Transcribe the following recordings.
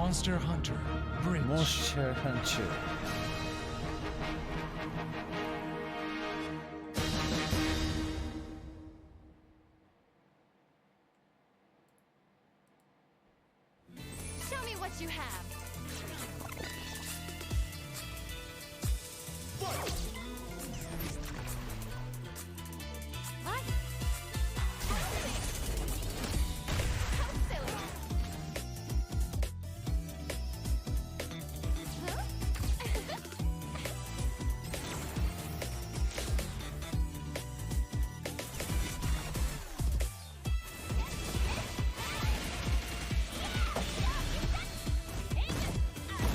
Monster Hunter モン Bridge. スターハンチュー。Show me what you have. What? How silly. Huh?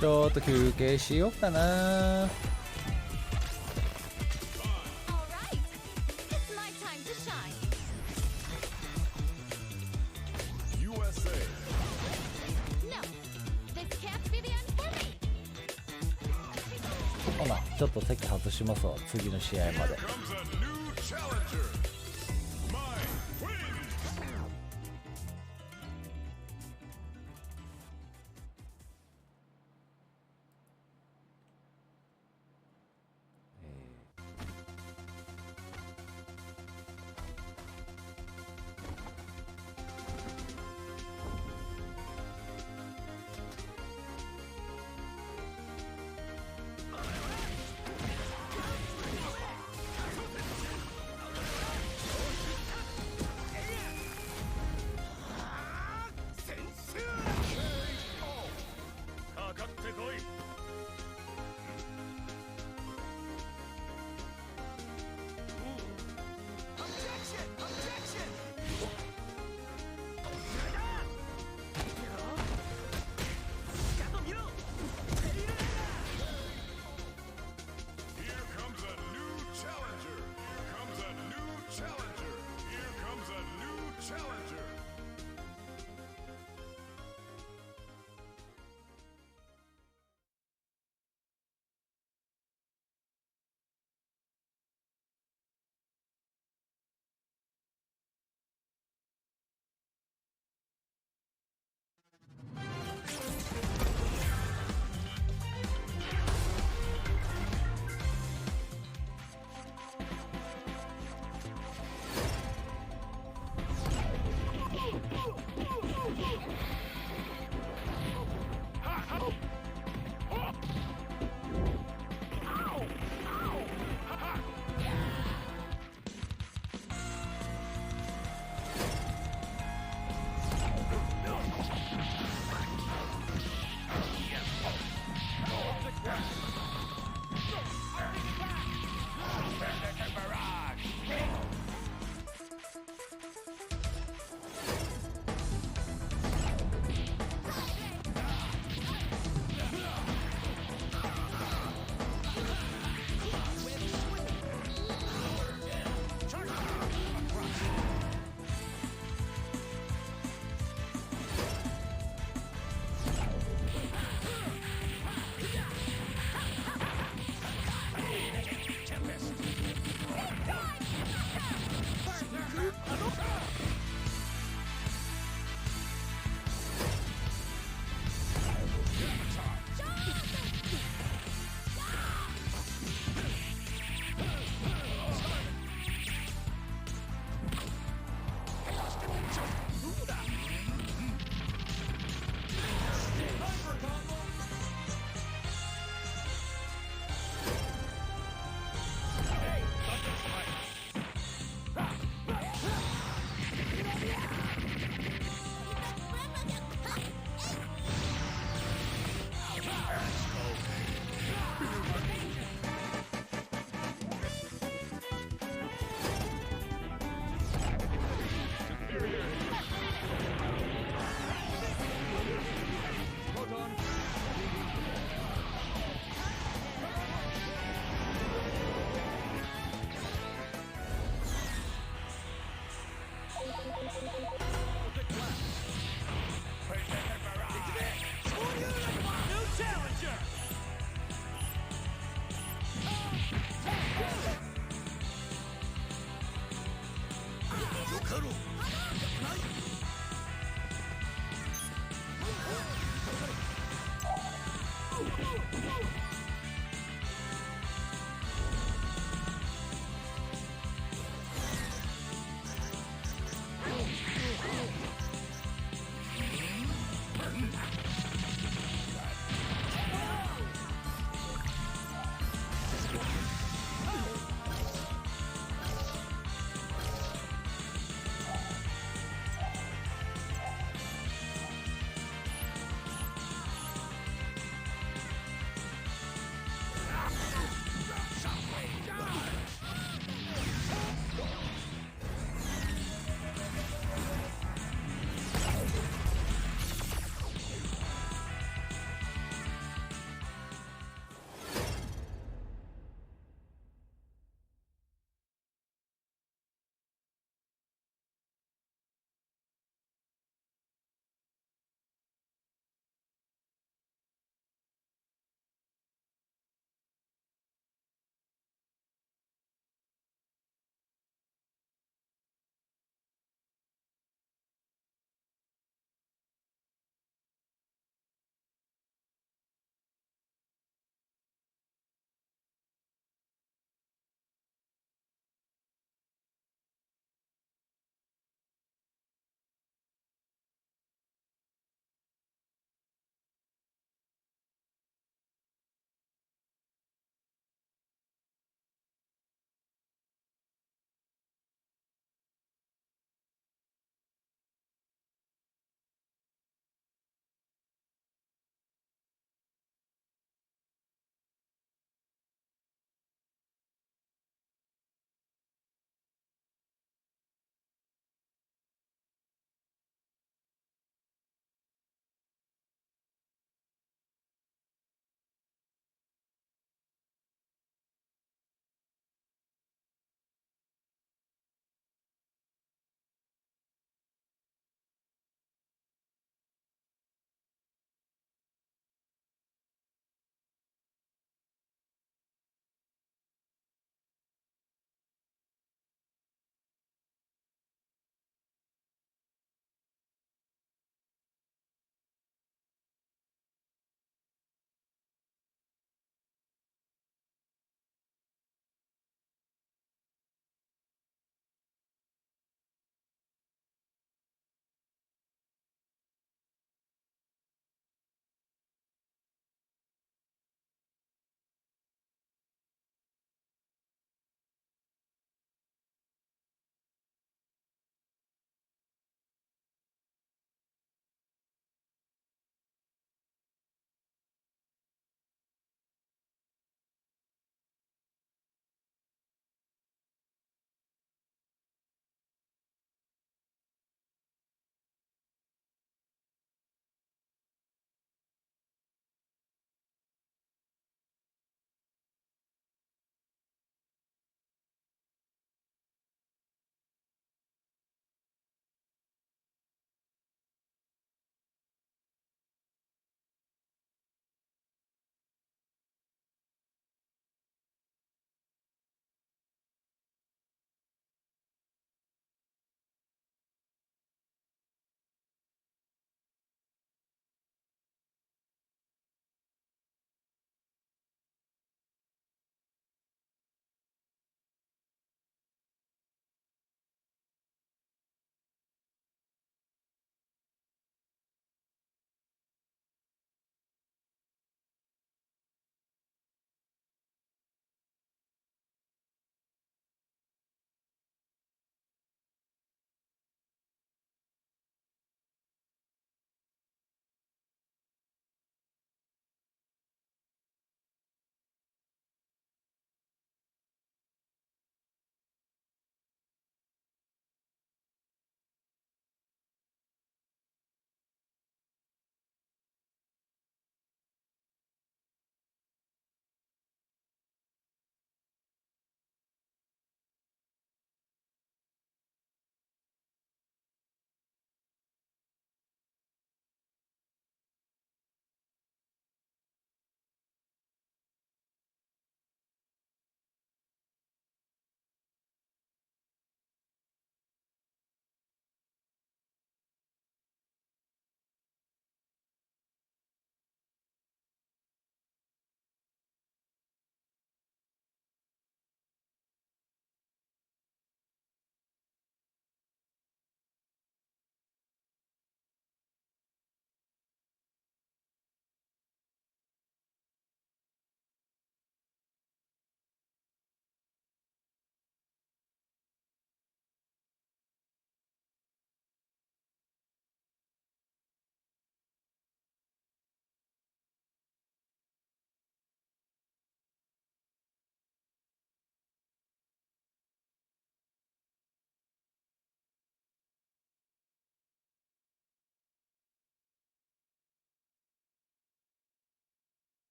ちょっと休憩しようかな。 All right. It's my time to shine. USA. No, this can't be the end for me. ほなちょっと席外しますわ、次の試合まで。 Comes a new challenger. My win. かかってこい。Here comes a new challenger. Here comes a new challenger. Here comes a new challenger.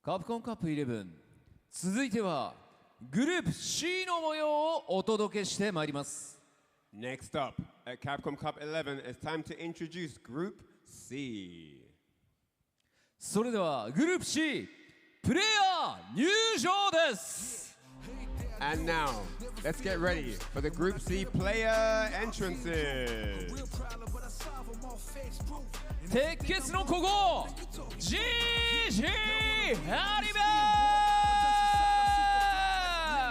カプコンカップ11、続いてはグループ C の模様をお届けしてまいります。 Next up, at Capcom Cup 11, it's time to introduce Group C. それではグループ C プレイヤー入場です。 And now, let's get ready for the Group C player entrances. 鉄血の古豪 GG ハリベ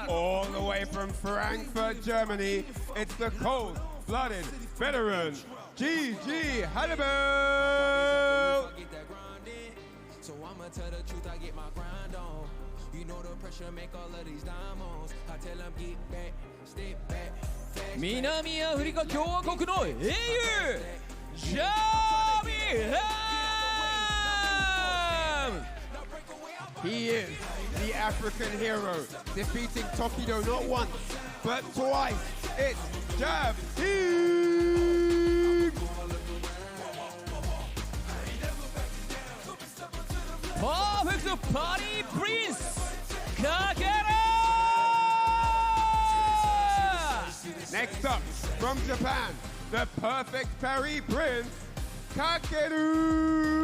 ー All the way from Frankfurt, Germany, it's the cold-blooded veteran, GG Hannibal! So I'ma tell the truth, I get my grind on. You know the pressure make all of these diamonds. I tell them get back, step back. 南アフリカ共和国の英雄ジャービーハム He is the African hero, defeating Tokido not once, but twice. It's Jab Team! パーフェクトパリープリンスかける Next up, from Japan, the perfect parry prince, Kakeru!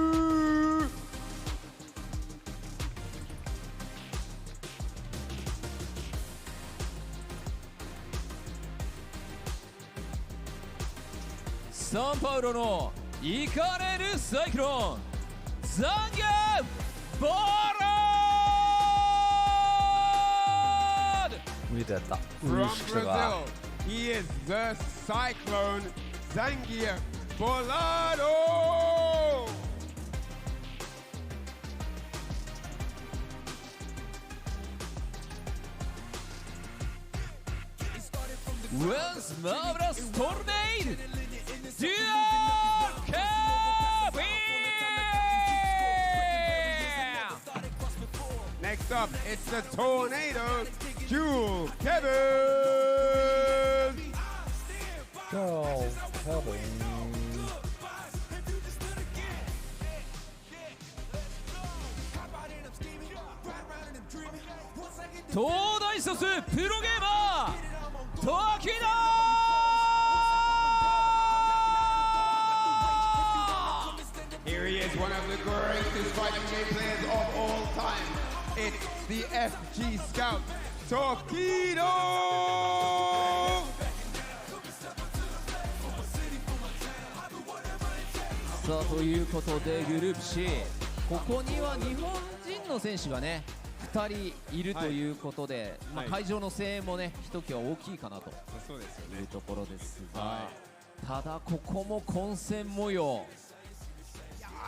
サンパウロのイカれるサイクロンザンギャボール見てやった From 嬉しくが Brazil, he is the Cyclone Zangief Bolado! Once marvelous tornado Dual Cabin! Next up, it's the Tornado Jewel Kevin! Go Kevin 東大卒プロゲーマー時田 Here he is, one of the greatest fighting game players of all time. It's the FG Scout, Tokido! さあということでグループ C ここには日本人の選手がね2人いるということで、まあ、会場の声援もねひときわ大きいかなとそうですよいうところですが、ただここも混戦模様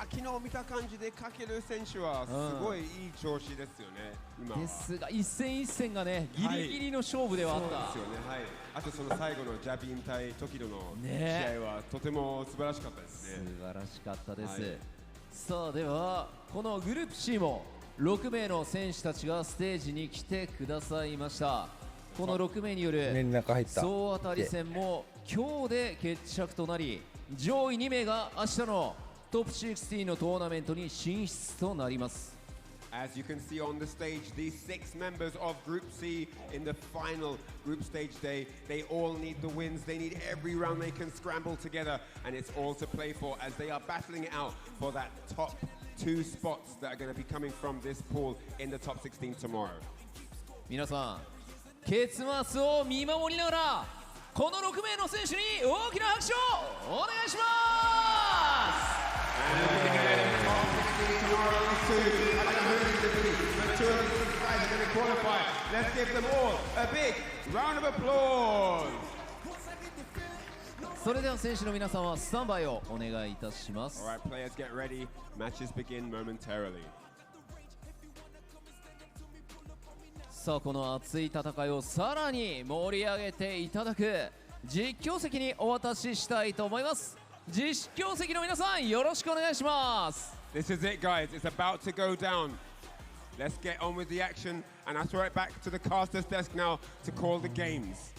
昨日見た感じでかける選手はすごいいい調子ですよね、今は。ですが一戦一戦がねギリギリの勝負ではあった、そうですよね、はい、あとその最後のジャビン対トキドの試ね合はとても素晴らしかったですね。素晴らしかったです、はい、さあではこのグループ C も6名の選手たちがステージに来てくださいました。この6名による総当たり戦も今日で決着となり、上位2名が明日のトップ16のトーナメントに進出となります。 As you can see on the stage, these 6 members of Group C in the final group stage day, they all need the wins. They need every round they can scramble together, and it's all to play for as they are battling it out for that top 2 spots that are going to be coming from this pool in the top 16 tomorrow. 皆さん、結末を見守りながら、この6名の選手に大きな拍手をお願いします。 Let's give them all a big round of applause. それでは選手の皆さんはスタンバイをお願いいたします。 All right, players, get ready. Matches begin momentarily. さあこの熱い戦いをさらに盛り上げていただく実況席にお渡ししたいと思います。実況席の皆さんよろしくお願いします。 This is it, guys. It's about to go down. Let's get on with the action, and I'll throw it back to the caster's desk now to call the games.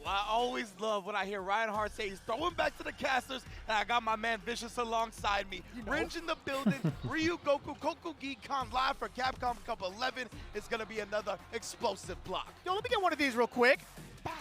I always love when I hear Ryan Hart say he's throwing back to the casters, and I got my man Vicious alongside me. Ringe in the building, Ryu Goku, Koku Geekon live for Capcom Cup 11. It's going to be another explosive block. Yo, let me get one of these real quick.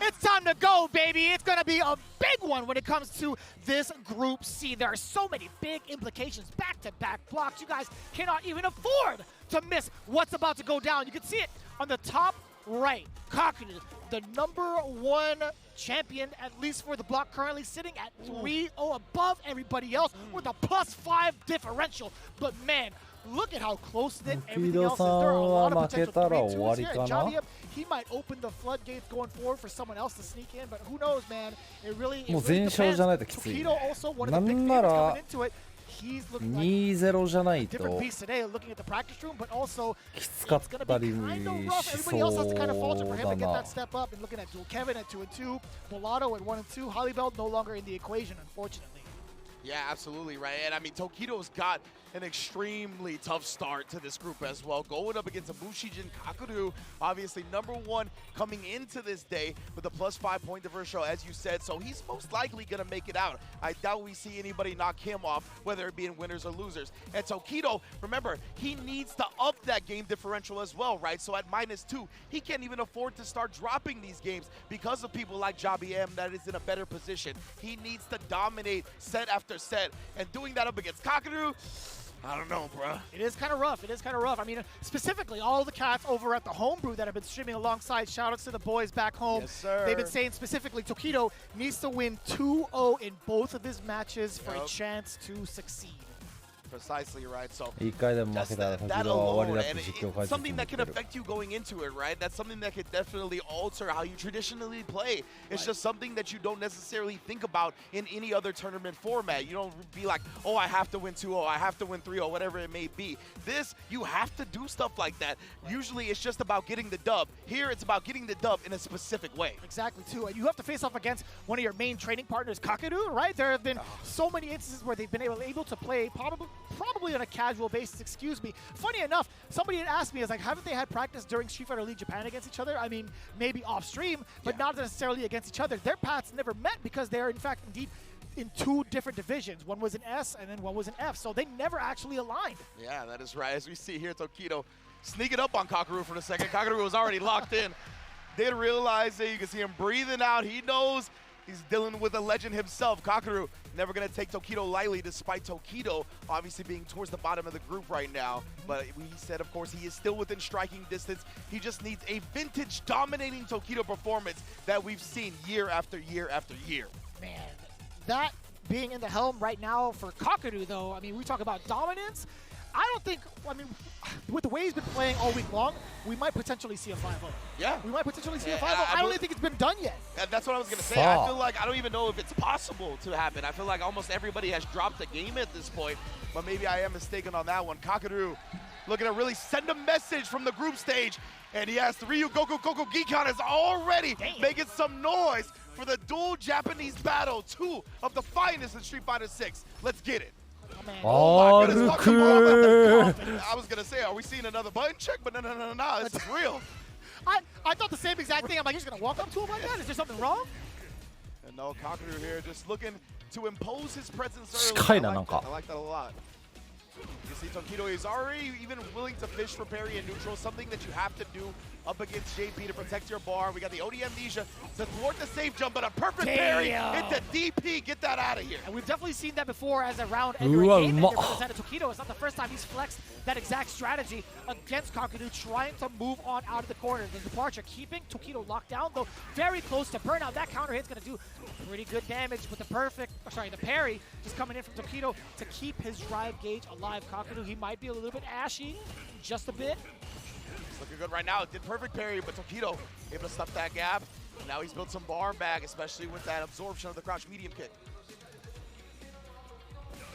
It's time to go, baby. It's going to be a big one when it comes to this Group C. There are so many big implications, back-to-back blocks. You guys cannot even afford to miss what's about to go down. You can see it on the top right. Kakudu, the #1 champion, at least for the block, currently sitting at 3-0 above everybody else with a +5 differential. But man, look at how close-knit everything else is. There are a lot of potential 3-2s here. And Johnny, he might open the floodgates going forward for someone else to sneak in, but who knows, man. It really depends. Tokido also one of the big favorites coming into it. He's looking like a different beast today, looking at the practice room, but also it's going to be kind of rough. Everybody else has to kind of falter for him to get that step up. And looking at Dual Kevin at 2-2, Bolado at 1-2, Hollybell no longer in the equation, unfortunately. Yeah, absolutely, right. And I mean, Tokido's got an extremely tough start to this group as well. Going up against Mushijin Kakudu, obviously #1 coming into this day with a +5 point differential, as you said. So he's most likely going to make it out. I doubt we see anybody knock him off, whether it be in winners or losers. And Tokido, remember, he needs to up that game differential as well, right? So at -2, he can't even afford to start dropping these games because of people like Jabi M that is in a better position. He needs to dominate set after set. And doing that up against Kakudu, I don't know, bruh. It is kind of rough. It is kind of rough. I mean, specifically, all the cats over at the Homebrew that have been streaming alongside, shout-outs to the boys back home. Yes, sir. They've been saying specifically Tokido needs to win 2-0 in both of his matches for a chance to succeed. Precisely, right? So that alone, and it's something that can affect you going into it, right? That's something that could definitely alter how you traditionally play. It's just something that you don't necessarily think about in any other tournament format. You don't be like, oh, I have to win 2-0, I have to win 3-0, whatever it may be. This, you have to do stuff like that. Usually it's just about getting the dub. Here, it's about getting the dub in a specific way. Exactly, too. And you have to face off against one of your main training partners, Kakudu, right? There have been so many instances where they've been able to play probably on a casual basis, excuse me. Funny enough, somebody had asked me, like, haven't they had practice during Street Fighter League Japan against each other? I mean, maybe off stream, but not necessarily against each other. Their paths never met because they're, in fact, indeed, in 2 different divisions. One was an S and then one was an F, so they never actually aligned. Yeah, that is right. As we see here, Tokido sneaking up on Kakeru for a second. Kakeru was already locked in. Didn't realize it. You can see him breathing out. He knows he's dealing with a legend himself. Kakeru never going to take Tokido lightly, despite Tokido obviously being towards the bottom of the group right now. But he said, of course, he is still within striking distance. He just needs a vintage dominating Tokido performance that we've seen year after year after year. Man, that being in the helm right now for Kakeru, though, I mean, we talk about dominance. I don't think, I mean, with the way he's been playing all week long, we might potentially see a 5-0. Yeah. We might potentially see a 5-0. I don't even think it's been done yet. That's what I was going to say. I feel like I don't even know if it's possible to happen. I feel like almost everybody has dropped the game at this point, but maybe I am mistaken on that one. Kakeru looking to really send a message from the group stage, and he has Ryu Goku Geekon is already making some noise for the dual Japanese battle, 2 of the finest in Street Fighter 6. Let's get it. Oh my goodness, I was going to say, are we seeing another button check? But no, this is real. I thought the same exact thing. I'm like, you're just going to walk up to him like that? Is there something wrong? And no, Kakeru here just looking to impose his presence early. I like that a lot. You see Tokido is already even willing to fish for parry and neutral, something that you have to do up against JP to protect your bar. We got the OD Amnesia to thwart the safe jump, but a perfect parry into DP. Get that out of here. And we've definitely seen that before as a round ender game ender for the Tokido. It's not the first time he's flexed that exact strategy against Kakeru, trying to move on out of the corner. The departure keeping Tokido locked down, though very close to burnout. That counter hit's going to do pretty good damage with the parry just coming in from Tokido to keep his drive gauge alive. Kakeru, he might be a little bit ashy, just a bit. It's looking good right now. Did perfect parry, but Tokido able to stuff that gap. Now he's built some bar back, especially with that absorption of the crouch medium kick.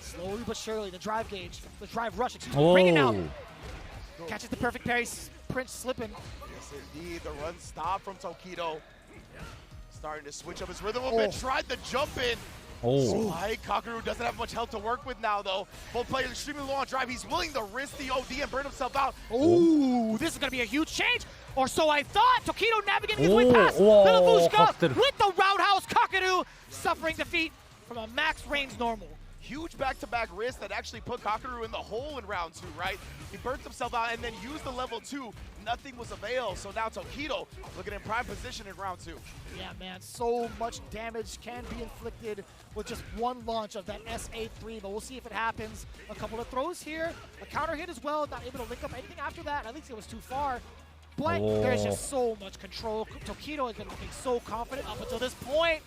Slowly but surely, the drive gauge, the drive rush, bringing out. Catches the perfect parry, Prince slipping. Yes, indeed. The run stop from Tokido. Starting to switch up his rhythm a bit. Tried the jump in. Oh. Spike, Kakaru doesn't have much health to work with now, though. Both players extremely low on drive. He's willing to risk the OD and burn himself out. Ooh, this is going to be a huge change. Or so I thought. Tokido navigating his way past the Lavushka with the roundhouse. Kakaru suffering defeat from a max range normal. Huge back-to-back wrist that actually put Kakaru in the hole in round 2, right? He burnt himself out and then used the level 2. Nothing was available, so now Tokido looking in prime position in round 2. Yeah, man, so much damage can be inflicted with just one launch of that SA3, but we'll see if it happens. A couple of throws here, a counter hit as well, not able to link up anything after that. At least it was too far. But there's just so much control. Tokido has been looking so confident up until this point.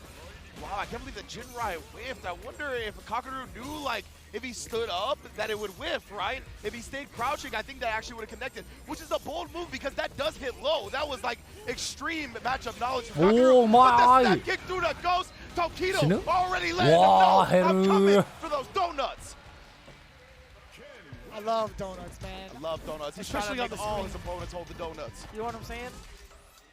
Wow, I can't believe the Jinrai whiffed. I wonder if Kakaru knew, like, if he stood up, that it would whiff, right? If he stayed crouching, I think that actually would have connected, which is a bold move because that does hit low. That was, like, extreme matchup knowledge from Kakaru. Oh, my. But the step kick through the ghost. Tokido already landed. No, I'm coming for those donuts. I love donuts, man. I love donuts. He's Especially trying to on make the all screen. his opponents hold the donuts. You know what I'm saying?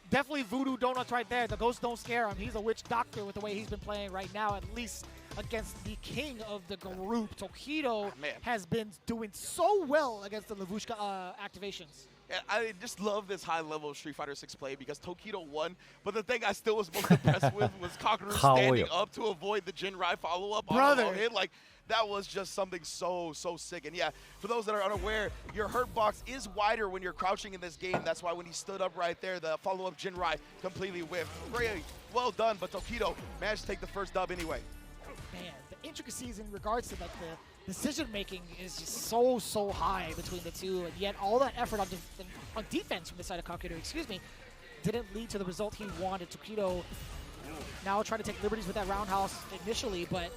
Definitely voodoo donuts right there. The ghosts don't scare him. He's a witch doctor with the way he's been playing right now, at least against the king of the group. Tokido has been doing so well against the Lavushka activations. And I just love this high-level Street Fighter 6 play because Tokido won, but the thing I still was most impressed with was Kakaru standing up to avoid the Jinrai follow-up on the low hit. Like, that was just something so sick. And yeah, for those that are unaware, your hurt box is wider when you're crouching in this game. That's why when he stood up right there, the follow-up Jinrai completely whiffed. Very well done, but Tokido managed to take the first dub anyway. Man, the intricacies in regards to like the decision-making is just so high between the two, and yet all that effort on defense from the side of Kakaru, didn't lead to the result he wanted. Tokido now trying to take liberties with that roundhouse initially, but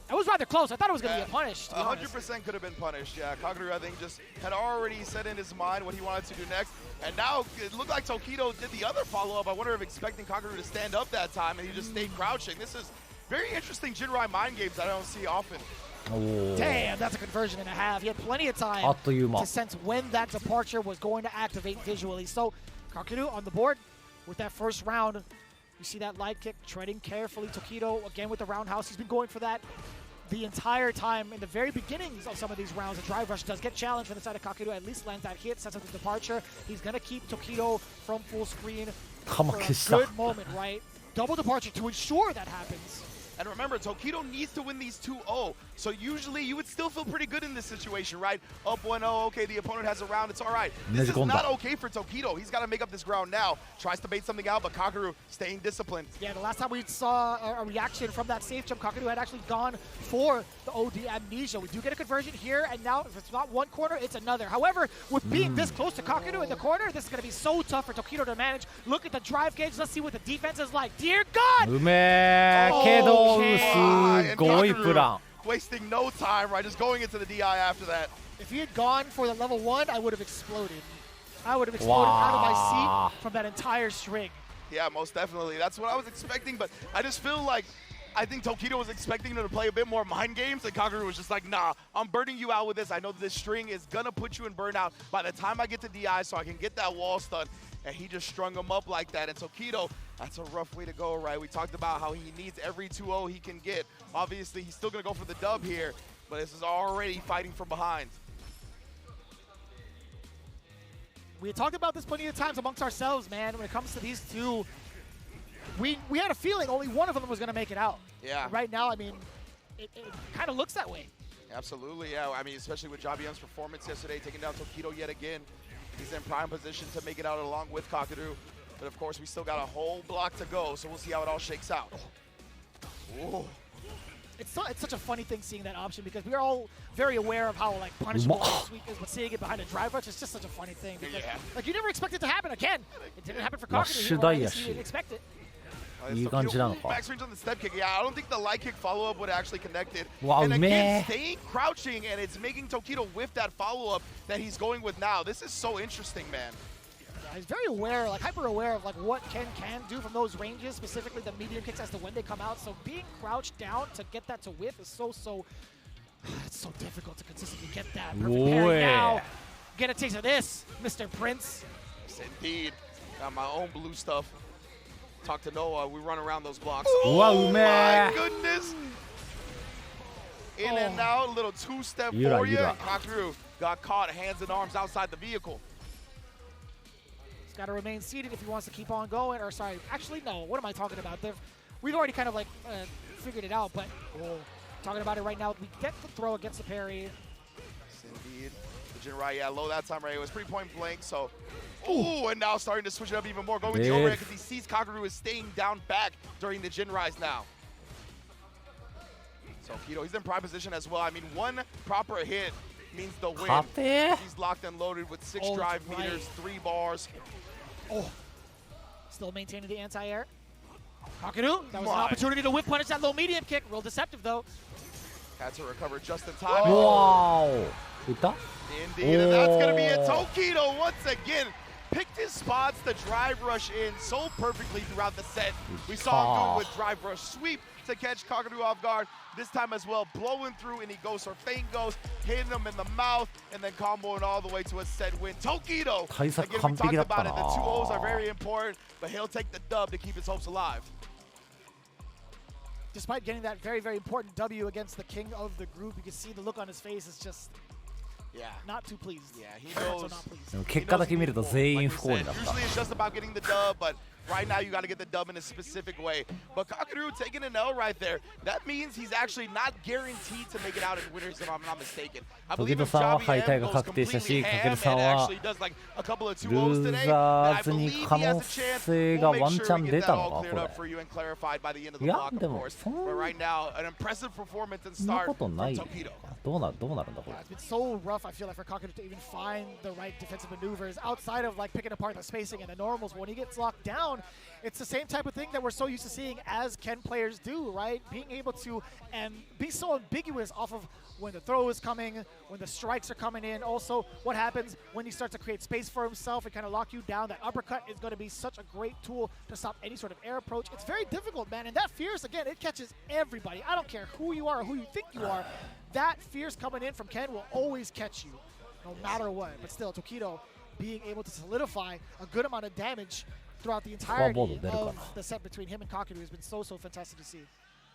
it was rather close. I thought it was going to be a punish. 100% could have been punished. Yeah, Kakaru, I think, just had already set in his mind what he wanted to do next. And now it looked like Tokido did the other follow-up. I wonder if expecting Kakaru to stand up that time, and he just stayed crouching. This is very interesting Jinrai mind games I don't see often. Damn, that's a conversion and a half. He had plenty of time to sense when that departure was going to activate visually. So Kakaru on the board with that first round. You see that light kick treading carefully. Tokido again with the roundhouse. He's been going for that the entire time. In the very beginnings of some of these rounds, the drive rush does get challenged from the side of Kakaru. At least lands that hit, sets up the departure. He's going to keep Tokido from full screen for a good moment, right? Double departure to ensure that happens. And remember, Tokido needs to win these 2-0. So usually you would still feel pretty good in this situation, right? Up 1-0, okay, the opponent has a round, it's all right. This is not okay for Tokido. He's got to make up this ground now. Tries to bait something out, but Kakaru staying disciplined. Yeah, the last time we saw a reaction from that safe jump, Kakaru had actually gone for the OD amnesia. We do get a conversion here, and now if it's not one corner, it's another. However, with being this close to Kakaru in the corner, this is going to be so tough for Tokido to manage. Look at the drive gauge. Let's see what the defense is like. Dear God! うめえけどすごいプラン Wasting no time, right? Just going into the DI after that. If he had gone for the level 1, I would have exploded. I would have exploded out of my seat from that entire string. Yeah, most definitely. That's what I was expecting, but I just feel like I think Tokido was expecting him to play a bit more mind games, and Kakaru was just like, nah, I'm burning you out with this. I know this string is going to put you in burnout by the time I get to DI so I can get that wall stun. And he just strung him up like that. And Tokido, that's a rough way to go, right? We talked about how he needs every 2-0 he can get. Obviously, he's still going to go for the dub here, but this is already fighting from behind. We had talked about this plenty of times amongst ourselves, man. When it comes to these two, we had a feeling only one of them was going to make it out. Yeah. Right now, I mean, it kind of looks that way. Absolutely, yeah. I mean, especially with Javian's performance yesterday, taking down Tokido yet again. He's in prime position to make it out along with Kakaru. But of course, we still got a whole block to go, so we'll see how it all shakes out. Whoa. It's such a funny thing seeing that option because we're all very aware of how like punishable this sweep is, but seeing it behind a drive rush is just such a funny thing. Because, like you never expect it to happen again. It didn't happen for Kakaru. You didn't expect it. いい感じなのか Back range on the step kick. Yeah, I don't think the light kick follow-up would have actually connected. わ And うめ again, え staying crouching, and it's making Tokido whiff that follow-up that he's going with now. This is so interesting, man. Yeah, he's very aware, like hyper aware of like what Ken can do from those ranges, specifically the medium kicks as to when they come out. So being crouched down to get that to whiff is so it's so difficult to consistently get that. Perfect parry now. Get a taste of this, Mr. Prince. Yes, indeed. Got my own blue stuff. Talk to Noah. We run around those blocks. Wow, oh man. my goodness. In and out, a little two-step for you. And Kakaru got caught hands and arms outside the vehicle. He's got to remain seated if he wants to keep on going. Or sorry, actually, no. What am I talking about? We've already kind of like figured it out, but talking about it right now. We get the throw against the parry. Yes, indeed. The Jinrai, yeah, low that time right. It was pretty point blank, so. Ooh, and now starting to switch it up even more. Going with the overhead because he sees Kakaru is staying down back during the Jinrais now. So Kido, he's in prime position as well. I mean, one proper hit means the win. He's locked and loaded with 6 drive meters, 3 bars. Oh, still maintaining the anti-air. Kakaru, that was an opportunity to whip punish that low medium kick. Real deceptive though. Had to recover just in time. Wow. Indeed, and that's going to be it. Tokido once again picked his spots to drive rush in so perfectly throughout the set. We saw him do it with drive rush sweep to catch Kakaru off guard. This time as well, blowing through, and he goes for feint goes, hitting him in the mouth, and then comboing all the way to a set win. Tokido, again, we talked about it. The 2 O's are very important, but he'll take the dub to keep his hopes alive. Despite getting that very, very important W against the king of the group, you can see the look on his face is just not too pleased. Yeah, he knows. 結果だけ見ると全員不幸になった。 Usually it's just about getting the dub, but right now you got to get the dub in a specific way. But Kakaru taking an L right there, that means he's actually not guaranteed to make it out in winners if I'm not mistaken. I believe if Javi M goes completely ham and actually does like a couple of 2 O's today, then I believe he has a chance. We'll make sure we get that all cleared up for you and clarified by the end of the block, of course. But right now, an impressive performance and start from Tokido. どうなるんだこれ。 It's been so rough, I feel like, for Kakaru to even find the right defensive maneuvers outside of like picking apart the spacing and the normals. When he gets locked down, it's the same type of thing that we're so used to seeing as Ken players do, right? Being able to be so ambiguous off of when the throw is coming, when the strikes are coming in. Also, what happens when he starts to create space for himself and kind of lock you down. That uppercut is going to be such a great tool to stop any sort of air approach. It's very difficult, man. And that fierce, again, it catches everybody. I don't care who you are or who you think you are. That fierce coming in from Ken will always catch you, no matter what. But still, Tokido being able to solidify a good amount of damage throughout the entirety of the set between him and Kakaru has been so fantastic to see.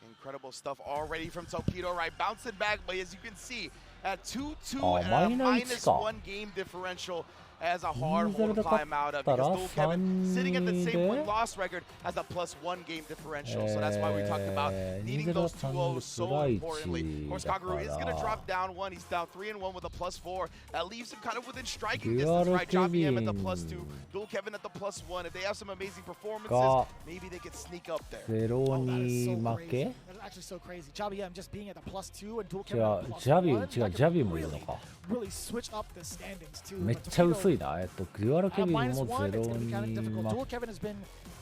Incredible stuff already from Tokido, right? Bouncing back, but as you can see, at 2-2 and a -1 game differential as a hard hole to climb out of, because Dual Kevin sitting at the same win-loss record has a +1 game differential. So that's why we talked about needing those 2 O's so importantly. Of course, Kakaru is going to drop down 1. He's down 3-1 with a +4. That leaves him kind of within striking distance, right? Javi M at the +2, Dual Kevin at the +1. If they have some amazing performances, maybe they could sneak up there. Oh, that is so crazy. That is actually so crazy. Javi M just being at the +2 and Dual Kevin at the +1. ジャビもいるのか。 Really switch up the standings too. めっちゃ薄いな。デュアルケビンも0にDual Kevin has been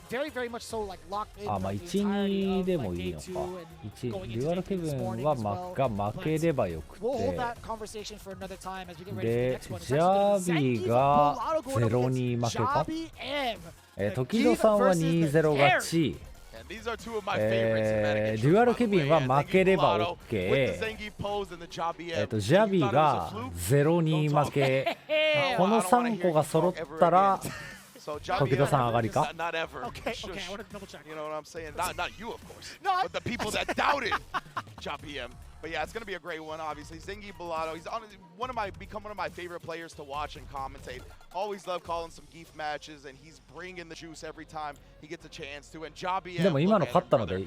very, very much so like locked in. まあ1-2でもいいのか。デュアルケビンは負ければよくて。で、ジャビが0-2負けか。時戸さんは2-0勝ち。デュアルケビンは負ければ OK。ジャビが 0-2 負け。この3個が揃ったら時戸さん上がりか。 Not ever. Okay, I want to double check. You know what I'm saying? Not you, of course. But the people that doubted Javi M. But yeah, it's going to be a great one, obviously. Zengi Bellotto, he's become one of my favorite players to watch and commentate. Always love calling some Geef matches, and he's bringing the juice every time he gets a chance to. And Javi M, でも今の勝ったので、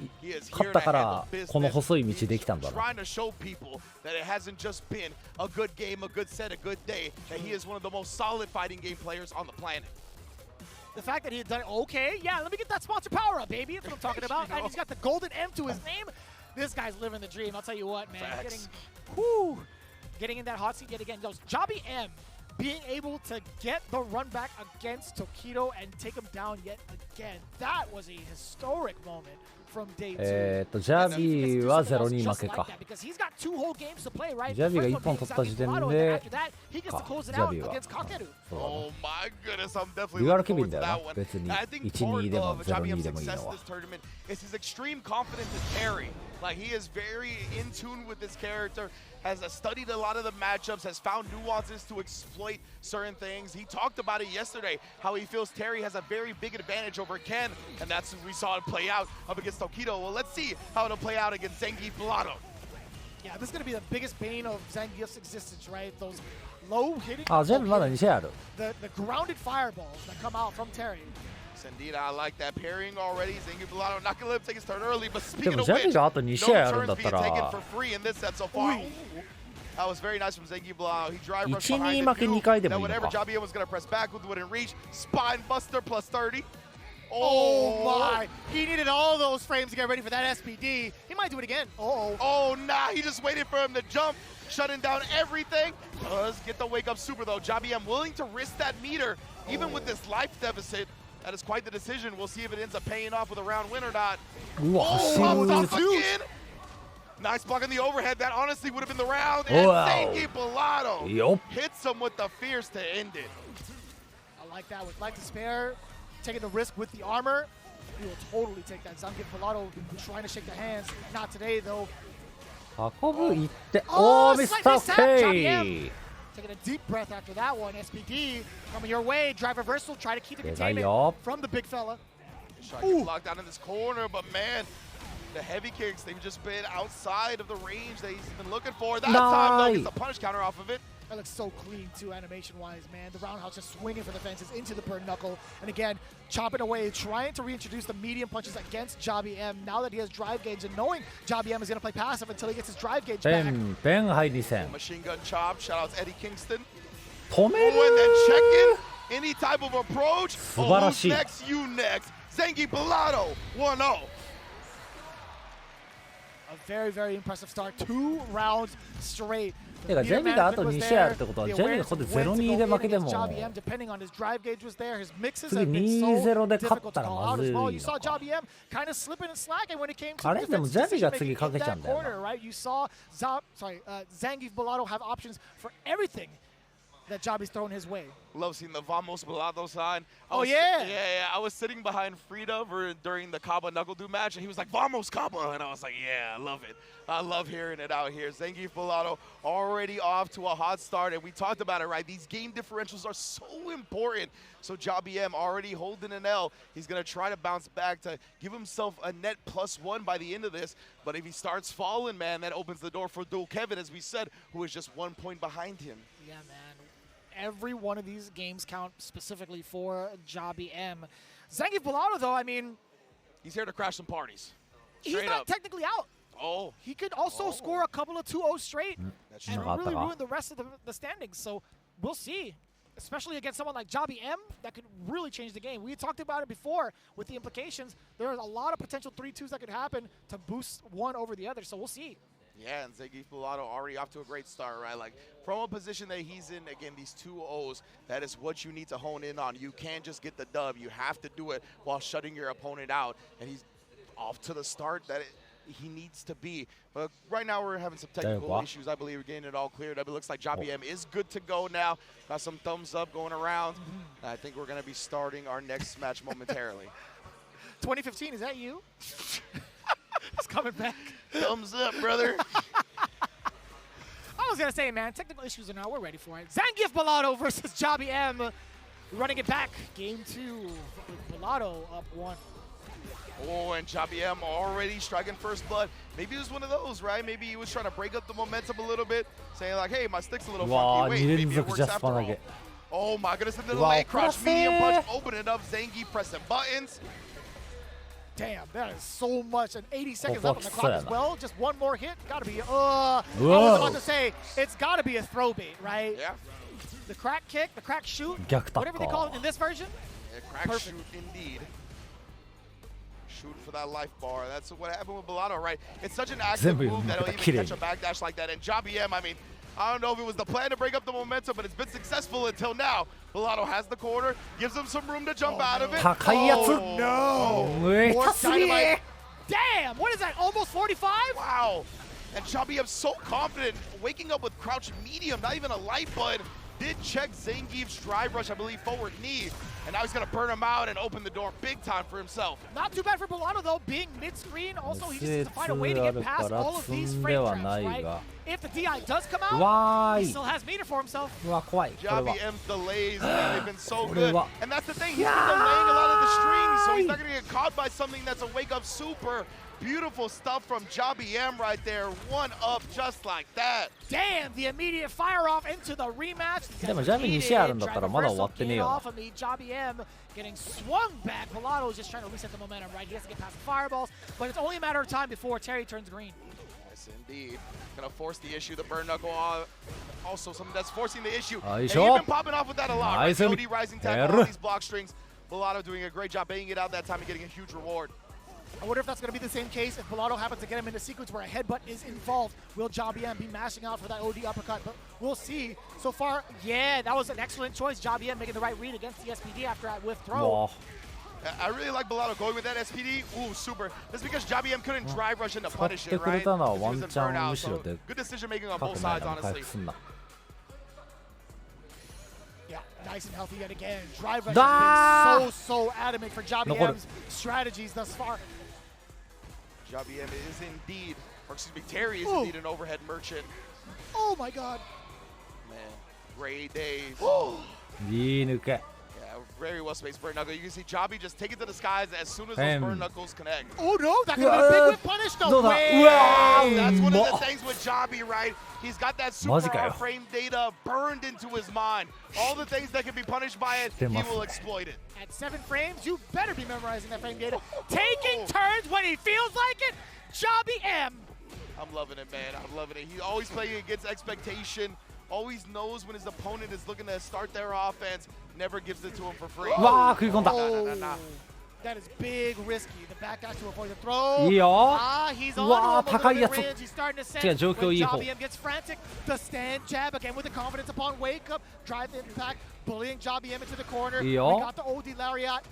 勝ったからこの細い道できたんだな。 Trying to show people that it hasn't just been a good game, a good set, a good day, that he is one of the most solid fighting game players on the planet. The fact that he had done it, okay, yeah, let me get that sponsor power up, baby. That's what I'm talking about. And he's got the golden M to his name. This guy's living the dream. I'll tell you what, man. Getting in that hot seat yet again. Javi M being able to get the run back against Tokido and take him down yet again. That was a historic moment from day 2. ジャビは 0-2 負けか。 Because he's got 2 whole games to play, right? ジャビが1本取った時点でhe gets to close it out against Kakeru. Oh my goodness, I'm definitely デュアル looking ケビン forward だ to よな that one. 別に I think 1-2 でも Javi 0-2 M's でもいい success の in は this tournament is his extreme confidence in carry. Like, he is very in tune with this character, has studied a lot of the matchups, has found nuances to exploit certain things. He talked about it yesterday, how he feels Terry has a very big advantage over Ken, and that's what we saw it play out up against Tokido. Well, let's see how it'll play out against Zengi Bellotto. Yeah, this is going to be the biggest bane of Zangief's existence, right? Those low hitting. あ、全部まだ2試合ある。 The grounded fireballs that come out from Terry. Yes, indeed, I like that parrying already. Zangief Bellato not gonna let him take his turn early, but で speaking も of ジャビ which, があと2試合あ no るんだ turns った being taken ら for free in this set so far. That was very nice from Zangief Bellato. He drive rushed 1-2 behind 負け the 2回で that もいいの whatever か。 Jabien was gonna press back with wouldn't reach. Spine buster plus 30. Oh my! He needed all those frames to get ready for that SPD. He might do it again. Uh-oh. Oh, nah, he just waited for him to jump, shutting down everything. Does get the wake up super though. Jabien willing to risk that meter, even with this life deficit. That is quite the decision. We'll see if it ends up paying off with a round win or not. うわ、走 Oh, る。 off again. Nice block on the overhead. That honestly would have been the round. And Wow. Zangief Bellato Yup. hits him with the fierce to end it. I like that with life to spare, taking the risk with the armor. We will totally take that. Zangief Bellato trying to shake the hands. Not today though. 運ぶ行って。おーおー、ミスター K! Taking a deep breath after that one. SPD coming your way. Drive reversal. Try to keep the でかい containment よ。 from the big fella. Shaka gets locked down in this corner, but man, the heavy kicks, they've just been outside of the range that he's been looking for. That time, though, gets a punish counter off of it. That looks so clean too, animation-wise, man. The roundhouse just swinging for the fences into the burn knuckle, and again chopping away, trying to reintroduce the medium punches against Jabby M. Now that he has drive gauge and knowing Jabby M is going to play passive until he gets his drive gauge ペ back. ン、ペン入り戦。 Machine gun chop. Shout out to Eddie Kingston. 止め Oh, and then る check in. Any type of approach. 素晴ら Oh, しい。 who's next? You next. Zangief Bellato 1-0. A very, very impressive start. 2 rounds straight. てかジャビがあと2試合あるってことはジャビがここで 0-2 で負けても depending on his drive gauge was there, his mixes 次 have been so 2-0 で勝っ difficult た to ら call ま out ず as い well. の You saw か。 Jabby M kind of slipping and slacking when it came to あれでもジャビが次 decision-making かけ in ちゃうん that だよ corner, な。 right? You saw Zangief Bellato have options for everything that Jabby's thrown his way. Love seeing the Vamos Bellato sign. Oh, yeah. Yeah. I was sitting behind Frida during the Kaba Knuckle Dude match, and he was like, Vamos Kaba. And I was like, yeah, I love it. I love hearing it out here. Zangief Bellato already off to a hot start, and we talked about it, right? These game differentials are so important. So Jabby M already holding an L. He's going to try to bounce back to give himself a net +1 by the end of this. But if he starts falling, man, that opens the door for Dual Kevin, as we said, who is just 1 point behind him. Yeah, man. Every one of these games count specifically for Jabby M. Zangief Bellato, though, I mean, He's here to crash some parties. he's Straight not up. technically out. Oh. He could also score a couple of 2-0 straight That's and true. really ruin the rest of the standings. So we'll see, especially against someone like Jabby M, that could really change the game. We talked about it before with the implications. There are a lot of potential 3-2s that could happen to boost one over the other. So we'll see. Yeah, and Zangief Bellato already off to a great start, right? Like, from a position that he's in, again, these 2-0s, that is what you need to hone in on. You can't just get the dub. You have to do it while shutting your opponent out. And he's off to the start that he needs to be. But right now we're having some technical issues. I believe we're getting it all cleared up. It looks like Jabby M is good to go now. Got some thumbs up going around. I think we're going to be starting our next match momentarily. 2015, is that you? It's coming back. Thumbs up, brother. I was going to say, man, technical issues are now. We're ready for it. Zangief Bellato versus Jabby M. Running it back. Game 2. Bellato up 1. Oh, and Jabby M already striking first blood. Maybe it was one of those, right? Maybe he was trying to break up the momentum a little bit, saying like, hey, my stick's a little funky. Wait, maybe it works after all. Oh my goodness, and then the leg crouch, medium punch, opening up, Zangief pressing buttons. Damn, that is so much. And 80 seconds left on the clock as well. Just one more hit. Gotta be, I was about to say, it's gotta be a throw bait, right? Yeah. The crack kick, the crack shoot, Gyakutakka. whatever they call it in this version. Yeah, crack shoot indeed. Shooting for that life bar. That's what happened with Bellato, right? It's such an active move that he'll even catch a backdash like that. And Jabby M, I mean, I don't know if it was the plan to break up the momentum, but it's been successful until now. Bellato has the corner, gives him some room to jump out of it. Oh, no. More dynamite. Damn, what is that, almost 45? Wow. And Jabby M so confident, waking up with crouch medium, not even a light bud. Did check Zangief's drive rush, I believe, forward knee. And now he's going to burn him out and open the door big time for himself. Not too bad for Bellato, though, being mid-screen. Also, he just needs to find a way to get past all of these frame traps, right? If the DI does come out, he still has meter for himself. Jabby M's delays, man, they've been so good. And that's the thing, he's been delaying a lot of the strings, so he's not going to get caught by something that's a wake-up super. Beautiful stuff from Jobby M right there. One up just like that. Damn, the immediate fire off into the rematch. でもジャビ2試合あるんだったらまだ終わってねえよな。 Off of me, Jobby M getting swung back. Volato is just trying to reset the momentum, right? He has to get past the fireballs, but it's only a matter of time before Terry turns green. Yes, indeed. Gonna force the issue. The burn knuckle also something that's forcing the issue. And Nice you've shot. been popping off with that a lot. Right? Nice. The OD rising tackle on these block strings. Volato doing a great job banging it out that time and getting a huge reward. I wonder if that's going to be the same case if Volato happens to get him in a sequence where a headbutt is involved. Will Jobby M be mashing out for that OD uppercut? But we'll see. So far, yeah, that was an excellent choice. Jobby M making the right read against the SPD after that whiff throw. I really like Volato going with that SPD. Ooh, super. That's because Jobby M couldn't drive rush into 使っ punish て it, くれ right? たのは He ワ was ン in チャン burnout, むしろ so で good decision making on か both くない sides, な回 honestly. 復すんな。 Yeah, nice and healthy yet again. Drive rush Ah! has been so adamant for Jobby M's strategies thus far. Jobby M is indeed, or excuse me, Terry is Ooh. indeed an overhead merchant. Oh my god. Man, great days. いい抜け。 Yeah, very well spaced burn knuckle. You can see Jobby just take it to the skies as soon as those Damn. burn knuckles connect. Oh no, that could have been a big whip punish. No どうだ。 way. うわー That's う one ま of っ the things with Jobby, right? He's got that マ super ジかよ。 frame data burned into his mind. All the things that can be punished by it, he 出ますね。 will exploit it. At 7 frames, you better be memorizing that frame data. Taking turns when he feels like it. Jobby M. I'm loving it, man. I'm loving it. He's always playing against expectation. Always knows when his opponent is looking to start their offense. Never gives it to him for free. うわー食い込んだ。 Oh, nah. that is big risky. The back dash to avoid the throw. いいよ。 Ah, he's on うわー almost 高いや the つ。 range. He's starting to 違う sense 状況 when いい方。 Jobby M gets frantic. The stand jab again with the confidence upon wake up. Drive impact, bullying Jobby M into the corner. いい We よ。 got the OD lariat.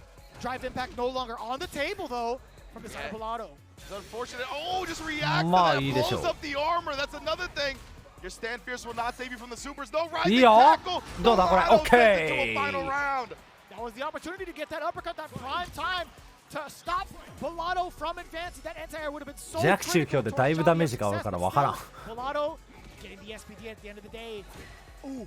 Drive impact no longer on the table though from the side of Volato. It's unfortunate. Oh, just react to まあ that. いいでしょう。 Blows up the armor. That's another thing. Your stand fierce will not save you from the supers. No いい rising よ。 tackle. どうだこれ。 Volato オッケ sends it to a final ー。 round. That was the opportunity to get that uppercut, that prime time to stop Volato from advancing. That anti-air would have been so 弱中強 critical で towards だいぶダメー Jobby ジ M's がある success, から but わからん。 still, Volato getting the SPD at the end of the day. Ooh.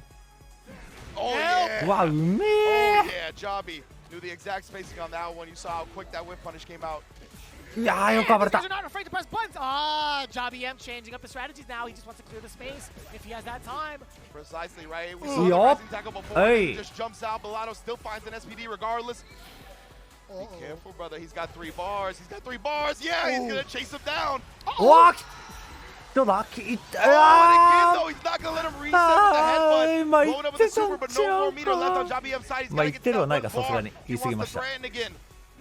Oh, yeah. うわうめ Oh, え。 yeah. Jobby knew the exact spacing on that one. You saw how quick that whip punish came out. いやーよく暴れ These た guys are。not afraid to press buttons. Ah, Jobby M changing up the strategies now. He just wants to clear the space if he has that time. Precisely, right? We Ooh. saw the Yup. rising tackle before. Hey. He just jumps out. Volato still finds an SPD regardless. Be careful, brother. He's got 3 bars. He's got 3 bars. Yeah, he's going to chase him down. うわーどうだいった Oh, and again, あ though, he's not going to let him reset with the headbutt. 今言 Blowing っ up with the てた super, ん but ち no ゃ more う meter left on か Jobby M's side. He's まあ got to 言っ get て to るは that ないか 1 さすが bar. に He 言い過ぎ wants ま to した threaten again.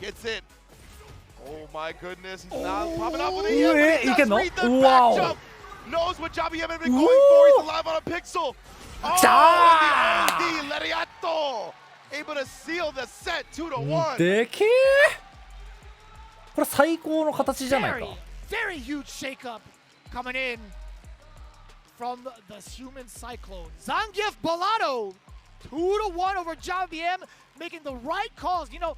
Gets it. Oh, my goodness. He's not Oh. popping up with it Ooh, yet. eh, But he you can does know. read the Wow. back jump. Knows what Jobby M has been going Ooh. for. He's alive on a pixel. Oh, Ah. and the OD Lariato. Able to seal the set 2-1. でけえこれ最高の形じゃないか Very huge shakeup coming in from the human cyclone. Zangief Volato 2-1 over Jobby M, making the right calls. You know,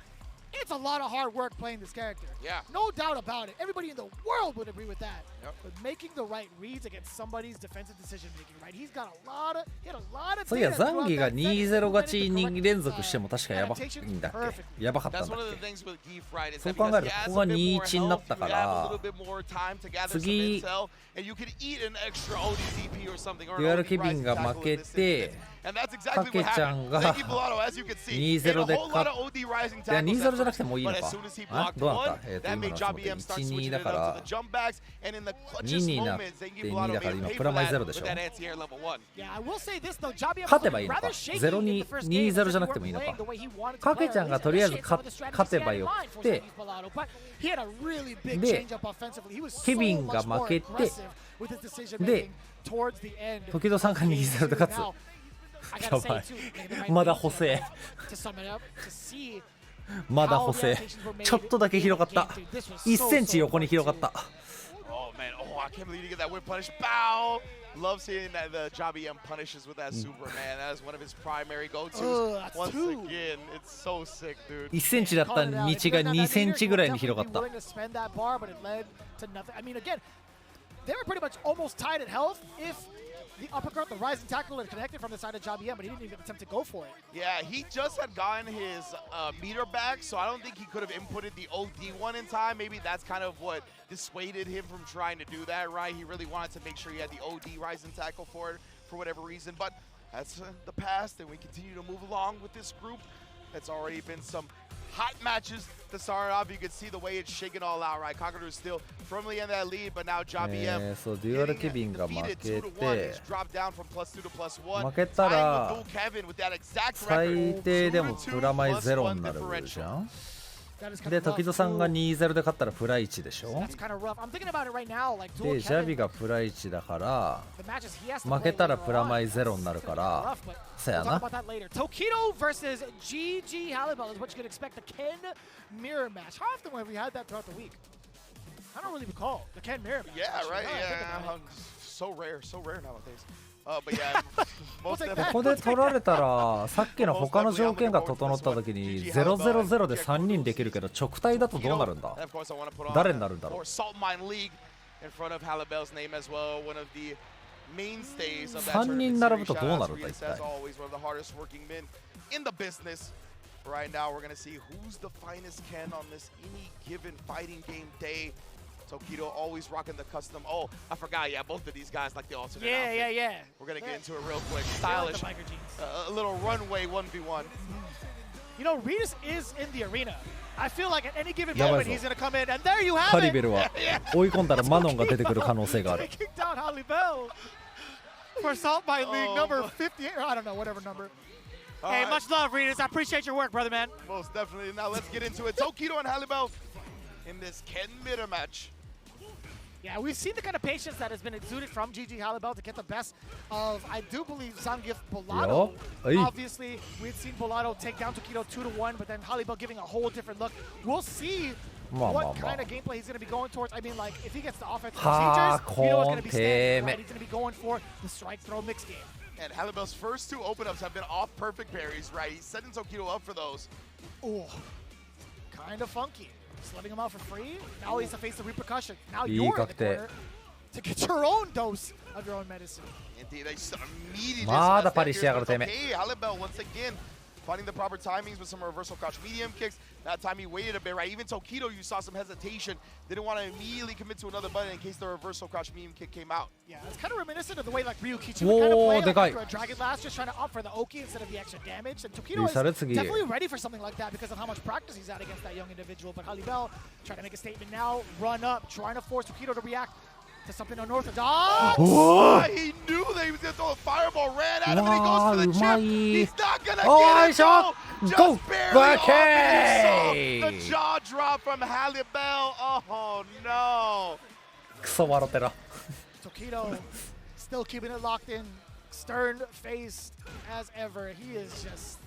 it's a lot of hard work playing this character. Yeah. No doubt about it. Everybody in the world would agree with that. Yep. But making the right reads against somebody's defensive decision making, right? He had a lot of そういや data ザン throughout ギが that set. 2-0 勝ち Implemented the 2 correct, 連続しても確かやばいんだっ adaptation けやばかったん That's だ one っ of the け things with Geef, right? Is そう that 考え because る he と has ここが a bit more 2-1にな health, った you か have a ら little bit more time to gather some 次 intel, and you can eat an extra ODDP or something. Or デュアル OD ケビン rising が tackle 負 in け this て instance. And that's か exactly け what ちゃ happened. んが Zangief Volato, as you can see, ate a 2-0 で whole 勝 lot of OD rising いや tackles 2-0 at じゃなくて first, もいいの but か as soon as he あ blocked どうなっ one, たthat 今 made のそう思っ Jobby て M start 1-2 switching だ it か up to ら the jump backs, and in the 2 clutchest になっ moments, て Zangief 2 Volato だから made 今 pay プラ for マイ that ゼロでし with ょ that anti-air level 1. Yeah, I will say this though, Jobby M 勝てばいいの was か rather shaky 0 in に the first game. 2-0 じゃなくてもいいのか Playing the way he wanted to か play, けちゃん or が at least とりあえず initiate some of the strategies 勝て he ば had in よ mind く for て Zangief Volato, but he had a really big で change up offensively. He was so ケビンが much more 負けて aggressive with his decision で making towards the end. 時戸さんが 2-0 で勝つ Now, I や gotta say ばい too, making the right まだ reads 補正 to sum it up, to see まだ how 補 the 正 adaptations were made ちょっとだけ広がった in the game. This was 1 so, センチ so 横に important 広がった Oh man, oh I can't believe you get that whip punish. Bow! Love seeing that the Jobby M punishes with that super, man. That is one of his primary go-tos. That's Once two. again, it's so sick, dude. 1センチだった道が2センチぐらいに広がった Willing to spend that bar, but it led to nothing. I mean, again, they were pretty much almost tied at health if the uppercut, the rising tackle, and connected from the side of Javier, but he didn't even attempt to go for it. Yeah, he just had gotten his meter back, so I don't think he could have inputted the OD one in time. Maybe that's kind of what dissuaded him from trying to do that, right? He really wanted to make sure he had the OD rising tackle for it for whatever reason, but that's the past, and we continue to move along with this group. It's already been some hot matches to start off. You can see the way it's shaking all out, right? Kakaru is still firmly in that lead, but now Javier そうデュアルケビンが負けて、 dropped down from +2 to +1. 負けたら Tying with Dual Kevin with that exact 最 record. 低でもプラマイ0になるじゃん。で時戸さんが 2-0 で勝ったらプラ1でしょ。 That's kind of rough. I'm thinking about it right now. Like で Dual ジャ Kevin, ビがプラ1だから the matches he has to 負 play けたら later プラマイ on. 0になるから Rough, but そや we'll talk な。 about that later. Tokido versus GG Halibel is what you can expect. The Ken mirror match. How often have we had that throughout the week? I don't really recall the Ken mirror match. Yeah, actually. right. Now that I think Yeah, about it. so rare nowadays. But yeah, most take こ definitely. こで取られたらさっきの他の条件が整った時に0-0-0で3人できるけど直対だとどうなるんだ。 And of course, I want to put on 誰になるんだろう。 or Salt Mine League in front of Halibel's name as well. One of the mainstays of that 3人並ぶと tournament どうな series. るんだ Shout out 一 to Reese, 体。 as always, one of the hardest working men in the business. Right now, we're gonna see who's the finest Ken on this any given fighting game day. Tokido always rocking the custom. Oh, I forgot. Yeah, both of these guys like the alternate Yeah, outfit. yeah, yeah. We're gonna get into it real quick. They like the Stylish. biker jeans. A little runway 1v1. You know, Reedus is in the arena. I feel like at any given やばい moment ぞ。 he's gonna come in, and there you have ハリ it. ベルは追い込んだらマノンが出てくる可能性がある。 Taking down Halibel for Salt Mine League number 58. Or I don't know, whatever number. Hey, right. much love, Reedus. I appreciate your work, brother, man. Most definitely. Now let's get into it. Tokido and Halibel in this Ken mirror match. Yeah, we've seen the kind of patience that has been exuded from GG Halibel to get the best of, I do believe, Zangief Bolado. Hey. Obviously, we've seen Bolado take down Tokido 2-1, but then Halibel giving a whole different look. We'll see what kind of gameplay he's going to be going towards. I mean, like, if he gets the offensive procedures, you know what's going to be standard, right? He's going to be going for the strike throw mix game. And Halibel's first two open-ups have been off perfect parries, right? He's setting Tokido up for those. Ooh, kind of funky. Just letting him out for free. Now he has to face the repercussion. Now you're in the corner to get your own dose of your own medicine. Indeed, they immediately まだ just パリしやがるてめえ。 okay, Halibel once again finding the proper timings with some reversal crouch medium kicks. That time he waited a bit, right? Even Tokido, you saw some hesitation. Didn't want to immediately commit to another button in case the reversal crouch medium kick came out. Yeah, it's kind of reminiscent of the way like Ryu Kichi would kind of play like, でかい。 after a Dragon Last, just trying to opt for the Oki instead of the extra damage. And Tokido いい is され次。 definitely ready for something like that because of how much practice he's had against that young individual. But Halibel trying to make a statement now, run up, trying to force Tokido to react to something unorthodox. He knew that he was going to throw a fireball, ran at him, and he goes for the chip. He's not going to get it, though. Just barely off, and you saw the jaw drop from Halibel. Oh, no. クソ笑ってら。 Tokido still keeping it locked in, stern-faced as ever. He is just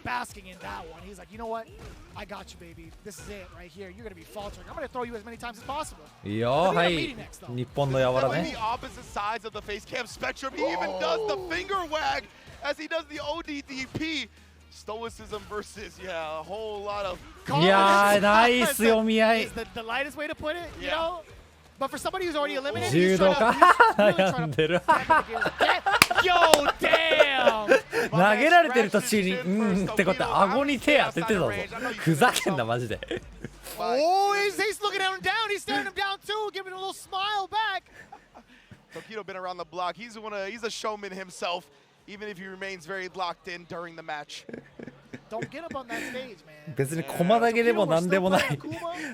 basking in that one. He's like, you know what? I got you, baby. This is it right here. You're going to be faltering. I'm going to throw you as many times as possible. いいよ、はい。日本の柔ら Definitely ね the。opposite sides of the face cam spectrum. He even does the finger wag as he does the ODDP. Stoicism versus, yeah, a whole lot of... いやー、ナイス読み合い。 Is the lightest way to put it, you know? But for somebody who's already eliminated, 柔 he's 道 trying か to really 悩 trying ん to でる。 Yo, damn! 投げられてる途中にってことは顎に手当ててたぞ。ふざけんなマジで。 Oh, he's looking at him down. He's staring him down too, giving a little smile back. Tokido been around the block. He's a showman himself, even if he remains very locked in during the match. Don't get up on that stage, man. 別に駒投げでもなんでもない。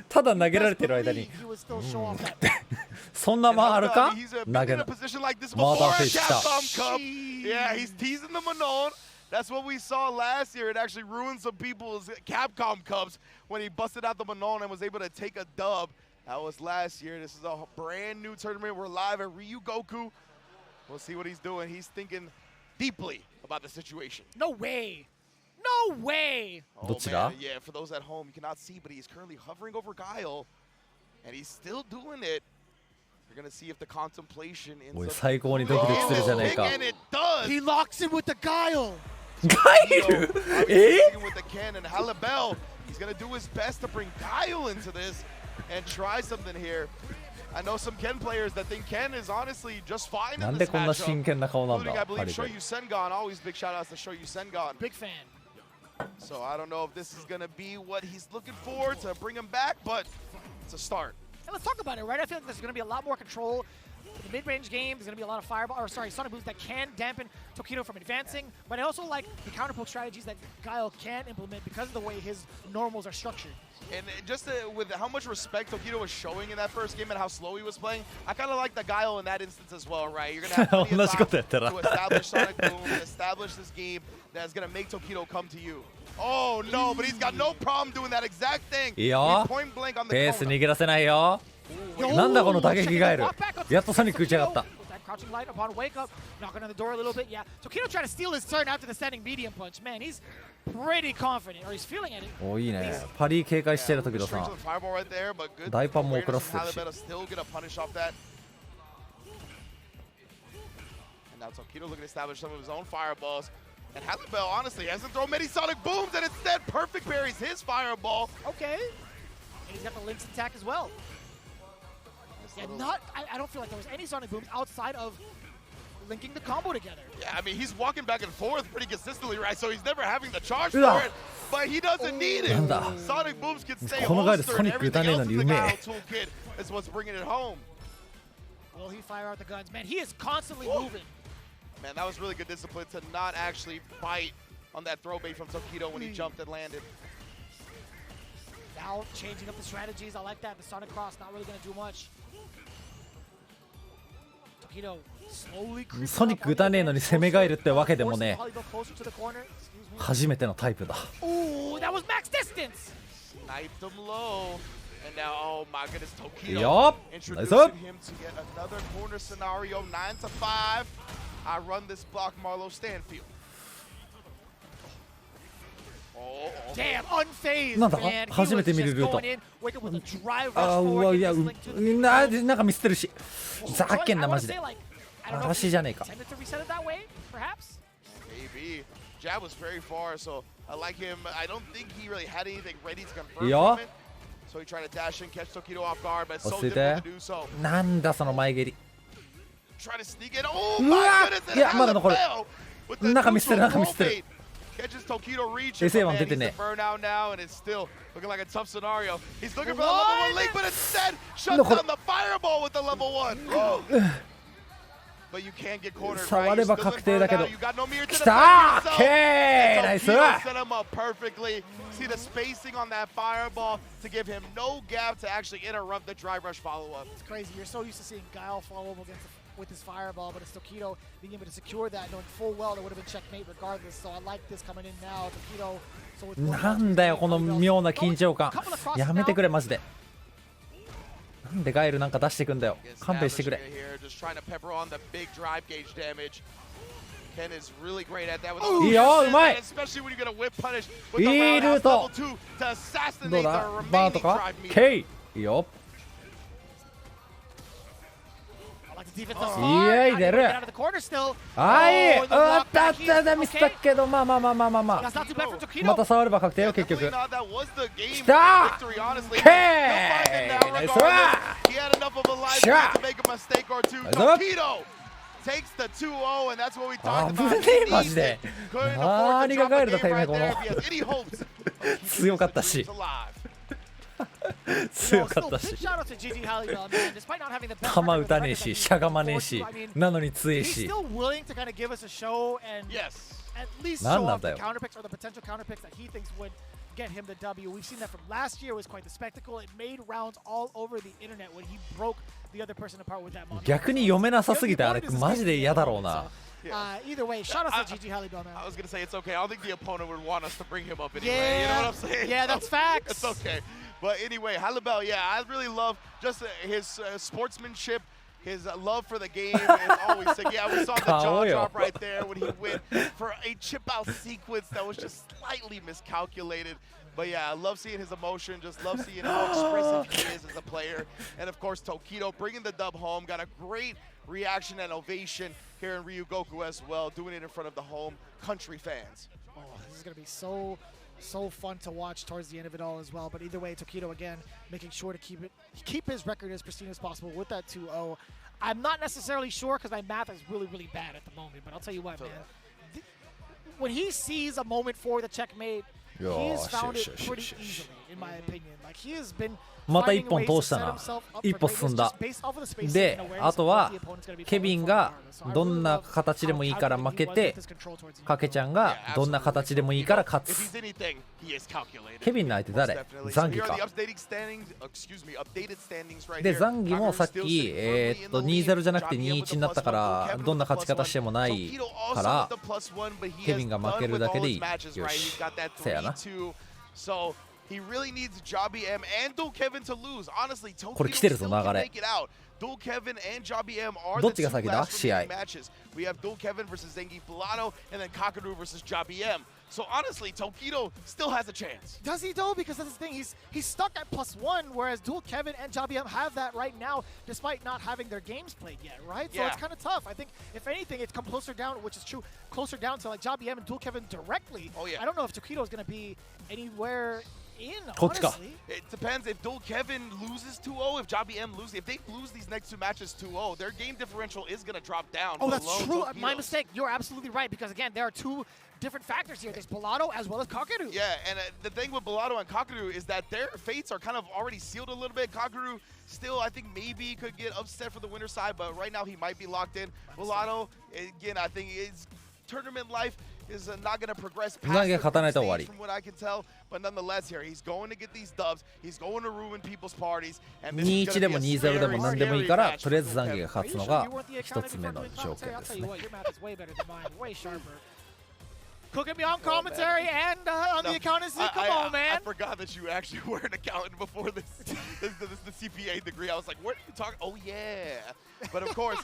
ただ投げられてる間に。 He would still show off that. そんな間あるか He's 投 been げ in な a。position like this Mother before at face shot. Capcom Cup. Yeah, he's teasing the Manon. That's what we saw last year. It actually ruined some people's Capcom Cups when he busted out the Manon and was able to take a dub. That was last year. This is a brand new tournament. We're live at Ryu Goku. We'll see what he's doing. He's thinking deeply about the situation. No way. No way. Oh, どちら man. Yeah, for those at home, you cannot see, but he's currently hovering over Guile, and he's still doing it. We're gonna see if the contemplation ends おい up 最高にドキドキするじゃねえか。 and it does. He locks in with the guile. ガイル Sticking with the Ken and Halibel. He's gonna do his best to bring Guile into this and try something here. I know some Ken players that think Ken is honestly just fine な in んで this こんな matchup. 真剣な顔なん Including, だ I believe, ハリベ Shoyu Sengon. Always big shout outs to Shoyu Sengon. Big fan. So I don't know if this is going to be what he's looking for to bring him back, but it's a start. And let's talk about it, right? I feel like there's going to be a lot more control. In the mid-range game, there's going to be a lot of sonic booms that can dampen Tokido from advancing, but I also like the counterpoke strategies that Guile can implement because of the way his normals are structured. And just with how much respect Tokido was showing in that first game and how slow he was playing, I kind of like the Guile in that instance as well, right? You're going to have plenty of time to establish Sonic Boom, establish this game that's going to make Tokido come to you. Oh no, but he's got no problem doing that exact thing. いいよ Point blank on the ペース corner. 逃らせないよなんだこの打撃ガエルやっとソニック打ち上がった Crouching light upon wake up, knocking on the door a little bit. Yeah, Tokido trying to steal his turn after the standing medium punch. Man, he's pretty confident, or he's feeling it. おいいねパリ警戒してる時のさ Fireball right there, but good 大パンも遅らせてる awareness し from Halibut still gonna punish off that. And now Tokido looking to establish some of his own fireballs. And Halibut honestly hasn't thrown many sonic booms, and instead perfect parries his fireball. Okay. And he's got the Lynx attack as well. Yeah, I don't feel like there was any sonic booms outside of linking the combo together. Yeah, I mean, he's walking back and forth pretty consistently, right? So he's never having the charge for Yeah. it, but he doesn't need it. なんだ Sonic booms can stay このガイル holstered, ソ and ニック打た everything ねえの else に in う the め Guile え toolkit is what's bringing it home. Will he fire out the guns? Man, he is constantly moving. Man, that was really good discipline to not actually bite on that throw bait from Tokido when he jumped and landed. Now changing up the strategies. I like that. The Sonic Cross not really going to do much. Tokido slowly creeping ソニック打たねえのに攻めガエルってわけでもね Holly go closer to the corner. Excuse me. 初めてのタイプだ Ooh, that was max distance. Sniped him low. And now, oh my goodness, Tokido Yup. introducing Nice up. him to yet another corner scenario, 9 to 5. I run this block, Marlo Stanfield. Oh, Damn, unfazed, なんだ man. He 初め was て見る just ルート going in, wake up with a drive あ rush うわ forward, いや getting this link to the なんか見捨てるし Well, ざけんな I マ wanna ジで say, like, I don't know if 嵐じゃねえか intended to reset it that way, perhaps. maybe. Jab was very far, so I like him. I don't think he really had anything ready to confirm Yeah. from it. So he tried to dash in, catch Tokido off guard, but it's 落 so ち着いて difficult to do so. なんだその前蹴り Try to sneak in. Oh う my わ goodness! いやまだ残る With the 中見捨てる neutral 中見捨てる roll bait. Catches Tokido reach. They say but I'm man, dead in he's it. the burnout now, and it's still looking like a tough scenario. He's looking for the level 1 link, but instead shuts No, down the fireball with the level 1. But you can't get cornered, 触 right? れ You're ば still 確 in 定だけど burnout. You got no mirror to き defend た yourself. オッケーナイ And ス Tokido set him up perfectly. See the spacing on that fireball to give him no gap to actually interrupt the drive rush follow-up. It's crazy. You're so used to seeing Guile follow him with his fireball, but it's Tokido being able to secure that, knowing full well that would have been checkmate regardless. So I like this coming in now. Tokido. So with なんだよこの妙な緊張感やめてくれマジでなんでガエルなんか出してくんだよ勘弁してくれ Here, just trying to pepper on the big drive gauge damage. Ken is really great at that with いいようまい especially when you get a whip punish with い the いルー roundhouse ト level 2 to assassinate どう the だバー remaining とか drive meter. K いいよ I like the defense. いやい出る Out of the corner still. はい Oh, the あ block ったあ back ったあった in. ミスった Okay. けどまあまあまあまあまあま That's not too bad for あ Tokido. また触れば確定よ結局 Definitely not. That was the game 来た victory, honestly. K He'll find it now ナイス regardless. He had enough of a life Shot. to make a mistake or two. Nice up. Tokido takes the 2-0, and that's what we あ talked ぶ about. ね He えマ needs ジで it. Couldn't afford to 何が drop ガエ a ルだ game てめえ right こ there の if he has any hopes of keeping 強かったし his dreams alive. 強かった Still, し big shout out to GG Halliwell, man. Despite not having the best 球 record 打 of た the ねえ record し that しゃがまねえ he し I mean, なのに強え he's し still willing to kind of give us a show and Yes. at least 何 show なん off だ the よ counter picks or the potential counter picks that he thinks would get him the W. We've seen that from last year. It was quite the spectacle. It made rounds all over the internet when he broke the other person apart with that moment. 逆に読めなさすぎてあれマジで嫌だろうな Either way, shout out to GG Halliwell, man. I was going to say it's okay. I don't think the opponent would want us to bring him up anyway. Yeah. You know what I'm saying? Yeah, that's facts. It's okay. But anyway, Halibel, yeah, I really love just his sportsmanship, his love for the game. Is always sick. Yeah, we saw the jaw drop right there when he went for a chip out sequence that was just slightly miscalculated. But yeah, I love seeing his emotion, just love seeing how expressive he is as a player. And of course, Tokido bringing the dub home, got a great reaction and ovation here in Ryugoku as well, doing it in front of the home country fans. Oh, this is going to be so so fun to watch towards the end of it all as well. But either way, Tokido again making sure to keep his record as pristine as possible with that 2-0. I'm not necessarily sure because my math is really, really bad at the moment. But I'll tell you what, man. When he sees a moment for the checkmate, he's found it pretty easily, in my opinion. Like he has been また1本通したな。一歩進んだ。で、あとはケビンがどんな形でもいいから負けて、かけちゃんがどんな形でもいいから勝つ。ケビンの相手誰？ザンギか。で、ザンギもさっき2-0じゃなくて 2-1 になったから、どんな勝ち方してもないから、ケビンが負けるだけでいい。よし。せやな。He really needs Jobby M and Dual Kevin to lose. Honestly, Tokyo これ来てるぞ still 流 can れ make it out. Dual Kevin and Jobby M are どっ the ち two が先だ last 試合 remaining matches. We have Dual Kevin versus Zengi Pilato and then Kakadu versus Jobby M. So honestly, Tokido still has a chance. Does he though? Because that's the thing. He's stuck at +1, whereas Dual Kevin and Jobby M have that right now, despite not having their games played yet, right? So Yeah. it's kind of tough. I think if anything, it's come closer down, which is true, closer down to like Jobby M and Dual Kevin directly. Oh, yeah. I don't know if Tokido is going to be anywhere in. こっちか。 Honestly. It depends if Dual Kevin loses 2-0, if Jobby M loses. If they lose these next two matches 2-0, their game differential is going to drop down. Oh, that's below true. Tokido's. My mistake. You're absolutely right because again, there are two different factors here. There's Pilato as well as Kakadu. Yeah, and the thing with Pilato and Kakadu is that their fates are kind of already sealed a little bit. Kakadu still, I think, maybe could get upset for the winner side, but right now he might be locked in. Pilato, again, I think his tournament life is not going to progress past the group stage from what I can tell. But nonetheless here, he's going to get these dubs. He's going to ruin people's parties. And this is 2-1 でも going to be a 2-0 でも scary, 何でもいい scary から match とりあえ for ずザン Dual ギが Kevin. 勝つの You が weren't the 一つ目 accounting の department 条 commentary. 件 I'll です tell you ね。 what, your math is way better than mine, way sharper. Cooking me on commentary and on the accountancy. Come on, man. I forgot that you actually were an accountant before this. This is the CPA degree. I was like, what are you talking? Oh, yeah. But of course,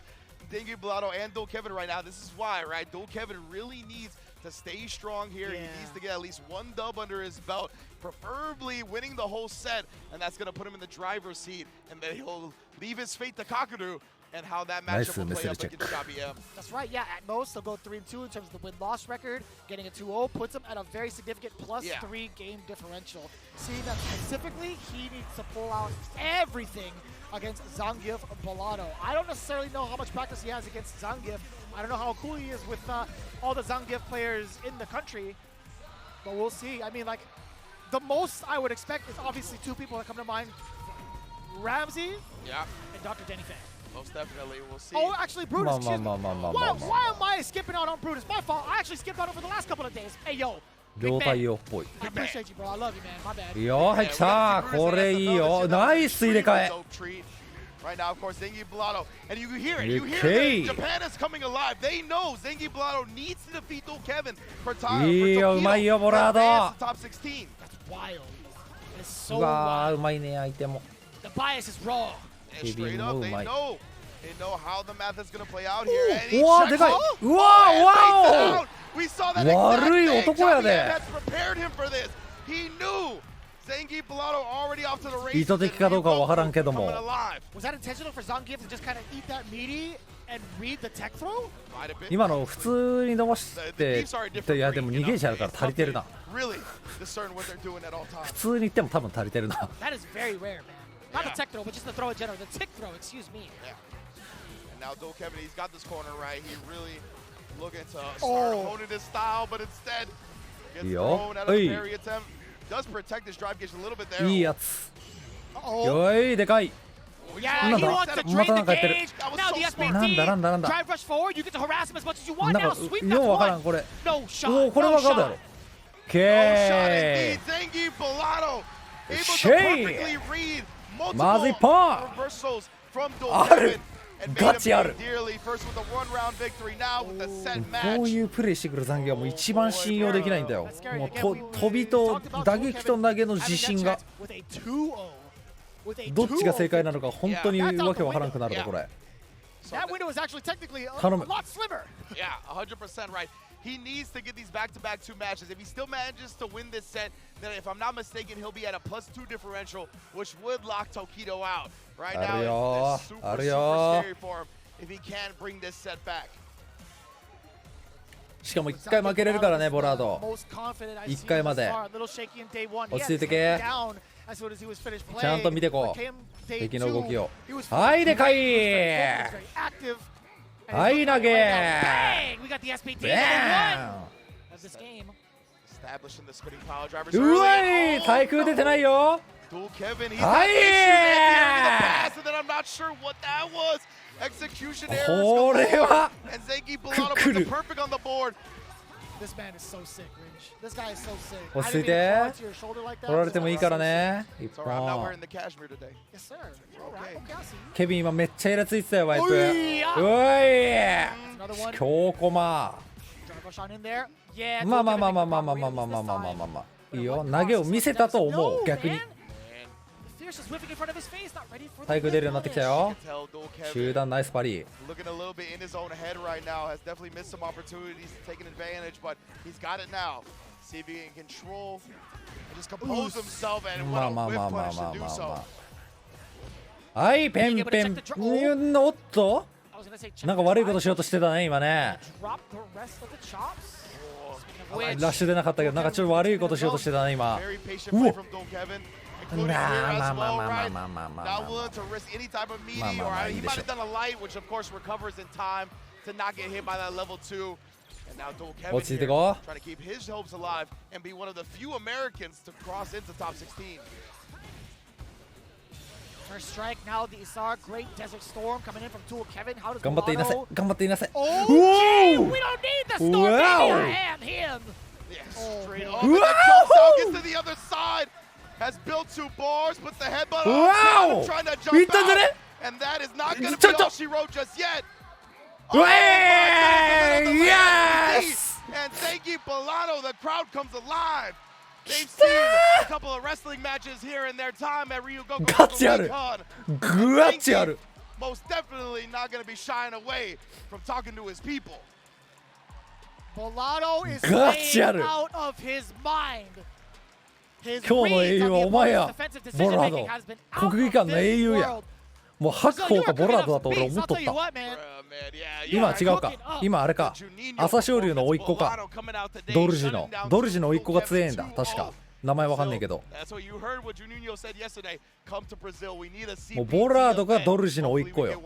Zengi Pilato and Dual Kevin right now, this is why, right? Dual Kevin really needs to stay strong here. Yeah. He needs to get at least one dub under his belt, preferably winning the whole set, and that's going to put him in the driver's seat, and then he'll leave his fate to Kakadu, and how that matchup will play up against Jobby M. That's right, yeah. At most, they'll go 3-2 in terms of the win-loss record. Getting a 2-0 puts him at a very significant +3 game differential. Seeing that specifically, he needs to pull out everything against Zangief Pilato. I don't necessarily know how much practice he has against Zangief. I don't know how cool he is with all the Zangief players in the country, but we'll see. I mean, like, the most I would expect is obviously two people that come to mind, Ramsey and Dr. Denny Fan. Most definitely, we'll see. Oh, actually, Brutus, excuse me. Why Why am I skipping out on Brutus? My fault. I actually skipped out over the last couple of days. Hey, yo. 両対応っぽい。 I appreciate you, bro. I love you, man. My bad. いいよ、はい、来た。これいいよ。ナイス入れ替え。 Right now, of course, Zengi Pilato, and you hear it. You hear Okay. that Japan is coming alive. They know Zengi Pilato needs to defeat Dual Kevin for time. いいよ、うまいよ、ボラード。 That's wild. It's so うわー、 wild. うまいね、相手も。 The bias is raw. And straight up, they know how the math is going to play out う here. And he わー、 checks でかい。 out. うわー、わ out. We saw that お。悪い exact thing. 男や Jobby で has。prepared him for this. He knew Zengi Pilato already off to the races. 意図的かどうかは分からんけども。 Coming alive. Was that intentional for Zangief to just kind of eat that meaty and read the tech throw? Might have been. 今の普通に伸ばしていやでも逃げちゃうから足りてるな。 Really discern what they're doing at all times. 普通に言っても多分足りてるな。 That is very rare, man. Not Yeah. the tech throw, but just the throw in general. The tick throw, excuse me. Yeah. And now Dual Kevin, he's got this corner right. He really looking to start Oh. honing his style, but instead gets Yo. thrown out of Hey. the parry attempt. Does protect his drive gauge a little bit there. いいやつ。 Uh-oh. よい、でかい。 Yeah, Nanda. he wants to Mata drain the naka yatteru. gauge. That was Now so the smart. SPT. Nanda. Drive rush forward. You get to harass him as much as you want. なん Now か sweep よう that's わからん one. これ。 No お shot. お、これ No わかるや shot. ろ。No shot け indeed. Zengi Pilato able to Shame. perfectly read まずい multiple ポン。 reversals from Dual ある。 Kevin and ガ made チあ him る。 pay dearly. First with a one-round victory. Now with the set こう match. いうプレイしてくる残業はもう一番信用できないんだよ。もう飛びと打撃と投げの自信が With a 2-0. With a どっちが正 2-0. 解なのか本当にわけわからんくなるわこれ。 That window is actually technically a頼む。 lot slimmer. Yeah, 100% right. He needs to get these back-to-back 2 matches. If he still manages to win this set, then if I'm not mistaken, he'll be at a +2 differential, which would lock Tokido out. Right now, it's super, super scary for him if he can't bring this set back. しかも1回負けれるからねボラード。1回まで落ち着いてけ。ちゃんと見てこう敵の動きを。はいでかい。はい投げ。うわい対空出てないよ。はいこれはクックル。落ち着いて。取られてもいいからね。一本ケビン今めっちゃイラついてたよワイプ。うい強コマ。まあまあまあまあまあまあまあまあまあまあまあまあいいよ。投げを見せたと思う。逆に体育出るようになってきたよ。集団ナイスパリ。まあまあまあまあまあまあまあ。はいペンペン。おっとなんか悪いことしようとしてたね今ね。ラッシュ出なかったけどなんかちょっと悪いことしようとしてたね今。うおまあまあまあまあまあまあまあまあまあまあいいでしょ。落ち着いてこう。頑張っていなせ頑張っていなせ。おおわHas built 2 bars, puts the headbutt on, trying to jump out, and that is not going to be all she wrote just yet. Yes! And thank you, Bellano. The crowd comes alive. They've seen a couple of wrestling matches here in their time at Ryugoku. Most definitely not going to be shying away from talking to his people. Bellano is playing out of his mind. 今日の英雄はお前やボラード。国技館の英雄や。もう白鵬かボラードだと俺思っとった。今は違うか。今あれか朝青龍の甥っ子か。ドルジの甥っ子が強えんだ確か。名前わかんねえけどもうボラードがドルジの甥っ子よ。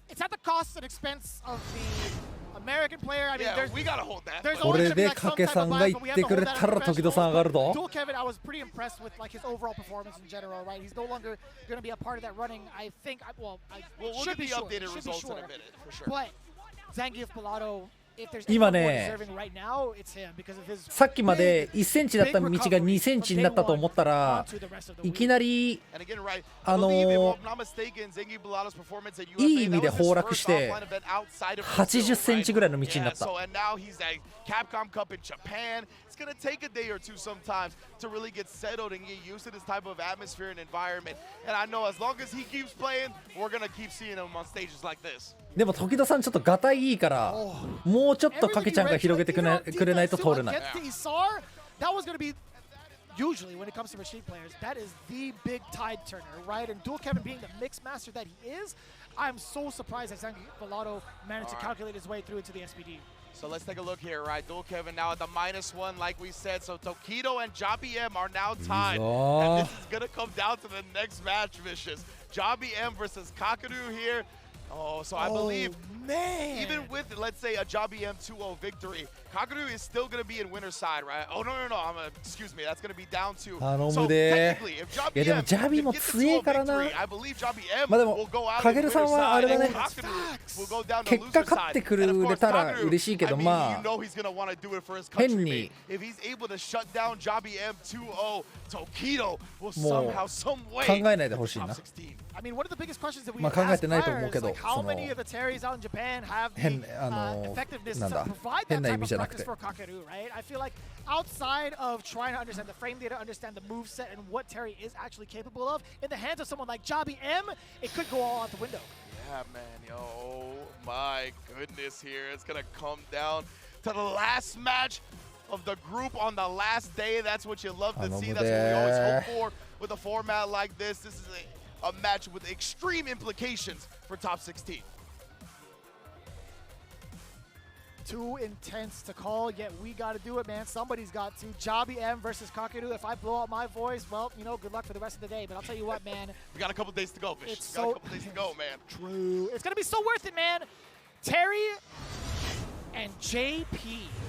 It's at the cost and expense of the American player. I mean, we gotta hold that. これで掛さんが言ってくれたら時戸さん上がるぞ。Dual Kevin, I was pretty impressed with like his overall performance in general. Right, he's no longer going to be a part of that running. I think. Well, we'll get the updated results in a minute for sure. But Zangief Bellado. 今ねさっきまで1センチだった道が2センチになったと思ったらいきなりいい意味で崩落して80センチぐらいの道になった。Capcom Cup in Japan. It's going to take a day or two sometimes to really get settled and get used to this type of atmosphere and environment. And I know as long as he keeps playing, we're going to keep seeing him on stages like this. でも時戸さんちょっとガタイいいからもうちょっとかけちゃんが広げてくれないと通れない。Usually, when it comes to Rashid players, that is the big tide turner, right? And Dual Kevin being the mix master that he is, I'm so surprised that Zangief Bellado managed to calculate his way through into the SPD. So let's take a look here, right? Dual Kevin now at the -1, like we said. So Tokido and Jobby M are now tied. And this is going to come down to the next match, Vicious. Jobby M versus Kakadu here. Oh, so I believe even with, let's say, a Jobby M 2-0 victory, Kakadu is still going to be in winner's side, right? Oh, no. Excuse me. That's going to be down to. So technically, if Jobby M gets a 2-0 victory, I believe Jobby M will go out in winner's side, and Kakadu will go down to loser's side. And of course, Kakadu, I mean, you know he's going to want to do it for his country. If he's able to shut down Jobby M 2-0, Tokido will somehow, some way top 16. I mean, one of the biggest questions that we ask players is like, how many of the Terrys out in Japan have the effectiveness to provide that type of practice for Kakadu, right? I feel like outside of trying to understand the frame data, understand the moveset, and what Terry is actually capable of, in the hands of someone like Jobby M, it could go all out the window. Yeah, man. Oh, my goodness here. It's going to come down to the last match of the group on the last day. That's what you love to see. That's what we always hope for with a format like this. This is a match with extreme implications for top 16. Too intense to call, yet we got to do it, man. Somebody's got to. Jabi M versus Kakeru. If I blow out my voice, well, you know, good luck for the rest of the day. But I'll tell you what, man. We got a couple days to go, Fish. It's We got a couple days to go, man. True. It's going to be so worth it, man. Terry and JP.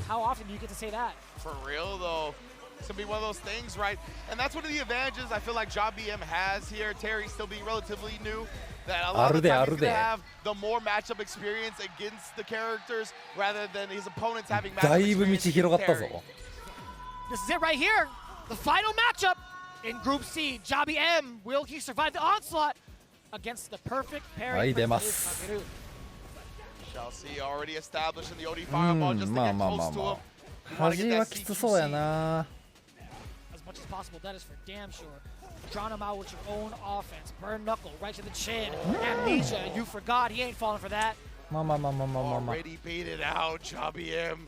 How often do you get to say that? For real, though. It's going to be one of those things, right? And that's one of the advantages I feel like Jabi M has here. Terry still being relatively new. That a lot of the time he's going to have the more matchup experience against the characters rather than his opponents having matchup experience against Terry. This is it right here. The final matchup in Group C. Jabi M, will he survive the onslaught against the perfect pairing? Shall see already established in the OD fireball just to get close to him. You want to get that CQC. As much as possible, that is for damn sure. Drown him out with your own offense. Burn knuckle right to the chin. Amnesia, you forgot. He ain't falling for that. Already baited out, Jabi M.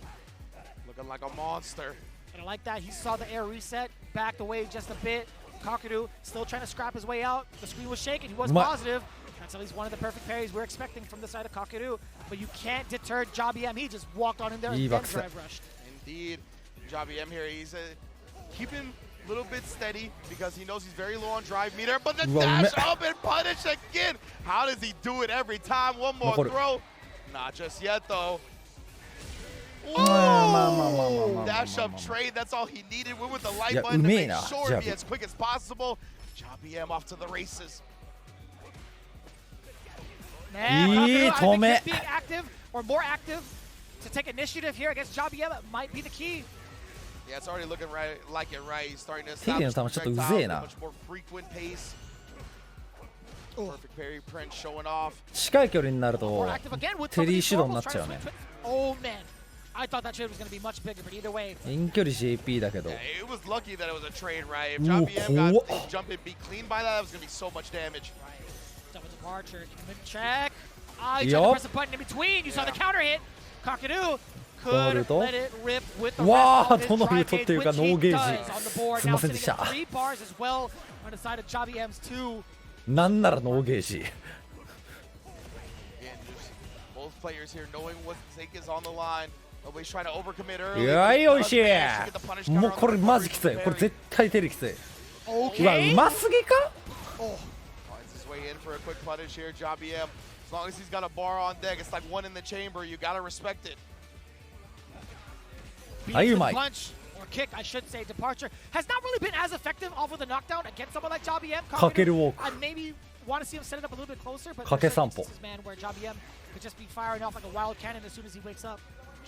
Looking like a monster. And I like that. He saw the air reset, backed away just a bit. Kakeru still trying to scrap his way out. The screen was shaking. He was positive. That's at least one of the perfect parries we're expecting from the side of Kakeru. But you can't deter Jabi M. He just walked on in there and then drive rushed. Indeed. Jabi M here, he's keeping a little bit steady because he knows he's very low on drive meter. But the dash up and punish again. How does he do it every time? One more throw. Not just yet, though. Ooh, dash up trade, that's all he needed. Went with the light button to make sure to be as quick as possible. Jabi M off to the races. Man, I think him being active or more active to take initiative here against Jabi M might be the key. Yeah, it's already looking like it, right? He's starting to establish a much more frequent pace. Perfect parry print showing off. 近い距離になるとテリー主導になっちゃうね。 Oh man, I thought that trade was going to be much bigger, but either way. 遠距離 JP だけど。It was lucky that it was a trade, right? If Jabi M got the jump and be clean by that, that was going to be so much damage. Right. Double departure, check. Ah, you tried to press a button in between. You saw the counter hit. Kakeru could let it rip with the rest of his tri-gauge, which he does on the board. Now sitting at 3 bars as well on the side of Jabi M's 2. なんならノーゲージ。 Both players here knowing what stake is on the line. Nobody's trying to overcommit early. いやいおいしい。もうこれマジきつい。これ絶対テリきつい。うわ、うますぎか？ Finds his way in for a quick punish here, Jabi M. As long as he's got a bar on deck, it's like one in the chamber. You gotta respect it. Punch or kick, I should say, departure has not really been as effective off of the knockdown against someone like Jabi M. I maybe want to see him set it up a little bit closer, but there's instances, man, where Jabi M could just be firing off like a wild cannon as soon as he wakes up.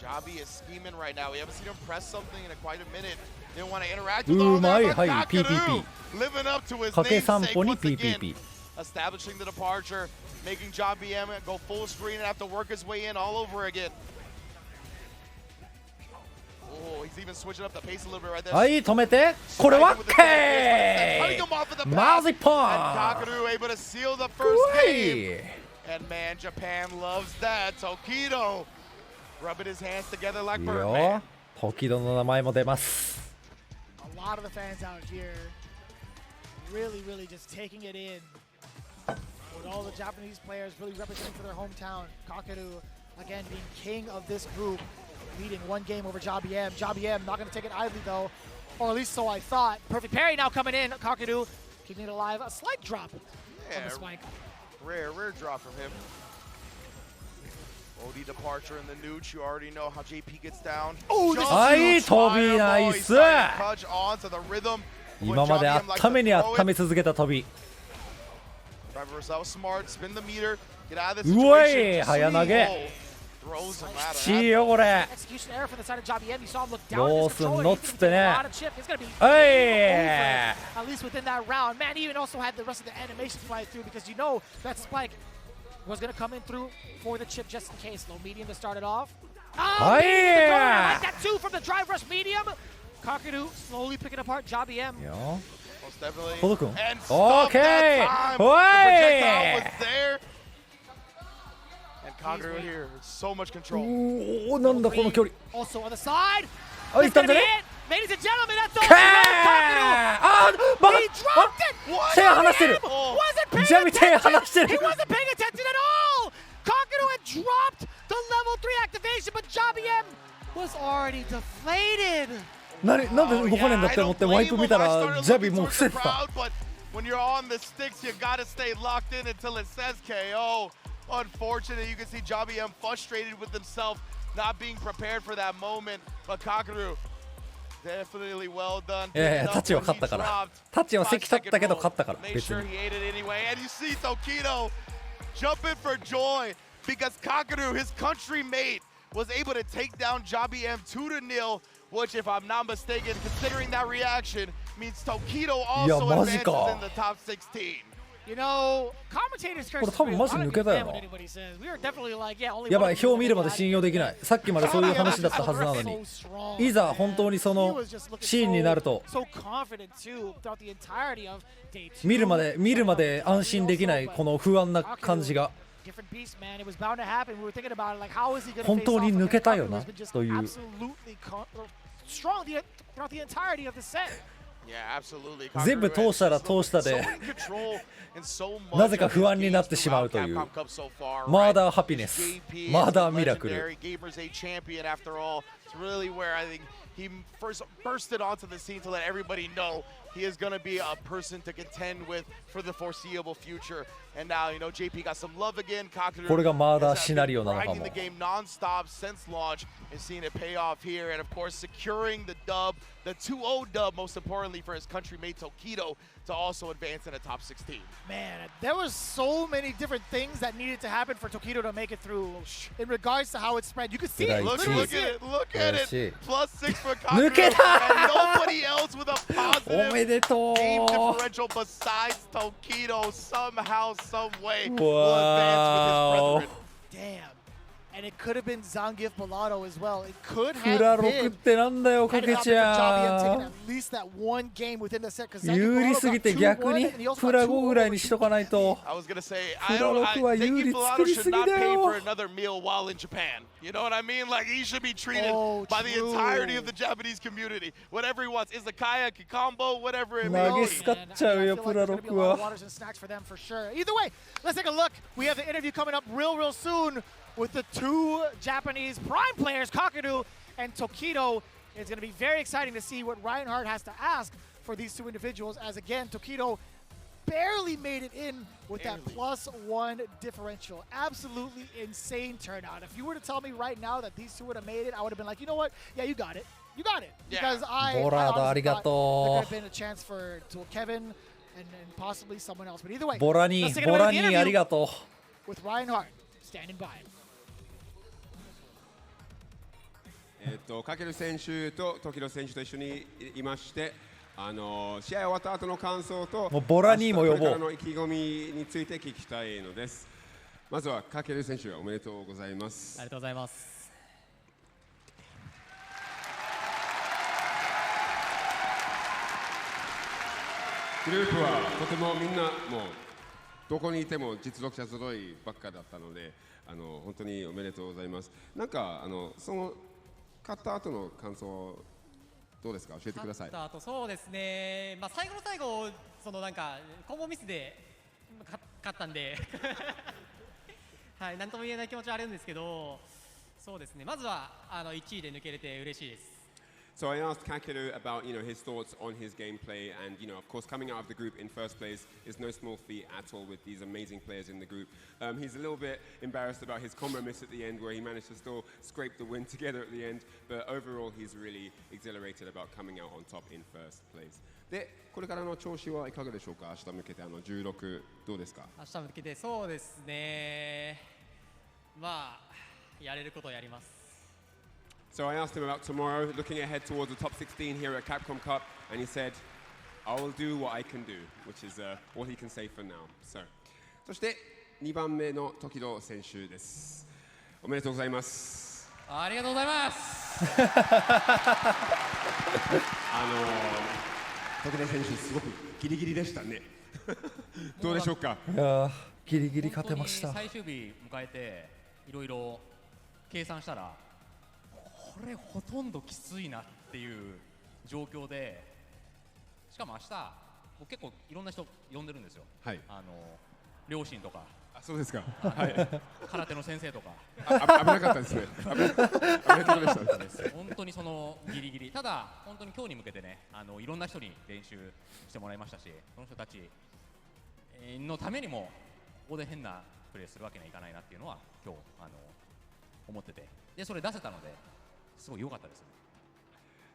Jabi is scheming right now. We haven't seen him press something in quite a minute. Didn't want to interact with all that, but Kakeru living up to his namesake once again. Establishing the departure, making Jabi M go full screen and have to work his way in all over again. Oh, he's even switching up the pace a little bit right there. はい、止めて。これは K! マジポン Kakeru able to seal the first game. And man, Japan loves that. Tokido rubbing his hands together like Birdman. トキドの名前も出ます。 A lot of the fans out here really just taking it in. With all the Japanese players really representing for their hometown. Kakeru, again, being king of this group. Leading 1 game over Jabi M. Jabi M not going to take it idly though, or at least so I thought. Perfect parry now coming in. Kakeru keeping it alive. A slight drop on the spike. Rare drop from him. OD departure in the nooch. You already know how JP gets down. Oh, this is Toby, nice. Touch on to the rhythm. 今まで温めに温め続けた飛び。Driver was smart. Spin the meter. Get out of this situation. うわい、早投げ。 Throws him out. きちいよこれ。Execution error from the side of Jabi M. You saw him look down. どうすんのっつってね。 It's gonna be はい。 at least within that round. Man, he even also had the rest of the animations fly through because you know that spike was gonna come in through for the chip just in case. Low medium to start it off. Oh, I like that too from the drive rush medium. Kakeru slowly picking apart Jabi M. Most definitely. 届くん And OK! The projectile was there. And Kakeru here, so much control. おお、なんだこの距離。 Also on the side. あ、いったんじゃね？ Ladies and gentlemen, that's all. He dropped it. 手離してる。 Wasn't ジャビ手 paying 離して attention. He る。 wasn't paying attention at all. Kakaru had dropped the level 3 activation, but Javi M was already deflated. なんで動かねえんだって思ってワイプ見たらジャビもう伏せてた。 When you're on the sticks, you gotta stay locked in until it says KO. Unfortunate, you can see Javi M frustrated with himself, not being prepared for that moment. But Kakaru, definitely well done. いやいや、タチは勝ったから。タチは席立ったけど勝ったから。 Make 別 sure に。 he ate it anyway. And you see Tokido jumping for joy because Kakaru, his country mate, was able to take down Javi M 2-0, which, if I'm not mistaken, considering that reaction, means Tokido also advances in the top 16. You know, commentators curse. これ多分マジ抜けたよな。 We were definitely like, yeah, only やばい、表見るまで信用できない。さっきまでそういう話だったはずなのに。いざ本当にそのシーンになると、見るまで安心できないこの不安な感じが。本当に抜けたよなという。 全部通したら通したでなぜか不安になってしまうというマーダーハピネス、マーダーミラクル。 He first bursted onto the scene to let everybody know he is going to be a person to contend with for the foreseeable future. And now, you know, JP got some love again. Kakaru これがマーダーシナリオなのか grinding も。 the game non-stop since launch and seeing it pay off here. And of course, securing the dub, the 2-0 dub, most importantly for his country-mate Tokido to also advance in the top 16. Man, there was so many different things that needed to happen for Tokido to make it through in regards to how it spread. You could see it. Look at it. Look at it. +6 for 抜 Kakaru けた and nobody else with a おめ positive でと game う。 differential besides Tokido somehow, some way will Wow. advance with his brethren. Damn. And it could have been Zangief Mulatto as well. It could フラ have 6っ been てなんだよ、か had it け not ち been for Javi M ゃ taking ん。 at least that one game within the set. 'Cause 有 Zangief 利 Mulatto すぎ got て逆 2-1 に and he also フラ got 5ぐらいにしとかないと。 I was gonna say, Fura I Rokuは think 有利 Mulatto 作りす should ぎ not だ pay よ。 for another meal while in Japan. You know what I mean? Like, he should be treated Oh, by the true. entirety of the Japanese community. Whatever he wants, izakaya, kikombo, whatever it 投 may げ be. すかっちゃうよ、フラ There's 6 gonna be a lot of は。 waters and snacks for them for sure. Either way, let's take a look. We have the interview coming up real soon with the two Japanese prime players, Kakaru and Tokido. It's going to be very exciting to see what Reinhardt has to ask for these two individuals, as again, Tokido barely made it in with that +1 differential. Absolutely insane turnout. If you were to tell me right now that these two would have made it, I would have been like, you know what? Yeah, you got it. You got it. Yeah. Because I honestly ボラード thought ありが there と could have been a chance for to Kevin and possibly someone else. But either way, う。ボラに let's take it ボ away ラ with the にあり interview がとう。 with Reinhardt standing by. かける選手と時野選手と一緒にいまして、試合終わった後の感想と、もうボラにも呼ぼうこれからの意気込みについて聞きたいのです。まずはかける選手、おめでとうございます。ありがとうございます。グループはとてもみんなもうどこにいても実力者揃いばっかだったので、本当におめでとうございます。なんかその勝った後の感想どうですか、教えてください。勝った後、そうですね、まあ、最後の最後、そのなんかコンボミスで勝ったんで、はい、なんとも言えない気持ちはあるんですけど、そうですね、まずは1位で抜けれて嬉しいです。So I asked Kakeru about, his thoughts on his gameplay, and of course, coming out of the group in first place is no small feat at all with these amazing players in the group. He's a little bit embarrassed about his combo miss at the end, where he managed to still scrape the win together at the end. But overall, he's really exhilarated about coming out on top in first place. で、これからの調子はいかがでしょうか。明日向けて16どうですか。明日向けてそうですね。まあやれることをやります。So I asked him about tomorrow, looking ahead towards the top 16 here at Capcom Cup, and he said, I will do what I can do, which is all he can say for now. So, そして2番目の時野選手です。おめでとうございます。ありがとうございます。時野選手すごくギリギリでしたね。どうでしょうか。いやギリギリ勝てました。最終日迎えていろいろ計算したら。これほとんどきついなっていう状況で、しかも明日僕結構いろんな人呼んでるんですよ。はい。両親とか。そうですか。はい。空手の先生とか。危なかったですね。危なかったです。本当にそのギリギリ。ただ本当に今日に向けてね、いろんな人に練習してもらいましたし、その人たちのためにもここで変なプレーするわけにはいかないなっていうのは今日思ってて、でそれ出せたのですごい良かったです。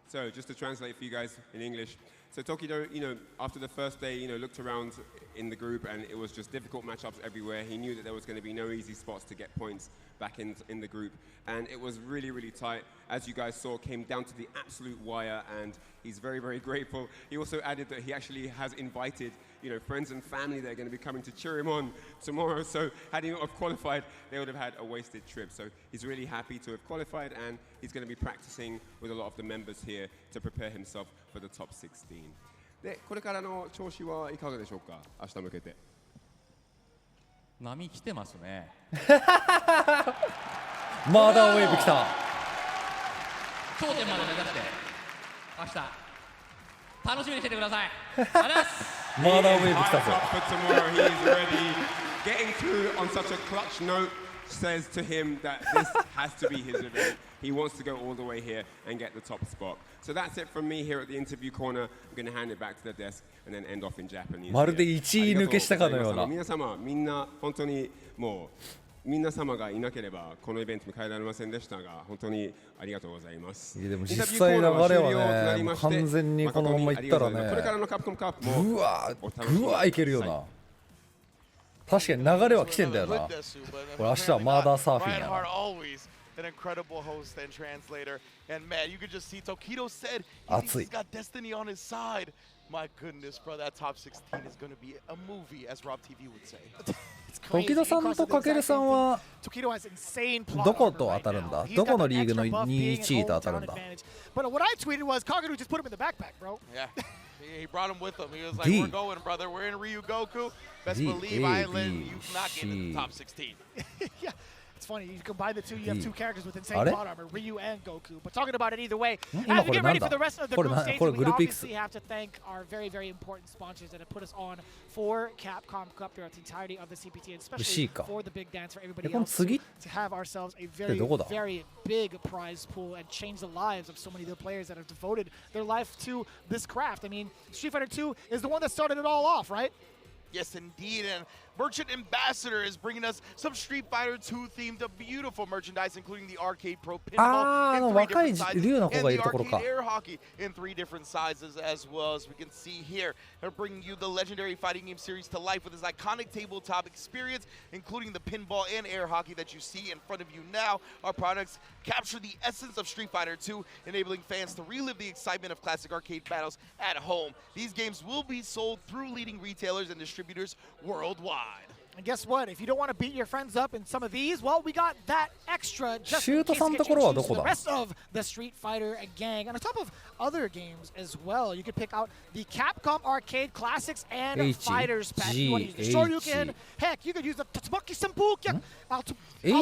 So just to translate for you guys in English. So Tokido, after the first day, looked around in the group and it was just difficult matchups everywhere. He knew that there was going to be no easy spots to get points back in the group. And it was really, really tight. As you guys saw, came down to the absolute wire and he's very, very grateful. He also added that he actually has invited, friends and family that are going to be coming to cheer him on tomorrow. So had he not have qualified, they would have had a wasted trip. So he's really happy to have qualified and he's going to be practicing with a lot of the members here to prepare himself for the top 16. で、これからの調子はいかがでしょうか、明日向けて。波来てますね。まだウェーブ来た。頂点まで目指して明日楽しみにしててください。ありがとうございます。まだウェーブ来たぞ。For tomorrow, he is ready. Getting through on such a clutch note says to him that this has to be his event. He wants to go all the way here and get the top spot. So that's it from me here at the interview corner. I'm going to hand it back to the desk and then end off in Japanese. まるで1位抜けしたかのような。皆様、みんな本当にもう皆様がいなければこのイベントに変えられませんでしたが、本当にありがとうございます。でも実際流れはね、完全にこのままいったらね、これからのカプコンカップもぐわいけるよな。確かに流れは来てんだよな。これ明日はマーダーサーフィンやな。An incredible host and translator, and man, you could just see Tokido said he's got destiny on his side. My goodness, bro, that top 16 is going to be a movie, as Rob TV would say. 時戸さんとかけるさんはどこと当たるんだ？どこのリーグの2位と当たるんだ？ But what I tweeted was Kagaru just put him in the backpack, bro. Yeah, he brought him with him. He was like, "We're going, brother. We're in Ryu Goku. Best believe I ain't letting you not get in the top 16." Yeah. It's funny, you combine the two, you have two characters with insane plot armor, Ryu and Goku. But talking about it either way, as we get ready for the rest of the group stage, we obviously have to thank our very, very important sponsors that have put us on for Capcom Cup throughout the entirety of the CPT, and especially for the big dance for everybody else to have ourselves a very, very big prize pool and change the lives of so many of the players that have devoted their life to this craft. I mean, Street Fighter 2 is the one that started it all off, right? Yes, indeed, and Merchant Ambassador is bringing us some Street Fighter 2 themed beautiful merchandise, including the Arcade Pro Pinball in 3 different sizes and the Arcade Air Hockey in 3 different sizes as well. As we can see here, they're bringing you the legendary fighting game series to life with this iconic tabletop experience, including the pinball and air hockey that you see in front of you now. Our products capture the essence of Street Fighter 2, enabling fans to relive the excitement of classic arcade battles at home. These games will be sold through leading retailers and distributors worldwide. And guess what? If you don't want to beat your friends up in some of these, well, we got that extra just in case you get your choose the rest of the Street Fighter gang. And on top of other games as well, you could pick out the Capcom Arcade Classics and Fighters pack. You want to use the Shoryuken. Heck, you could use the Tatsumaki Senpuku. I'll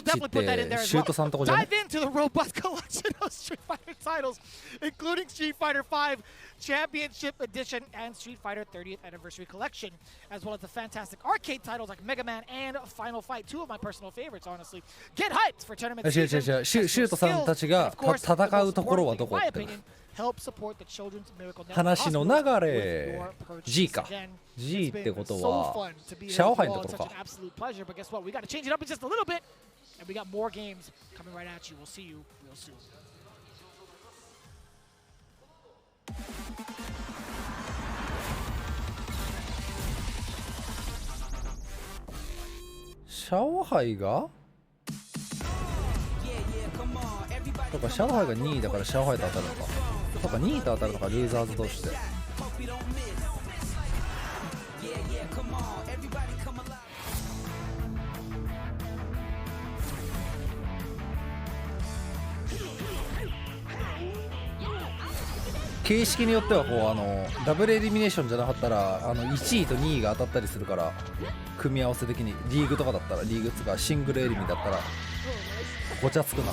definitely put that in there as well. Dive into the robust collection of Street Fighter titles, including Street Fighter 5 Championship Edition and Street Fighter 30th Anniversary Collection, as well as the fantastic arcade titles like Mega Man and Final Fight, 2 of my personal favorites, honestly. Get hyped for tournament season. シュートさんたちが戦うところはどこって。話の流れ G か G ってことはシャオハイのところか。シャオハイがとかシャオハイが2位だからシャオハイと当たるのかとか2位と当たるのかルーザーズ同士で形式によってはこうダブルエリミネーションじゃなかったら1位と2位が当たったりするから組み合わせ的にリーグとかだったらリーグとかシングルエリミだったらごちゃつくな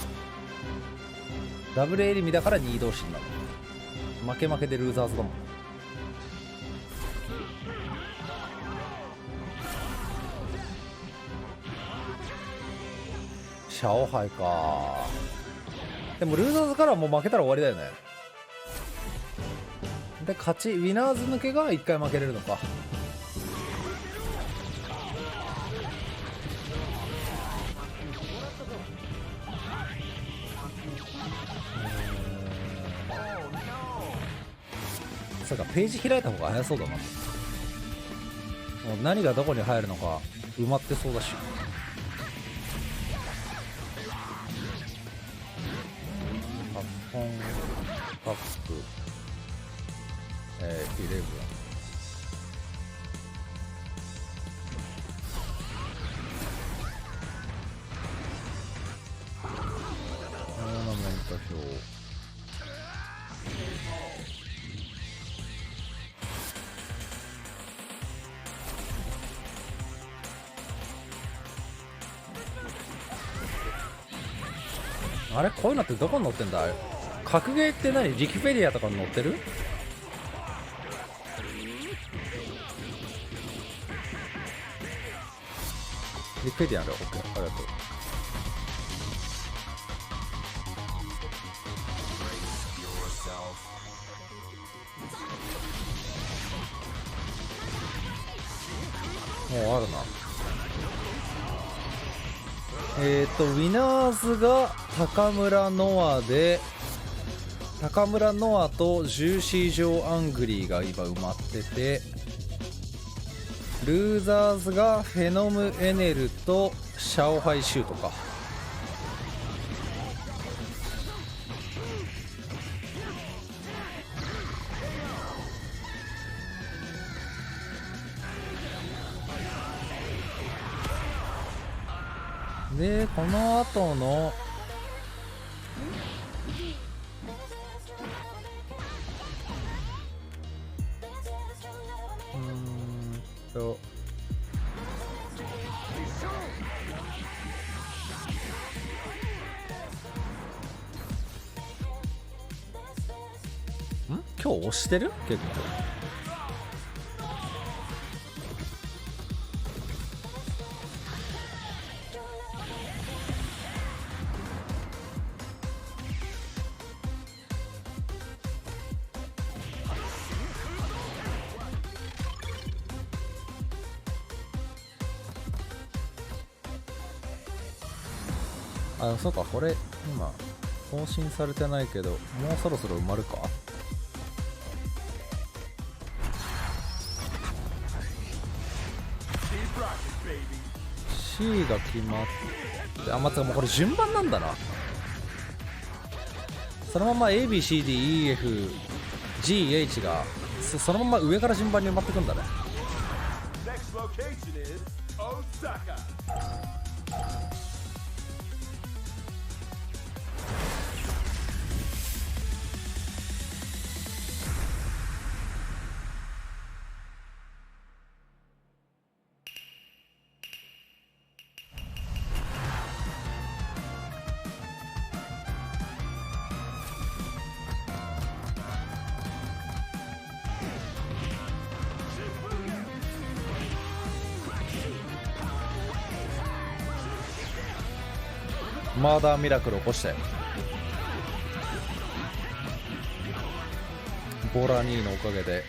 ダブルエリミだから2位同士になる負け負けでルーザーズだもん。シャオハイか。でもルーザーズからはもう負けたら終わりだよね。で勝ち、ウィナーズ抜けが1回負けれるのか。そうか、ページ開いた方が早そうだな。もう何がどこに入るのか埋まってそうだし。カッポンカップ11。トーナメント表。あれ、こういうのってどこに載ってんだ。格ゲーって何、ウィキペディアとかに載ってる？ウィキペディアある。 OK、 ありがとう。もうあるな。ウィナーズが高村ノアで、高村ノアとジューシー・ジョー・アングリーが今埋まってて、ルーザーズがフェノム・エネルとシャオハイ・シュートか。でこの後の今日押してる結構。あ、そうか、これ今更新されてないけど、もうそろそろ埋まるか。C が決まって、あ、またもうこれ順番なんだな。そのまま ABCDEFGH がそのまま上から順番に埋まってくんだね。Next location is Osaka. マーダーミラクル起こして、ボラニーのおかげで。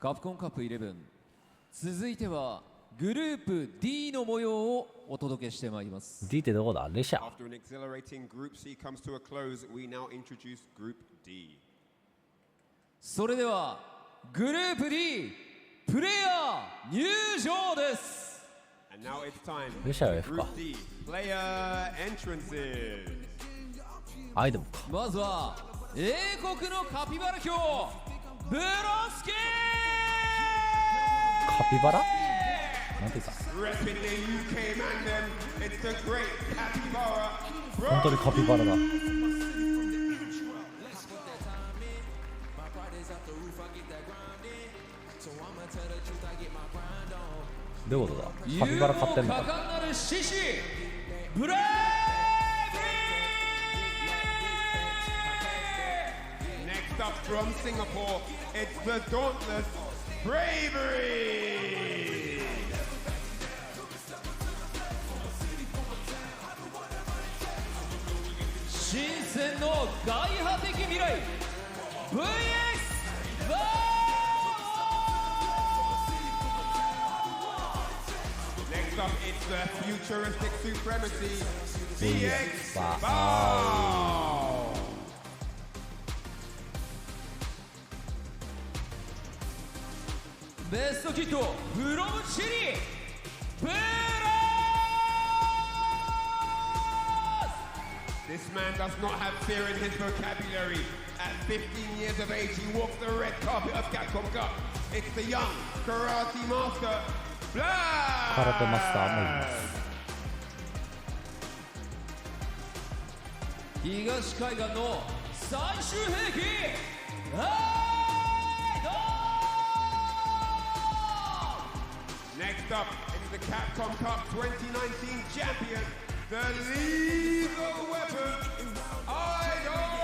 カプコンカップ11、続いてはグループ D の模様をお届けしてまいります。 D ってどこだ？レシャ。 After an exhilarating Group C comes to a close, we now introduce Group D. それではグループ D プレイヤー入場です。 And now it's timeレシャは for F か。 Group D player entrances. アイドムか。まずは英国のカピバラ卿ブロスキー。カピバラ？なんて言った？ Repping the UK man then, it's the great capybara. 本当にカピバラだ。どういうことだ？カピバラ買ってんのか。勇敢なる獅子ブレイブリー Next up from Singapore, it's the dauntless Bravery. 新鮮の外派的未来 VX バー Next up, it's the futuristic supremacy, VX Bow. ベストキットフロムチリプラ This man does not have fear in his vocabulary. At 15 years of age, he walks the red carpet of Capcom Cup. It's the young karate master, Black! 空手マスターもいます。東海岸の最終兵器Next up, it's the Capcom Cup 2019 champion, the lethal weapon, Idol!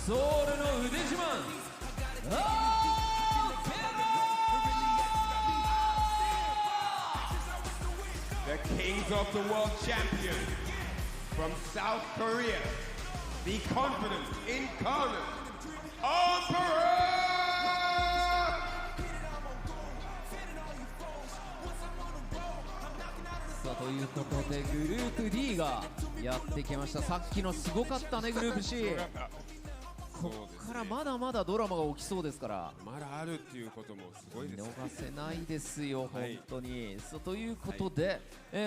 ソウルの腕自慢The kings of the world champion from South Korea, the confident, incarnate, Emperor! さあということでグループ D がやってきました。さっきのすごかったねグループ C。ここからまだまだドラマが起きそうですから、まだあるっていうこともすごいですね。逃せないですよ、本当に。そうということで、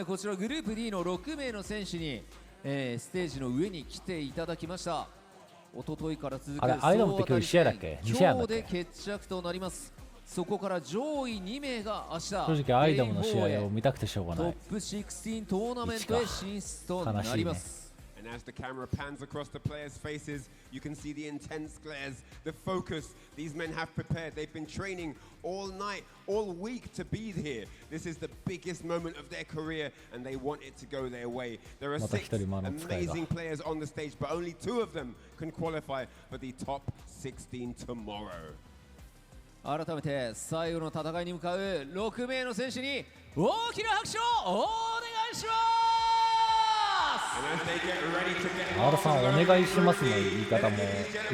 こちらグループ D の6名の選手に、ステージの上に来ていただきました。一昨日から続くアイドムって今日1試合だっけ？2試合だ今っけ？日で決着となります。そこから上位2名が明日正直アイドムの試合を見たくてしょうがない。トップ16トーナメントへ進出となります。And as the camera pans across the players' faces, you can see the intense glares, the focus these men have prepared. They've been training all night, all week to be here. This is the biggest moment of their career, and they want it to go their way. There are 6 amazing players on the stage, but only 2 of them can qualify for the top 16 tomorrow. 改めて最後の戦いに向かう6名の選手に大きな拍手をお願いします。R さんお願いしますの言い方も言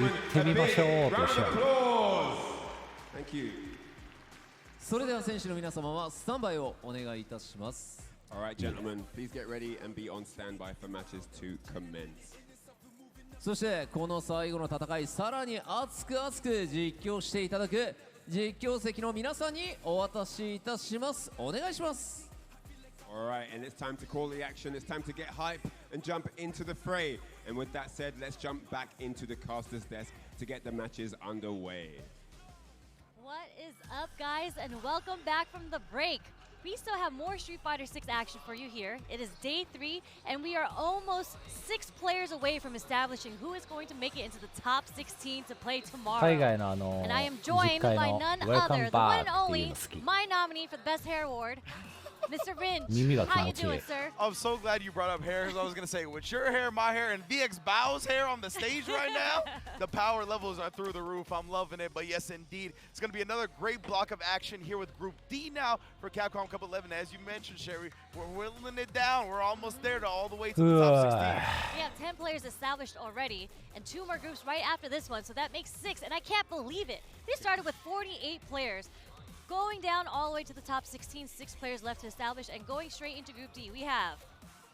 ってみましょうとしよう。それでは選手の皆様はスタンバイをお願いいたします。 Alright, gentlemen, please get ready and be on standby for matches to commence. そしてこの最後の戦い、さらに熱く熱く実況していただく実況席の皆さんにお渡しいたします。お願いします。 Alright, and it's time to call the action. It's time to get hype and jump into the fray. And with that said, let's jump back into the caster's desk to get the matches underway. What is up, guys, and welcome back from the break. We still have more Street Fighter 6 action for you here. It is day 3, and we are almost 6 players away from establishing who is going to make it into the top 16 to play tomorrow. And I am joined by none other, the one and only, my nominee for the Best Hair Award, Mr. Rinch. How you doing, sir? I'm so glad you brought up hair, because I was going to say, with your hair, my hair, and VX Bow's hair on the stage right now, the power levels are through the roof. I'm loving it. But yes, indeed, it's going to be another great block of action here with Group D now for Capcom Cup 11. As you mentioned, Sherry, we're whittling it down. We're almost there to all the way to the top 16. We have 10 players established already, and 2 more groups right after this one, so that makes 6, and I can't believe it. They started with 48 players. Going down all the way to the top 16, 6 players left to establish, and going straight into Group D, we have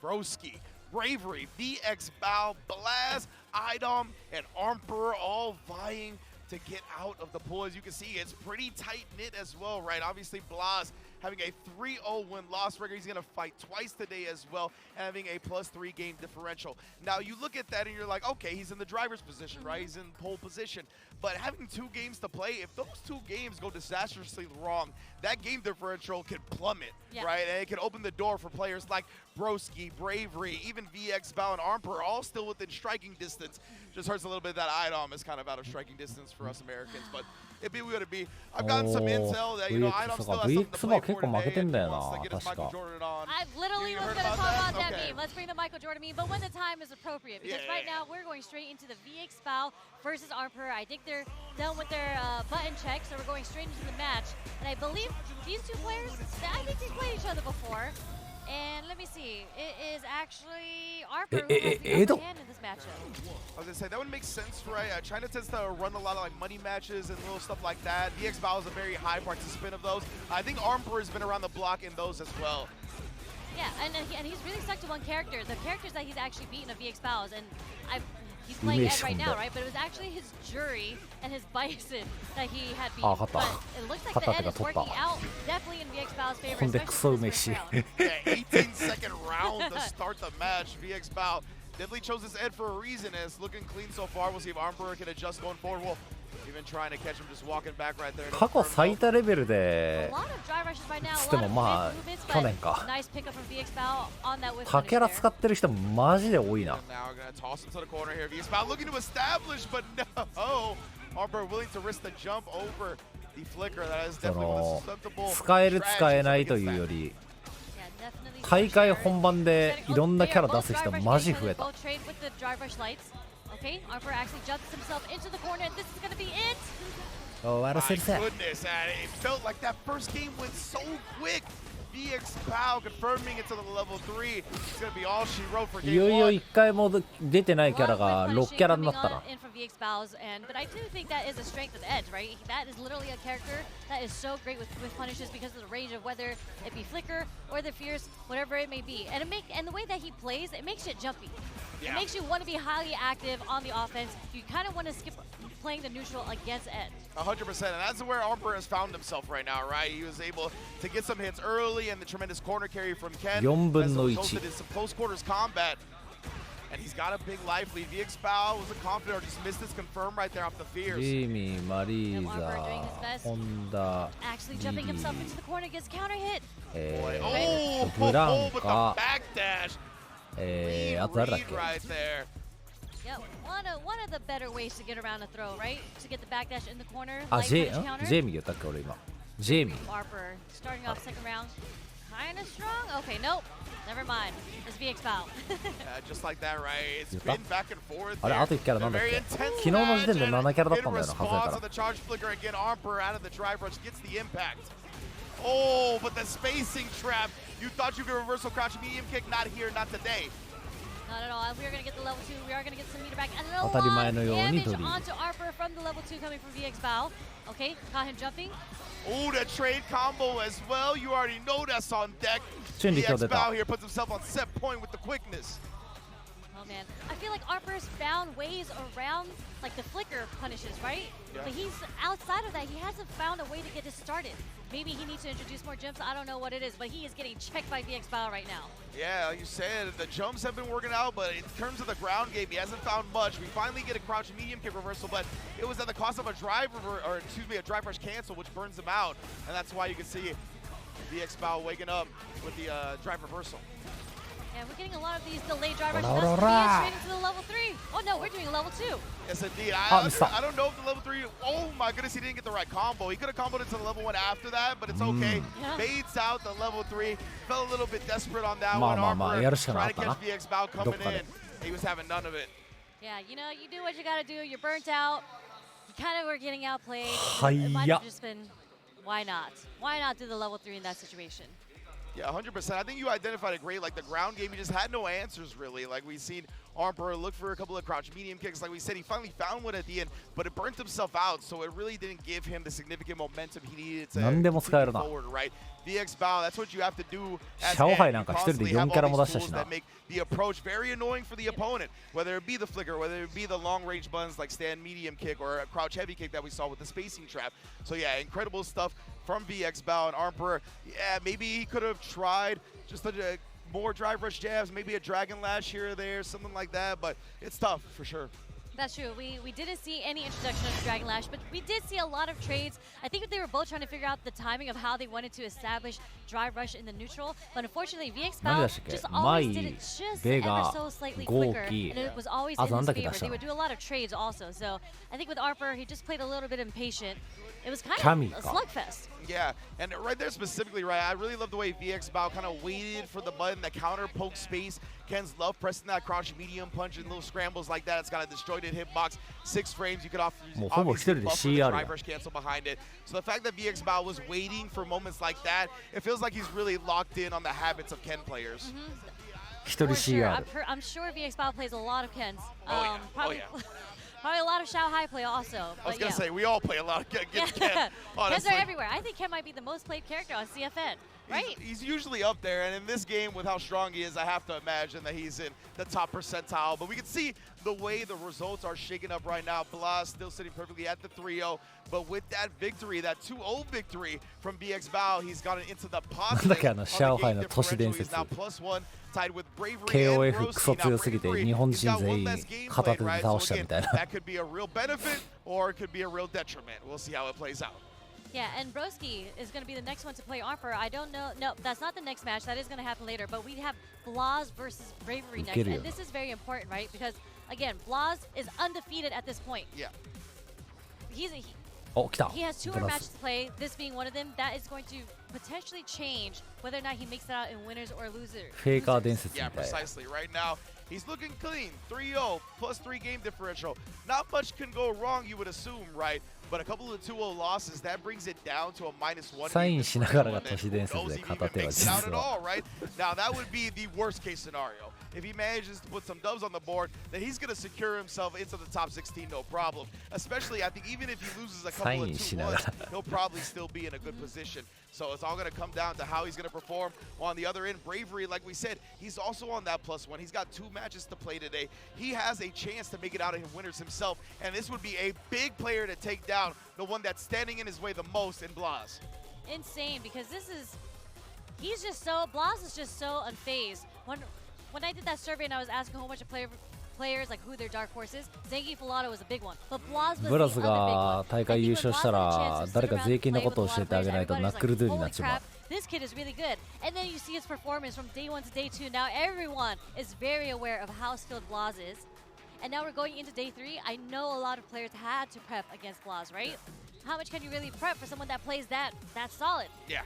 Broski, Bravery, VX Bow, Blaz, Idom, and Armper all vying to get out of the pool. As you can see, it's pretty tight-knit as well, right? Obviously, Blaz having a 3-0 win-loss record. He's going to fight twice today as well, having a +3 game differential. Now, you look at that and you're like, okay, he's in the driver's position, right? He's in pole position. But having 2 games to play, if those 2 games go disastrously wrong, that game differential can plummet, right? And it can open the door for players like Broski, Bravery, even VX, Bow, and Armper, all still within striking distance. Just hurts a little bit that IDOM is kind of out of striking distance for us Americans, but it'd be what it'd be. I've gotten some intel that, you know, IDOM still has something to play for today and wants to get his Michael Jordan on. I literally was going to talk about that meme. Let's bring the Michael Jordan meme, but when the time is appropriate, because right now we're going straight into the VX Bow versus Armper. I think they're done with their button check, so we're going straight into the match. And I believe these 2 players, I think they've played each other before. And let me see, it is actually Armper who has the upper hand in this matchup. I was going to say, that would make sense, right? China tends to run a lot of like money matches and little stuff like that. VX Bow is a very high participant of those. I think Armper has been around the block in those as well. Yeah, and he's really stuck to one character. The characters that he's actually beaten of VX Bows, and he's playing Ed right now, right? But it was actually his Jury and his Bison that he had beaten. But it looks like the Ed is working out definitely in VX Bow's favor, especially in this first round. Yeah, 18-second round to start the match. VX Bow definitely chose this Ed for a reason, and it's looking clean so far. We'll see if Armper can adjust going forward. Well, even trying to catch him just walking back right there. 過去最多レベルでつってもまあ去年か他キャラ使ってる人マジで多いな。その使える使えないというより大会本番でいろんなキャラ出す人マジ増えた。Okay, Armper actually jumps himself into the corner, and this is going to be it. Oh, what a success. My goodness, it felt like that first game went so quick. VX Bow confirming it to the level 3. It's going to be all she wrote for game 1. いよいよ1回も出てないキャラが6キャラになったな。But I do think that is a strength of the Edge, right? That is literally a character that is so great with punishes because of the range of whether it be Flicker or the Fierce, whatever it may be. And the way that he plays, it makes it jumpy. It makes you want to be highly active on the offense. You kind of want to skip playing the neutral against Ed. 100%, and that's where Armper has found himself right now, right? He was able to get some hits early, and the tremendous corner carry from Ken has resulted in some close quarters combat. And he's got a big life lead. VX Bow was a confident or just missed this confirm right there off the fears. Jimmy, Marisa, Honda, actually jumping himself into the corner gets counter hit. With the backdash. Right there. Yeah, one of the better ways to get around a throw, right? To get the backdash in the corner. Jamie 言ったっけ俺今。Jamie. Armper starting off second round. Kind of strong. Okay, nope. Never mind. It's VX Bow. Just like that, right? It's been back and forth. あれあと1キャラなんだっけ？昨日の時点で7キャラだったんだよな、数えたら。The charge flicker again. Armper out of the drive rush gets the impact. Oh, but the spacing trap. You thought you could reversal crouch medium kick. Not here, not today. Not at all. We are going to get the level 2. We are going to get some meter back. And a lot of damage onto Armper from the level 2 coming from VX Bow. Okay, caught him jumping. Oh, the trade combo as well. You already know that's on deck. VX Bow here puts himself on set point with the quickness. Oh man, I feel like Armper's found ways around like the flicker punishes, right? Yeah. But he's outside of that. He hasn't found a way to get it started. Maybe he needs to introduce more jumps. I don't know what it is, but he is getting checked by VX Bow right now. Yeah, like you said, the jumps have been working out, but in terms of the ground game, he hasn't found much. We finally get a crouch medium kick reversal, but it was at the cost of a drive a drive rush cancel, which burns him out, and that's why you can see VX Bow waking up with the drive reversal. Yeah, we're getting a lot of these delayed drive rushes. That's straight into the level 3. Oh no, we're doing a level 2. Yes, indeed. I don't know if the level 3. Oh my goodness, he didn't get the right combo. He could have comboed into the level 1 after that, but it's okay. Baits out the level 3. Felt a little bit desperate on that one. Armper trying to catch VX Bow coming in. He was having none of it. Yeah, you know, you do what you gotta do. You're burnt out. You kind of were getting outplayed. It might have just been, why not? Why not do the level 3 in that situation? Yeah, 100%. I think you identified it great. Like the ground game, he just had no answers really. Like we've seen Armper look for a couple of crouch medium kicks. Like we said, he finally found one at the end, but it burnt himself out, so it really didn't give him the significant momentum he needed to continue forward, right? VX bow, that's what you have to do as Xiao Hai なんか一人で4キャラも出したしな。 that make the approach very annoying for the opponent, whether it be the flicker, whether it be the long range buttons like stand medium kick or a crouch heavy kick that we saw with the spacing trap. So yeah, incredible stuff from VX bow and Armper. Yeah, maybe he could have tried just more drive rush jabs, maybe a dragon lash here or there, something like that, but it's tough for sure. That's true. We didn't see any introduction of Dragon Lash, but we did see a lot of trades. I think they were both trying to figure out the timing of how they wanted to establish Drive Rush in the neutral. But unfortunately, VX Bow just always did it just ever so slightly quicker, and it was always in his favor. They would do a lot of trades also. So I think with Arper, he just played a little bit impatient. It was kind of a slugfest. Yeah, and right there specifically, right, I really love the way VX Bow kind of waited for the button, the counter poke space. Ken's love pressing that crouch medium punch and little scrambles like that. It's got a disjointed hitbox. 6 frames, you could obviously buffer the drive rush cancel behind it. So the fact that VX Bow was waiting for moments like that, it feels like he's really locked in on the habits of Ken players. For sure. I'm sure VX Bow plays a lot of Kens. Probably a lot of Xiao Hai play also. I was going to say, we all play a lot of Ken, honestly. Kens are everywhere. I think Ken might be the most played character on CFN. Right. He's usually up there, and in this game, with how strong he is, I have to imagine that he's in the top percentile. But we can see the way the results are shaking up right now. Blas still sitting perfectly at the 3-0, but with that victory, that 2-0 victory from VX Bow, he's gotten into the positive. He's now +1, tied with Bravery and Rosie. Now Bravery, he's got one less gameplay, right? So again, that could be a real benefit, or it could be a real detriment. We'll see how it plays out. Yeah, and Broski is going to be the next one to play Arper. I don't know. No, that's not the next match. That is going to happen later. But we have Blas versus Bravery next. And this is very important, right? Because, again, Blas is undefeated at this point. Yeah. He has 2 more matches to play, this being one of them. That is going to potentially change whether or not he makes it out in winners or losers. Yeah, precisely. Right now, he's looking clean. 3-0, +3 game differential. Not much can go wrong, you would assume, right? But a couple of 2-0 losses, that brings it down to a -1. サインしながらが都市伝説で片手は実は。 Right? Now, that would be the worst case scenario. If he manages to put some dubs on the board, then he's going to secure himself into the top 16, no problem. Especially, I think even if he loses a couple of 2-1s, he'll probably still be in a good position. So it's all going to come down to how he's going to perform on the other end. Bravery, like we said, he's also on that +1. He's got 2 matches to play today. He has a chance to make it out in winners himself, and this would be a big player to take down, the one that's standing in his way the most in Blas. Insane, because Blas is just so unfazed. When I did that survey and I was asking a whole bunch of players like who their dark horse is, Zengi Filato was a big one, but Blas was the other big one. 大会優勝したら誰か税金のことを教えてあげないとナックルドゥになっちまう。 This kid is really good. And then you see his performance from day 1 to day 2. Now everyone is very aware of how skilled Blas is. And now we're going into day 3. I know a lot of players had to prep against Blas, right? How much can you really prep for someone that plays that solid? Yeah.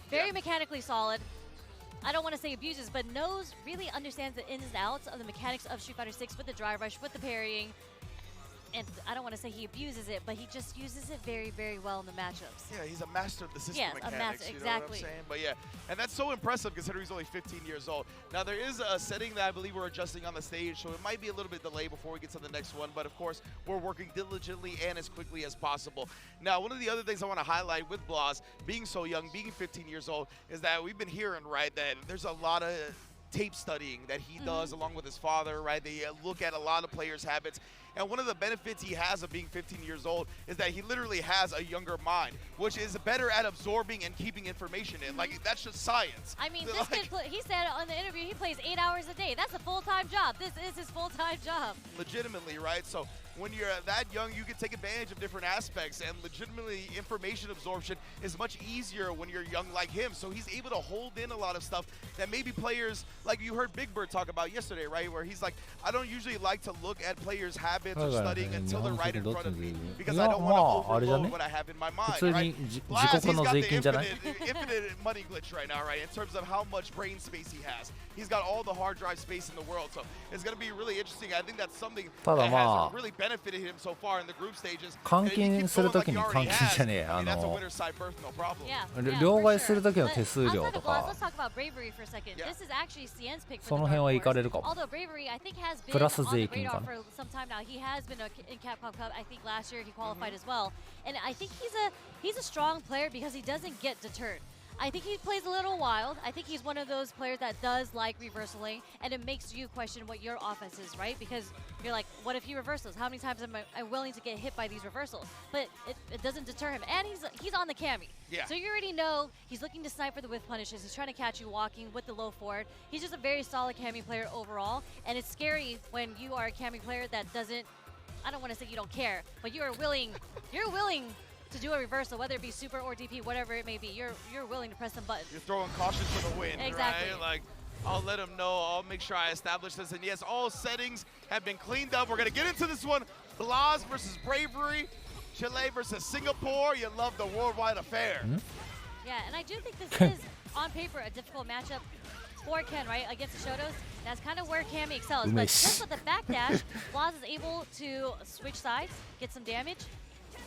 Very mechanically solid. I don't want to say abuses, but really understands the ins and outs of the mechanics of Street Fighter 6 with the drive rush, with the parrying. And I don't want to say he abuses it, but he just uses it very, very well in the matchups. Yeah, he's a master of the system mechanics. A master, you know exactly. what I'm saying? But yeah, and that's so impressive considering he's only 15 years old. Now there is a setting that I believe we're adjusting on the stage, so it might be a little bit delayed before we get to the next one. But of course, we're working diligently and as quickly as possible. Now, one of the other things I want to highlight with Blas being so young, being 15 years old, is that we've been hearing, right, that there's a lot of tape studying that he does along with his father, right? They look at a lot of players' habits. And one of the benefits he has of being 15 years old is that he literally has a younger mind, which is better at absorbing and keeping information in. Like, that's just science. I mean, this kid, he said on the interview he plays 8 hours a day. That's a full-time job. This is his full-time job. Legitimately, right? So when you're that young, you can take advantage of different aspects, and legitimately information absorption is much easier when you're young like him. So he's able to hold in a lot of stuff that maybe players like you heard Big Bird talk about yesterday, right? Where he's like, I don't usually like to look at players' habits or studying until they're right in front of me because I don't want to overload what I have in my mind, right? Blaz, he's got the infinite money glitch right now, right? In terms of how much brain space he has. He's got all the hard drive space in the world, so it's going to be really interesting. I think that's something that has really benefited him so far in the group stages. 換金するときに換金じゃねえ、両替するときの手数料とか、その辺は行かれるかも。プラス税金かな。He's a strong player because he doesn't get deterred. I think he plays a little wild. I think he's one of those players that does like reversaling, and it makes you question what your offense is, right? Because you're like, what if he reversals? How many times am I willing to get hit by these reversals? But it doesn't deter him, and he's on the Cammy. Yeah. So you already know he's looking to snipe for the whiff punishes. He's trying to catch you walking with the low forward. He's just a very solid Cammy player overall, and it's scary when you are a Cammy player that doesn't, I don't want to say you don't care, but you're willing to do a reversal, whether it be super or DP, whatever it may be. You're willing to press some buttons. You're throwing caution to the wind, exactly. Right? Like, I'll let him know. I'll make sure I establish this. And yes, all settings have been cleaned up. We're going to get into this one. Blaz versus Bravery. Chile versus Singapore. You love the worldwide affair. Yeah, and I do think this is, on paper, a difficult matchup for Ken, right, against the Shotos. That's kind of where Cammy excels. But just with the backdash, Blaz is able to switch sides, get some damage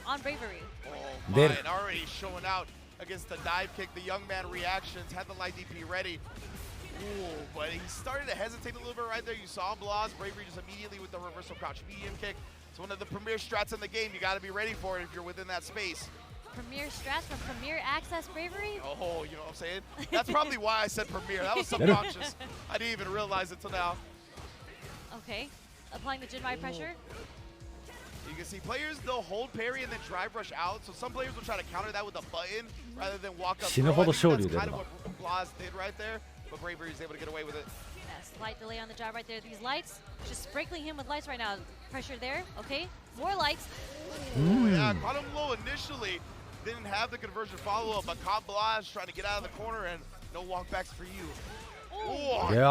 on Bravery. Oh, man, already showing out against the dive kick. The young man reactions, had the light DP ready. Ooh, but he started to hesitate a little bit right there. You saw Blaz, Bravery just immediately with the reversal crouch medium kick. It's one of the premier strats in the game. You got to be ready for it if you're within that space. Premier strats from Premier Access Bravery? Oh, you know what I'm saying? That's probably why I said Premier. That was subconscious. I didn't even realize it till now. Okay, applying the Jinmai pressure. You can see players, they'll hold parry and then drive rush out. So some players will try to counter that with a button rather than walk up. That's kind of what Blaz did right there, but Bravery is able to get away with it. Yeah, slight delay on the job right there. These lights, just sprinkling him with lights right now. Pressure there, okay. More lights. Oh, yeah, caught him low initially. Didn't have the conversion follow-up, but caught Blaz trying to get out of the corner and no walkbacks for you.いや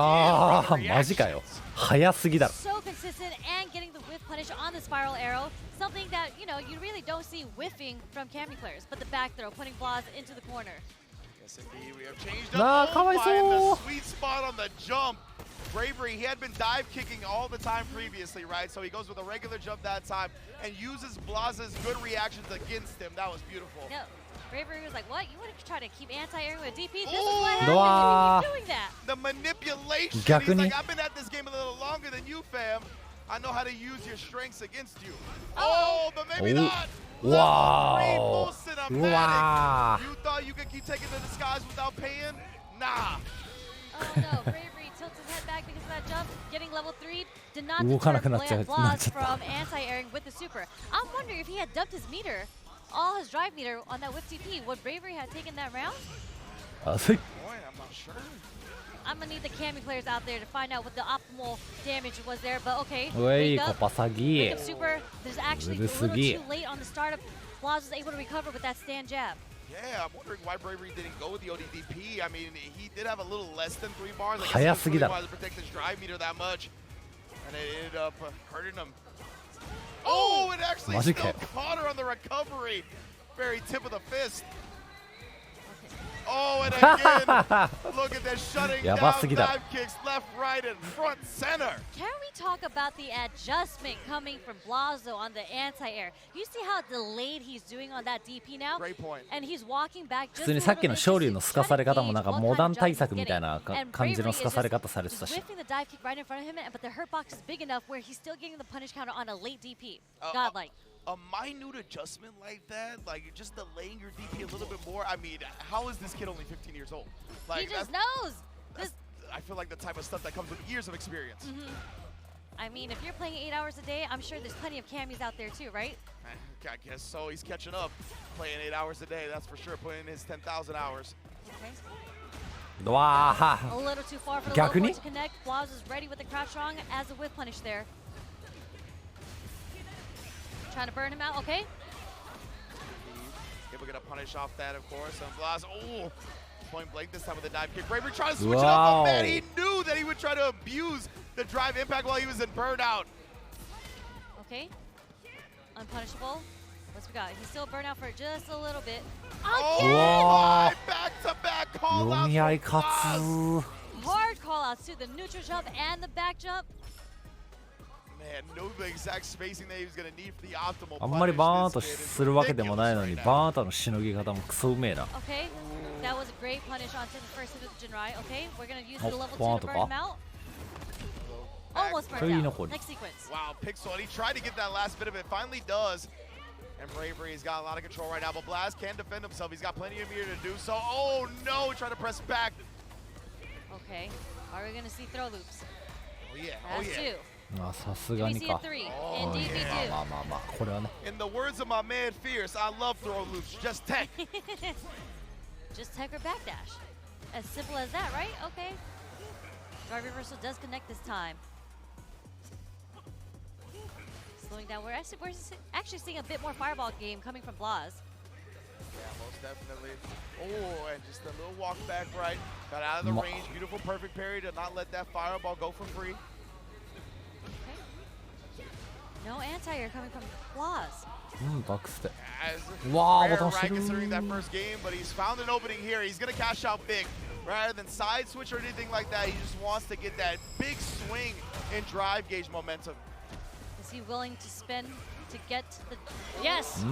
ー、マジかよ。早すぎだろ。 So consistent and getting the whiff punish on the spiral arrow. Something that, you know, you really don't see whiffing from Cammy players. But the back throw, putting Blaz into the corner. Yes, indeed. We have changed up the sweet spot on the jump. Bravery, he had been dive kicking all the time previously, right? So he goes with a regular jump that time and uses Blaz's good reactions against him. That was beautiful. Yep. Bravery was like, what? You want to try to keep anti-airing with DP? This is what happens when you keep doing that. The manipulation. He's like, I've been at this game a little longer than you, fam. I know how to use your strengths against you. Oh, but maybe not. Wow. Wow. You thought you could keep taking the disguise without paying? Nah. Oh no, Bravery tilts his head back because of that jump. Getting level 3 did not deter Blaz from anti-airing with the super. I'm wondering if he had dumped his meter, all his drive meter on that whip TP, would Bravery have taken that round? Boy, I'm not sure. I'm gonna need the Cammy players out there to find out what the optimal damage was there, but okay. Wake up super. There's actually a little too late on the startup. Blaz was able to recover with that stand jab. Yeah, I'm wondering why Bravery didn't go with the ODDP. I mean, he did have a little less than 3 bars. I guess he really wanted to protect his drive meter that much, and it ended up hurting him. Oh, it actually still caught her on the recovery. Very tip of the fist. Oh, and again, look at that shutting down dive kicks left, right, and front center. Can we talk about the adjustment coming from Blazo on the anti-air? You see how delayed he's doing on that DP now? Great point. And he's walking back just 普通にさっきの勝利の透かされ方もなんかモダン対策みたいな感じの透かされ方されてたし。Whiffing the dive kick right in front of him, but the hurt box is big enough where he's still getting the punish counter on a late DP. Godlike. A minute adjustment like that, like just delaying your DP a little bit more. I mean, how is this kid only 15 years old? Like, he just knows. I feel like the type of stuff that comes with years of experience. I mean, if you're playing 8 hours a day, I'm sure there's plenty of Cammies out there too, right? I guess so. He's catching up, playing 8 hours a day. That's for sure. Putting in his 10,000 hours. Okay. Wow. A little too far for the low point to connect. Blaz is ready with the crouch strong as a whip punish there. Trying to burn him out, okay? Able to get a punish off that, of course. And Blaz, Point blank this time with a dive kick. Bravery trying to switch it up. Oh man, he knew that he would try to abuse the drive impact while he was in burnout. Okay. Unpunishable. What's we got? He's still burnout for just a little bit. Oh, back-to-back call-outs. Hard call-outs to the neutral jump and the back jump. Man, know the exact spacing that he was going to need for the optimal あんまりバーンとするわけでもないのに、バーンとのしのぎ方もクソうめえな。Okay, that was a great punish onto the first hit of the Jinrai. Okay, we're going to use the level 2 to burn him out. Almost burned out. Next sequence. Wow, Pixel, and he tried to get that last bit of it. Finally does. And Bravery, he's got a lot of control right now, but Blast can defend himself. He's got plenty of meter to do so. Oh no, trying to press back. Okay, are we going to see throw loops? Oh yeah, That's two. あ、さすがにか。これはね。In the words of my man Fierce, I love throw loops. Just tech. Just tech or backdash. As simple as that, right? Okay. Guard reversal does connect this time. Slowing down. We're actually seeing a bit more fireball game coming from Blaz. Yeah, most definitely. Oh, and just a little walk back right. Got out of the range. Beautiful, perfect parry to not let that fireball go for free. No anti-air coming from Blaz. Back step. Wow, right considering that first game, but he's found an opening here. He's gonna cash out big. Rather than side switch or anything like that, he just wants to get that big swing in drive gauge momentum. Is he willing to spend to get the... Yes!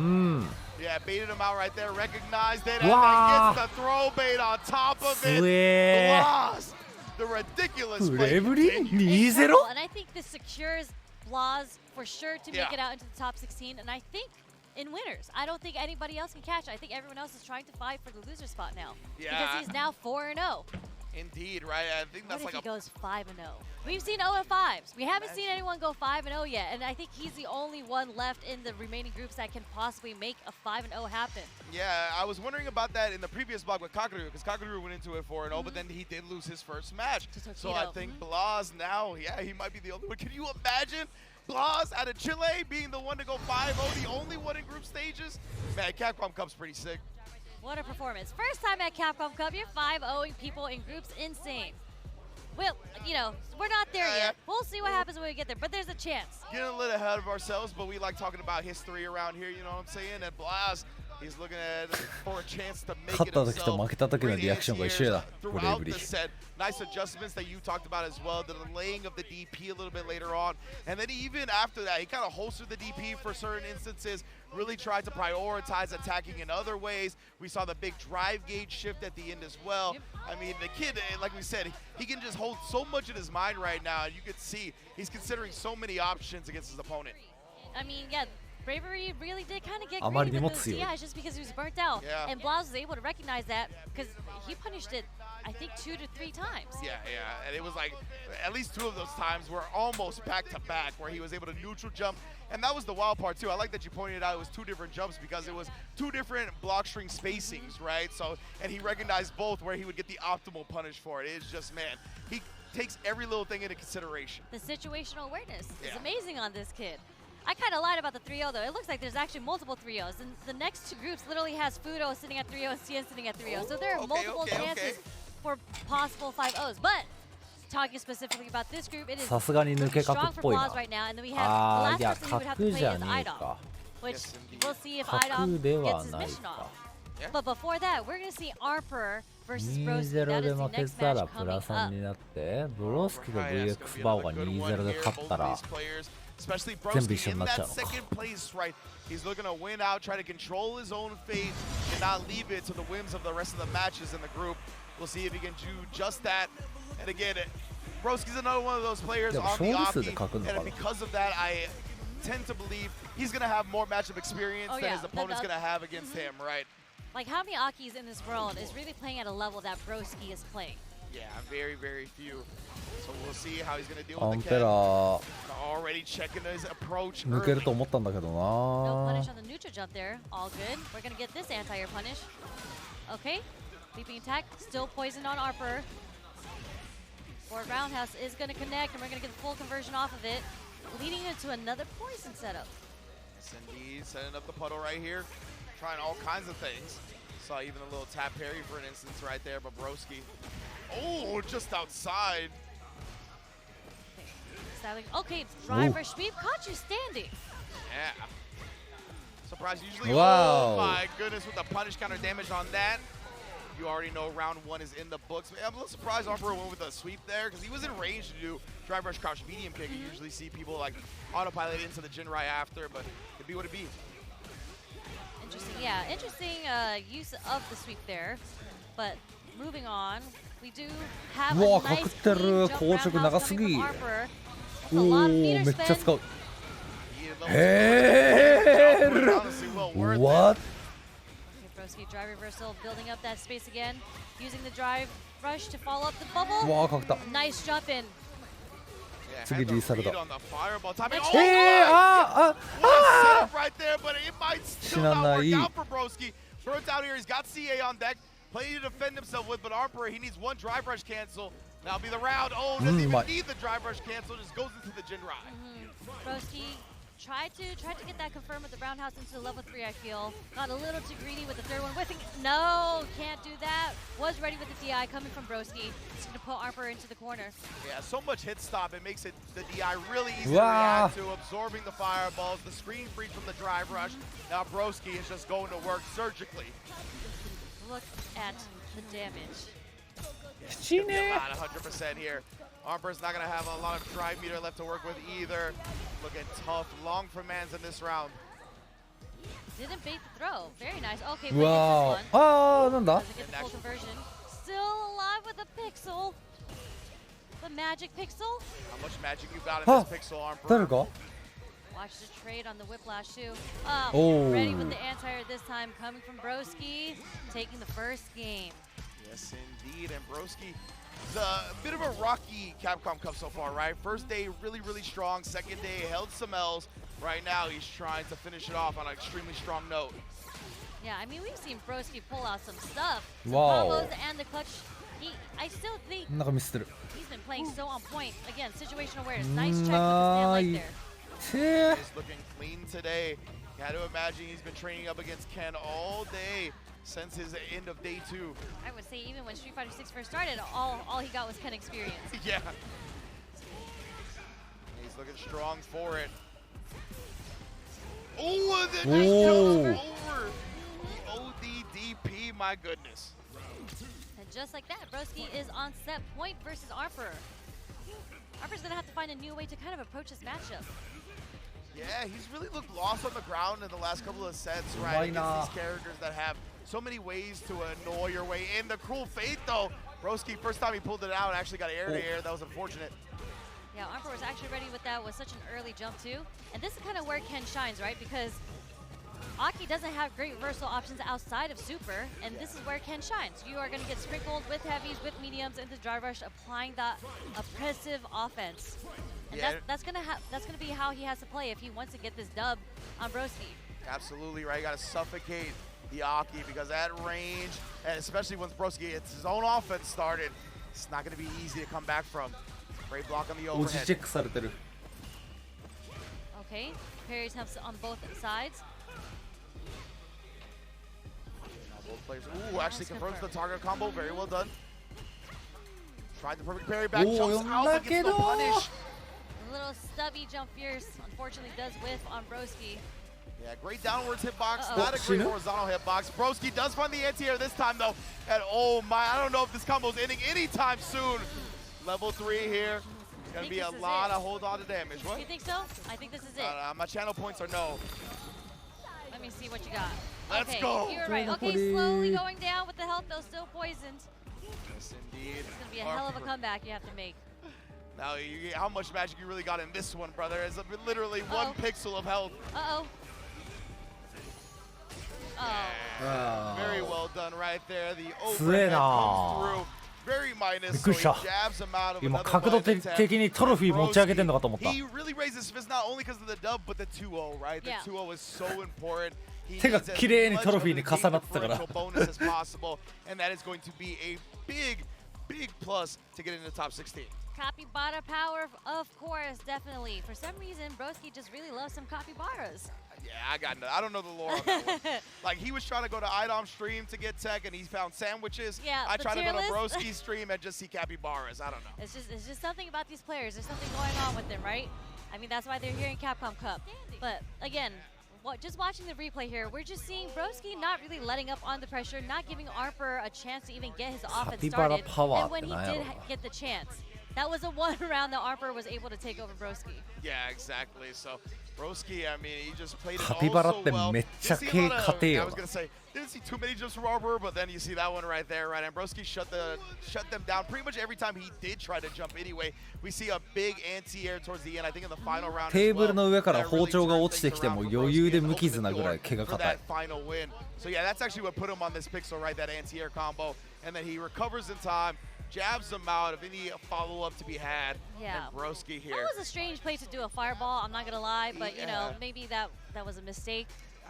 Yeah, baited him out right there, recognized it, and then gets the throw bait on top of it. Blaz! The ridiculous play. And I think this secures Blaz for sure to make it out into the top 16, and I think in winners. I don't think anybody else can catch. I think everyone else is trying to fight for the loser spot now. Yeah. Because he's now 4-0. Indeed, right? I think that's what like if he goes 5-0? We've seen 0-5s. We haven't seen anyone go 5-0 yet, and I think he's the only one left in the remaining groups that can possibly make a 5-0 happen. Yeah, I was wondering about that in the previous block with Kakaru, because Kakaru went into it 4-0, but then he did lose his first match. So I think Blaz now, he might be the only one. Can you imagine Blaz out of Chile being the one to go 5-0, the only one in group stages? Man, Capcom Cup's pretty sick. What a performance. First time at Capcom Cup, you're 5-0ing people in groups. Insane. Well, you know, we're not there yet. We'll see what happens when we get there, but there's a chance. Getting a little ahead of ourselves, but we like talking about history around here, you know what I'm saying? And Blaz, he's looking at for a chance to make it himself. Throughout the set. Nice adjustments that you talked about as well, the delaying of the DP a little bit later on. And then even after that, he kind of holstered the DP for certain instances, really tried to prioritize attacking in other ways. We saw the big drive gauge shift at the end as well. I mean, the kid, like we said, he can just hold so much in his mind right now. You can see he's considering so many options against his opponent. I mean, yeah, Bravery really did kind of get greedy with those DIs just because he was burnt out. Yeah. And Blaz was able to recognize that because he punished it, I think, 2 to 3 times. Yeah, and it was like at least 2 of those times were almost back-to-back where he was able to neutral jump. And that was the wild part, too. I like that you pointed out it was 2 different jumps because it was 2 different block string spacings, right? So, and he recognized both where he would get the optimal punish for it. It's just, man, he takes every little thing into consideration. The situational awareness is amazing on this kid. I kind of lied about the 3-0, though. It looks like there's actually multiple 3-0s. And the next 2 groups literally has Fudo sitting at 3-0 and Cien sitting at 3-0. So there are multiple chances for possible 5-0s. But talking specifically about this group, it is strong for Blaz right now. And then we have the last person who would have to play is Idol, which we'll see if Idol gets his mission off. But before that, we're going to see Arper versus Broski. That is the next match coming up. Especially Broski in that second place, right? He's looking to win out, try to control his own fate, and not leave it to the whims of the rest of the matches in the group. We'll see if he can do just that. And again, Broski's another one of those players on the Aki, and because of that, I tend to believe he's going to have more matchup experience than his opponent's going to have against him, right? Like, how many Akis in this world is really playing at a level that Broski is playing? Yeah, very, very few. So we'll see how he's going to deal with the Ken. Already checking his approach early. No punish on the neutral jump there. All good. We're going to get this anti-air punish. Okay. Leaping attack. Still poisoned on Arper. Forward roundhouse is going to connect, and we're going to get the full conversion off of it, leading into another poison setup. Yes, indeed. Setting up the puddle right here. Trying all kinds of things. Saw even a little tap parry for an instance right there, but Broski, oh, just outside. Okay, driver sweep caught you standing. Yeah. Surprise, usually, Wow. oh my goodness, with the punish counter damage on that. You already know round 1 is in the books. I'm a little surprised Armor went with a sweep there because he was in range to do drive rush crouch medium kick. You usually see people like autopilot into the Jinrai after, but it'd be what it be. Interesting, yeah, interesting use of the sweep there. But moving on, we do have a Wow, nice Kakuteru clean jump 고적 roundhouse coming from 나가쓰기. Armor. With a lot of meter 오, 맥차 spin. 스카웃. Honestly, well worth it. What? Broski drive reversal, building up that space again, using the drive rush to follow up the bubble. 와, 각다. Nice jump in. Yeah,次リサルだ。on the fireball timing. Next Oh, 아, what a setup right there, but it might still not work 死なない。 out for Broski. Burns out here, he's got CA on deck, plenty to defend himself with, but Armor, he needs one drive rush cancel. That'll be the round. Oh, doesn't even need the drive rush cancel, just goes into the Jinrai. Broski tried to get that confirmed with the roundhouse into the level 3, I feel. Got a little too greedy with the third one. Whiffing. No, can't do that. Was ready with the DI coming from Broski. He's going to put Armor into the corner. Yeah, so much hit stop. It makes it the DI really easy Wow. to react to, absorbing the fireballs, the screen freeze from the drive rush. Now Broski is just going to work surgically. Look at the damage. Gonna be about 100% here. Armor's not going to have a lot of drive meter left to work with either. Looking tough, long for Mans in this round. Didn't bait the throw. Very nice. Okay, 와우. wait, this one. 아, 난다. Doesn't get the full conversion. Still alive with a pixel. The magic pixel. How much magic you got in Huh. this pixel, Armor?誰か? Watch the trade on the whiplash too. Oh. Ready with the anti-air this time, coming from Broski, taking the first game. Yes, indeed. And Broski, a bit of a rocky Capcom Cup so far, right? First day, really, really strong. Second day, held some L's. Right now, he's trying to finish it off on an extremely strong note. Yeah, I mean, we've seen Broski pull out some stuff. Some Wow. combos and the clutch. I still think なんかミスってる。 he's been playing so on point. Again, situational awareness. Nice check with the stand light there. He's looking clean today. You had to imagine he's been training up against Ken all day since his end of day 2. I would say even when Street Fighter 6 first started, all he got was Ken experience. Yeah. He's looking strong for it. Oh, and then just jumps over the ODDP, my goodness. And just like that, Broski is on set point versus Arper. Arper's gonna have to find a new way to kind of approach this matchup. Yeah, he's really looked lost on the ground in the last couple of sets, right? Against these characters that have so many ways to annoy your way in. The Cruel Fate, though. Broski, first time he pulled it out, actually got air to air. That was unfortunate. Yeah, Arper was actually ready with that with such an early jump too. And this is kind of where Ken shines, right? Because Aki doesn't have great reversal options outside of Super, and this is where Ken shines. You are going to get sprinkled with heavies, with mediums into drive rush, applying that oppressive offense. And that's gonna be how he has to play if he wants to get this dub on Broski. Absolutely right. You got to suffocate the Aki because at range, and especially once Broski gets his own offense started, it's not going to be easy to come back from. Great block on the 落ち overhead. チェックされてる。 Okay, parry attempts on both sides. Now both players. Ooh, actually confirms the target combo. Very well done. Tried the perfect parry back. Jumps out, but gets no punish. A little stubby jump fierce, unfortunately does whiff on Broski. Yeah, great downwards hitbox, not a great horizontal hitbox. Broski does find the anti-air this time though. And oh my, I don't know if this combo's ending anytime soon. Level 3 here. Gonna be a lot of hold on to damage. What? You think so? I think this is it. My channel points are no. Let me see what you got. Let's okay, go. You're right. Okay, slowly going down with the health though, still poisoned. Yes, indeed. It's gonna be a hell of a comeback you have to make. Now, how much magic you really got in this one, brother? It's literally one pixel of health. Uh-oh. Yeah. Very well done right there. The 強え overhead な comes through. Very minus, びっくりした。 so he jabs him out of 今 another 角度 button 的にトロフィー持ち上げてんのかと思った。 He really raised his fist not only because of the dub, but the 2-0, right? The 2-0 is so important. He 手が needs as 綺麗に much トロ of フィー the に重なってたから。 differential bonus as possible, and that is going to be a big, big plus to get into the top 16. Capybara power, of course, definitely. For some reason, Broski just really loves some capybaras. Yeah, I don't know the lore on that one. Like, he was trying to go to Idom's stream to get tech, and he found sandwiches. Yeah, I tried to go to tier list. Broski's stream and just see capybaras. I don't know. It's just something about these players. There's something going on with them, right? I mean, that's why they're here in Capcom Cup. But again, just watching the replay here, we're just seeing Broski not really letting up on the pressure, not giving Arper a chance to even get his offense started. And when he did get the chance, that was a one round that Arper was able to take over Broski. Yeah, exactly. So Broski, I mean, he just played it カピバラ all っ so て well. めっちゃ硬 I えよ was gonna say, didn't see too many jumps from Arper, but then you see that one right there, right? And Broski shut them down pretty much every time he did try to jump anyway. We see a big anti-air towards the end, I think in the final round. テーブルの上から包丁が落ちてきても余裕で無傷なぐらい毛が硬い final win. So yeah, that's actually what put him on this pixel, right? That anti-air combo, and then he recovers in time, jabs him out of any follow-up to be had. Yeah. And Broski here. That was a strange place to do a fireball, I'm not gonna lie, but you know, maybe that was a mistake.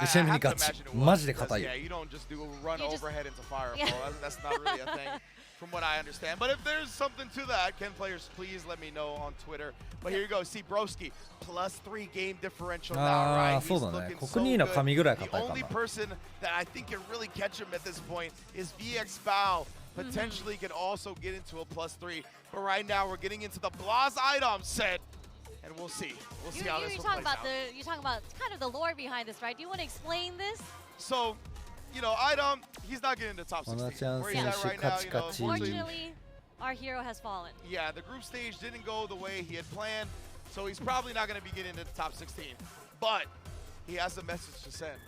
ちなみにガチマジで硬い Yeah, you don't just do a run overhead into fireball. That's not really a thing, from what I understand. But if there's something to that, can players please let me know on Twitter. But here you go, see Broski, +3 game differential now, right? そうだね国2の神ぐらい硬いか The な only person that I think can really catch him at this point is VX Bao. Potentially can also get into a +3. But right now we're getting into the Blaz Idom set. And we'll see. We'll see how this one plays out. You're talking about kind of the lore behind this, right? Do you want to explain this? So, you know, Idom, he's not getting into top 16. Where he's at right now, you know, unfortunately, our hero has fallen. Yeah, the group stage didn't go the way he had planned, so he's probably not going to be getting into the top 16. But he has a message to send.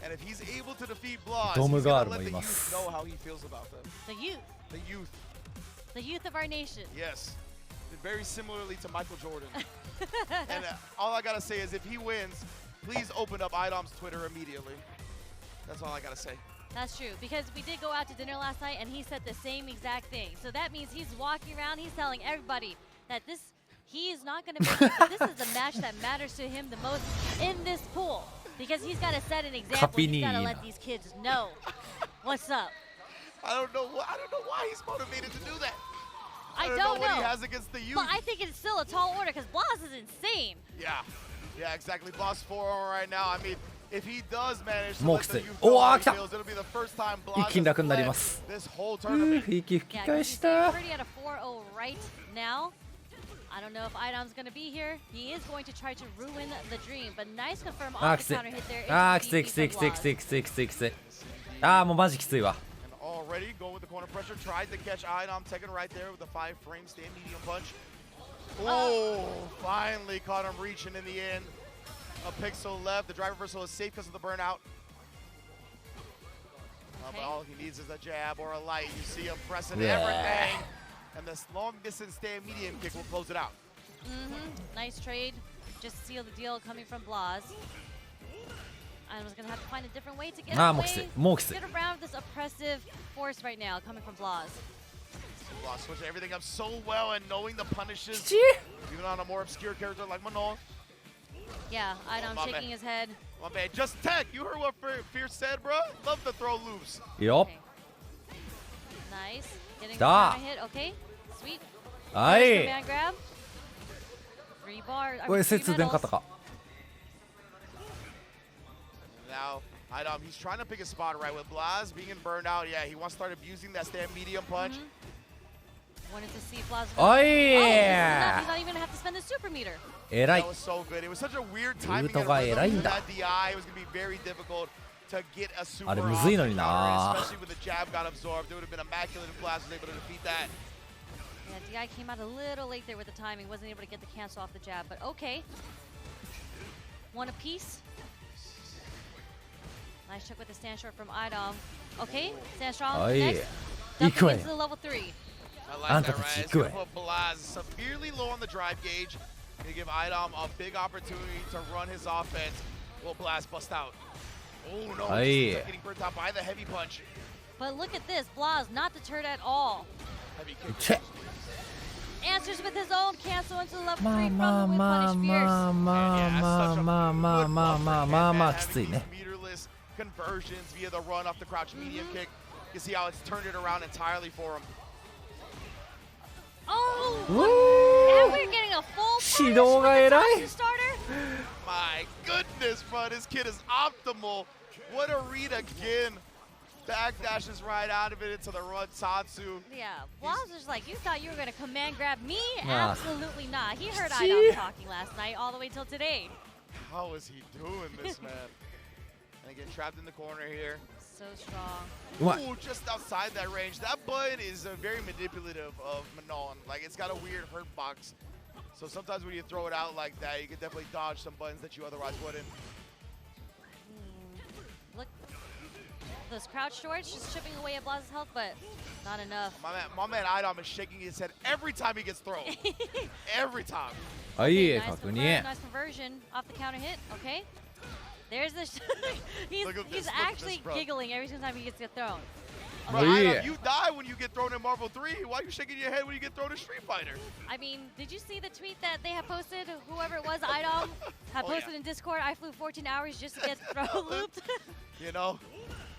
And if he's able to defeat Blaz, he's going to let the youth know how he feels about them. The youth. The youth. The youth of our nation. Yes. Very similarly to Michael Jordan. And all I gotta say is if he wins, please open up Idom's Twitter immediately. That's all I gotta say. That's true, because we did go out to dinner last night and he said the same exact thing. So that means he's walking around, he's telling everybody that he is not gonna make it, but this is the match that matters to him the most in this pool. Because he's gotta set an example, he's gotta let these kids know what's up. I don't know why he's motivated to do that. I don't know what he has against the youth. But I think it's still a tall order because Blaz is insane. Yeah, exactly. Blaz 4 right now. I mean, if he does manage to もう let きつ the い youth お know お how 来 he た feels, it'll be the first time 一 Blaz 気に has 楽になり led ます this whole tournament. 息吹き Yeah, 返 he's した already at a 4-0 right now. I don't know if Idom's going to be here. He is going to try to ruin the dream, but nice confirm あー off き the つい counter hit there. あーきついきついきついきついきついきついきついあーもうマジきついわ Already going with the corner pressure, tried to catch Idom, taking right there with the 5-frame stand medium punch. Oh, finally caught him reaching in the end. A pixel left. The drive reversal is safe because of the burnout. But all he needs is a jab or a light. You see him pressing everything. And this long distance stand medium kick will close it out. Nice trade. Just seal the deal coming from Blaz. I was going to have to find a different way to get get around this oppressive force right now coming from Blaz. Blaz switching everything up so well and knowing the punishes, even on a more obscure character like Manon. Yeah, Idom shaking his head. My man, just tech. You heard what Fierce said, bro? Love to throw loops. Yup. Okay. Nice. Getting the counter hit. Okay. Sweet. はい Man grab. 3 bars. これ節電かったか Now, Idom, he's trying to pick a spot right with Blaz being burned out. Yeah, he wants to start abusing that stand medium punch. Wanted to see Blaz. Oh, yeah. He's not even going to have to spend the super meter. 偉い That was so good. It was such a weird timing. ウートが偉いんだ That DI, it was going to be very difficult to get a super あれむずいのにな especially when the jab got absorbed. It would have been immaculate if Blaz was able to defeat that. Yeah, DI came out a little late there with the timing. Wasn't able to get the cancel off the jab, but okay. One apiece. Nice check with the stand short from Idom. Okay, stand strong. Next. Dumping into the level 3. I like that, right? It's going to put Blaz severely low on the drive gauge. Going to give Idom a big opportunity to run his offense. Will Blaz bust out? Oh, no. He's getting burnt out by the heavy punch. But look at this. Blaz not deterred at all. Heavy kick. Answers with his own cancel into the level 3 from the with punish fierce. Meterless conversions via the run off the crouch medium kick. You see how it's turned it around entirely for him. Oh! And we're getting a full punish with the top starter. my goodness, bro. This kid is optimal. What a read again. Backdashes right out of it into the run Tatsu. Yeah, Blas was like, you thought you were going to command grab me? Ah. Absolutely not. He heard Idom talking last night all the way till today. How is he doing this, man? And again, trapped in the corner here. So strong. What? Ooh, just outside that range. That button is very manipulative of Manon. Like, it's got a weird hurt box. So sometimes when you throw it out like that, you can definitely dodge some buttons that you otherwise wouldn't. Look, those crouch shorts just chipping away at Blas's health, but not enough. My man Idom is shaking his head every time he gets thrown. Every time. Nice conversion off the counter hit. Okay. There's the he's actually giggling every single time he gets thrown. Bro, Idom, you die when you get thrown in Marvel 3. Why are you shaking your head when you get thrown in Street Fighter? I mean, did you see the tweet that they have posted? Whoever it was, Idom, had posted in Discord, I flew 14 hours just to get throw looped. You know,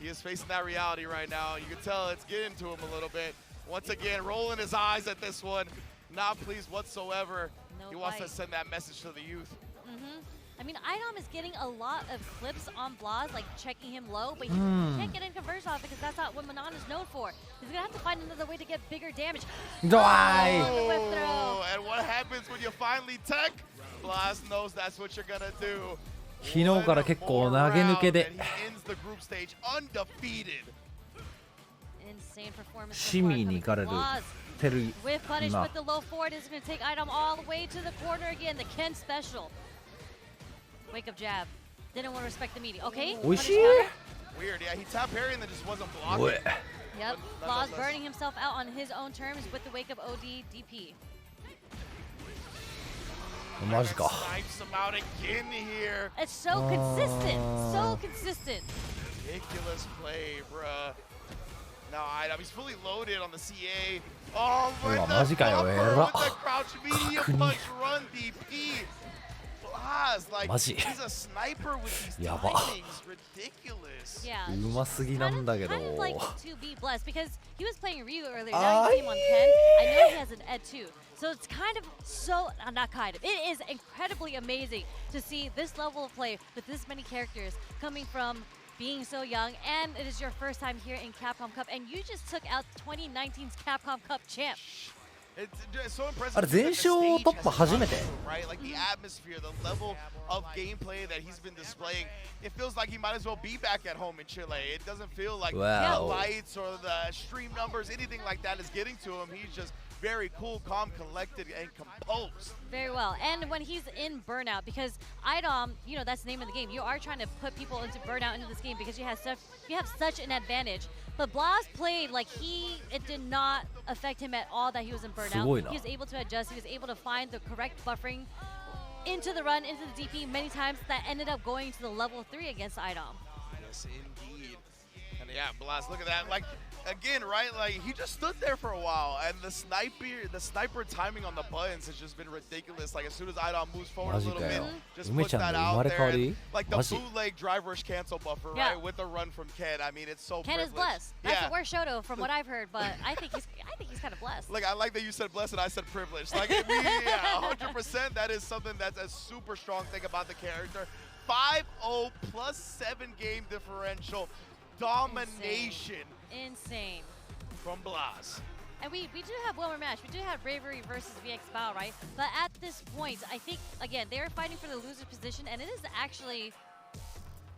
he is facing that reality right now. You can tell it's getting to him a little bit. Once again, rolling his eyes at this one. Not pleased whatsoever. He wants to send that message to the youth. I mean, Idom is getting a lot of clips on Blas, like checking him low, but he can't get in conversion off because that's not what Manon is known for. He's going to have to find another way to get bigger damage. Oh, and what happens when you finally tech? Blas knows that's what you're going to do. 昨日から結構投げ抜けで シミに行かれるてる With punish 今 with the low forward is going to take Idom all the way to the corner again. The Ken special. Wake up jab. Didn't want to respect the meaty. Okay. Weird, yeah. He tapped parry and then just wasn't blocking. Yep. Blas burning himself out on his own terms with the wake up OD DP. マジか Snipes him out again here. It's so consistent. So consistent. Ridiculous play, bruh. Now Idom, he's fully loaded on the CA. Oh, with the crouch medium punch run DP. Like, he's a sniper with these timings. Ridiculous. Yeah. うますぎなんだけど Kind of like to be blessed because he was playing Ryu earlier. Now he came on Ken. I know he has an Ed too. So it's kind of so, not kind of, it is incredibly amazing to see this level of play with this many characters coming from being so young, and it is your first time here in Capcom Cup, and you just took out 2019's Capcom Cup champ. It's so impressive. あれ全勝突破初めて Right? Like the atmosphere, the level of gameplay that he's been displaying, it feels like he might as well be back at home in Chile. It doesn't feel like the lights or the stream numbers, anything like that is getting to him. He's just very cool, calm, collected, and composed. Very well. And when he's in burnout, because Idom, you know, that's the name of the game. You are trying to put people into burnout into this game because you have such an advantage. But Blas played like it did not affect him at all that he was in burnout. He was able to adjust. He was able to find the correct buffering into the run, into the DP many times that ended up going to the level 3 against Idom. Yes, indeed. And yeah, Blas, look at that. Like, again, right? Like, he just stood there for a while, and the sniper timing on the buttons has just been ridiculous. Like, as soon as Idom moves forward a little bit, just puts that out there. And, like the bootleg drive rush cancel buffer, right? With the run from Ken. I mean, it's so Ken privileged. is blessed. That's the worst Shoto from what I've heard, but I think he's kind of blessed. Like, I like that you said blessed and I said privileged. Like, yeah, 100%. That is something that's a super strong thing about the character. 5-0 plus 7 game differential. Domination. Insane. From Blas. And we do have one more match. We do have Bravery versus VX Bao, right? But at this point, I think, again, they're fighting for the loser position, and it is actually...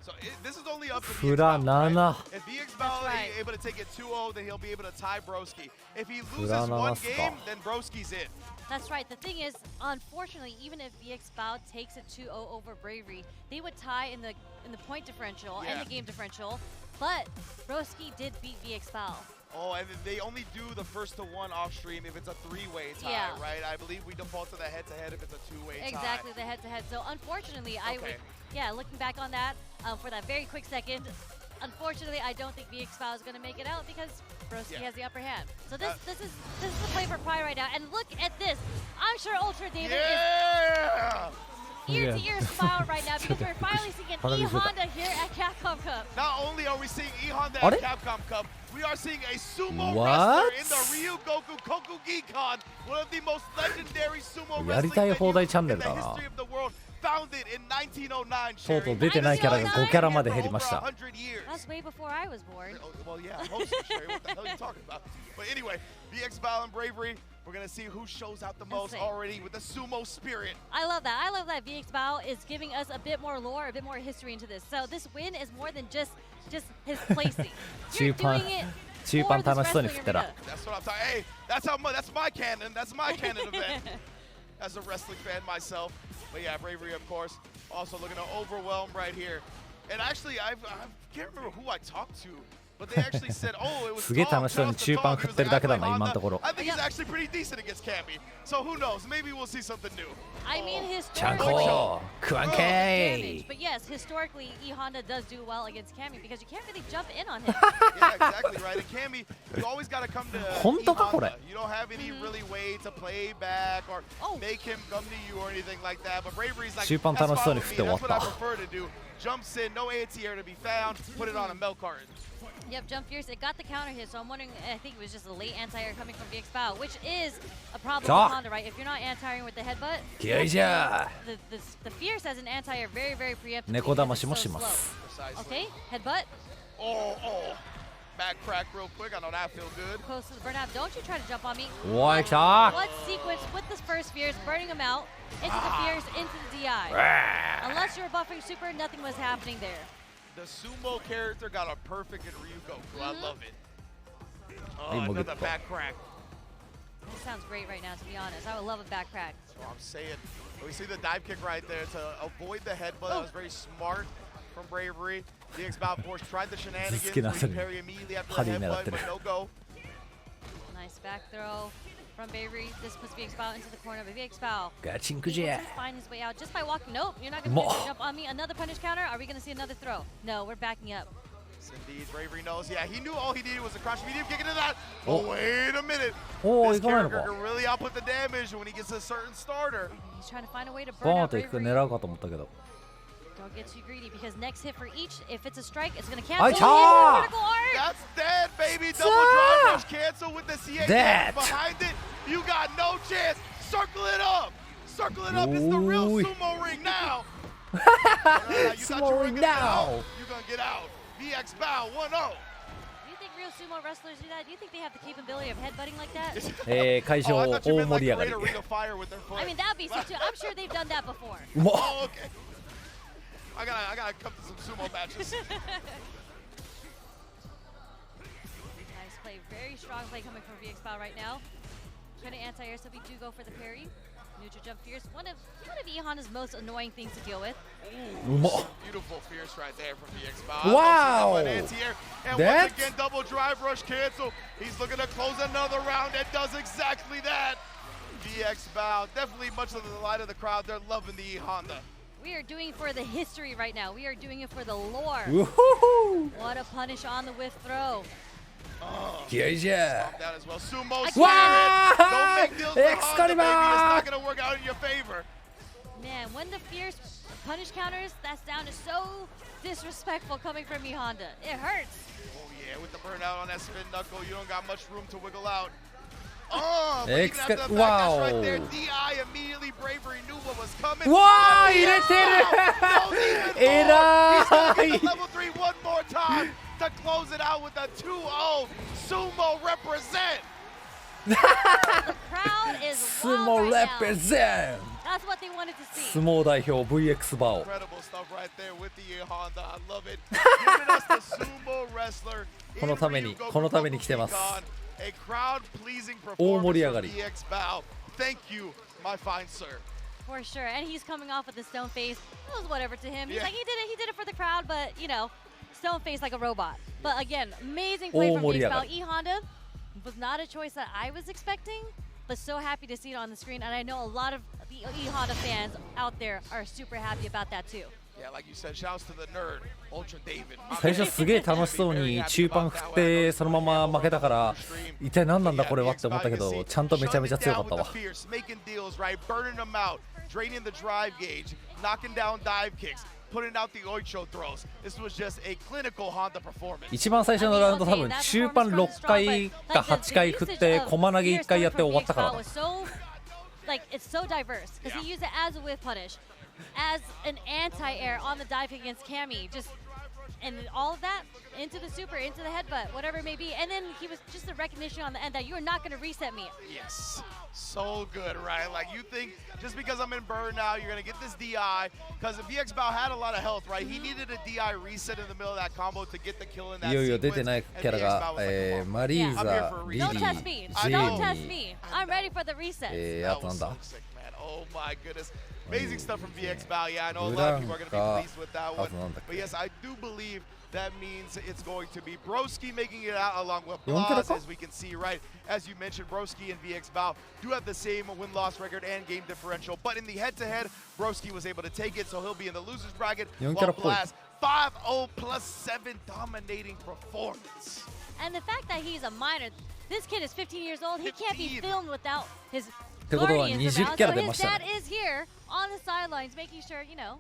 So this is only up to VX Bao, right? If VX Bao is able to take it 2-0, then he'll be able to tie Broski. If he loses one game, then Broski's in. That's right. The thing is, unfortunately, even if VX Bao takes it 2-0 over Bravery, they would tie in the point differential and the game differential. But Broski did beat VX Bao. Oh, and they only do the first to one off stream if it's a 3-way tie, right? I believe we default to the head-to-head if it's a 2-way tie. Exactly, the head-to-head. So unfortunately, I would, looking back on that, for that very quick second, unfortunately, I don't think VX Bao is going to make it out because Broski has the upper hand. So this is the play for Pride right now. And look at this. I'm sure Ultra David is ear-to-ear smile right now because we're finally seeing an E-Honda here at Capcom Cup. Not only are we seeing E-Honda at Capcom Cup, we are seeing a sumo wrestler in the Ryu Goku Koku Gikan, one of the most legendary sumo wrestling venues in the history of the world. founded in 1909. とうとう出てないキャラが5キャラまで減りました。 That's way before I was born. Well, yeah, most of Sherry. What the hell are you talking about? But anyway, VX Battle and Bravery. We're gonna see who shows out the most already with the sumo spirit. I love that. I love that VX Bao is giving us a bit more lore, a bit more history into this. So this win is more than just his placing. You're doing it. 中盤楽しそうに振ってた。 That's what I'm talking. Hey, that's my canon. That's my canon event. As a wrestling fan myself, but yeah, Bravery of course. Also looking to overwhelm right here. And actually, I can't remember who I talked to. But they actually said, oh, it was すげえ楽しそうに中盤振ってるだけだな今のところ。 I think he's actually pretty decent against Cammy. So who knows? Maybe we'll see something new. I mean,ちゃんこクワンケイ。 But yes, historically, E Honda does do well against Cammy because you can't really jump in on him. Yeah, exactly right. And Cammy, you always got to come to E Honda. You don't have any really way to play back or make him come to you or anything like that. But Bravery's like, that's fine with me. That's what I prefer to do. Jumps in, no anti-air to be found. Put it on a milk carton. Yep, jump fierce. It got the counter hit, so I'm wondering. I think it was just a late anti-air coming from VX Bao, which is a problem with Honda, right? If you're not anti-airing with the headbutt, the fierce has an anti-air very, very preemptive. 猫だましもします。 Okay, headbutt. Oh, back crack real quick. I know that feels good. Close to the burnout. Don't you try to jump on me. What sequence with this first fierce, burning him out into the fierce, into the DI. Unless you were buffering super, nothing was happening there. The sumo character got a perfect in Ryugoku. I love it. Oh, another back crack. This sounds great right now, to be honest. I would love a back crack. That's what I'm saying. We see the dive kick right there to avoid the headbutt. That was very smart from Bravery. VX Bao, of course, tried the shenanigans. Parry immediately after the headbutt, but no go. Nice back throw from Bravery. This puts VX Bao into the corner, but VX Bao ガチンクじゃ。 find his way out just by walking. Nope, you're not going to jump on me. Another punish counter. Are we going to see another throw? No, we're backing up. Yes, indeed, Bravery knows. Yeah, he knew all he needed was a crouch medium kick into that. Oh, wait a minute. This character can really output the damage when he gets a certain starter. He's trying to find a way to burn out Bravery. 狙うかと思ったけど。 Don't get too greedy because next hit for each, if it's a strike, it's going to cancel. That's dead, baby. Double drive rush cancel with the CA behind it. You got no chance. Circle it up. Circle it up. It's the real sumo ring now. Sumo ring now. You're going to get out. VX Bao 1-0. Do you think real sumo wrestlers do that? Do you think they have the capability of headbutting like that? 会場大盛り上がり。 I mean, that would be sick too. I'm sure they've done that before. Oh, okay. I gotta come to some sumo matches. Nice play, very strong play coming from VX Bao right now. Trying to anti-air, so we do go for the parry. Neutral jump fierce, one of E Honda's most annoying things to deal with. Beautiful fierce right there from VX Bao. Wow! And once again, double drive rush cancel. He's looking to close another round and does exactly that. VX Bao, definitely much of the light of the crowd. They're loving the E Honda. We are doing it for the history right now. We are doing it for the lore. What a punish on the whiff throw. Yeah. That as well. Sumo spirit. Don't make deals with Honda, baby. It's not going to work out in your favor. Man, when the fierce punish counters, that sound is so disrespectful coming from E Honda. It hurts. Oh yeah, with the burnout on that spin knuckle, you don't got much room to wiggle out. Oh, but even after the backdash right there, DI immediately Bravery knew what was coming. Wow, 入れてる。He's gonna get the level 3 one more time to close it out with a 2-0. Sumo represent. The crowd is Sumo represent. That's what they wanted to see. 相撲代表 VX Bao. Incredible stuff right there with the Honda. I love it. Giving us the sumo wrestler. このために来てます。 A crowd-pleasing performance from VX Bao. Thank you, my fine sir. For sure, and he's coming off with the stone face. It was whatever to him. He's like, he did it for the crowd, but you know, stone face like a robot. But again, amazing play from VX Bao. E Honda was not a choice that I was expecting, but so happy to see it on the screen, and I know a lot of the E Honda fans out there are super happy about that too. Yeah, like you said, shouts to the nerd, Ultra David. 最初すげえ楽しそうに中盤振ってそのまま負けたから一体何なんだこれはって思ったけどちゃんとめちゃめちゃ強かったわ。 Making deals, right? Burning them out, draining the drive gauge, knocking down dive kicks, putting out the oicho throws. This was just a clinical Honda performance. 一番最初のラウンド多分中盤6回か8回振って駒投げ1回やって終わったから。 Like it's so diverse because he used it as a whiff punish. as an anti-air on the dive kick against Cammy. And all of that into the super, into the headbutt, whatever it may be. And then he was just the recognition on the end that you are not going to reset me. Yes, so good, right? Like you think just because I'm in burn now, you're gonna get this DI, because VX Bao had a lot of health, right? He needed a DI reset in the middle of that combo to get the kill in that いよいよ出て sequence. ないキャラが、マリーザ、リリ Don't ー、 test me. ジ Don't ェ test ニー、 me. I'm ready for the reset. あとなんだ So sick, man. Oh my goodness. Amazing stuff from VX Bao. Yeah, I know a lot of people are going to be pleased with that one. But yes, I do believe that means it's going to be Broski making it out along with Blaz, as we can see, right? As you mentioned, Broski and VX Bao do have the same win-loss record and game differential, but in the head-to-head, Broski was able to take it, so he'll be in the loser's bracket, while Blaz 5-0 plus 7 dominating performance. And the fact that he's a minor, this kid is 15 years old, he can't be filmed without his ってことは guardians 20 around. キャ So ラ出ま his した dad ね。 is here on the sidelines making sure, you know,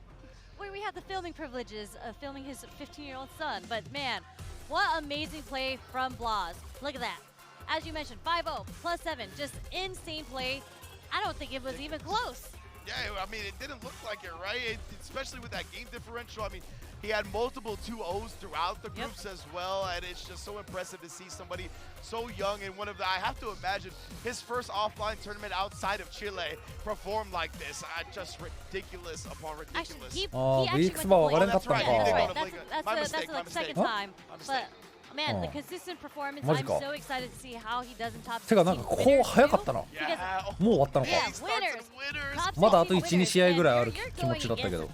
we have the filming privileges of filming his 15-year-old son. But man, what amazing play from Blaz. Look at that. As you mentioned, 5-0 plus 7, just insane play. I don't think it was even close. Yeah, I mean, it didn't look like it, right? Especially with that game differential. I mean, he had multiple 2-0s throughout the groups as well, and it's just so impressive to see somebody so young and one of the, I have to imagine, his first offline tournament outside of Chile performed like this. Just ridiculous upon ridiculous. He VX actually Bao went to分からんかったのか。 That's the second time. But man, the consistent performance, I'm so excited to see how he does in top 16. てかなんかこう早かったな。もう終わったのか。 Yeah, winners. まだあと 1,2 試合ぐらいある気持ちだったけど。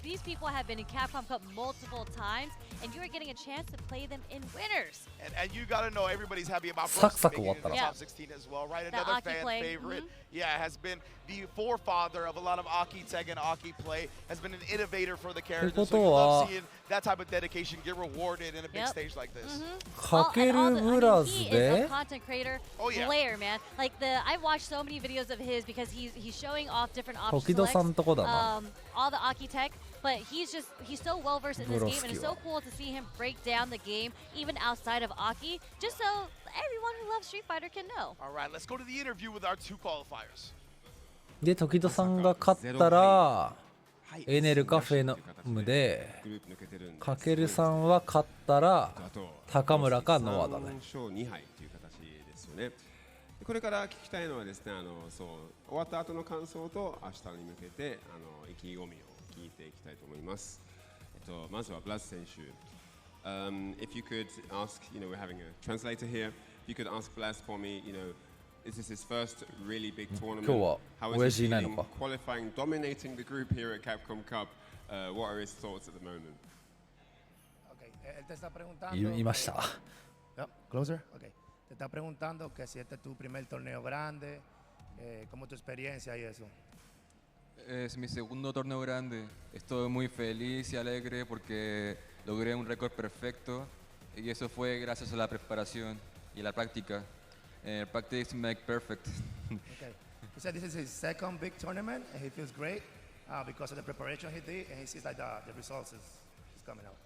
These people have been in Capcom Cup multiple times, and you are getting a chance to play them in winners. And you got to know everybody's happy about サクサ Brooks ク終 making わ it った in な。 the top 16 as well, right? That Another Aki fan play. favorite. Yeah, has been the forefather of a lot of Aki tech and Aki play, has been an innovator for the character. So you love seeing that type of dedication get rewarded in a big stage like this. かけるブラズ He is で a content creator yeah. player, man. Like I've watched so many videos of his because he's showing off different option 時戸さん selects, とこだな。 all the Aki tech, but he's so well versed in this game, and it's so cool to see him break down the game even outside of Aki, just so everyone who loves Street Fighter can know. All right, let's go to the interview with our 2 qualifiers. で時戸さんが勝ったらエネルかフェノムで、かけるさんは勝ったら高村かノアだね。勝2敗という形ですよね。これから聞きたいのはですね、そう終わった後の感想と明日に向けて意気込みを聞いていきたいと思います。まずはブラズ選手。If you could ask, we're having a translator here. If you could ask Blaz for me, is this his first really big tournament? How is he feeling qualifying, dominating the group here at Capcom Cup? What are his thoughts at the moment? Okay, él te está preguntando. 言いました。Closer. Okay. Te está preguntando que si este es tu primer torneo grande, cómo tu experiencia y eso. Es mi segundo torneo grande. Estoy muy feliz y alegre porque logré un récord perfecto y eso fue gracias a la preparación y la práctica. Practice make perfect. Okay. He said this is his second big tournament and he feels great because of the preparation he did and he sees like the results is coming out.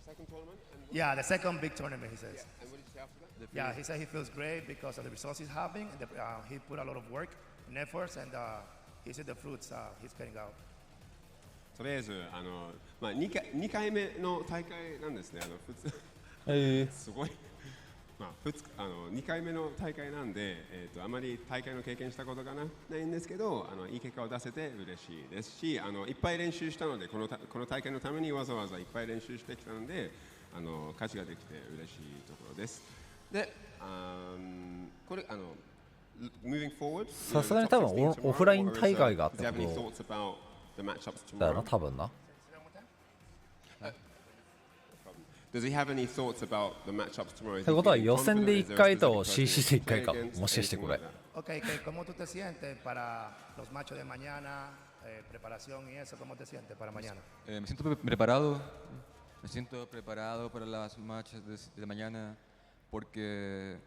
Second tournament? Yeah, the second big tournament, he says. Yeah. And what did you say after that? Yeah, he said he feels great because of the results he's having. And he put a lot of work and efforts, and he sees the fruits he's getting out. とりあえず2回目の大会なんですね。すごい。2回目の大会なんで、あまり大会の経験したことがないんですけど、いい結果を出せて嬉しいですし、いっぱい練習したので、この大会のためにわざわざいっぱい練習してきたので、勝ちができて嬉しいところです。で、これmoving forward、さすがに多分オフライン大会があったけど、だよな多分な。Does he have any thoughts about the matchups tomorrow? ってことは予選で1回と CC で1回かもしかしてこれ。Okay, ¿cómo tú te sientes para los matches de mañana, preparación y eso? ¿Cómo te sientes para mañana? Me siento preparado. Me siento preparado para las matches de mañana porque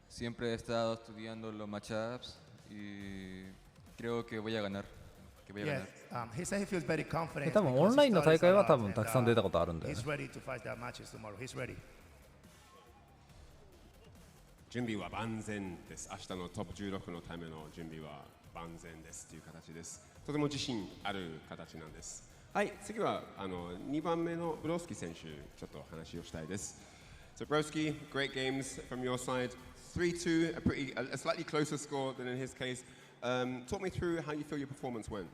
siempre he estado estudiando los matchups y creo que voy a ganar. Yes, he said he feels very confident. 多分オンラインの大会は多分たくさん出たことあるんで。He's ready to fight the matches tomorrow. He's ready. 準備は万全です。明日のトップ16のための準備は万全ですという形です。とても自信ある形なんです。はい、次は2番目のブロスキ選手、ちょっと話をしたいです。So Broski, great games from your side. 3-2, a slightly closer score than in his case. Talk me through how you feel your performance went.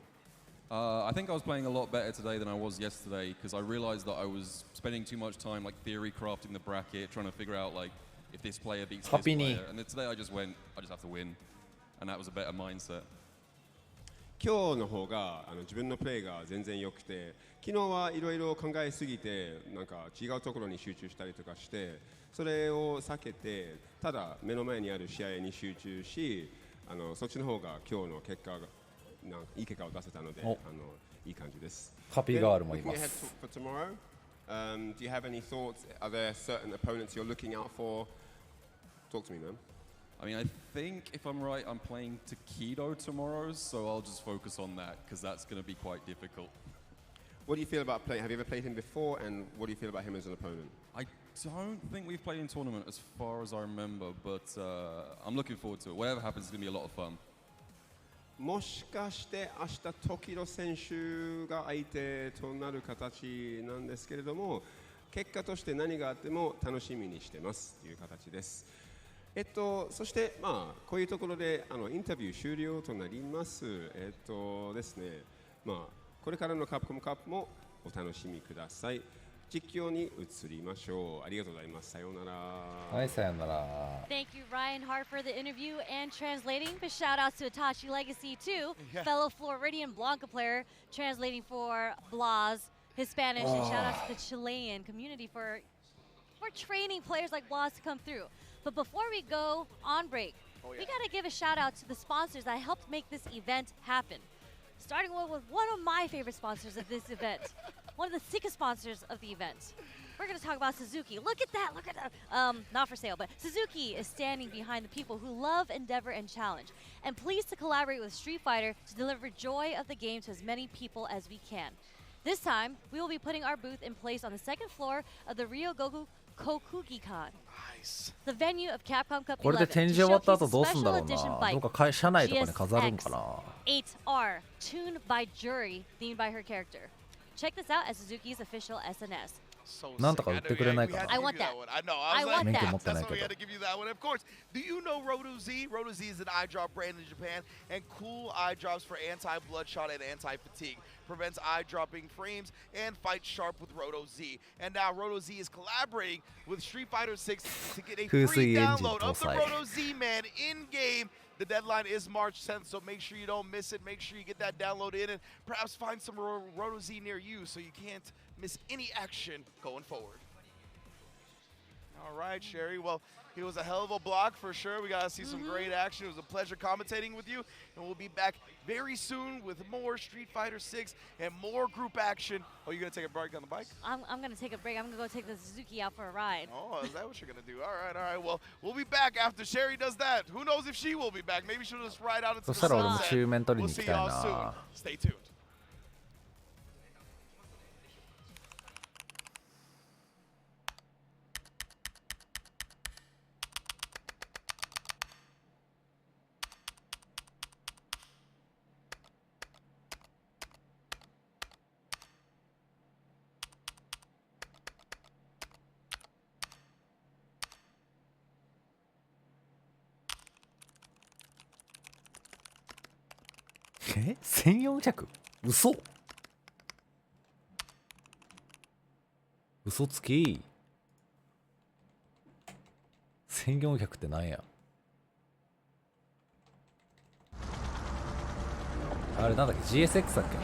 I think I was playing a lot better today than I was yesterday because I realized that I was spending too much time like theory crafting the bracket, trying to figure out like if this player beats this player. And then today I just have to win, and that was a better mindset. 今日の方が自分のプレーが全然良くて、昨日はいろいろ考えすぎてなんか違うところに集中したりとかして、それを避けてただ目の前にある試合に集中し、そっちの方が今日の結果がなんかいい結果を出せたので、いい感じです。カピガールもいます。For tomorrow, do you have any thoughts? Are there certain opponents you're looking out for? Talk to me, man. I mean, I think if I'm right, I'm playing Takedo tomorrow, so I'll just focus on that because that's going to be quite difficult. What do you feel about playing? Have you ever played him before, and what do you feel about him as an opponent? I don't think we've played in tournament as far as I remember, but I'm looking forward to it. Whatever happens, it's going to be a lot of fun. もしかして明日トキド選手が相手となる形なんですけれども、結果として何があっても楽しみにしてますという形です。そしてこういうところでインタビュー終了となります。ですね、これからのカプコムカップもお楽しみください。実況に移りましょう。ありがとうございます。さようなら。はい、さようなら。Thank you, Ryan Hart, for the interview and translating. But shout outs to Itachi Legacy too, fellow Floridian Blanca player, translating for Blas, his Spanish, and shout outs to the Chilean community for training players like Blas to come through. But before we go on break, we got to give a shout out to the sponsors that helped make this event happen. Starting with one of my favorite sponsors of this event, one of the sickest sponsors of the event. We're going to talk about Suzuki. Look at that, look at that. Not for sale, but Suzuki is standing behind the people who love, endeavor, and challenge, and pleased to collaborate with Street Fighter to deliver joy of the game to as many people as we can. This time, we will be putting our booth in place on the second floor of the Ryogoku Kokugikan. Nice. The venue of Capcom Cup これで展示終わった後どうすんだろうな。どっか社内とかに飾るんかな。GSX-8R, tuned by Jury, themed by her character. Check this out at Suzuki's official SNS. なんとか売ってくれないかな。I want that. I know. I want that. That's why we had to give you that one. Of course, do you know Roto Z? Roto Z is an eye drop brand in Japan, and cool eye drops for anti-bloodshot and anti-fatigue. Prevents eye dropping frames and fights sharp with Roto Z. And now Roto Z is collaborating with Street Fighter 6 to get a free download of the Roto Z man in game. The deadline is March 10th, so make sure you don't miss it. Make sure you get that download in and perhaps find some Roto Z near you so you can't miss any action going forward. All right, Sherry. Well, it was a hell of a block for sure. We got to see some great action. It was a pleasure commentating with you, and we'll be back very soon with more Street Fighter 6 and more group action. Oh, you going to take a break on the bike? I'm going to take a break. I'm going to go take the Suzuki out for a ride. Oh, is that what you're going to do? All right. Well, we'll be back after Sherry does that. Who knows if she will be back? Maybe she'll just ride out into the sunset. We'll see y'all soon. Stay tuned. 1400？ 嘘つき。1400ってなんや。あれなんだっけ GSX だっけ。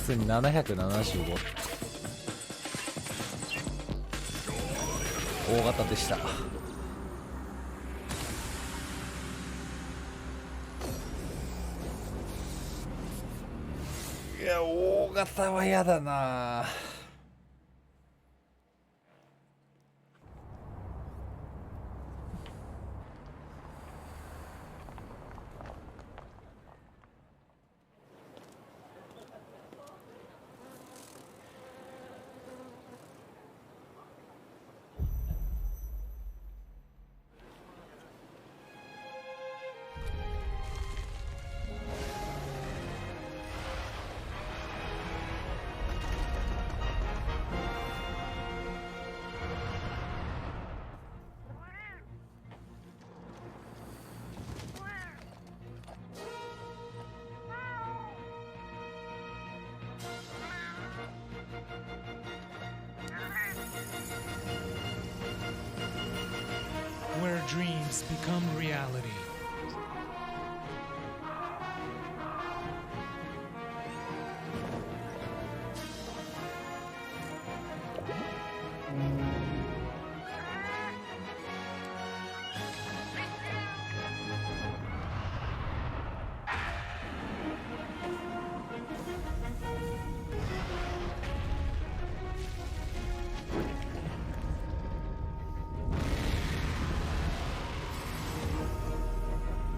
数に775。大型でした。いや、大型は嫌だな。Where dreams become reality.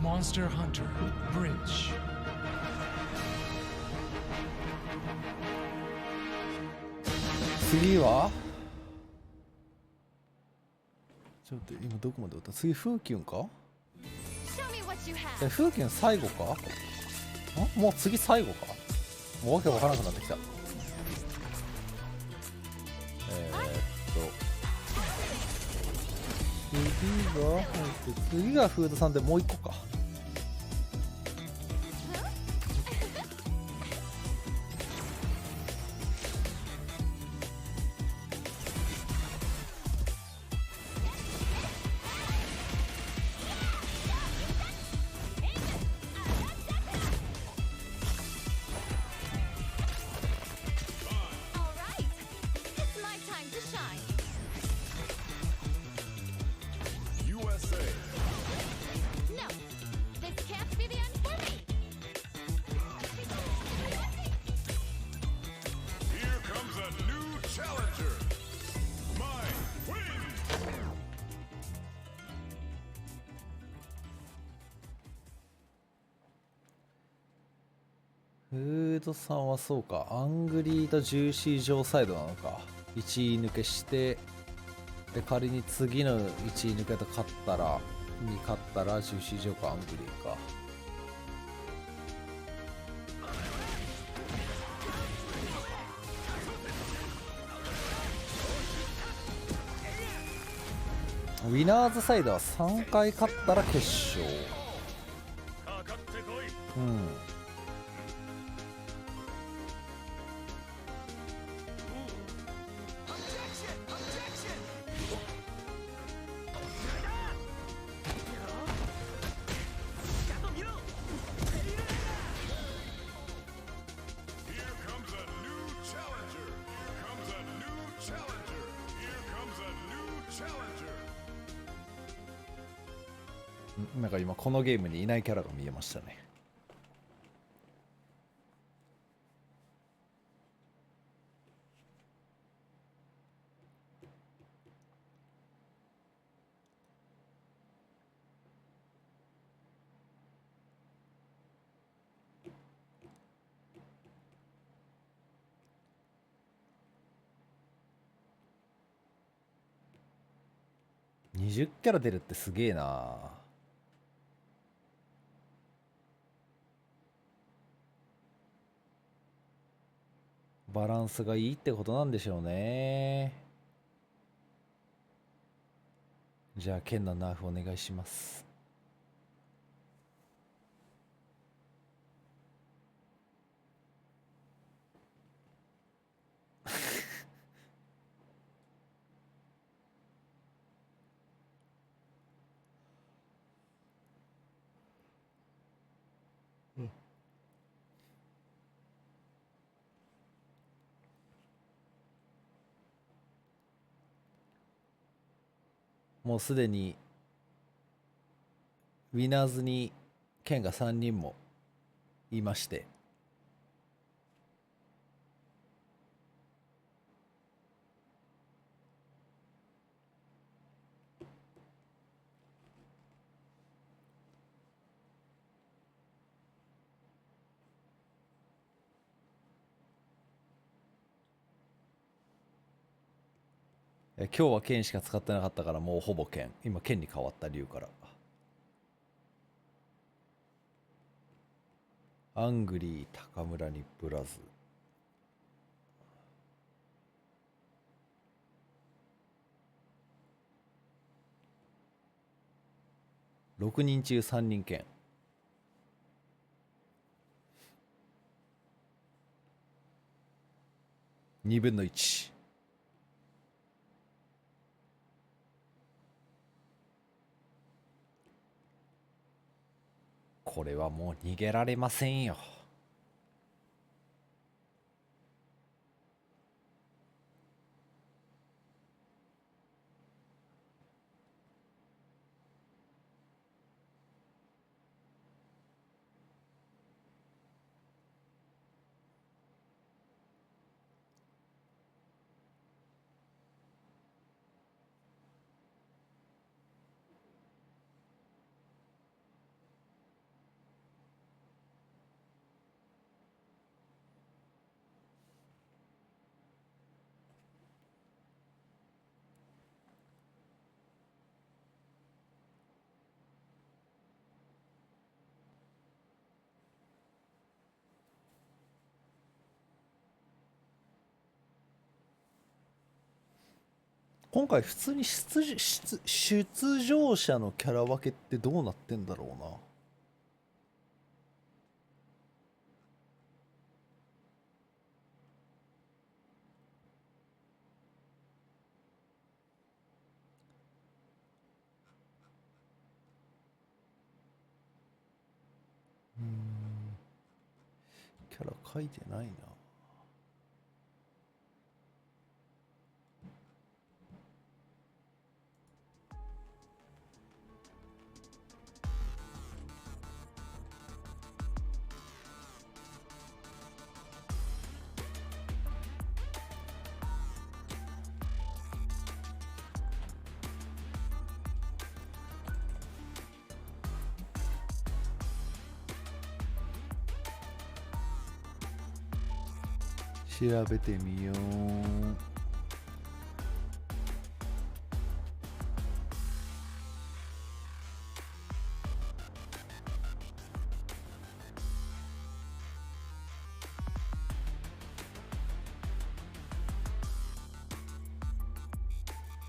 Monster Hunter Bridge. 次はちょっと今どこまで打った？次風キュンか？風キュン最後か？もう次最後か？もうわけわからなくなってきた。次がフードさんでもう一個か。フードさんはそうか、アングリーとジューシー上サイドなのか。1位抜けして、で仮に次の1位抜けと勝ったらジューシー上かアングリーか。ウィナーズサイドは3回勝ったら決勝。うん。なんか今このゲームにいないキャラが見えましたね。20キャラ出るってすげえな。バランスがいいってことなんでしょうね。じゃあ剣のナーフお願いします。もうすでにウィナーズに剣が3人もいまして、今日は剣しか使ってなかったからもうほぼ剣。今剣に変わった理由から。アングリー高村にブラズ。6人中3人剣。2分の1。これはもう逃げられませんよ。今回普通に出場者のキャラ分けってどうなってんだろうな。キャラ書いてないな。調べてみよう。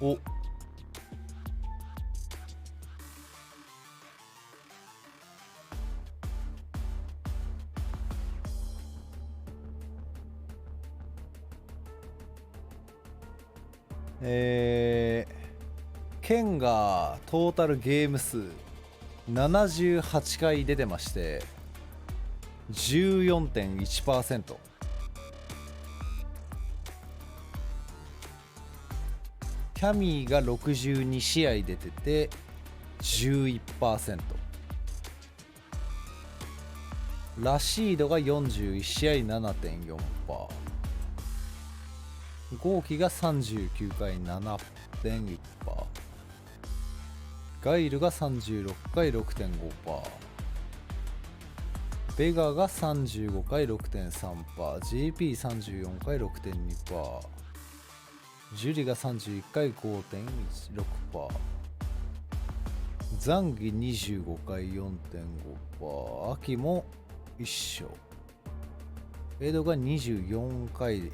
お、剣がトータルゲーム数78回出てまして 14.1%。 キャミーが62試合出てて 11%。 ラシードが41試合 7.4%。 ゴーキが39回 7.1%。 ガイルが36回 6.5%。 ベガが35回 6.3%。 JP34 回 6.2%。 ジュリが31回 5.16%。 ザンギ25回 4.5%。 アキも一緒。エドが24回。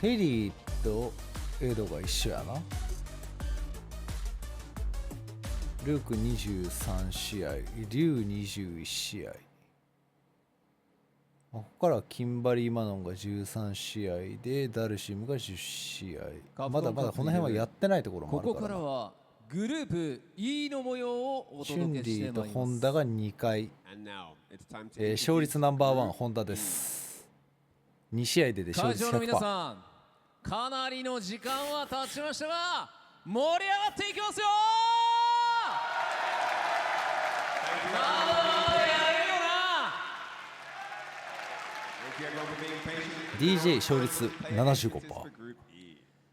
テリーとエドが一緒やな。ルーク23試合、リュウ21試合。ここからキンバリー・マノンが13試合で、ダルシムが10試合。まだまだこの辺はやってないところもあるから。ここからはグループ E の模様をおチュン届けしてまいります。リーとホンダが2回。勝率ナンバーワン、ホンダです。2試合で勝率100%。会場の皆さん、かなりの時間は経ちましたが、盛り上がっていきますよ。まだまだやるよな。 DJ 勝率 75%。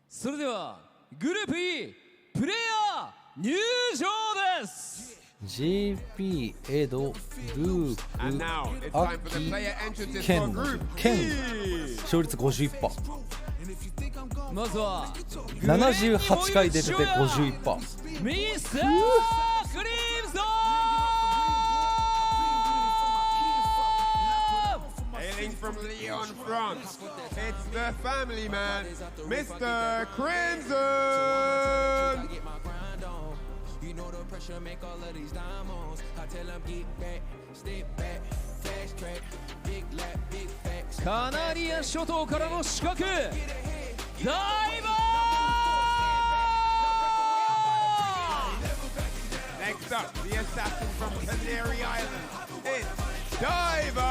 それではグループ E プレイヤー入場です。 JP エドルークアキケン勝率 51%。 まずは78回出てて 51%。 ミスタークリームゾーン Hailing from Lyon, France, it's the family man, Mr. Crimson. You know the pressure make all of these diamonds. I tell them get back, step back, fast track, big lap, big facts. カナリア諸島からの刺客ダイバー Next up, the assassin from Canary Island, it's Diver.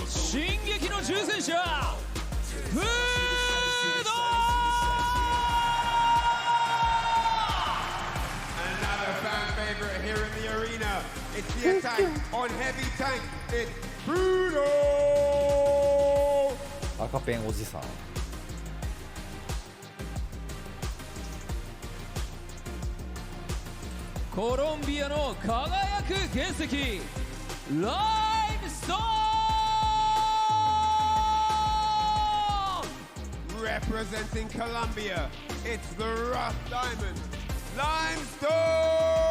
進撃の重戦車フード Another fan favorite here in the arena. It's the attack on heavy tank. It's Bruno. 赤ペンおじさん。コロンビアの輝く原石ライムストーン Representing Colombia, it's the rough diamond, Limestone!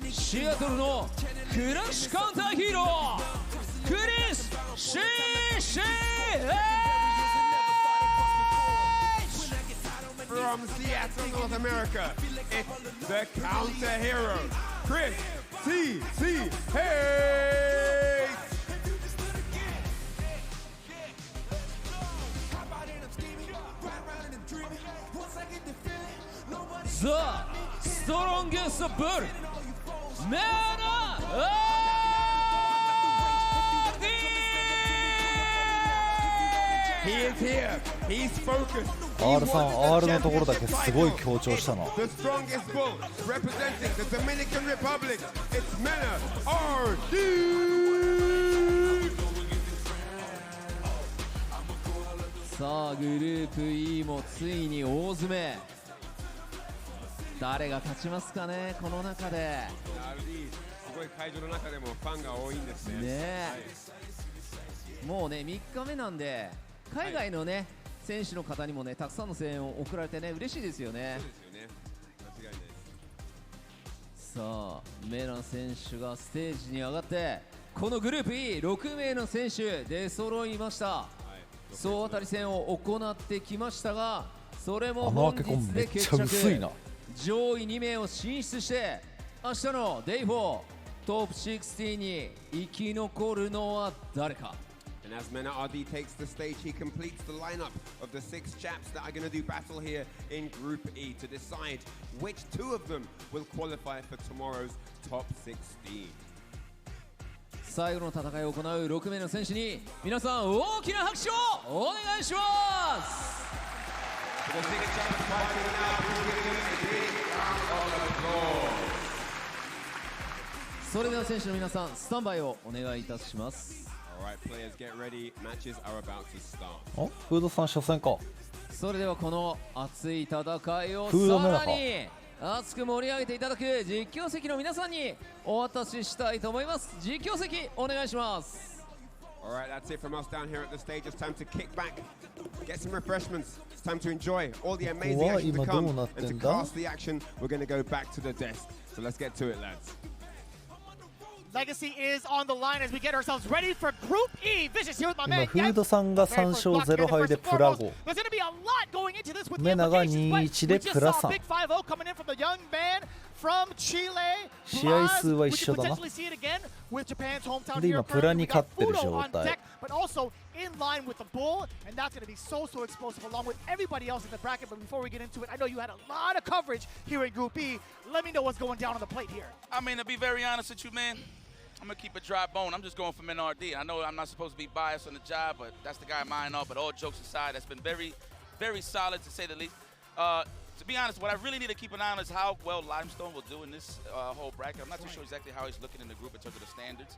Seattle シアトルのクラッシュカウンターヒーロークリス・シーシー From Seattle, North America, it's the counter hero, Chris T.C. Hayes. ザ・ストロンゲストブルメナ He is here. He's focused. R さん R のところだけすごい強調したな。 The strongest bull representing the Dominican Republic. It's Mena RD. さあグループ E もついに大詰め誰が勝ちますかねこの中で RD すごい会場の中でもファンが多いんですね。ねえ、もうね3日目なんで海外のね、選手の方にもねたくさんの声援を送られてね嬉しいですよね。そうですよね。間違いないです。さあメラン選手がステージに上がってこのグループ E6 名の選手出揃いました、総当たり戦を行ってきましたがそれも本日で決着。上位2名を進出して明日の Day4 トップ16に生き残るのは誰か。 And as Mena RD takes the stage, he completes the lineup of the 6 chaps that are going to do battle here in Group E to decide which 2 of them will qualify for tomorrow's top 16. 最後の戦いを行う6名の選手に皆さん大きな拍手をお願いします。 For the 6 chaps fighting now, please give them a big round of applause. それでは選手の皆さんスタンバイをお願いいたします。 Alright, players get ready. Matches are about to start. おフードさん初戦か。それではこの熱い戦いをフードメラかさらに熱く盛り上げていただく実況席の皆さんにお渡ししたいと思います。実況席お願いします。 Alright, that's it from us down here at the stage. It's time to kick back, get some refreshments. It's time to enjoy all the amazing action to come. And to cast the action, we're going to go back to the desk. So let's get to it, lads. Legacy is on the line as we get ourselves ready for Group E. Vicious here with my 今 man. フードさんが3勝0敗でプラ5。 There's going to be a lot going into this with the メナが implications, 2-1 but で we プ just ラ saw 3。 Big 5-0 coming in from the young man from Chile. 試合数は一 We 緒 could だな。 potentially see it again with Japan's hometown で hero. 今プラに We 勝 got ってる Fudo 状 on 態 deck, but also in line with the bull, and that's going to be so explosive along with everybody else in the bracket. But before we get into it, I know you had a lot of coverage here in Group B. Let me know what's going down on the plate here. I mean, to be very honest with you, man, I'm going to keep a dry bone. I'm just going for NRD. I know I'm not supposed to be biased on the job, but that's the guy mine off. But all jokes aside, that's been very, very solid to say the least. To be honest, what I really need to keep an eye on is how well Limestone will do in this whole bracket. I'm not too sure exactly how he's looking in the group in terms of the standards.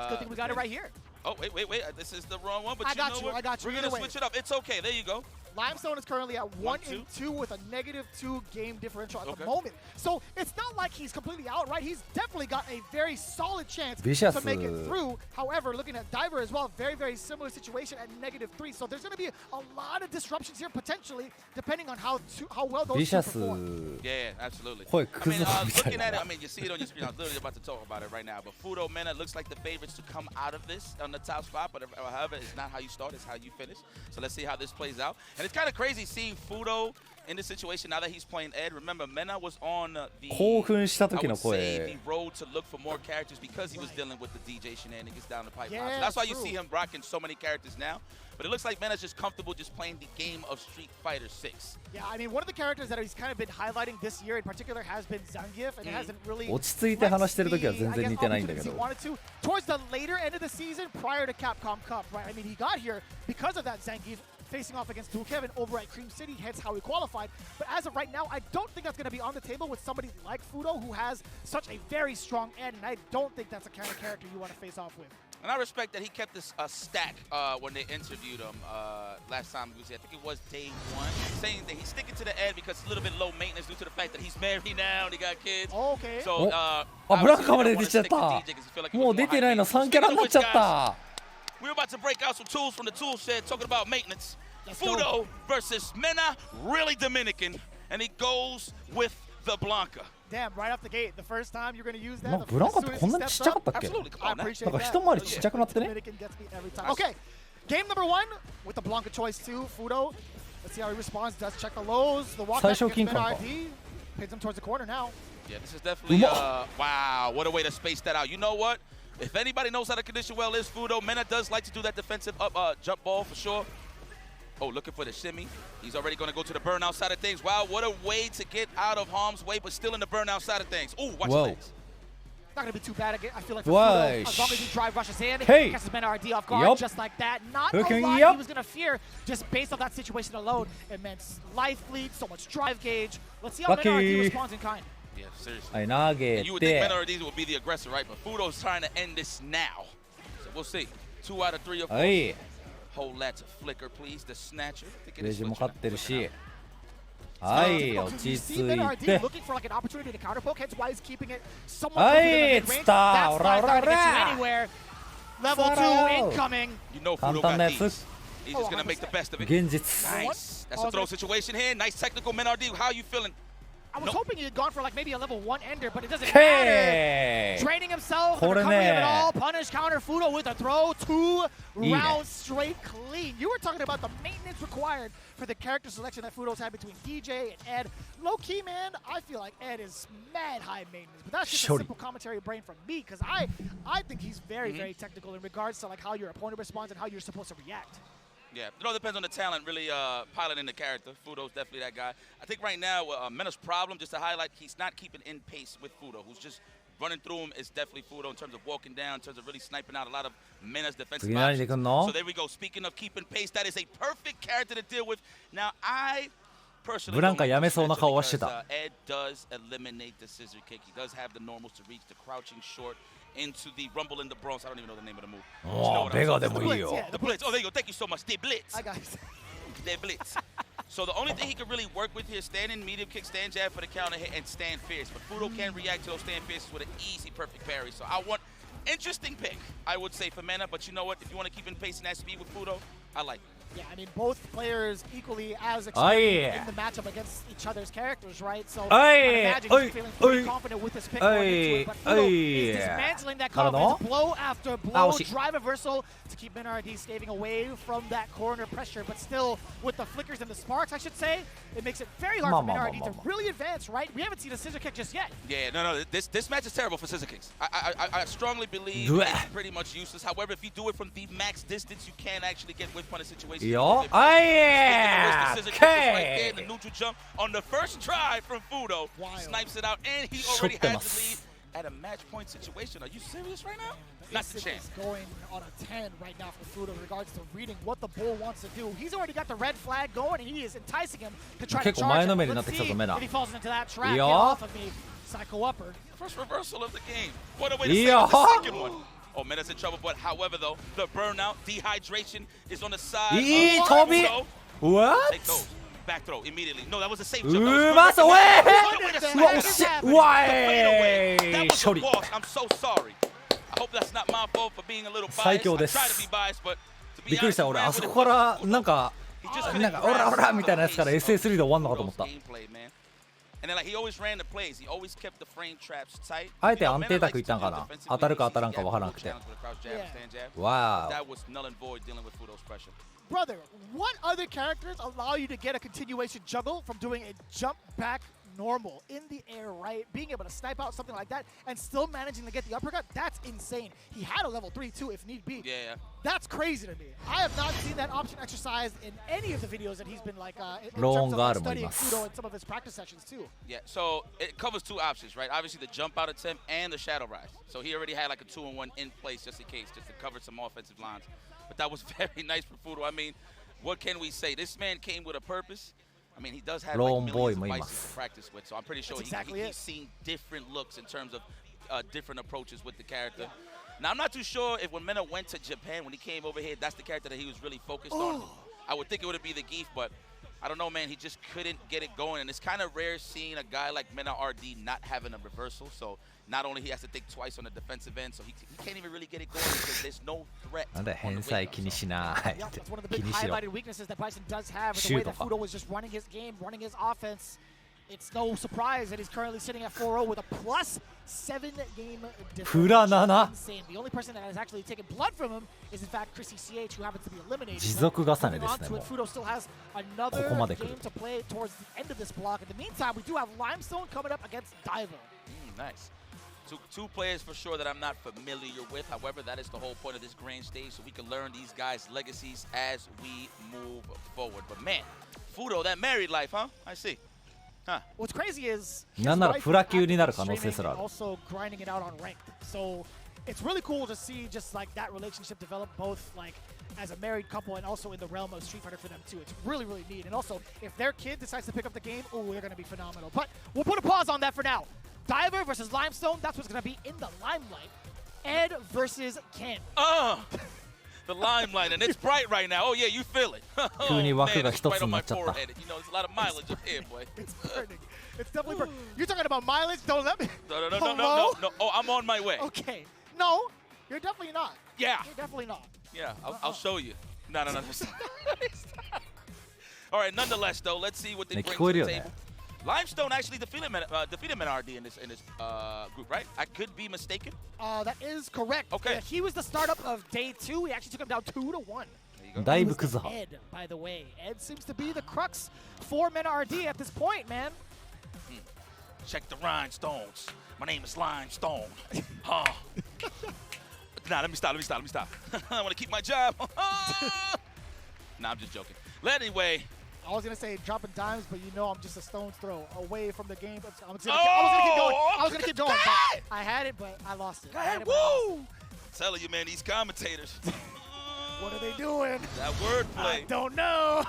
Good thing we got it right here. Oh, wait. This is the wrong one, but I you got know you, what? I got you. We're going to switch it up. It's okay. There you go. Limestone is currently at 1-2 with a -2 game differential at the moment. So it's not like he's completely out, right? He's definitely got a very solid chance to make it through. However, looking at Diver as well, very, very similar situation at -3. So there's going to be a lot of disruptions here potentially, depending on how well those two perform. Yeah, absolutely. 声クズみたい Looking な at it, I mean, you see it on your screen. I was literally about to talk about it right now. But Fudo, Mena looks like the favorites to come out of this on the top spot. But however, it's not how you start, it's how you finish. So let's see how this plays out. And it's kind of crazy seeing Fudo in this situation now that he's playing Ed. Remember, Mena was on the, 興奮した時 I の would say, 声 the road to look for more characters because he was dealing with the DJ shenanigans down the pipeline. Yeah, so that's why you true. see him rocking so many characters now. But it looks like Mena's just comfortable just playing the game of Street Fighter 6. Yeah, I mean, one of the characters that he's kind of been highlighting this year in particular has been Zangief, and it hasn't really 落ち着いて話してる時は全然似てないんだけ he ど wanted to towards the later end of the season prior to Capcom Cup, right? I mean, he got here because of that Zangief facing off against Dual Kevin over at Cream City, hence how he qualified. But as of right now, I don't think that's going to be on the table with somebody like Fudo, who has such a very strong end, and I don't think that's the kind of character you want to face off with. And I respect that he kept this stack when they interviewed him last time. I think it was day 1, saying that he's sticking to the Ed because it's a little bit low maintenance due to the fact that he's married now and he got kids. Okay. So, あブランカまで出ちゃったもう出てないの3キャラになっちゃった We're about to break out some tools from the tool shed talking about maintenance. Let's Fudo versus Mena, really Dominican, and he goes with the Blanca. Damn, right off the gate, the first time you're going to use なん that. かブランカってこんなにちっちゃかったっけ Absolutely. Come I on, now. appreciate なんか that. 一回りちっちゃくなってね Dominican gets me every time. Okay, game number 1 with the Blanca choice 2, Fudo. Let's see how he responds. Does check the lows. The walk 最 back 小金 against 感 Meta か ID. Pins him towards the corner now. Yeah, this is definitely, wow, what a way to space that out. You know what? If anybody knows how to condition well is Fudo. Mena does like to do that defensive jump ball for sure. Oh, looking for the shimmy. He's already going to go to the burnout side of things. Wow, what a way to get out of harm's way, but still in the burnout side of things. Ooh, watch this. Not going to be too bad again. I feel like for Why? Fudo, as long as he drive rushes in, Hey. catches Meta RD off guard Yup. just like that. Not Okay, a lot yup. he was going to fear just based on that situation alone. Immense life lead, so much drive gauge. Let's see how Meta Lucky. RD responds in kind. Yeah, seriously. はい投げ And you would think て Mena RD would be the aggressor, right? But Fudo's trying to end this now. So we'll see. 2 out of 3 of 4. はい Hold that to flicker, please. The snatcher. I think it レ is ジも flicker 勝ってる now. しはい落 You ち see 着 Meta い RD て looking for like an opportunity to counterpoke, hence why he's keeping it somewhat Hey, close to the it's mid-range. the- That's ora, not ora, going to get you ora. anywhere. Level 2 Sorrow. incoming. You know 簡 Fudo 単 got なや these. つ He's just going to make the best of it. 現実 Nice. That's a throw situation here. Nice technical, Mena RD. How are you feeling? I was hoping he had gone for like maybe a level 1 ender, but it doesn't Hey. matter. Draining himself, the これ recovery of it ね all, punish, counter, Fudo with a throw, 2 いいね rounds straight clean. You were talking about the maintenance required for the character selection that Fudo's had between DJ and Ed. Low key, man, I feel like Ed is mad high maintenance, but that's just a Shorty. simple commentary brain from me because I think he's very, very technical in regards to like how your opponent responds and how you're supposed to react. Yeah, it all depends on the talent, really piloting the character. Fudo's definitely that guy. I think right now, Mena's problem, just to highlight, he's not keeping in pace with Fudo, who's just running through him is definitely Fudo in terms of walking down, in terms of really sniping out a lot of Mena's defensive 次何で options. 来んの So there we go. Speaking of keeping pace, that is a perfect character to deal with. Now, I personally ブランカ don't や like め this そうな matchup 顔はして because, た Ed does eliminate the scissor kick. He does have the normals to reach the crouching short into the rumble in the Bronx. I don't even know the name of the move. But you know お what ー I'm ベガ saying. でもいいよ The blitz. Oh, there you go. Thank you so much. The blitz. I got you. They blitz. So the only thing he can really work with here is standing, medium kick, stand jab for the counter hit, and stand fierce. But Fudo can react to those stand fierces with an easy, perfect parry. So I want interesting pick, I would say, for Mena. But you know what? If you want to keep in pace and that speed with Fudo, I like it. Yeah, I mean, both players equally as experienced in the matchup against each other's characters, right? So I imagine he's feeling pretty confident with this pick going into it. But Fudo is dismantling that confidence blow after blow, drive reversal to keep MinRD staving away from that corner pressure. But still, with the flickers and the sparks, I should say, it makes it very hard for MinRD to really advance, right? We haven't seen a scissor kick just yet. Yeah, no, this match is terrible for scissor kicks. I strongly believe it's pretty much useless. However, if you do it from the max distance, you can actually get whiff punish situations. Yo, okay. Right there, the neutral jump on the first try from Fudo. Snipes it out, and he already has the lead at a match point situation. Are you serious right now? Not the chance. Going on a 10 right now for Fudo in regards to reading what the bull wants to do. He's already got the red flag going, and he is enticing him to try to charge him. Let's see if he falls into that trap. Get off of me, Psycho Upper. First reversal of the game. What a way to save the second one. Oh, Mena's in trouble, but however, though, the burnout, dehydration is on the side. Toby! What? Take those. Back throw immediately. No, that was a safe jump. That was a loss. I'm so sorry. I hope that's not my fault for being a little biased. I try to be biased, but to be honest, びっくりした。俺あそこからなんかオラオラみたいなやつから SS3 で終わんのかと思った。And then, like, he always ran the plays. He always kept the frame traps tight. あえて安定卓いったんかな。当たるか当たらんかわからなくて。Wow. That was null and void dealing with Fudo's pressure. Brother, what other characters allow you to get a continuation juggle from doing a jump back normal in the air, right? Being able to snipe out something like that and still managing to get the uppercut, that's insane. He had a level 3 too if need be. Yeah. That's crazy to me. I have not seen that option exercised in any of the videos that he's been like in terms of like, studying Fudo in some of his practice sessions too. Yeah, so it covers two options, right? Obviously the jump out attempt and the shadow rise. So he already had like a 2-in-1 in place just in case, just to cover some offensive lines. But that was very nice for Fudo. I mean, what can we say? This man came with a purpose. I mean, he does have like millions of devices to practice with, so I'm pretty sure he's seen different looks in terms of different approaches with the character. Now, I'm not too sure if when Mena went to Japan, when he came over here, that's the character that he was really focused on. I would think it would be the Geef, but I don't know, man. He just couldn't get it going, and it's kind of rare seeing a guy like Mena RD not having a reversal, so not only he has to think twice on the defensive end, so he can't even really get it going because there's no threat. なんで返済気にしないって。 That's one of the big highlighted weaknesses that Bison does have is the way that Fudo was just running his game, running his offense. It's no surprise that he's currently sitting at 4-0 with a +7 game difference. Insane. The only person that has actually taken blood from him is in fact Chrissy CH, who happens to be eliminated. 持続重ねですね。 Fudo still has another game to play towards the end of this block. In the meantime, we do have Limestone coming up against Diver. Nice. Two players for sure that I'm not familiar with. However, that is the whole point of this grand stage, so we can learn these guys' legacies as we move forward. But man, Fudo, that married life, huh? I see. Huh. What's crazy is なんならプラ級になる可能性すらある。 also grinding it out on ranked. So it's really cool to see just like that relationship develop both like as a married couple and also in the realm of Street Fighter for them too. It's really, really neat. And also, if their kid decides to pick up the game, oh, they're going to be phenomenal. But we'll put a pause on that for now. Diver versus Limestone, that's what's going to be in the limelight. Ed versus Ken. The limelight, and it's bright right now. Oh, yeah, you feel it. Oh, man, it's right on my forehead. You know, there's a lot of mileage up here, boy. It's burning. It's definitely burning. You're talking about mileage? Don't let me. No. Oh, I'm on my way. Okay. No, you're definitely not. Yeah. You're definitely not. Yeah, I'll show you. No. All right, nonetheless, though, let's see what they bring to the table. Limestone actually defeated MinRD in this group, right? I could be mistaken. That is correct. Okay. He was the startup of day 2. He actually took him down 2-1. Ed, by the way. Ed seems to be the crux for MinRD at this point, man. Check the rhinestones. My name is Limestone. Nah, let me stop. I want to keep my job. Nah, I'm just joking. But anyway. I was going to say dropping dimes, but you know I'm just a stone's throw away from the game. I was going to keep going. But I had it, but I lost it. Woo! I'm telling you, man, these commentators. What are they doing? That wordplay. I don't know.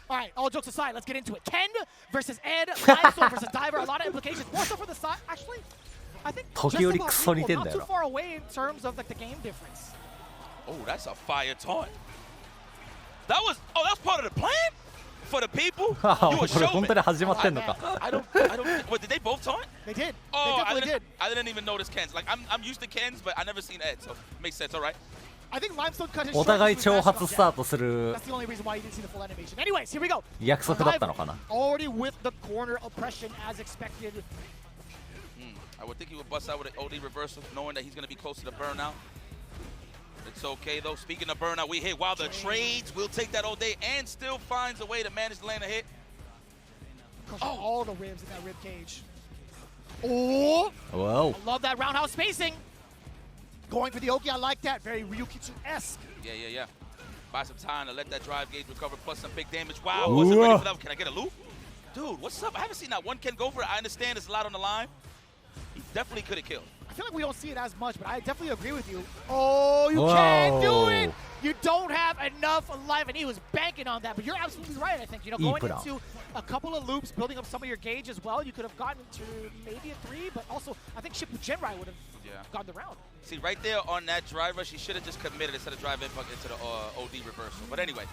All right, all jokes aside, let's get into it. Ken versus Ed, Limestone versus Diver. A lot of implications. More so for the side. Actually, I think just about equal, not too far away in terms of like the game difference. Oh, that's a fire taunt. That was part of the plan? For the people? You a showman. I don't. What, did they both taunt? They did. Oh, they definitely did. I didn't even notice Ken's. Like I'm used to Ken's, but I never seen Ed, so it makes sense. All right. I think Limestone cut his お short 互い because he 挑 was 発 mashing ス off ター jab. トする That's the only reason why you didn't see the full animation. Anyways, here we go. 約束だったのかな。 Already with the corner oppression as expected. I would think he would bust out with an OD reversal, knowing that he's going to be close to the burnout. It's okay, though. Speaking of burnout, we hit while the trades will take that all day and still finds a way to manage to land a hit. Crushing all the ribs in that rib cage. Oh! Whoa. I love that roundhouse spacing. Going for the Oki, I like that. Very Ryukitsu-esque. Yeah. Buy some time to let that drive gauge recover, plus some big damage. Wow, wasn't ready for that. Can I get a loop? Dude, what's up? I haven't seen that one Ken go for it. I understand there's a lot on the line. He definitely could have killed. I feel like we don't see it as much, but I definitely agree with you. Oh, you can't do it! You don't have enough life, and he was banking on that. But you're absolutely right, I think. You know, going into a couple of loops, building up some of your gauge as well, you could have gotten to maybe a 3, but also I think Shippu Genrai would have gotten the round. See, right there on that drive rush, he should have just committed instead of driving into the OD reversal. But anyway,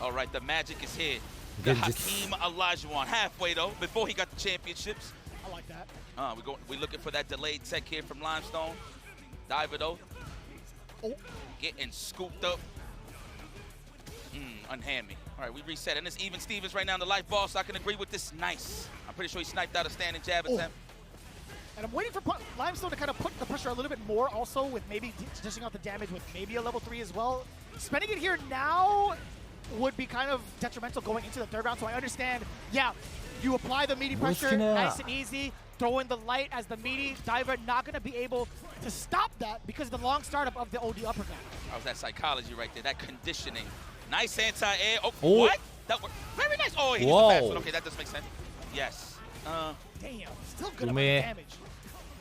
all right, the magic is here. The Hakeem Olajuwon halfway, though, before he got the championships. I like that. We're looking for that delayed tech here from Limestone. Diver, though. Oh. Getting scooped up. Unhand me. All right, we reset. And it's even Stevens right now in the life ball, so I can agree with this. Nice. I'm pretty sure he sniped out a standing jab attempt. And I'm waiting for Limestone to kind of put the pressure a little bit more also with maybe dishing out the damage with maybe a level 3 as well. Spending it here now would be kind of detrimental going into the third round, so I understand, yeah, you apply the meaty pressure, nice and easy, throw in the light as the meaty diver, not going to be able to stop that because of the long startup of the OD uppercut. That was that psychology right there, that conditioning. Nice anti-air. Oh, what? That worked. Very nice. Oh, he hit the fast one. Okay, that does make sense. Yes. Damn, still good amount of damage.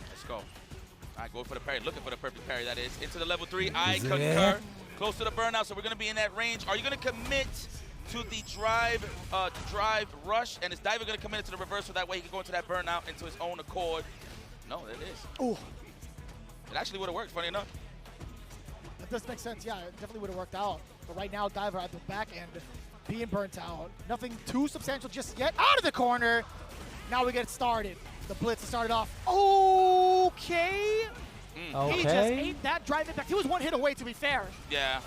Let's go. All right, go for the parry. Looking for the perfect parry, that is. Into the level 3. I concur. Close to the burnout, so we're going to be in that range. Are you going to commit to the drive rush? And is Diver going to commit to the reversal? That way he can go into that burnout into his own accord. No, it is. Ooh. It actually would have worked, funny enough. That does make sense. Yeah, it definitely would have worked out. But right now, Diver at the back end being burnt out. Nothing too substantial just yet. Out of the corner. Now we get started. The blitz started off. Okay. He just ate that drive impact. He was one hit away, to be fair. Yeah.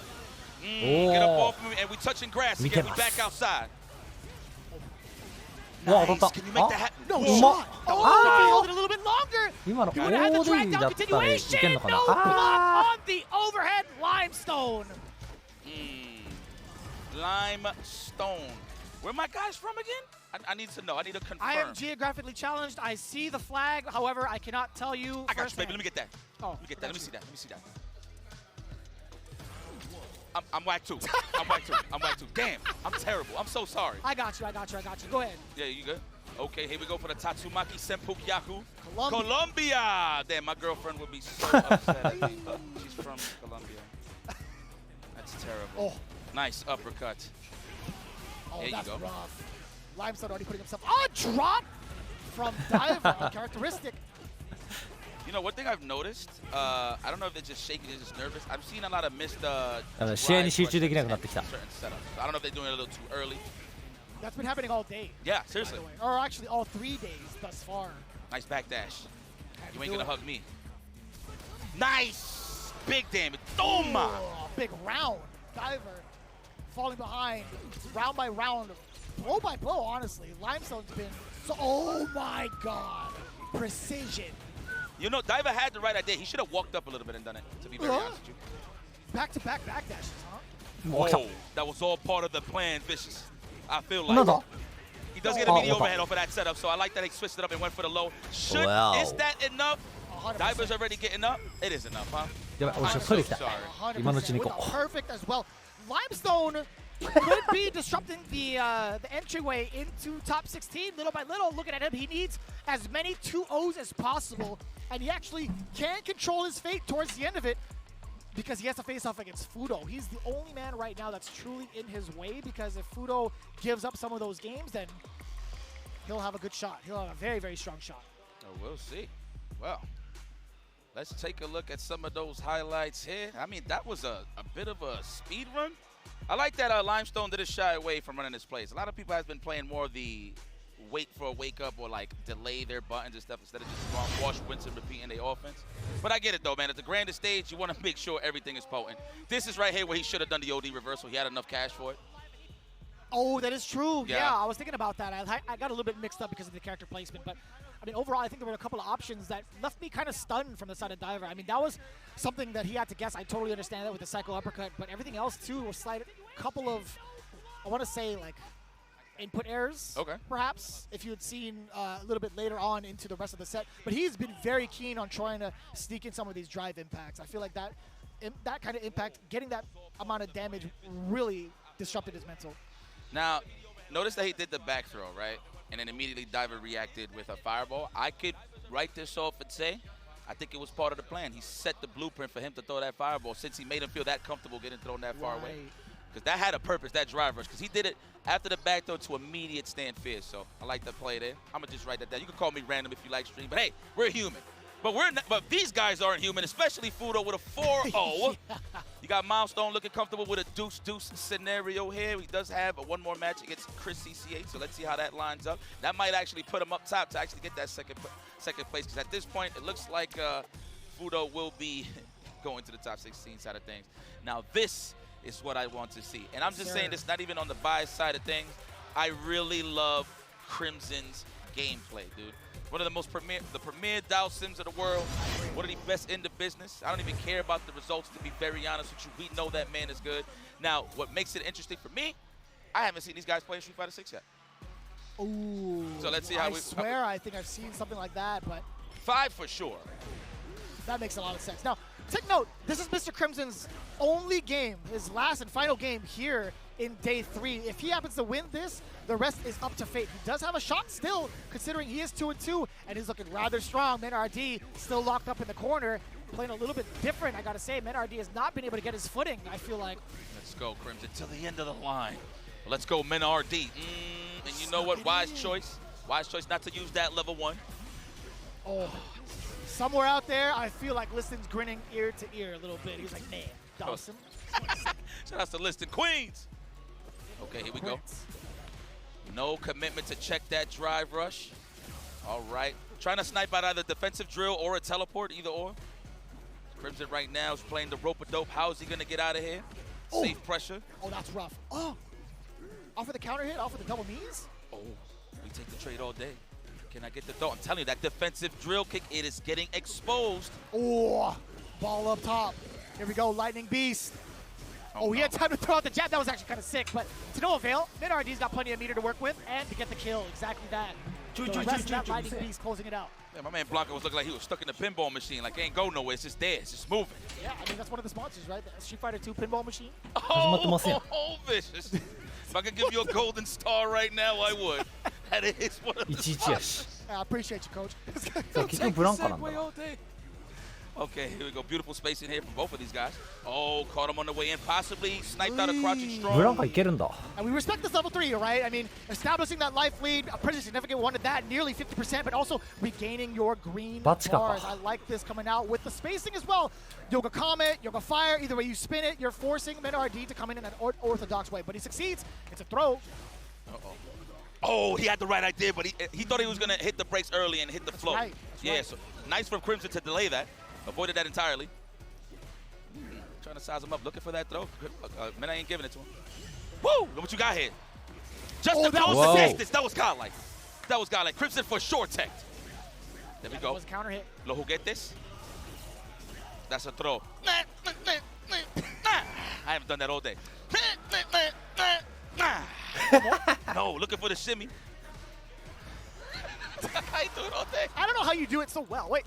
Get up off me, and we touching grass again. We back outside. Nice. Can you make that happen? No shot. Oh, he held it a little bit longer. You would have had the drag down continuation. No block on the overhead Limestone. Limestone. Where my guys from again? I need to know. I need to confirm. I am geographically challenged. I see the flag. However, I cannot tell you. I got you, baby. Let me get that. Let me get that. Let me see that. Let me see that. I'm whack too. I'm whack too. Damn, I'm terrible. I'm so sorry. I got you. Go ahead. Yeah, you good? Okay, here we go for the Tatsumaki Senpukyaku. Colombia. Damn, my girlfriend would be so upset. She's from Colombia. That's terrible. Nice uppercut. There you go. Rough. Limestone already putting himself on drop from Diver. Uncharacteristic. You know, one thing I've noticed, I don't know if they're just shaking, they're just nervous. I've seen a lot of missed 試合に集中できなくなってきた。 certain setups. I don't know if they're doing it a little too early. That's been happening all day. Yeah, seriously. Or actually all 3 days thus far. Nice back dash. You ain't gonna hug me. Nice! Big damage. Toma! Big round. Diver falling behind round by round, blow by blow, honestly. Limestone's been so, oh my god. Precision. You know, Diver had the right idea. He should have walked up a little bit and done it, to be very honest with you. Back-to-back back dashes, huh? Whoa, that was all part of the plan, Vicious. I feel like he does get a meaty overhead off of that setup, so I like that he switched it up and went for the low. Is that enough? 100%. Diver's already getting up. It is enough, huh? I'm so sorry. 100%. Perfect as well. Limestone could be disrupting the entryway into top 16 little by little. Looking at him, he needs as many 2-0s as possible, and he actually can control his fate towards the end of it because he has to face off against Fudo. He's the only man right now that's truly in his way, because if Fudo gives up some of those games, then he'll have a good shot. He'll have a very, very strong shot. Oh, we'll see. Well, let's take a look at some of those highlights here. I mean, that was a bit of a speed run. I like that Limestone didn't shy away from running his plays. A lot of people have been playing more of the wait for a wake up or like delay their buttons and stuff instead of just wash, rinse, and repeating their offense. But I get it though, man. At the grandest stage, you want to make sure everything is potent. This is right here where he should have done the OD reversal. He had enough cash for it. Oh, that is true. Yeah. Yeah, I was thinking about that. I got a little bit mixed up because of the character placement, but I mean, overall, I think there were a couple of options that left me kind of stunned from the side of Diver. I mean, that was something that he had to guess. I totally understand that with the Psycho Uppercut, but everything else, too, was slight couple of, I want to say, like, input errors, perhaps, if you had seen a little bit later on into the rest of the set. But he's been very keen on trying to sneak in some of these drive impacts. I feel like that kind of impact, getting that amount of damage really disrupted his mental. Now, notice that he did the back throw, right? And then immediately Diver reacted with a fireball. I could write this off and say, I think it was part of the plan. He set the blueprint for him to throw that fireball since he made him feel that comfortable getting thrown that far away. Because that had a purpose, that drive rush. Because he did it after the back throw to immediate stand fierce. So I like the play there. I'm going to just write that down. You can call me random if you like stream. But hey, we're human. But we're not, but these guys aren't human, especially Fudo with a 4-0. You got Milestone looking comfortable with a deuce-deuce scenario here. He does have one more match against Chris CCH, so let's see how that lines up. That might actually put him up top to actually get that second place, because at this point, it looks like Fudo will be going to the top 16 side of things. Now, this is what I want to see. And I'm just saying this not even on the bias side of things. I really love Crimson's gameplay, dude. One of the premier Dow Sims of the world. One of the best in the business. I don't even care about the results, to be very honest with you. We know that man is good. Now, what makes it interesting for me, I haven't seen these guys play in Street Fighter 6 yet. Ooh. So let's see how I swear I think I've seen something like that, but 5 for sure. That makes a lot of sense. Now, take note, this is Mr. Crimson's only game, his last and final game here in day 3. If he happens to win this, the rest is up to fate. He does have a shot still, considering he is 2-2, and he's looking rather strong. MenRD still locked up in the corner, playing a little bit different, I gotta say. MenRD has not been able to get his footing, I feel like. Let's go, Crimson, to the end of the line. Let's go, MenRD. And you know what? Wise choice. Wise choice not to use that level 1. Oh, somewhere out there, I feel like Liston's grinning ear to ear a little bit. He's like, man, Dawson. Shout out to Liston Queens. Okay, here we go. No commitment to check that drive rush. All right. Trying to snipe out either defensive drill or a teleport, either or. Crimson right now is playing the rope-a-dope. How is he going to get out of here? Oh. Safe pressure. Oh, that's rough. Oh, off of the counter hit, off of the double knees. Oh, we take the trade all day. Can I get the throw? I'm telling you, that defensive drill kick, it is getting exposed. Oh, ball up top. Here we go, Lightning Beast. Oh, he had time to throw out the jab. That was actually kind of sick, but to no avail. MenRD's got plenty of meter to work with, and to get the kill. Exactly that. The rest of that Lightning Beast closing it out. Yeah, my man Blanco was looking like he was stuck in the pinball machine. Like, ain't go nowhere. It's just there. It's just moving. Yeah, I mean, that's one of the sponsors, right? The Street Fighter 2 pinball machine. Oh, vicious. If I could give you a golden star right now, I would. That is one of the sponsors. I appreciate you, Coach. Okay, here we go. Beautiful spacing here from both of these guys. Oh, caught him on the way in. Possibly sniped out a crouching strong. And we respect this level 3, right? I mean, establishing that life lead, a pretty significant one at that, nearly 50%, but also regaining your green bars. I like this coming out with the spacing as well. Yoga Comet, Yoga Fire, either way you spin it, you're forcing MenRD to come in an orthodox way. But he succeeds. It's a throw. Uh-oh. Oh, he had the right idea, but he thought he was going to hit the brakes early and hit the float. Right. Yeah, so nice from Crimson to delay that. Avoided that entirely. Trying to size him up, looking for that throw. Man, I ain't giving it to him. Woo! Look what you got here. Just the close distance. That was godlike. That was godlike. Crimson for sure tech. There we go. That was a counter hit. Lo juguetes. That's a throw. I haven't done that all day. No, looking for the shimmy. I do it all day. I don't know how you do it so well. Wait.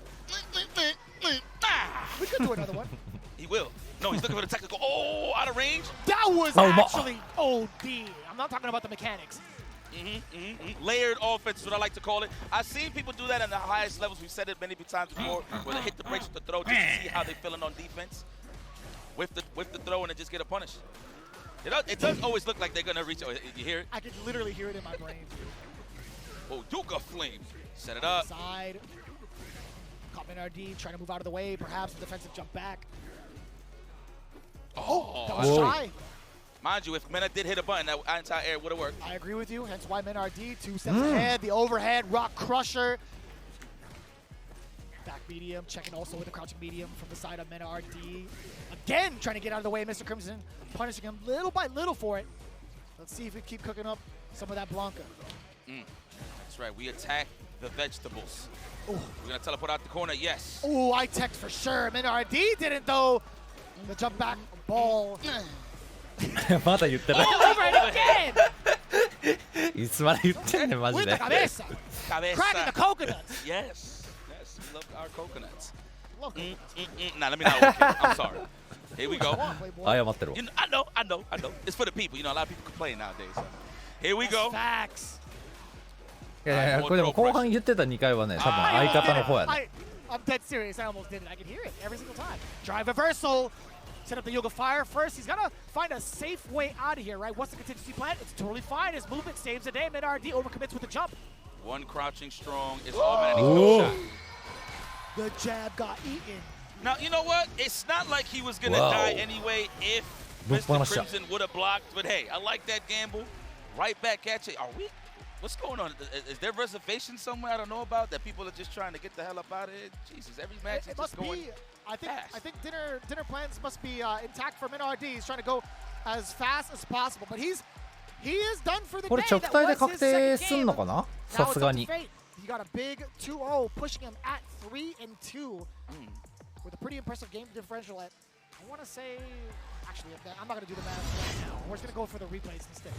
We could do another one. He will. No, he's looking for the technical. Oh, out of range. That was actually OD. I'm not talking about the mechanics. Layered offense is what I like to call it. I've seen people do that in the highest levels. We've said it many times before, where they hit the brakes with the throw just to see how they're feeling on defense. With the throw and then just get a punish. It does always look like they're going to reach. Oh, you hear it? I can literally hear it in my brain. Oh, Duka Flame. Set it up. Side. Caught MenRD trying to move out of the way. Perhaps a defensive jump back. Oh, that was shy. Mind you, if Mena did hit a button, that entire air would have worked. I agree with you, hence why MenRD 2 steps ahead. The overhead rock crusher. Back medium, checking also with the crouching medium from the side of MenRD. Again, trying to get out of the way, Mr. Crimson, punishing him little by little for it. Let's see if we keep cooking up some of that Blanca. That's right, we attack the vegetables. Ooh. We're gonna teleport out the corner, yes. Oh, I text for sure. MenRD didn't though. The jump back ball. まだ言ってない over and again! いつまで言ってんねんマジ With で the cabeza. Cracking the coconuts. Yes, yes, we love our coconuts. Nah, let me not. Okay. I'm sorry. Here we go. 謝ってるわ You know, I know. It's for the people. You know, a lot of people complain nowadays. So. Here we go. Facts. いやいやこれでも後半言ってた2回はね多分相方の方やね I'm dead serious. I almost did it. I can hear it every single time. Drive reversal. Set up the Yoga Fire first. He's got to find a safe way out of here, right? What's the contingency plan? It's totally fine. His movement saves the day. MenRD overcommits with the jump. One crouching strong is all Mena needs to shot. The jab got eaten. Now, you know what? It's not like he was going to die anyway if Mr. Crimson would have blocked. But hey, I like that gamble. Right back at you. Are we? What's going on? Is there reservation somewhere I don't know about that people are just trying to get the hell up out of here? Jesus, every match is just going I think dinner plans must be intact for MenRD. He's trying to go as fast as possible, but he is done for the day. これ直対で確定すんのかなさすがに He got a big 2-0, pushing him at 3-2 with a pretty impressive game differential at, I want to say, actually, I'm not going to do the math right now. We're just going to go for the replays instead.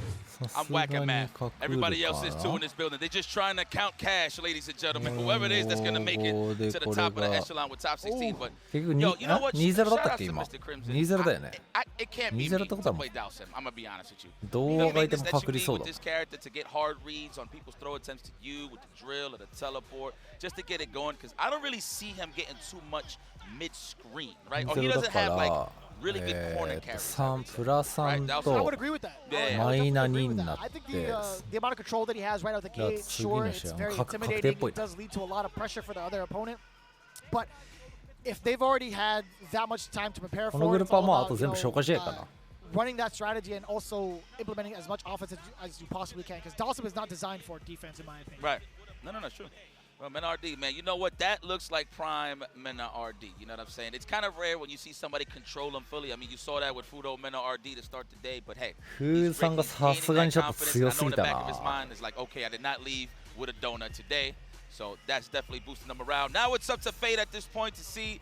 I'm whacking math. Everybody else is too in this building. They're just trying to count cash, ladies and gentlemen. Whoever it is that's going to make it to the top of the echelon with top 16. But, yo, you know what? 2-0 だったっけ Shout 今 out to Mr. Crimson. 2-0 だよね It can't be me 2-0って to ことはも play Dowson. I'm going to be honest with you. どう You know が what I いて mean? も This パ that ク you り need そう with だ this character to get hard reads on people's throw attempts to you with the drill or the teleport, just to get it going. Because I don't really see him getting too much mid-screen, right? Or he 2-0 だ doesn't か have like ら really good corner carries. 3プラ3 I と would agree with that. Yeah. マイナ2になっ I think て the amount of control that he has right out the gate, That's sure, Guinness, it's yeah. very 確定っ intimidating. ぽい It does lead to a lot of pressure for the other opponent. But if they've already had that much time to prepare こ for のグ it, ル it's ープは all もうあ about, と you 全部 know, 消化試合かな running that strategy and also implementing as much offense as you possibly can. Because Dawson is not designed for defense, in my opinion. Right. No, it's true. Well, MenRD, man, you know what? That looks like prime MenRD. You know what I'm saying? It's kind of rare when you see somebody control him fully. I mean, you saw that with Fudo MenRD to start the day, but hey. フーさんがさすがにちょっと強すぎた I know in the back な of his mind is like, okay, I did not leave with a donut today. So that's definitely boosting him around. Now it's up to Fate at this point to see.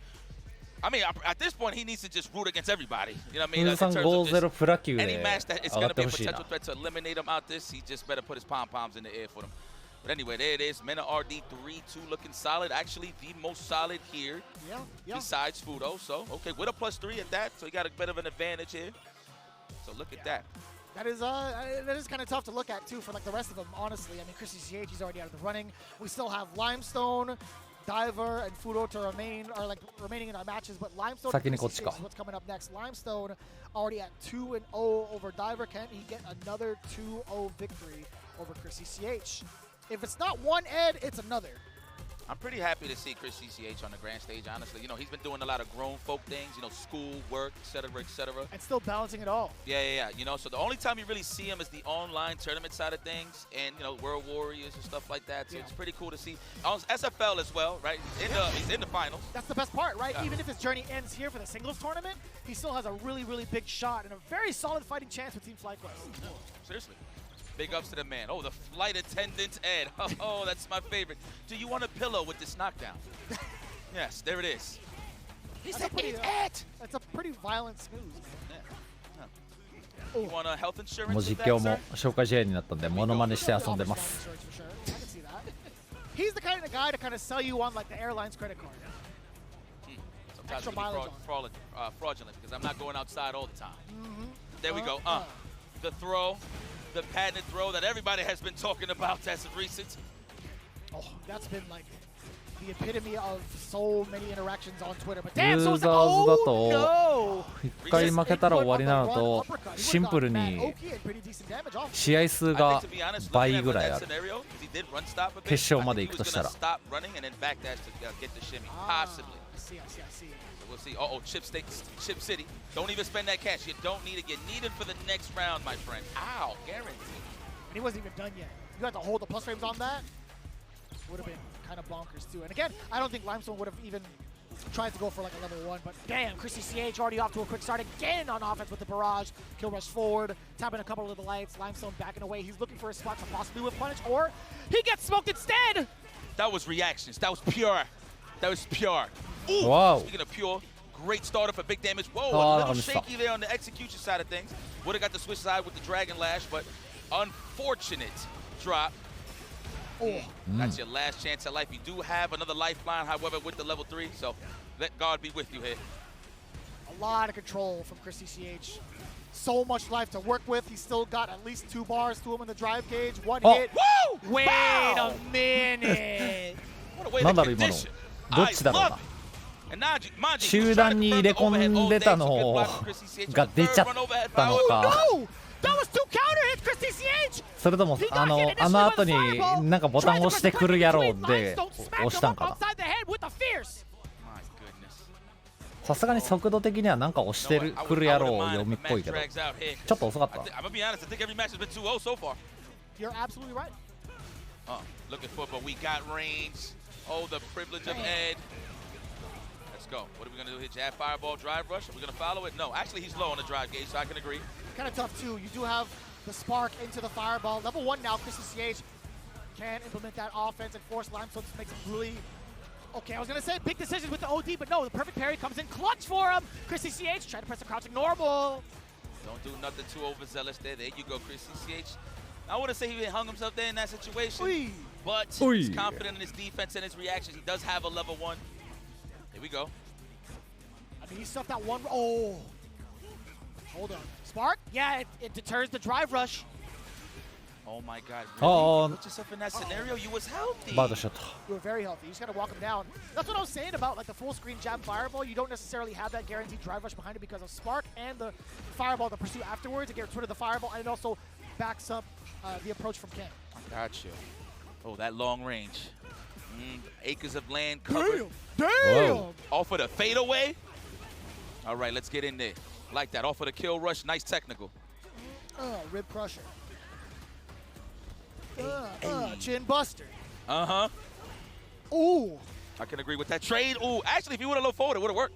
I mean, at this point, he needs to just root against everybody. You know what I mean? フーさん 5-0 プラ級 Any で match that is 上が going っ to て be a ほしいな potential threat to eliminate him out this, he just better put his pom-poms in the air for them. But anyway, there it is. MenRD 3-2 looking solid. Actually, the most solid here besides Fudo. So, okay, with a +3 at that. So he got a bit of an advantage here. So look at that. That is kind of tough to look at, too, for like the rest of them, honestly. I mean, Chrissy CH is already out of the running. We still have Limestone, Diver, and Fudo to remaining in our matches. But Limestone and Chrissy CH is what's coming up next. Limestone already at 2-0 over Diver. Can he get another 2-0 victory over Chrissy CH? If it's not one Ed, it's another. I'm pretty happy to see Chris CCH on the grand stage, honestly. You know, he's been doing a lot of grown folk things, you know, school, work, et cetera, And still balancing it all. Yeah. You know, so the only time you really see him is the online tournament side of things and, you know, World Warriors and stuff like that. So it's pretty cool to see. On SFL as well, right? He's in the finals. That's the best part, right? Even if his journey ends here for the singles tournament, he still has a really, really big shot and a very solid fighting chance with Team FlyQuest. No, seriously. Big ups to the man. Oh, the flight attendant, Ed. Oh, that's my favorite. Do you want a pillow with this knockdown? Yes, there it is. He said, it's Ed! That's a pretty violent snooze, man. You want a health insurance もう実況も紹介試合になったんでモノマネして遊んでます He's the kind of guy to kind of sell you on like the airline's credit card. Sometimes it can be fraudulent because I'm not going outside all the time. There we go. The throw. The patented throw that everybody has been talking about as of recent. Oh, that's been like the epitome of so many interactions on Twitter. But ユ damn, ー so ザーズだ oh と no! 1回負けたら終わりなのとシンプルに Oki and pretty decent damage off. 試合数が倍ぐらいある決勝まで行くとしたら Stop running and then backdash to get the shimmy. Possibly. I see. We'll see. Uh-oh, Chip City. Don't even spend that cash. You don't need it. You need it for the next round, my friend. Ow, guaranteed. And he wasn't even done yet. You had to hold the plus frames on that. Would have been kind of bonkers too. And again, I don't think Limestone would have even tried to go for like a level 1, but damn, Chrissy CH already off to a quick start again on offense with the barrage. Kill rush forward, tapping a couple of the lights. Limestone backing away. He's looking for a spot to possibly whip punish, or he gets smoked instead. That was reactions. That was pure. That was pure. Ooh, wow. Speaking of pure, great starter for big damage. Whoa, Oh, a little shaky there on the execution side of things. Would have got the switch side with the Dragon Lash, but unfortunate drop. Oh. That's your last chance at life. You do have another lifeline, however, with the level 3, so let God be with you here. A lot of control from Chrissy CH. So much life to work with. He's still got at least 2 bars to him in the drive gauge. One hit. Woo! Wait Wow! a minute. What a way なん to だろう今の condition. どっちだろう I な love it. And Naji, Manji, he was 集 trying 団 to に confirm 入 the れ込 overhead ん all で day, た so の good block from Chrissy CH が with the 出ちゃ third っ run overhead たの power. か No! That was 2 counter hits, Chrissy CH! それともあの後になんかボタン押してくるやろうで押したんかな Upside the head with the fierce. My goodness. さすがに速度的にはなんか押してくるやろう読みっぽいけどちょっと遅かった I'm gonna be honest, I think every match has been 2-0 so far. You're absolutely right. Looking for, but we got range. Oh, the privilege of Ed. Let's go. What are we gonna do here? Jab, fireball, drive rush? Are we gonna follow it? No, actually he's low on the drive gauge, so I can agree. Kind of tough too. You do have the spark into the fireball. Level 1 now, Chrissy CH can implement that offense and force Limestone to make some really... Okay, I was going to say big decisions with the OD, but no, the perfect parry comes in clutch for him. Chrissy CH trying to press the crouching normal. Don't do nothing too overzealous there. There you go, Chrissy CH. I want to say he hung himself there in that situation, but he's confident in his defense and his reactions. He does have a level 1. Here we go. I mean, he stuffed that one... Oh. Hold on. Spark? Yeah, it deters the drive rush. Oh my God. Oh. Put yourself in that scenario. You was healthy. バードショット You were very healthy. You just got to walk him down. That's what I was saying about like the full screen jab fireball. You don't necessarily have that guaranteed drive rush behind it because of Spark and the fireball to pursue afterwards. It gets rid of the fireball and it also backs up the approach from Ken. Gotcha. Oh, that long range. Acres of land covered. Damn! Off of the fadeaway. All right, let's get in there. Like that. Off of the kill rush. Nice technical. Rib crusher. Chin buster. Uh-huh. Ooh. I can agree with that trade. Ooh, actually, if he would have looked forward, it would have worked.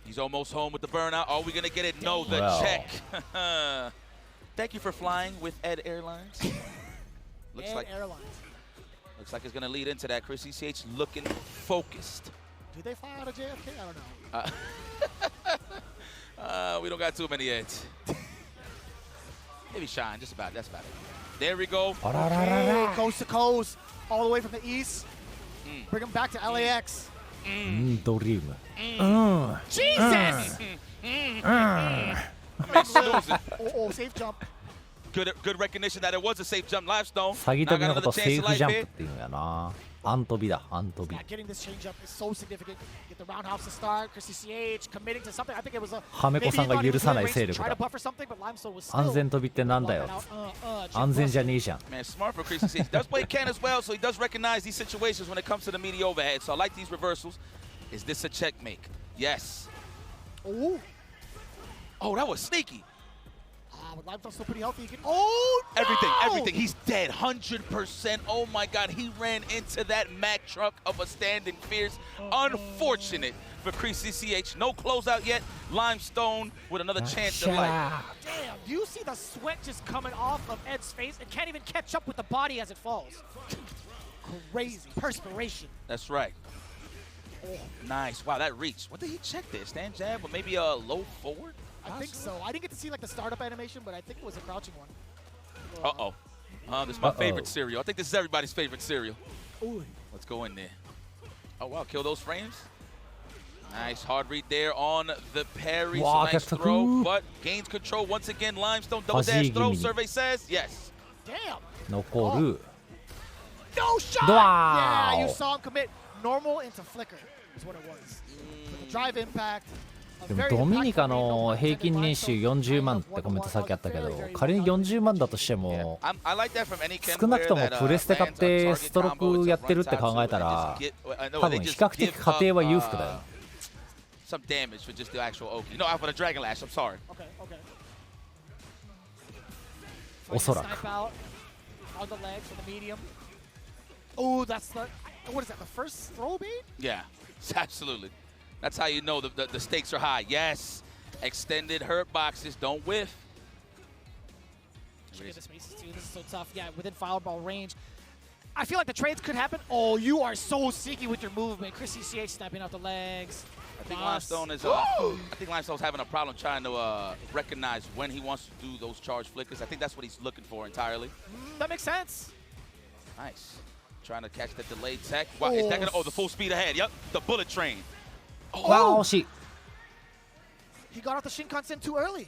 He's almost home with the burnout. Are we going to get it? No, the check. Thank you for flying with Ed Airlines. Looks like it's going to lead into that. Chrissy CH looking focused. Do they fly out of JFK? I don't know. We don't got too many Eds. Maybe Shine, just about. That's about it. There we go. Okay, coast to coast, all the way from the east. Bring him back to LAX. ドリーム Jesus! Oh, safe jump. Good recognition that it was a safe jump. Limestone. 詐欺飛びのことをセーフジャンプっていうんやなアン飛びだアン飛び Getting this change up is so significant. Get the roundhouse to start. Chrissy CH committing to something. I think it was a ハメコさんが許さない勢力 try だ to buffer something, but Limestone was 安 still 全飛びってなんだよ安全じゃねえじゃん Man, smart for Chrissy CH. Does play Ken as well, so he does recognize these situations when it comes to the meaty overhead. So I like these reversals. Is this a checkmate? Yes. Ooh. Oh, that was sneaky. But Limestone's still pretty healthy. He can, oh, no! Everything. He's dead. 100%. Oh, my God. He ran into that Mack truck of a standing fierce. Unfortunate for Chrissy CH. No closeout yet. Limestone with another chance at life. Damn, do you see the sweat just coming off of Ed's face? It can't even catch up with the body as it falls. Crazy. Perspiration. That's right. Oh, nice. Wow, that reach. What did he check there? Stand jab or maybe a low forward? I think so. I didn't get to see like the startup animation, but I think it was a crouching one. This is my favorite cereal. I think this is everybody's favorite cereal. Ooh. Let's go in there. Oh, wow. Kill those frames. Nice hard read there on the parry. So nice throw, but gains control once again. Limestone double dash throw. Survey says yes. Damn. 残る no shot! Wow. Yeah, you saw him commit normal into flicker is what it was. With the drive impact. でもドミニカの平均年収40万ってコメントさっきあったけど、仮に40万だとしても少なくともプレステ買ってストロークやってるって考えたら多分比較的家庭は裕福だよ。 Some damage for just the actual Oki. No, for the Dragon Lash. I'm sorry. Okay, okay. おそらく。 On the legs for the medium. Oh, that's the. What is that? The first throw bait? Yeah, absolutely. That's how you know the stakes are high. Yes, extended hurt boxes don't whiff. Should get the spaces too. This is so tough. Yeah, within fireball range. I feel like the trades could happen. Oh, you are so sneaky with your movement. Chris CCH snapping out the legs. I think Limestone is. I think Limestone's having a problem trying to recognize when he wants to do those charge flickers. I think that's what he's looking for entirely. That makes sense. Nice. Trying to catch that delayed tech. Wow, is that gonna? Oh, the full speed ahead. Yep, the bullet train. Wow, she. He got off the Shinkansen too early.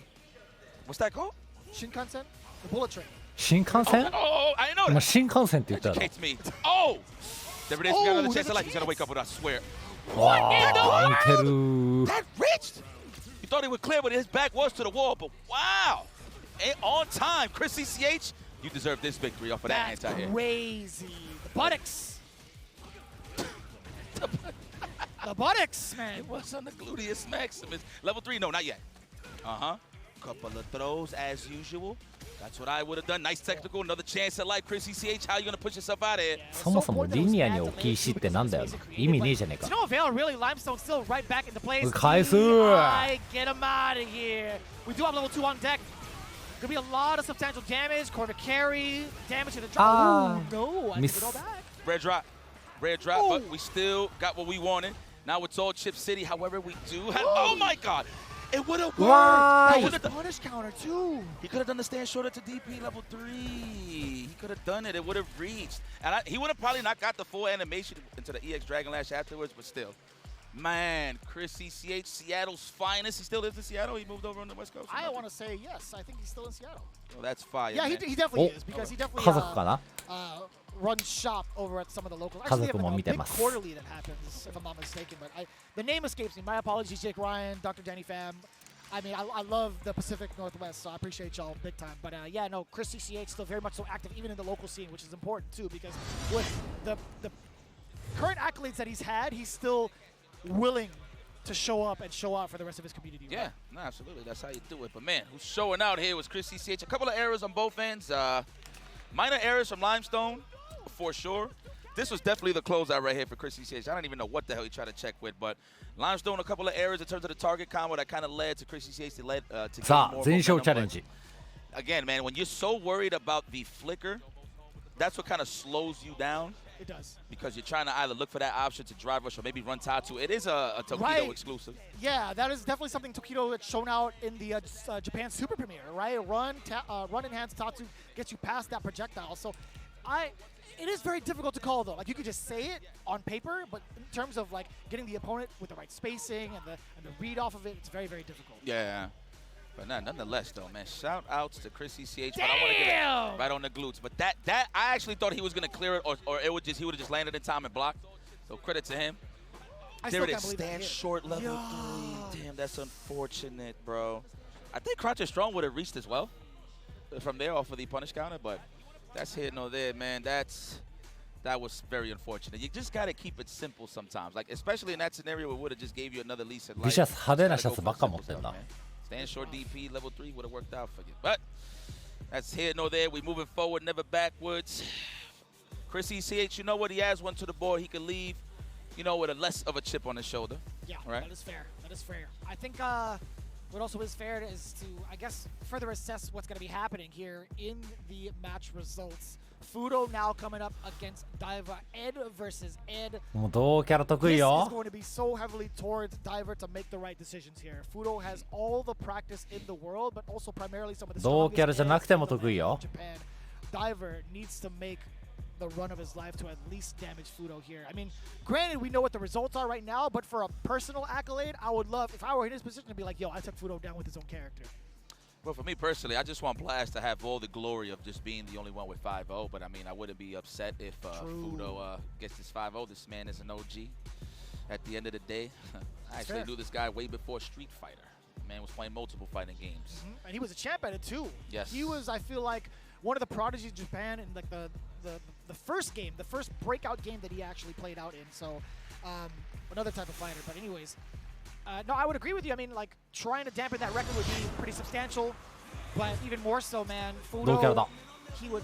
What's that called? Shinkansen, the bullet train. 新幹線？ Oh, I know 今 that. 新幹線って言ったの。 Educates me. Oh, there it is. We got another chance of life. He's gonna wake up with us. I swear. わあ、似てる。 That reached. You thought he would clear, but his back was to the wall. But wow, on time, Chris CCH. You deserve this victory off of that anti-air. Crazy. The buttocks. The buttocks, man. It was on the gluteus maximus. Level 3, no, not yet. Couple of throws as usual. That's what I would have done. Nice technical, another chance at life. Chris CCH, how you gonna push yourself out of here? そもそもリニアに大きい石ってなんだよ。意味ねえじゃねえか。 No avail, really. Limestone still right back into place. 返す。 Get him out of here. We do have level 2 on deck. Gonna be a lot of substantial damage. Corvette carry, damage to the drop. Oh no, I miss. need to go back. Rare drop, but we still got what we wanted. Now it's all Chip City. However, we do have. Oh my God! It would have worked. Why? That was a punish counter too. He could have done the stand shorter to DP level 3. He could have done it. It would have reached. And he would have probably not got the full animation into the EX Dragon Lash afterwards, but still. Man, Chris CCH, Seattle's finest. He still lives in Seattle? He moved over on the West Coast? I want to say yes. I think he's still in Seattle. Well, that's fire. Yeah, man. he definitely is because he definitely 家族かな？ runs shop over at some of the locals. 家族も見て Actually, they have a big ます。 quarterly that happens, if I'm not mistaken. But the name escapes me. My apologies, Jake Ryan, Dr. Danny Pham. I mean, I love the Pacific Northwest, so I appreciate y'all big time. But yeah, no, Chris CCH still very much so active, even in the local scene, which is important too, because with the current accolades that he's had, he's still willing to show up and show out for the rest of his community. Yeah, no, absolutely. That's how you do it. But man, who's showing out here was Chris CCH. A couple of errors on both ends. Minor errors from Limestone, for sure. This was definitely the closeout right here for Chris CCH. I don't even know what the hell he tried to check with, but Limestone, a couple of errors in terms of the target combo that kind of led to Chris CCH to gain more momentum. Again, man, when you're so worried about the flicker, that's what kind of slows you down. It does. Because you're trying to either look for that option to drive rush or maybe run Tatu. It is a Tokido exclusive. Yeah, that is definitely something Tokido had shown out in the Japan Super Premiere, right? Run enhanced Tatu gets you past that projectile. So it is very difficult to call though. Like you could just say it on paper, but in terms of like getting the opponent with the right spacing and the read off of it, it's very, very difficult. Yeah. But nonetheless, though, man, shout outs to Chris CCH. But I want to get it right on the glutes. But that I actually thought he was gonna clear it, or he would have just landed in time and blocked. So credit to him. There it is. Stand short level 3. Damn, that's unfortunate, bro. I think Croucher Strong would have reached as well from there off of the punish counter, but that's hitting on there, man. That was very unfortunate. You just gotta keep it simple sometimes. Like especially in that scenario, it would have just gave you another lease at life. ビシャス派手なシャツばっか持ってんな。 Stand short DP level 3 would have worked out for you. But that's here nor there. We moving forward, never backwards. Chris CCH, you know what? He has one to the board. He can leave, you know, with a less of a chip on his shoulder. Yeah, right? That is fair. That is fair. I think what also is fair is to, I guess, further assess what's going to be happening here in the match results. Fudo now coming up against Diver. Ed versus Ed. もう同キャラ得意 This よ is。going to be so heavily towards Diver to make the right decisions here. Fudo has all the practice in the world, but also primarily some of the 同キャラじゃなくても strongest 得意よ。 Japan. Diver needs to make the run of his life to at least damage Fudo here. I mean, granted, we know what the results are right now, but for a personal accolade, I would love, if I were in his position, to be like, yo, I took Fudo down with his own character. Well, for me personally, I just want Blast to have all the glory of just being the only one with 5-0. But I mean, I wouldn't be upset if Fudo gets his 5-0. This man is an OG. At the end of the day, I actually knew this guy way before Street Fighter. The man was playing multiple fighting games. And he was a champ at it too. Yes. He was, I feel like, one of the prodigies of Japan in like the first game, the first breakout game that he actually played out in. So another type of fighter. But anyways, no, I would agree with you. I mean, like, trying to dampen that record would be pretty substantial. But even more so, man, Fudo, he would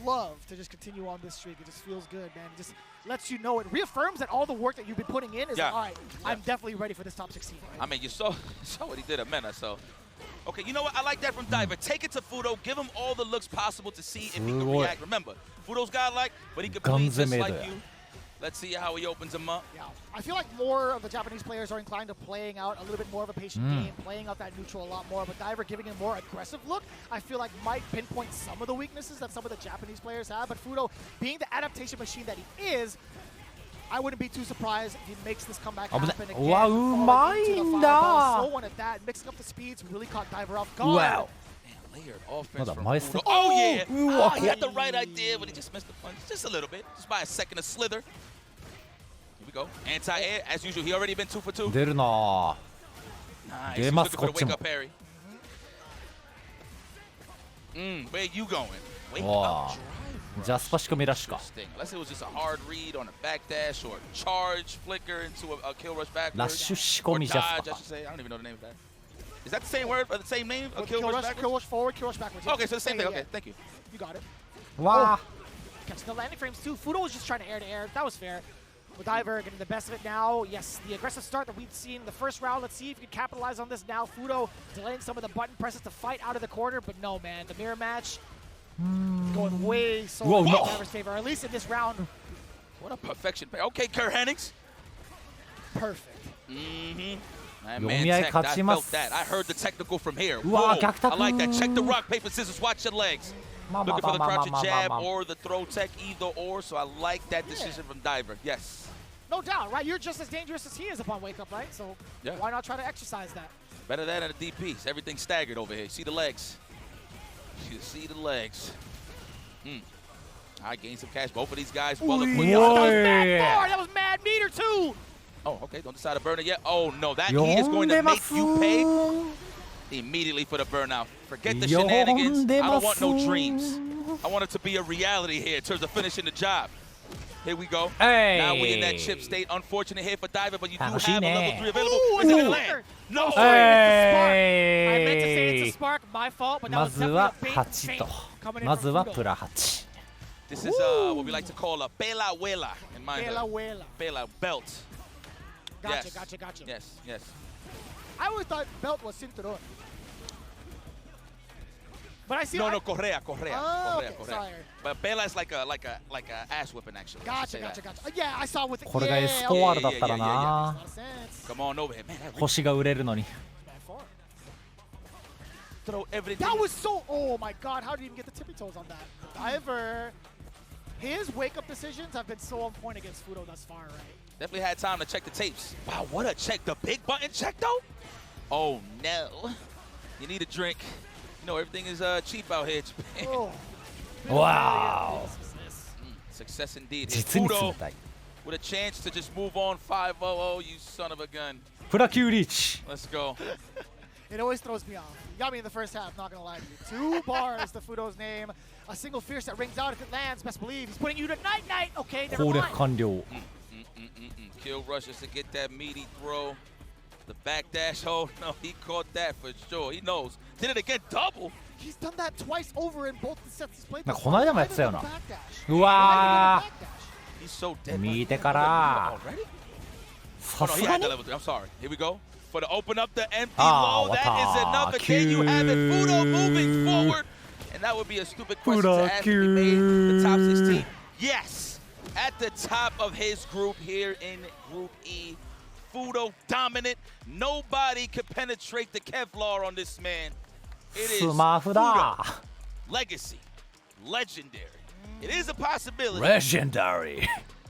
love to just continue on this streak. It just feels good, man. It just lets you know, it reaffirms that all the work that you've been putting in is like, all right, I'm definitely ready for this top 16. Right? I mean, you saw what he did at Mena, so. Okay, you know what? I like that from Diver. Take it to Fudo. Give him all the looks possible to see if he can react. Remember, Fudo's godlike, but he can bleed just like you. Let's see how he opens him up. Yeah, I feel like more of the Japanese players are inclined to playing out a little bit more of a patient game, playing out that neutral a lot more, but Diver giving him a more aggressive look, I feel like might pinpoint some of the weaknesses that some of the Japanese players have, but Fudo, being the adaptation machine that he is, I wouldn't be too surprised if he makes this comeback happen again. Slow one at that, mixing up the speeds, really caught Diver off guard. Wow. Layered offense from Fudo. Oh, yeah. He had the right idea, but he just missed the punch just a little bit. Just by a second of slither. Here we go. Anti-air. As usual, he already been 2 for 2. 出るな。出ます、こっちも。 Where you going? Wake Wow. up. ジャスパ仕込みラッシュか。 Unless it was just a hard read on a backdash or charge flicker into a kill rush backwards. ラッシュ仕込みジャス I should say. I don't even know the name of that. Is that the same word or the same name? A kill rush backwards? Kill rush forward, kill rush backwards. Okay, so the same thing. Okay, thank you. You got it. Wow. Catching the landing frames too. Fudo was just trying to air. That was fair. With Diver getting the best of it now. Yes, the aggressive start that we've seen in the first round. Let's see if you can capitalize on this now. Fudo delaying some of the button presses to fight out of the corner, but no, man. The mirror match going way so in Diver's favor, or at least in this round. What a perfection. Okay, Kurt Hennings. Perfect. Man, tech, I felt that. I heard the technical from here. Whoa, I like that. Check the rock, paper, scissors, watch your legs. Looking for the crouch jab or the throw tech, either or. So I like that decision from Diver. Yes. No doubt, right? You're just as dangerous as he is upon wake up, right? So why not try to exercise that? Better that than a DP. Everything's staggered over here. See the legs. You see the legs. I gained some cash. Both of these guys well equipped. That was mad far. That was mad meter too. Oh, okay. Don't decide to burn it yet. Oh, no. That he is going to make you pay immediately for the burnout. Forget the shenanigans. I don't want no dreams. I want it to be a reality here in terms of finishing the job. Here we go. Hey. Now we in that chip state. Unfortunate here for Diver, but you do have a level 3 available. Is it going to land? No. Hey. I meant to say it's a spark. My fault, but that was definitely a big feint coming in from Fudo. This is what we like to call a Bela Wela in my Bela belt. Gotcha, yes. gotcha. Yes. I always thought belt was cinturón. But I see. No, correa. Oh, correa. Okay, sorry. But Bela is like a ass whipping actually. Gotcha. Yeah, I saw with it. これがエストワールだったらな。 Come on over here, man. 星が売れるのに。 That was so. Oh my God! How did he even get the tippy toes on that? Diver. His wake up decisions have been so on point against Fudo thus far, right? Definitely had time to check the tapes. Wow, what a check. The big button check, though? Oh, no. You need a drink. You know, everything is cheap out here in Japan. Oh. Wow. Success indeed. Fudo with a chance to just move on 5-0. You son of a gun. Let's go. It always throws me off. You got me in the first half, not going to lie to you. 2 bars to Fudo's name. A single fierce that rings out if it lands. Best believe he's putting you to night-night. Okay, never mind. Kill rushes to get that meaty throw. The backdash. Oh, no, he caught that for sure. He knows. Did it again, double. He's done that twice over in both the sets he's played. この間もやってたよな。うわー。 He's so dead. 見てから。さすがに。 I'm sorry. Here we go. For to open up the empty low. That is another. Can you have it? Fudo moving forward. And that would be a stupid question to ask if he made the top 16. Yes. At the top of his group here in Group E. Fudo dominant. Nobody could penetrate the Kevlar on this man. It is Fudo. Legacy. Legendary. It is a possibility. Legendary.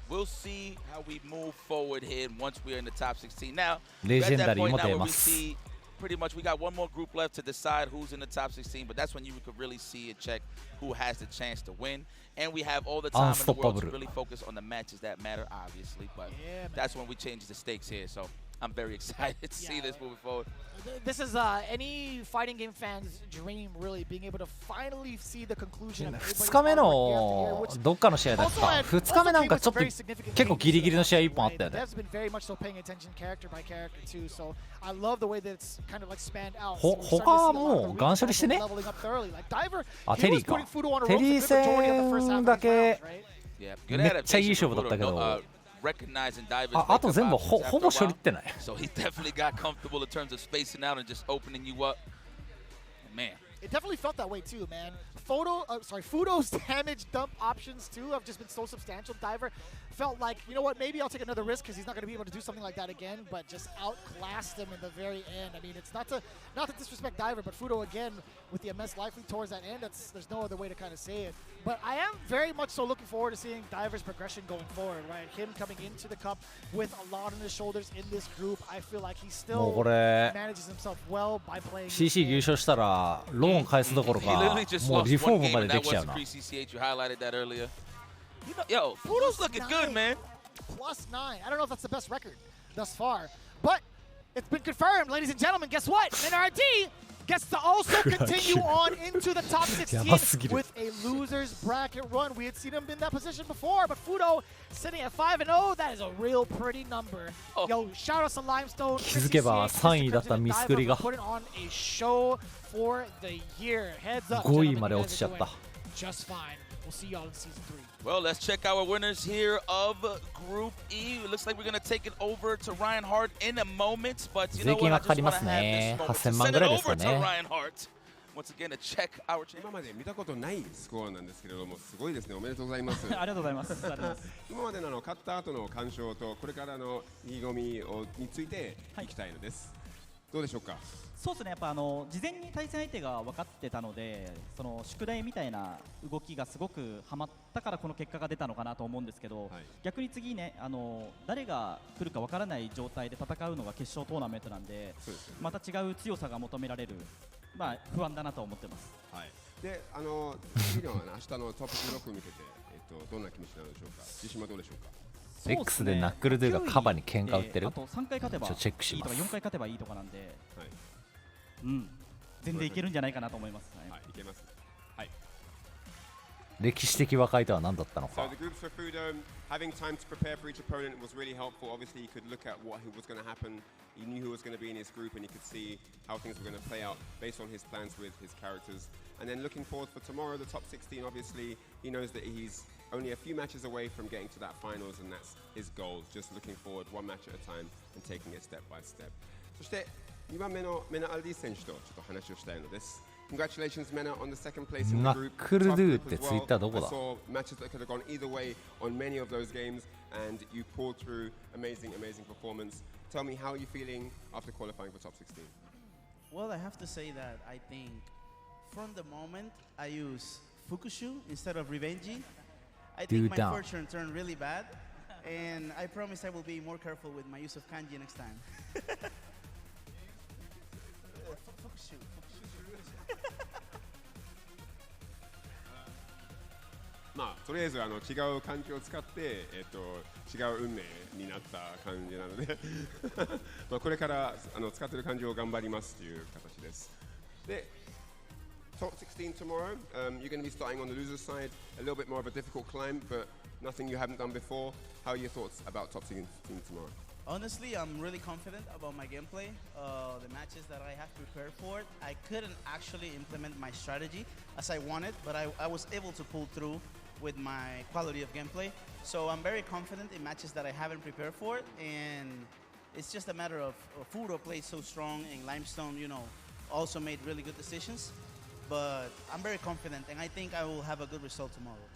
We'll see how we move forward here once we're in the top 16. Now, Legendary we're at that point now where we see pretty much we got one more group left to decide who's in the top 16, but that's when you could really see and check who has the chance to win. And we have all the time in the world to really focus on the matches that matter, obviously. But that's when we change the stakes here. So I'm very excited to see this moving forward. This is any fighting game fan's dream, really, being able to finally see the conclusion of 2日目のどっかの試合だった2日目なんかちょっと結構ギリギリの試合1本あったよね。他はもうガン処理してね。あ、テリーか。テリー戦だけめっちゃいい勝負だったけど。あと全部ほぼ処理ってない。So he definitely got comfortable in terms of spacing out and just opening you up. Man. It definitely felt that way too, man. Fudo's damage dump options too have just been so substantial. Diver felt like, you know what, maybe I'll take another risk because he's not going to be able to do something like that again, but just outclassed him in the very end. I mean, it's not to disrespect Diver, but Fudo again with the immense life lead towards that end, there's no other way to kind of say it. But I am very much so looking forward to seeing Diver's progression going forward, right? Him coming into the cup with a lot on his shoulders in this group. I feel like he still manages himself well by playing. CC 優勝したらローン返すどころかもうリフォームまでできちゃうな。Yo, Fudo's looking good, man. +9. I don't know if that's the best record thus far, but it's been confirmed, ladies and gentlemen. Guess what? NRD gets to also continue on into the top 16 with a loser's bracket run. We had seen him in that position before, but Fudo sitting at 5-0. That is a real pretty number. Yo, shout out to Limestone. 気づけば3位だったミスクリが putting on a show for the year. Heads up. 5位まで落ちちゃった。Just fine. We'll see y'all in season 3. Well, let's check our winners here of Group E. It looks like we're going to take it over to Ryan Hart in a moment, but you know what? I just want to have this moment to send it over to Ryan Hart. Once again, to check our channel. 今まで見たことないスコアなんですけれども、すごいですね。おめでとうございます。ありがとうございます。今までの勝った後の感想とこれからの意気込みについて聞きたいのです。どうでしょうか。そうですね、やっぱ事前に対戦相手が分かってたので、その宿題みたいな動きがすごくはまったからこの結果が出たのかなと思うんですけど、逆に次ね、誰が来るか分からない状態で戦うのが決勝トーナメントなんで、また違う強さが求められる、まあ不安だなと思ってます。はい。で、次の明日のトップ16を見てて、どんな気持ちなのでしょうか。自信はどうでしょうか。X でナックルドゥがカバに喧嘩売ってる。あと3回勝てばいいとか4回勝てばいいとかなんで、全然いけるんじゃないかなと思います。はい、いけます。はい。歴史的和解とは何だったのか。So the groups for Fudo, having time to prepare for each opponent was really helpful. Obviously, he could look at what was going to happen. He knew who was going to be in his group, and he could see how things were going to play out based on his plans with his characters. And then looking forward for tomorrow, the top 16. Obviously, he knows that he's only a few matches away from getting to that finals, and that's his goal. Just looking forward one match at a time and taking it step by step. そして2番目のメナ・アルディ選手とちょっと話をしたいのです。Congratulations, Mena, on the second place in the group. ナックルドゥってツイッターどこだ？ I saw matches that could have gone either way on many of those games, and you pulled through amazing performance. Tell me, how are you feeling after qualifying for top 16? Well, I have to say that I think from the moment I use Fukushu instead of Revenge, I think my fortune turned really bad, and I promise I will be more careful with my use of kanji next time. Fukushu. まあとりあえず違う漢字を使って違う運命になった感じなのでまあこれから使っている漢字を頑張りますという形です。で、Top 16 tomorrow, you're going to be starting on the loser side, a little bit more of a difficult climb, but nothing you haven't done before. How are your thoughts about Top 16 tomorrow? Honestly, I'm really confident about my gameplay. The matches that I have prepared for, I couldn't actually implement my strategy as I wanted, but I was able to pull through with my quality of gameplay. So I'm very confident in matches that I haven't prepared for, and it's just a matter of Fudo played so strong, and Limestone, you know, also made really good decisions. But I'm very confident, and I think I will have a good result tomorrow.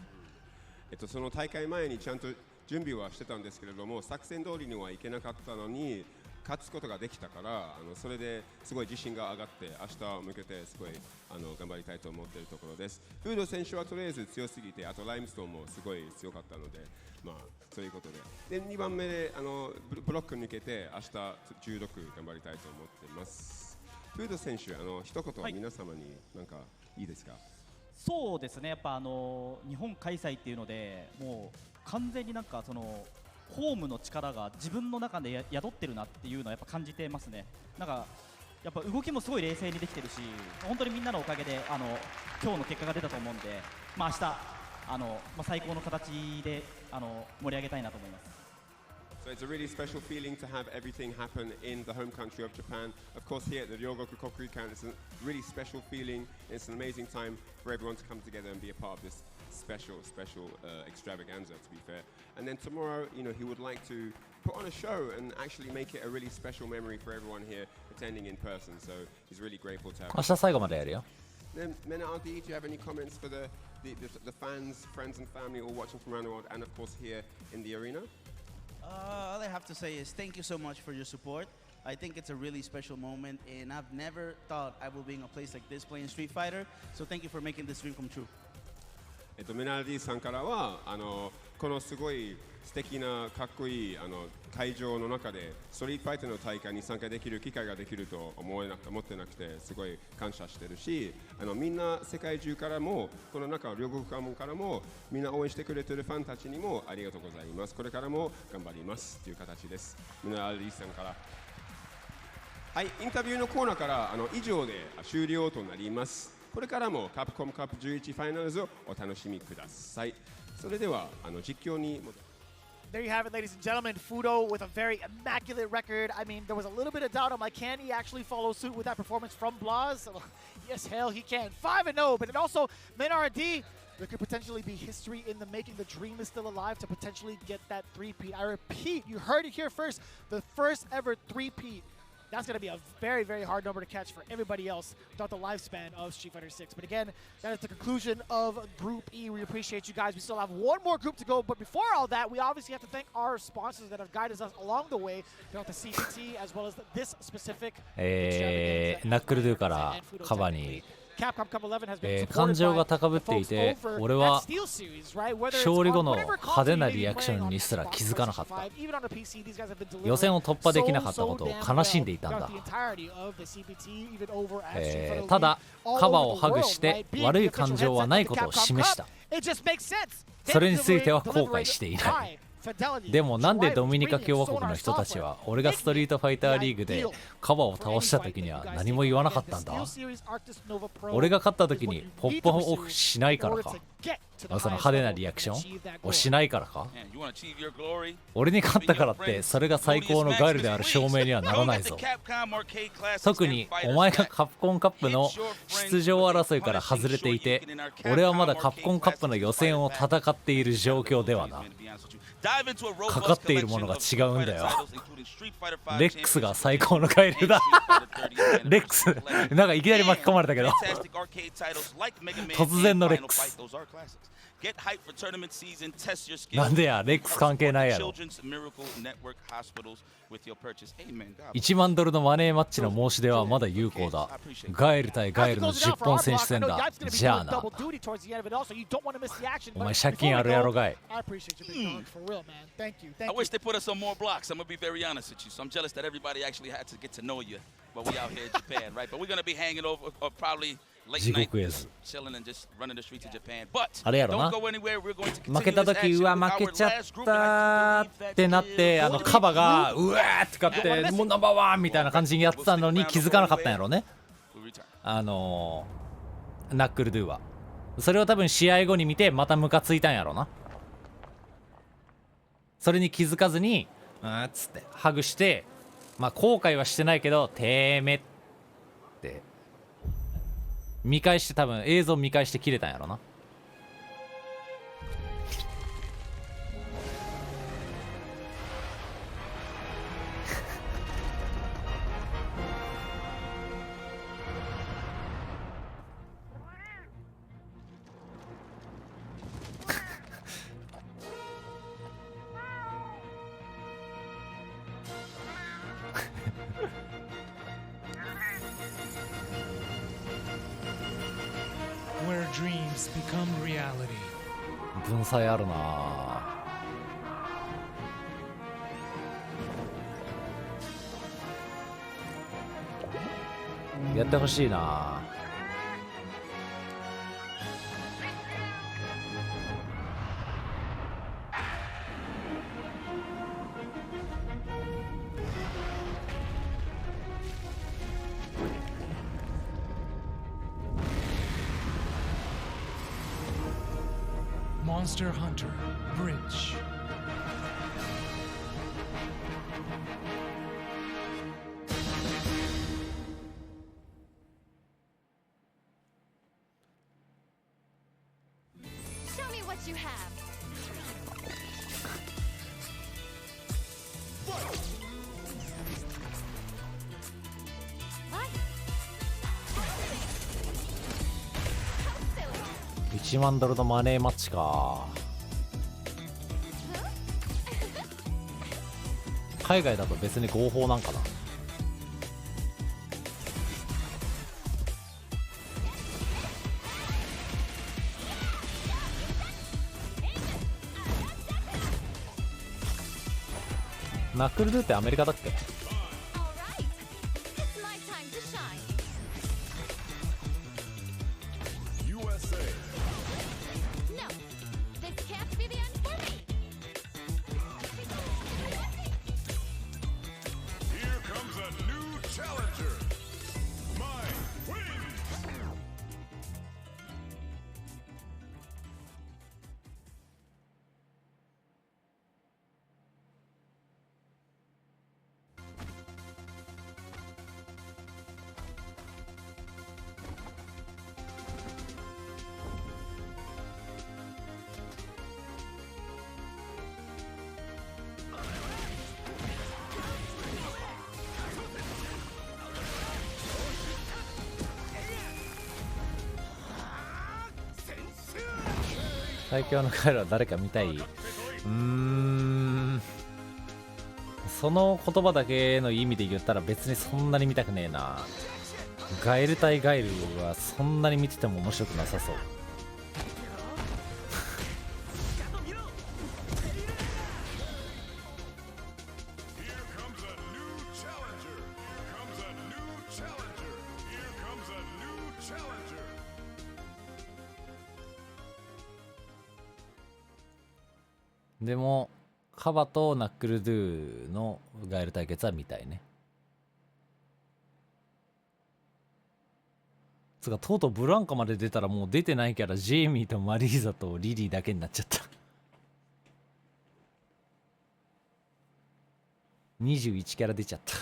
その大会前にちゃんと準備はしてたんですけれども、作戦通りにはいけなかったのに勝つことができたから、それですごい自信が上がって、明日向けてすごい頑張りたいと思っているところです。フード選手はとりあえず強すぎて、あとライムストーンもすごい強かったので、まあそういうことで。で2番目でブロック抜けて明日16頑張りたいと思っています。フード選手、一言皆様に何かいいですか？そうですね、やっぱ日本開催っていうので、もう完全になんかそのホームの力が自分の中で宿ってるなっていうのはやっぱ感じてますね。なんかやっぱ動きもすごい冷静にできてるし、本当にみんなのおかげで今日の結果が出たと思うんで、明日最高の形で盛り上げたいなと思います。So it's a really special feeling to have everything happen in the home country of Japan. Of course, here at the Ryogoku Kokuikan, it's a really special feeling. It's an amazing time for everyone to come together and be a part of this special extravaganza, to be fair. And then tomorrow, he would like to put on a show and actually make it a really special memory for everyone here attending in person. So he's really grateful to have. 明日最後までやるよ。Then, Menardi, do you have any comments for the fans, friends, and family all watching from around the world, and of course here in the arena? All I have to say is thank you so much for your support. I think it's a really special moment, and I've never thought I will be in a place like this playing Street Fighter. So thank you for making this dream come true. メナルディさんからはこのすごい素敵なかっこいい会場の中でストリートファイターの大会に参加できる機会ができると思ってなくてすごい感謝してるし、みんな世界中からもこの中両国からもみんな応援してくれてるファンたちにもありがとうございます。これからも頑張りますという形です。メナルディさんから。はい、インタビューのコーナーから以上で終了となります。これからもカプコムカップ11ファイナルズをお楽しみください。それでは実況に。There you have it, ladies and gentlemen. Fudo with a very immaculate record. I mean, there was a little bit of doubt. I'm like, can he actually follow suit with that performance from Blas? Yes, hell, he can. 5-0, but it also, Menardi, there could potentially be history in the making. The dream is still alive to potentially get that three-peat. I repeat, you heard it here first, the first ever three-peat. That's going to be a very, very hard number to catch for everybody else throughout the lifespan of Street Fighter 6. But again, that is the conclusion of Group E. We appreciate you guys. We still have one more group to go. But before all that, we obviously have to thank our sponsors that have guided us along the way throughout the CPT as well as this specific ナックルドゥからカバに感情が高ぶっていて、俺は勝利後の派手なリアクションにすら気づかなかった。予選を突破できなかったことを悲しんでいたんだ。ただカバをハグして悪い感情はないことを示した。それについては後悔していない。でもなんでドミニカ共和国の人たちは俺がストリートファイターリーグでカバを倒した時には何も言わなかったんだ。俺が勝った時にポップオフしないからか、その派手なリアクションをしないからか。俺に勝ったからってそれが最高のガイルである証明にはならないぞ。特にお前がカプコンカップの出場争いから外れていて、俺はまだカプコンカップの予選を戦っている状況ではな。かかっているものが違うんだよ。レックスが最高のガイルだ。レックスなんかいきなり巻き込まれたけど突然のレックスなんでや、レックス関係ないやろ。1万ドルのマネーマッチの申し出はまだ有効だ。ガエル対ガエルの10本選手戦だ。じゃあな。お前借金あるやろがい。I wish they put us on more blocks. I'm gonna be very honest with you. So I'm jealous that everybody actually had to get to know you. But we out here in Japan, right? But we're gonna be hanging over probably late night, chilling and just running the streets of Japan. But don't go anywhere. We're going to continue. 負けた時うわ負けちゃったってなってカバがうわーってかってもうナンバーワンみたいな感じにやってたのに気づかなかったんやろね。ナックルドゥはそれを多分試合後に見てまたムカついたんやろな。それに気づかずにっつってハグして、まあ後悔はしてないけどてめって見返して多分映像見返して切れたんやろな。Where dreams become reality. 文才あるな。やってほしいな。Monster Hunter Bridge. Show me what you have. What? 1万ドルのマネーマッチか。海外だと別に合法なんかな。ナックルドゥってアメリカだっけ？ 最強の彼らは誰か見たい。その言葉だけの意味で言ったら別にそんなに見たくねえな。ガエル対ガエルはそんなに見てても面白くなさそう。でもカバとナックルドゥのガエル対決は見たいね。つうかとうとうブランカまで出たらもう出てないキャラジェイミーとマリーザとリリーだけになっちゃった21キャラ出ちゃった。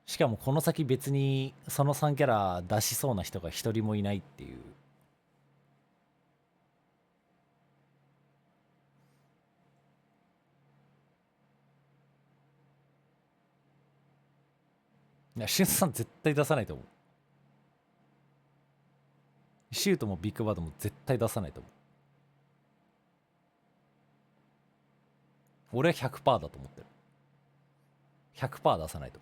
しかもこの先別にその3キャラ出しそうな人が一人もいないっていう。いや、シュンさん絶対出さないと思う。シュートもビッグバードも絶対出さないと思う。俺は 100% だと思ってる。100% 出さないと。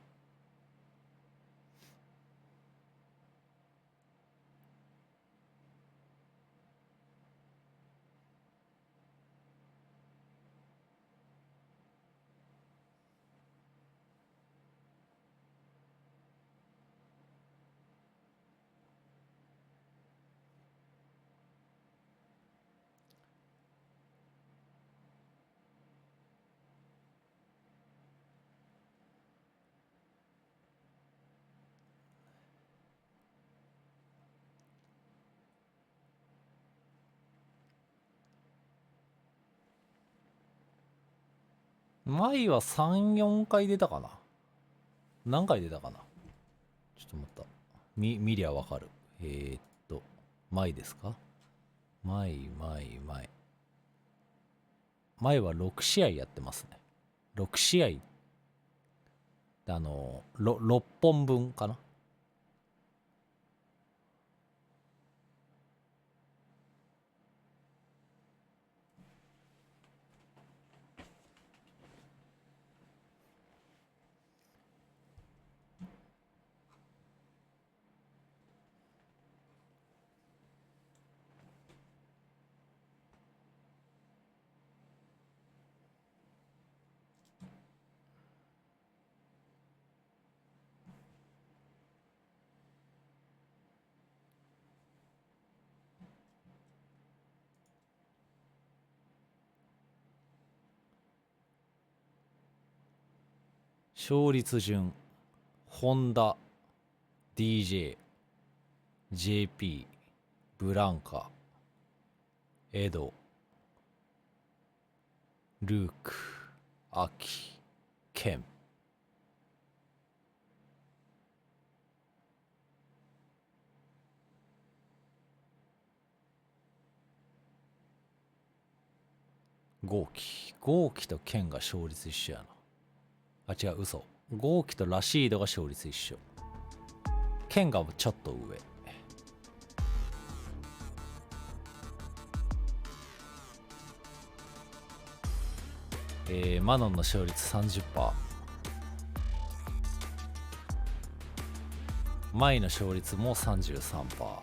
前は3、4回出たかな。何回出たかな。ちょっと待った。見りゃわかる。前ですか。前は6試合やってますね。6試合。6本分かな。勝率順本田 DJ JP ブランカエドルークアキケン。豪輝とケンが勝率一緒やな。あ、違う、嘘。豪輝とラシードが勝率一緒。ケンがちょっと上。マノンの勝率 30%。マイの勝率も 33%。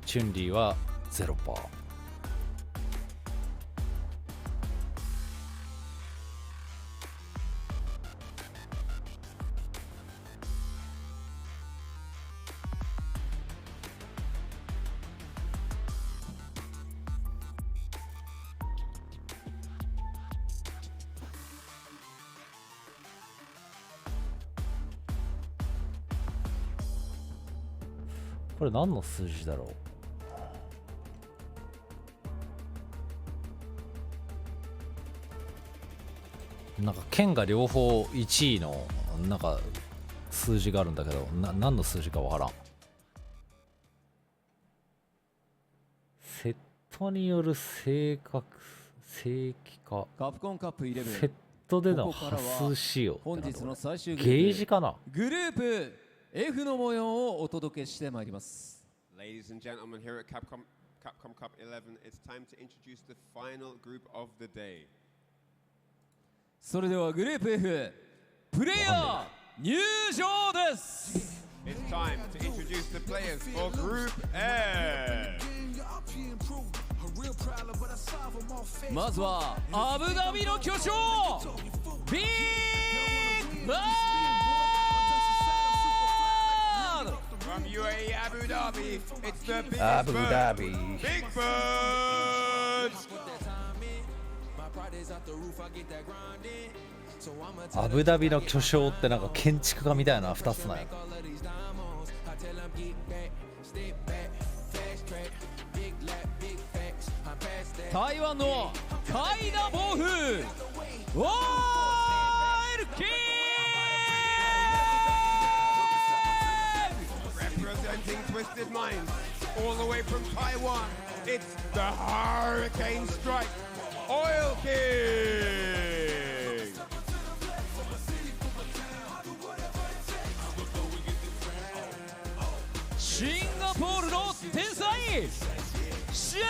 チュンリーは 0%。これ何の数字だろう。なんか剣が両方1位のなんか数字があるんだけど、何の数字かわからん。セットによる正規化。カプコンカップ11。セットでの端数仕様。本日の最終ゲージかな。グループ F の模様をお届けしてまいります。Ladies and gentlemen, here at Capcom Cup 11, it's time to introduce the final group of the day. それではグループ F プレイヤー入場です。 It's time to introduce the players for Group F. まずはアブダビの巨匠ビッグバード From UAE Abu Dhabi, it's the Big Abu Dhabi. Big Birds. アブダビの巨匠ってなんか建築家みたいな2つなんや。台湾のカイダ暴風オールキー Representing Twisted Minds, all the way from Taiwan, it's the Hurricane Strike, Oil King! シンガポールの天才シェー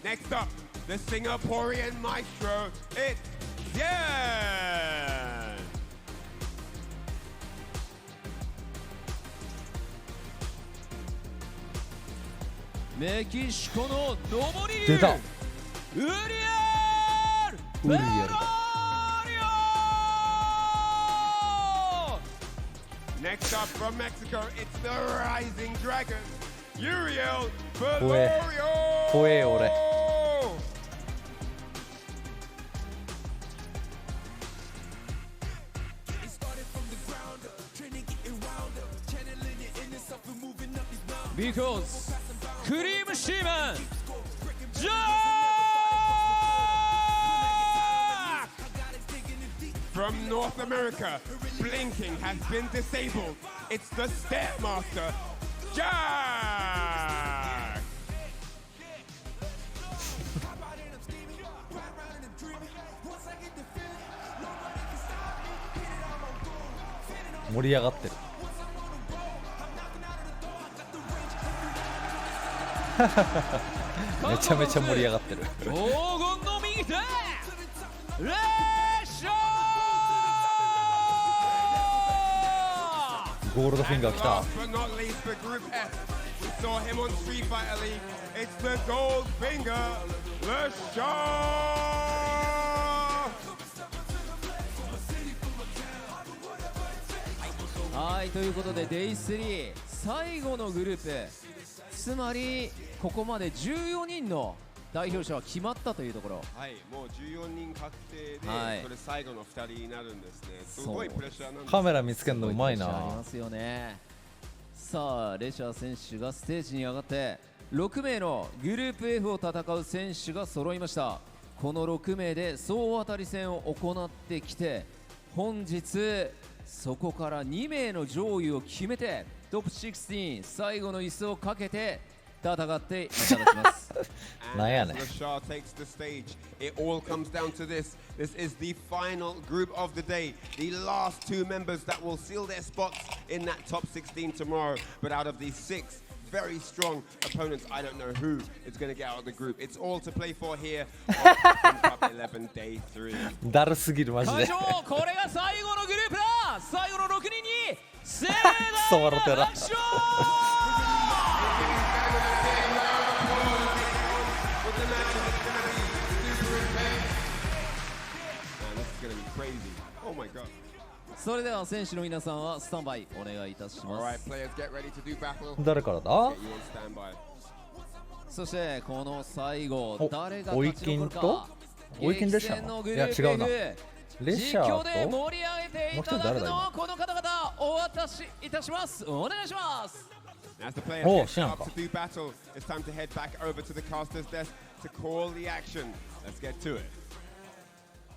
Next up, the Singaporean maestro, it's Yan! メキシコの上り出た。ウリエルウリエルだ。Next up from Mexico, it's the Rising Dragon, Uriel 怖え俺。Because クリームシーマンジャー From North America, blinking has been disabled. It's the Stepmaster, Jack! 盛り上がってる。めちゃめちゃ盛り上がってる。黄金の右手レッシャーゴールドフィンガー来た。 Last but not least for Group F, we saw him on Street Fighter League. It's the Goldfinger, LeShaw! アはい、ということで Day3 最後のグループ、つまりここまで14人の代表者は決まったというところ。はい、もう14人確定で、はい、それ最後の2人になるんですね。すごいプレッシャーなんです。カメラ見つけるのうまいな。ありますよね。さあレシャー選手がステージに上がって6名のグループ F を戦う選手が揃いました。この6名で総当たり戦を行ってきて、本日そこから2名の上位を決めてトップ16最後の椅子をかけて戦っていただきます。なんやねん。Shaka takes the stage. It all comes down to this. This is the final group of the day. The last 2 members that will seal their spots in that top 16 tomorrow. But out of these 6 very strong opponents, I don't know who is going to get out of the group. It's all to play for here on Cup 11 Day 3. だるすぎるマジで。会場、これが最後のグループだ。最後の6人に盛そう笑ってるな。大拍手。それでは選手の皆さんはスタンバイお願いいたします。誰からだ？そしてこの最後誰が勝ち残るか。追い金でした？いや違うな。レシャーと実況で盛り上げていただくのをこの方々お渡しいたします。お願いします。As the players get up to do battle, it's time to head back over to the caster's desk to call the action. Let's get to it.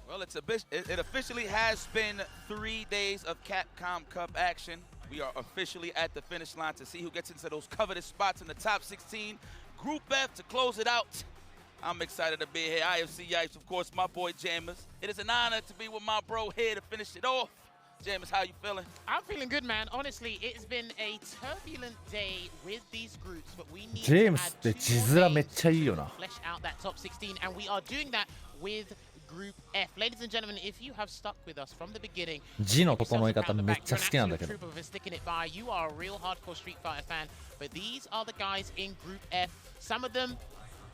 Well, it officially has been 3 days of Capcom Cup action. We are officially at the finish line to see who gets into those coveted spots in the top 16. Group F to close it out. I'm excited to be here. IFC Yipes, of course, my boy Jammers. It is an honor to be with my bro here to finish it off. Jammers, how you feeling? I'm feeling good, man. Honestly, it's been a turbulent day with these groups, but we need to add 2 more days to flesh out that top 16, and we are doing that with Group F. Ladies and gentlemen, if you have stuck with us from the beginning, 字の整え方めっちゃ好きなんだけど。 You are a real hardcore Street Fighter fan, but these are the guys in Group F. Some of them,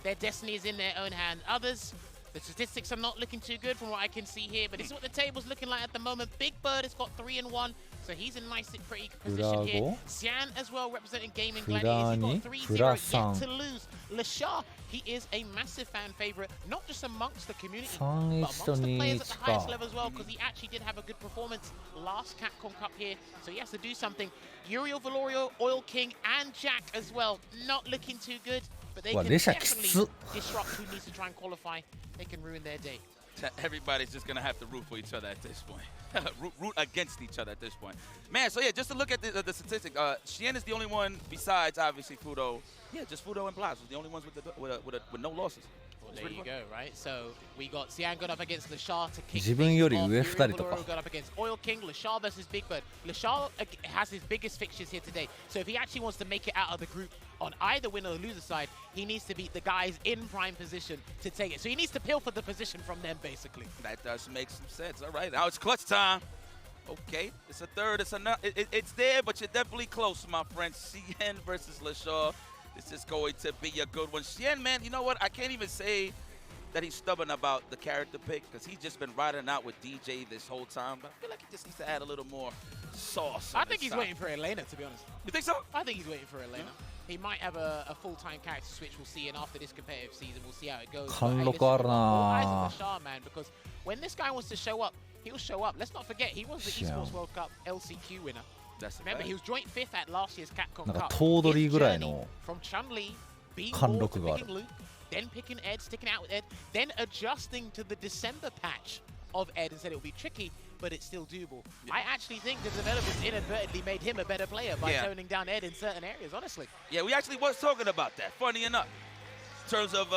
their destiny is in their own hand. Others, the statistics are not looking too good from what I can see here, but this is what the table's looking like at the moment. Big Bird has got 3 and 1, so he's in nice, pretty position here. Xian as well, representing Gaming Gladiators. He's got 3-0 yet to lose. Lashar, he is a massive fan favorite, not just amongst the community, but amongst the players at the highest level as well, because he actually did have a good performance last Capcom Cup here, so he has to do something. Uriel Valorio, Oil King, and Jack as well, not looking too good. But they can definitely disrupt who needs to try and qualify. They can ruin their day. Everybody's just going to have to root for each other at this point. root against each other at this point. Man, so yeah, just to look at the statistic, Xian is the only one besides, obviously, Fudo. Yeah, just Fudo and Blaz was the only ones with no losses. Well, there you go, right? So we got Xian got up against Lashar to kick 自分より上2人とか。 got up against Oil King, Lashar versus Big Bird. Lashar has his biggest fixtures here today. So if he actually wants to make it out of the group on either winner or loser side, he needs to beat the guys in prime position to take it. So he needs to pilfer the position from them, basically. That does make some sense. All right, now it's clutch time. Okay, it's a third. It's there, but you're definitely close, my friend. Xian versus Lashar. This is going to be a good one. Xian, man, you know what? I can't even say that he's stubborn about the character pick because he's just been riding out with DJ this whole time. But I feel like he just needs to add a little more sauce. I think he's waiting for Elena, to be honest. You think so? I think he's waiting for Elena. He might have a full-time character switch. We'll see, and after this competitive season, we'll see how it goes. All eyes on Lashar, man, because when this guy wants to show up, he'll show up. Let's not forget, he was the Esports World Cup LCQ winner. Remember, he was joint 5th at last year's Capcom Cup. His journey from Chun-Li, being Wall to picking Luke, then picking Ed, sticking out with Ed, then adjusting to the December patch of Ed and said it would be tricky, but it's still doable. Yeah. I actually think the developers inadvertently made him a better player by toning down Ed in certain areas, honestly. Yeah, we actually was talking about that, funny enough. In terms of,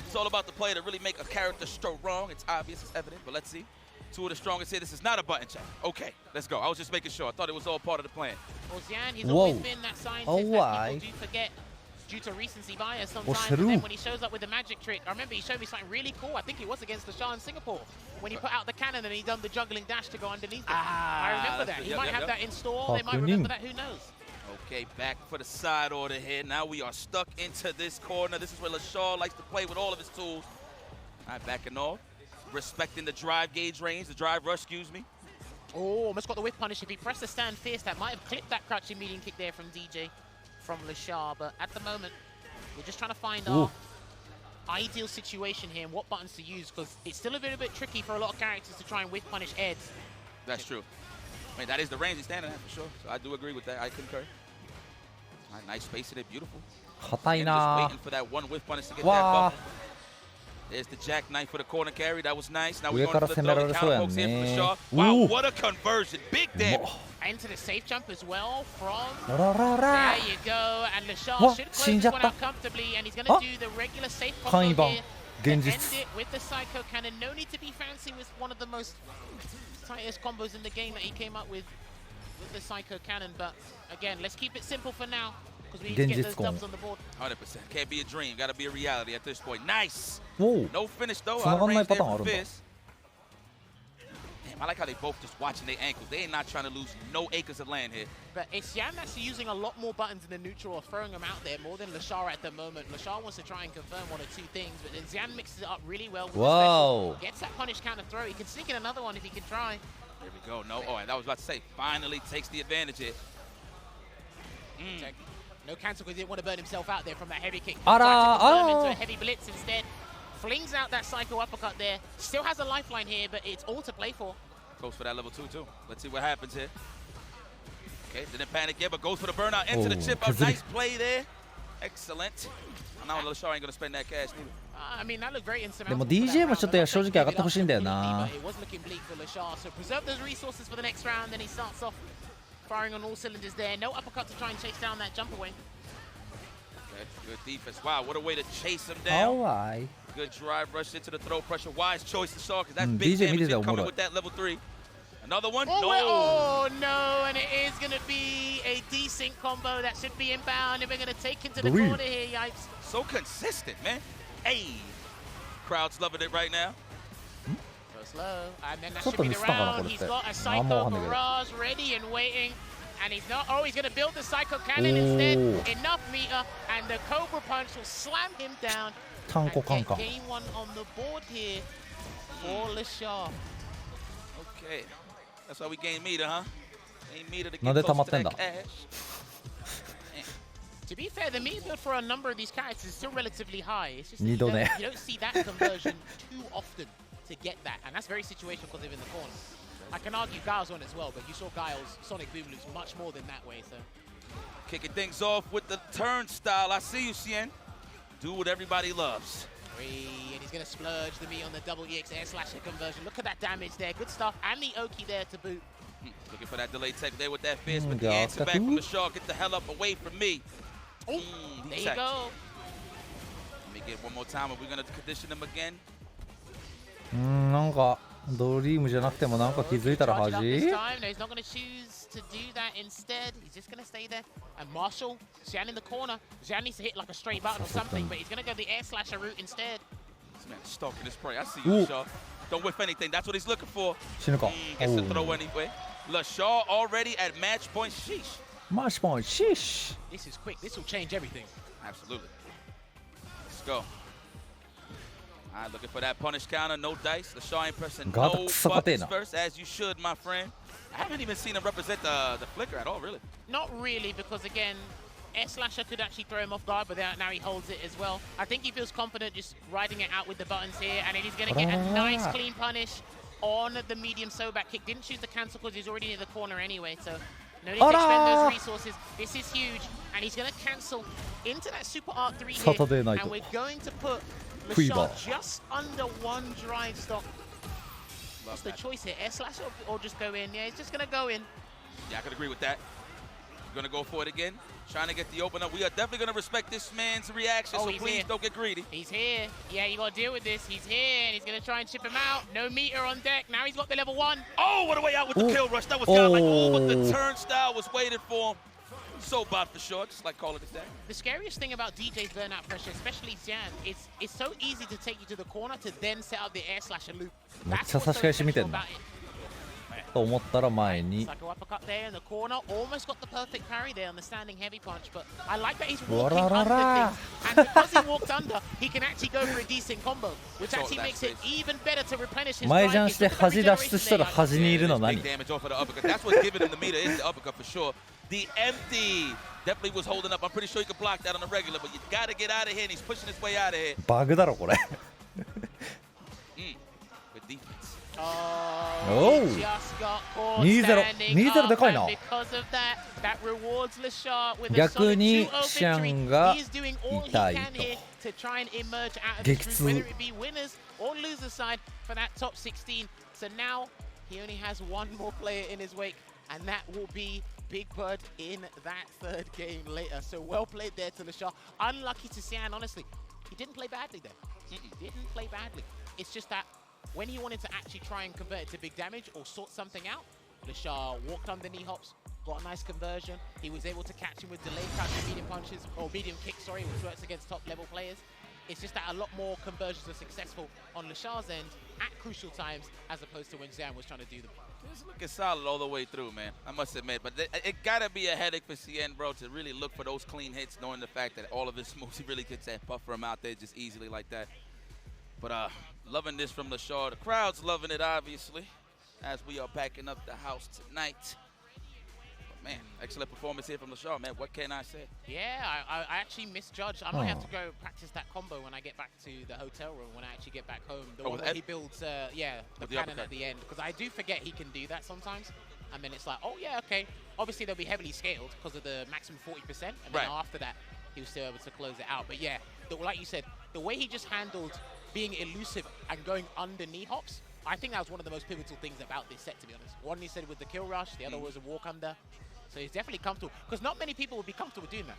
it's all about the player to really make a character strong. It's obvious, it's evident, but let's see. 2 of the strongest here. This is not a button check. Okay, let's go. I was just making sure. I thought it was all part of the plan. Well, Xian, he's always been that scientist that people do forget due to recency bias sometimes. And then when he shows up with the magic trick, I remember he showed me something really cool. I think it was against the Shah in Singapore when he put out the cannon and he done the juggling dash to go underneath it. I remember that. He might have that in store. They might remember that. Who knows? Okay, back for the side order here. Now we are stuck into this corner. This is where Lashar likes to play with all of his tools. All right, backing off. Respecting the drive gauge range, the drive rush, excuse me. Oh, almost got the whip punish. If he pressed the stand fierce, that might have clipped that crouching medium kick there from DJ, from Lashar. But at the moment, we're just trying to find our ideal situation here and what buttons to use, because it's still a little bit tricky for a lot of characters to try and whip punish Eds. That's true. I mean, that is the range he's standing at for sure. So I do agree with that. I concur. All right, nice space in it. Beautiful. And just waiting for that one whip punish to get that buff. There's the jackknife for the corner carry. That was nice. Now we're going to the throw. The counter pokes in from the Shaw. Wow, what a conversion. Big damage. Into the safe jump as well from... There you go. And Lashar should close this one out comfortably. And he's going to do the regular safe combo here. And end it with the Psycho Cannon. No need to be fancy with one of the most tightest combos in the game that he came up with the Psycho Cannon. But again, let's keep it simple for now, because we need to get those dubs on the board. 100%. Can't be a dream. Got to be a reality at this point. Nice. Whoa. No finish, though. Out of range there from Fizz. Damn, I like how they both just watching their ankles. They ain't not trying to lose no acres of land here. But it's Yan that's using a lot more buttons in the neutral or throwing them out there more than Lashar at the moment. Lashar wants to try and confirm one or two things, but then Xian mixes it up really well with the special. Gets that punish counter throw. He can sneak in another one if he can try. There we go. No, and I was about to say, finally takes the advantage here. No cancel because he didn't want to burn himself out there from that heavy kick. Into a heavy blitz instead. Flings out that psycho uppercut there. Still has a lifeline here, but it's all to play for. Goes for that level 2 too. Let's see what happens here. Okay, didn't panic yet, but goes for the burnout into the chip up. Nice play there. Excellent. I know Lashar ain't gonna spend that cash neither. I mean, that looked great in some. でも DJ もちょっと正直上がってほしいんだよな。 It was looking bleak for Lashar, so preserve those resources for the next round. Then he starts off firing on all cylinders there. No uppercut to try and chase down that jump away. Okay, good defense. Wow, what a way to chase him down. Alright. Good drive rush into the throw pressure. Wise choice to Shaka, because that's big damage coming with that level 3. Another one? Oh, no. Oh, no, and it is going to be a decent combo that should be inbound, and we're going to take into the corner here, yikes. So consistent, man. Hey. Crowd's loving it right now. Go slow, and then that should be the round. He's got a Psycho Barrage ready and waiting, and he's not. Oh, he's going to build the Psycho Cannon instead. Enough meter, and the Cobra Punch will slam him down. And get game 1 on the board here for Lashar. Okay. That's why we gain meter, huh? Gain meter to get close to that cash. To be fair, the meter build for a number of these characters is still relatively high. It's just that you don't see that conversion too often to get that, and that's very situational because they're in the corner. I can argue Guile's on as well, but you saw Guile's Sonic Boom lose much more than that way. So, kicking things off with the turnstile. I see you, Xian. Do what everybody loves. And he's going to splurge the meat on the double EX air slasher conversion. Look at that damage there. Good stuff. And the Oki there to boot. Looking for that delay tech there with that fist, but the answer back from the Shaw. Get the hell up away from me. Oh, there you go. Let me get one more time. Are we going to condition him again? なんかドリームじゃなくてもなんか気づいたら恥。 No, he's not going to choose to do that instead. He's just going to stay there. And Marshall, Xian in the corner. Xian needs to hit like a straight button or something, but he's going to go the air slasher route instead. This man is stalking his prey. I see you, Shaw. Don't whiff anything. That's what he's looking for. Gets to throw anyway. Lashar already at match point. Sheesh. Match point. Sheesh. This is quick. This will change everything. Absolutely. Let's go. All right, looking for that punish counter. No dice. Lashar ain't pressing no buttons first, as you should, my friend. I haven't even seen him represent the flicker at all, really. Not really, because again, air slasher could actually throw him off guard, but now he holds it as well. I think he feels confident just riding it out with the buttons here, and then he's going to get a nice clean punish on the medium back kick. Didn't choose to cancel because he's already near the corner anyway, so no need to expend those resources. This is huge, and he's going to cancel into that Super Art 3 here, and we're going to put Lashar just under 1 drive stock. What's the choice here? Air slash or just go in? Yeah, he's just going to go in. Yeah, I could agree with that. Going to go for it again. Trying to get the open up. We are definitely going to respect this man's reaction, so please don't get greedy. He's here. Yeah, you got to deal with this. He's here, and he's going to try and chip him out. No meter on deck. Now he's got the level 1. Oh, what a way out with the kill rush. That was godlike. Oh, but the turnstile was waiting for him. So bad for sure, just like calling it that. The scariest thing about DJ's burnout pressure, especially Xian, is it's so easy to take you to the corner to then set up the air slasher loop. That's what's so special about it. と思ったら前に。 Like an uppercut there in the corner, almost got the perfect parry there on the standing heavy punch, but I like that he's walking under things And because he walked under, he can actually go for a decent combo, which actually makes it even better to replenish his 前ジャンして端脱出したら端にいるの何 Damage off of the uppercut. That's what's giving him the meter is the uppercut for sure. The empty definitely was holding up. I'm pretty sure he could block that on the regular, but you got to get out of here, and he's pushing his way out of here. バグだろこれ Good defense. Oh, just got caught 2-0 standing 2-0 でかいな up, and because of that, that rewards LeShar with a 逆 solid に 2-0 シャ victory. ンが He's doing all he 痛い can と here to try and emerge out of 激 this 痛 group, whether it be winners or losers side for that top 16. So now he only has one more player in his wake, and that will be Big Bird in that third game later. So well played there to LeShar. Unlucky to Sian, honestly. He didn't play badly there. Didn't play badly. It's just that when he wanted to actually try and convert it to big damage or sort something out, LeShar walked under knee hops, got a nice conversion. He was able to catch him with delayed crouching medium punches, or medium kicks, sorry, which works against top level players. It's just that a lot more conversions are successful on LeShar's end at crucial times as opposed to when Xian was trying to do them. It's looking solid all the way through, man. I must admit. But it got to be a headache for CN, bro, to really look for those clean hits, knowing the fact that all of his moves, he really gets that buffer him out there just easily like that. But loving this from LeShar. The crowd's loving it, obviously, as we are backing up the house tonight. But, man, excellent performance here from LeShar, man. What can I say? Yeah, I actually misjudged. I might have to go practice that combo when I get back to the hotel room, when I actually get back home. The one where he builds, the cannon at the end. Because I do forget he can do that sometimes. And then it's like, oh, yeah, okay. Obviously, they'll be heavily scaled because of the maximum 40%. And then after that, he was still able to close it out. But, yeah, like you said, the way he just handled being elusive and going under knee hops, I think that was one of the most pivotal things about this set, to be honest. One he said with the kill rush, the other was a walk under. So he's definitely comfortable, because not many people would be comfortable doing that.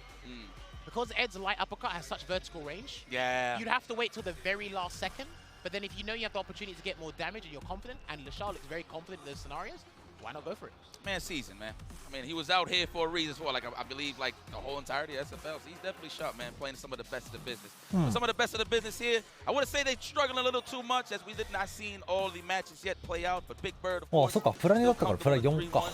Because Ed's light uppercut has such vertical range, you'd have to wait till the very last second. But then if you know you have the opportunity to get more damage and you're confident, and LeShar looks very confident in those scenarios, why not go for it? Man, season, man. I mean, he was out here for a reason as well. Like, I believe, like, the whole entirety of SFL. So he's definitely sharp, man, playing some of the best of the business. Some of the best of the business here, I want to say they're struggling a little too much, as we did not see all the matches yet play out. But Big Bird, of あ course, そっかプラ2だったからプラ4か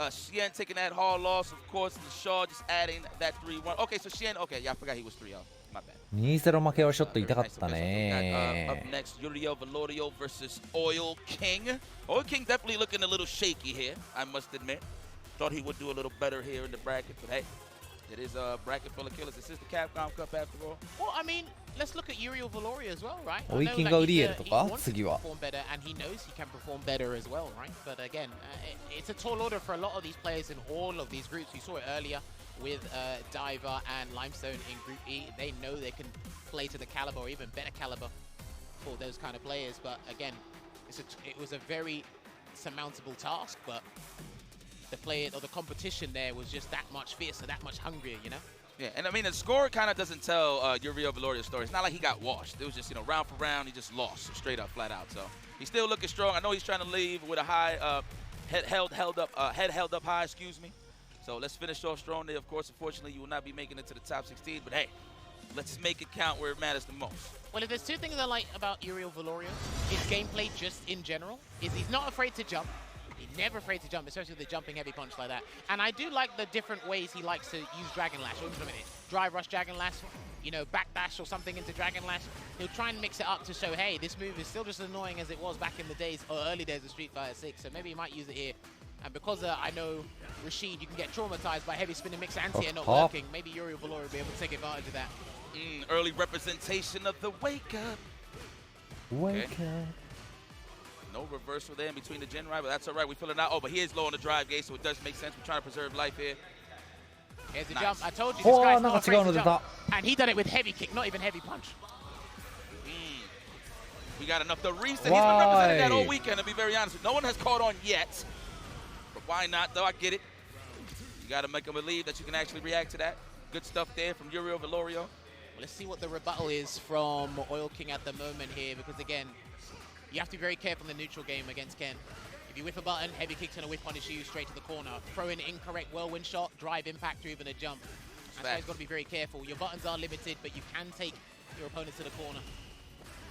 Shien taking that hard loss, of course. LeShar just adding that 3-1. Okay, so Shien, okay, yeah, I forgot he was 3-0. My bad. 2-0 負けはちょっと痛かった Up ね next, Uriel Velorio versus Oil King. Oil King definitely looking a little shaky here, I must admit. Thought he would do a little better here in the bracket, but hey, it is a bracket full of killers. This is the Capcom Cup after all. Well, I mean, let's look at Uriel Velorio as well, right? オイキンがウリエルとか he wants to 次は perform better, and he knows he can perform better as well, right? But again, it's a tall order for a lot of these players in all of these groups. We saw it earlier with Diver and Limestone in Group E. They know they can play to the caliber, or even better caliber for those kind of players. But again, it was a very surmountable task, but the play or the competition there was just that much fiercer, that much hungrier, you know? Yeah, and I mean, the score kind of doesn't tell Uriel Velorio's story. It's not like he got washed. It was just, you know, round for round, he just lost straight up, flat out. So he's still looking strong. I know he's trying to leave with a high, head held up high, excuse me. So let's finish off strong there. Of course, unfortunately, you will not be making it to the top 16, but hey, let's make it count where it matters the most. Well, if there's two things I like about Uriel Velorio, his gameplay just in general is he's not afraid to jump. He's never afraid to jump, especially with the jumping heavy punch like that. And I do like the different ways he likes to use Dragon Lash. Wait a minute. Drive rush Dragon Lash, you know, backdash or something into Dragon Lash. He'll try and mix it up to show, hey, this move is still just as annoying as it was back in the days, or early days of Street Fighter 6. So maybe he might use it here. And because I know Rashid, you can get traumatized by heavy spinning mix anti and not working. Maybe Uriel Velorio will be able to take advantage of that. Early representation of the wake up. Wake up. No reversal there in between the gen, right? But that's all right. We feel it now. Oh, but he is low on the drive gauge, so it does make sense. We're trying to preserve life here. Here's the jump. I told you, this guy's not afraid to jump. And he done it with heavy kick, not even heavy punch. We got enough to reset. He's been representing that all weekend, to be very honest. No one has caught on yet. But why not, though? I get it. You got to make them believe that you can actually react to that. Good stuff there from Uriel Velorio. Well, let's see what the rebuttal is from Oil King at the moment here, because again, you have to be very careful in the neutral game against Ken. If you whiff a button, heavy kick's gonna whip punish you straight to the corner. Throw in incorrect whirlwind shot, drive impact, or even a jump. That's why you've got to be very careful. Your buttons are limited, but you can take your opponent to the corner.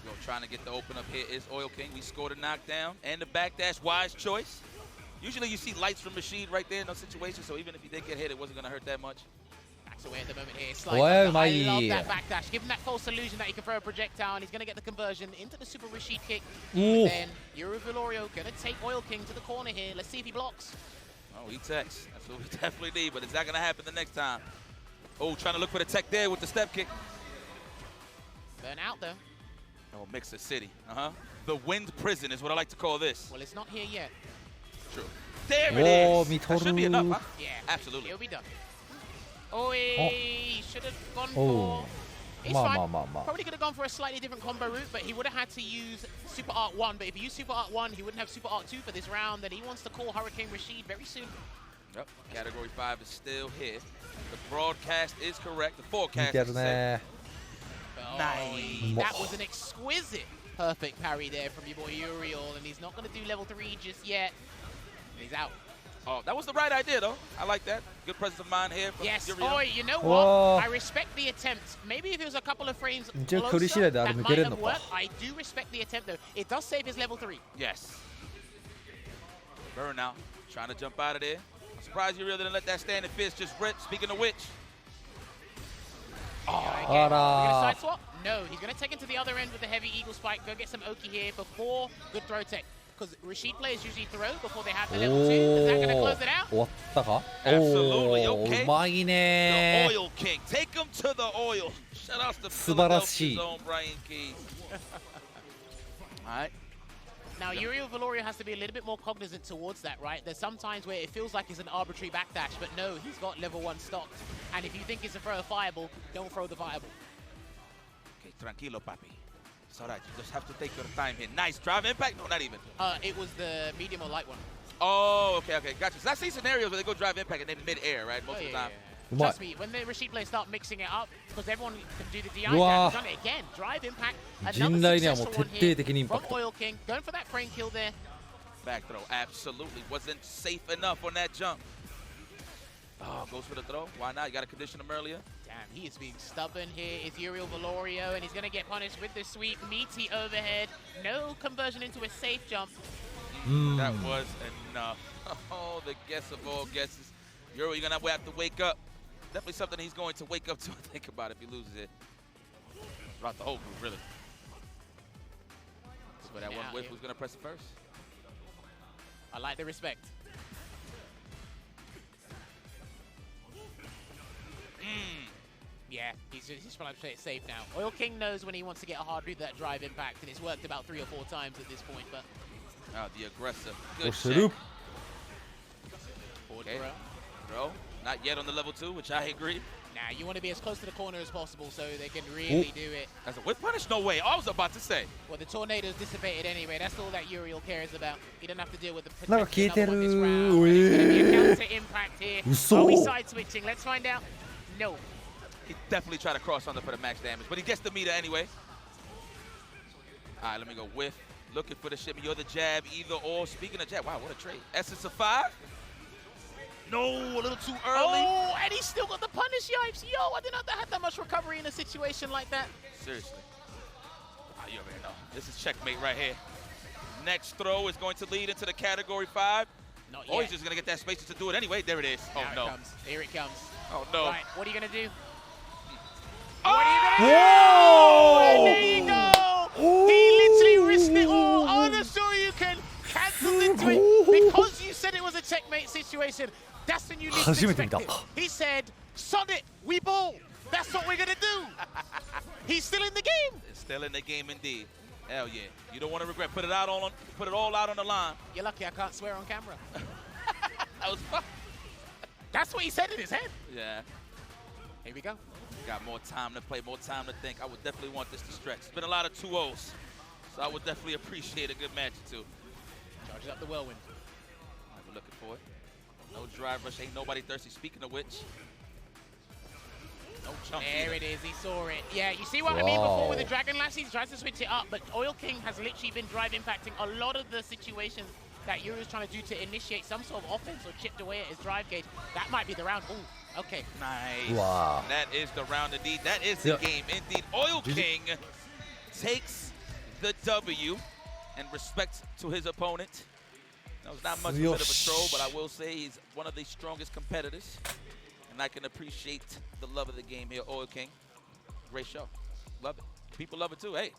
Yo, trying to get the open up here is Oil King. We scored a knockdown and the backdash. Wise choice. Usually you see lights from Rashid right there in those situations, so even if he did get hit, it wasn't gonna hurt that much. blocks away at the moment here. Slice Well, under. I my- love that backdash. Give him that false illusion that he can throw a projectile, and he's going to get the conversion into the Super Rashid kick. Ooh. And then Yuri Velorio going to take Oil King to the corner here. Let's see if he blocks. Oh, he techs. That's what we definitely need, but it's not going to happen the next time. Oh, trying to look for the tech there with the step kick. Burn out, though. Oh, Mixer City. The Wind Prison is what I like to call this. Well, it's not here yet. True. There it Whoa, is. That should be enough, huh? Yeah, Absolutely. He'll be done. Oh, he should have gone Oh. for... It's fine. Probably could have gone for a slightly different combo route, but he would have had to use Super Art 1. But if he used Super Art 1, he wouldn't have Super Art 2 for this round, and he wants to call Hurricane Rashid very soon. Yep. Category 5 is still here. The broadcast is correct. The forecast 見て is る set. ね Nice. That was an exquisite perfect parry there from your boy Uriel, and he's not going to do level 3 just yet. He's out. Oh, that was the right idea, though. I like that. Good presence of mind here from Yes. Uriel. Oh, you know Whoa. what? I respect the attempt. Maybe if it was a couple of frames 一応距離次 closer, 第であれ that 抜 might けれる have のか worked. I do respect the attempt, though. It does save his level 3. Yes. Burnout. Trying to jump out of there. I'm surprised Uriel didn't let that standing fist just rip. Speaking of which. Oh, Ah, again. We're nah. gonna side swap? No, he's going to take it to the other end with the heavy eagle spike. Go get some Oki here before good throw tech. Because Rashid players usually throw before they have the level 2. Is that going to close it out? 終わったか Absolutely. おー Okay. うまいね The Oil King. Take him to the oil. Shout out to 素晴らしい Philadelphia's own Brian Keys. All right. Now, Uriel Velorio has to be a little bit more cognizant towards that, right? There's some times where it feels like it's an arbitrary backdash, but no, he's got level 1 stocked. And if you think it's a throw a fireball, don't throw the fireball. Okay, tranquilo, papi. It's all right. You just have to take your time here. Nice drive impact. No, not even. It was the medium or light one. Oh, okay, okay. Gotcha. So I see scenarios where they go drive impact and then mid-air, right? Most of the time. Trust me, when the Rashid players start mixing it up, because everyone can do the DI Wow. dash, done it again. Drive impact. 陣 Another 内にはもう successful 徹 one 底 here 的にインパ from クト Oil King. Going for that frame kill there. Back throw. Absolutely. Wasn't safe enough on that jump. Oh, goes for the throw. Why not? You got to condition him earlier. Damn, he is being stubborn here. It's Uriel Velorio, and he's going to get punished with the sweet, meaty overhead. No conversion into a safe jump. That was enough. Oh, the guess of all guesses. Uriel, you're going to have to wake up. Definitely something he's going to wake up to and think about if he loses it. Throughout the whole group, really. So that one whiff was going to press it first. I like the respect. Yeah, he's trying to play it safe now. Oil King knows when he wants to get a hard read that drive impact, and it's worked about 3 or 4 times at this point, but... Oh, the aggressor. Good Push it check. up. Forward Okay. throw. Throw. Not yet on the level 2, which I agree. Nah, you want to be as close to the corner as possible so they can really do it. That's a whip punish? No way. I was about to say. Well, the tornado's dissipated anyway. That's all that Uriel cares about. He doesn't have to deal with the なんか消えて potential る number う on this round. It's going to be a え counter impact here.嘘 Are we side switching? Let's find out. No. He definitely tried to cross under for the max damage, but he gets the meter anyway. All right, let me go whiff. Looking for the shimmy. You're the jab, either or. Speaking of jab, wow, what a trade. Essence of 5. No, a little too early. Oh, and he's still got the punish, yipes. Yo, I didn't know that had that much recovery in a situation like that. Seriously. Oh, you already know. This is checkmate right here. Next throw is going to lead into the category 5. Not Oh, yet. he's just going to get that space to do it anyway. There it is. Oh, Now it no. comes. Here it comes. Oh, no. Right, what are you going to do? Oh! What are you going to Whoa! do? And there you go. He literally risked it all. Oh, no, sure you can cancel into it because you said it was a checkmate situation. That's when you least 初めて見た expect it. He said, "Sod it, we ball. That's what we're gonna do." He's still in the game. It's still in the game indeed. Hell yeah. You don't want to regret. Put it all out on the line. You're lucky I can't swear on camera. That was fun. That's what he said in his head. Yeah. Here we go. Got more time to play, more time to think. I would definitely want this to stretch. It's been a lot of 2-0s, so I would definitely appreciate a good match or two. Charges up the whirlwind. I'm looking for it. No drive rush, ain't nobody thirsty. Speaking of which, no jump There either. it is. He saw it. Yeah, you see what I mean before with the Dragon Lash? He tries to switch it up, but Oil King has literally been drive impacting a lot of the situations that Yuri is trying to do to initiate some sort of offense or chipped away at his drive gauge. That might be the round. Ooh, okay. Nice. Wow. That is the round indeed. That is the game indeed. Oil King takes the W and respect to his opponent. That was not much of a bit of a troll, but I will say he's one of the strongest competitors. And I can appreciate the love of the game here. Oil King, great show. Love it. People love it too. Hey.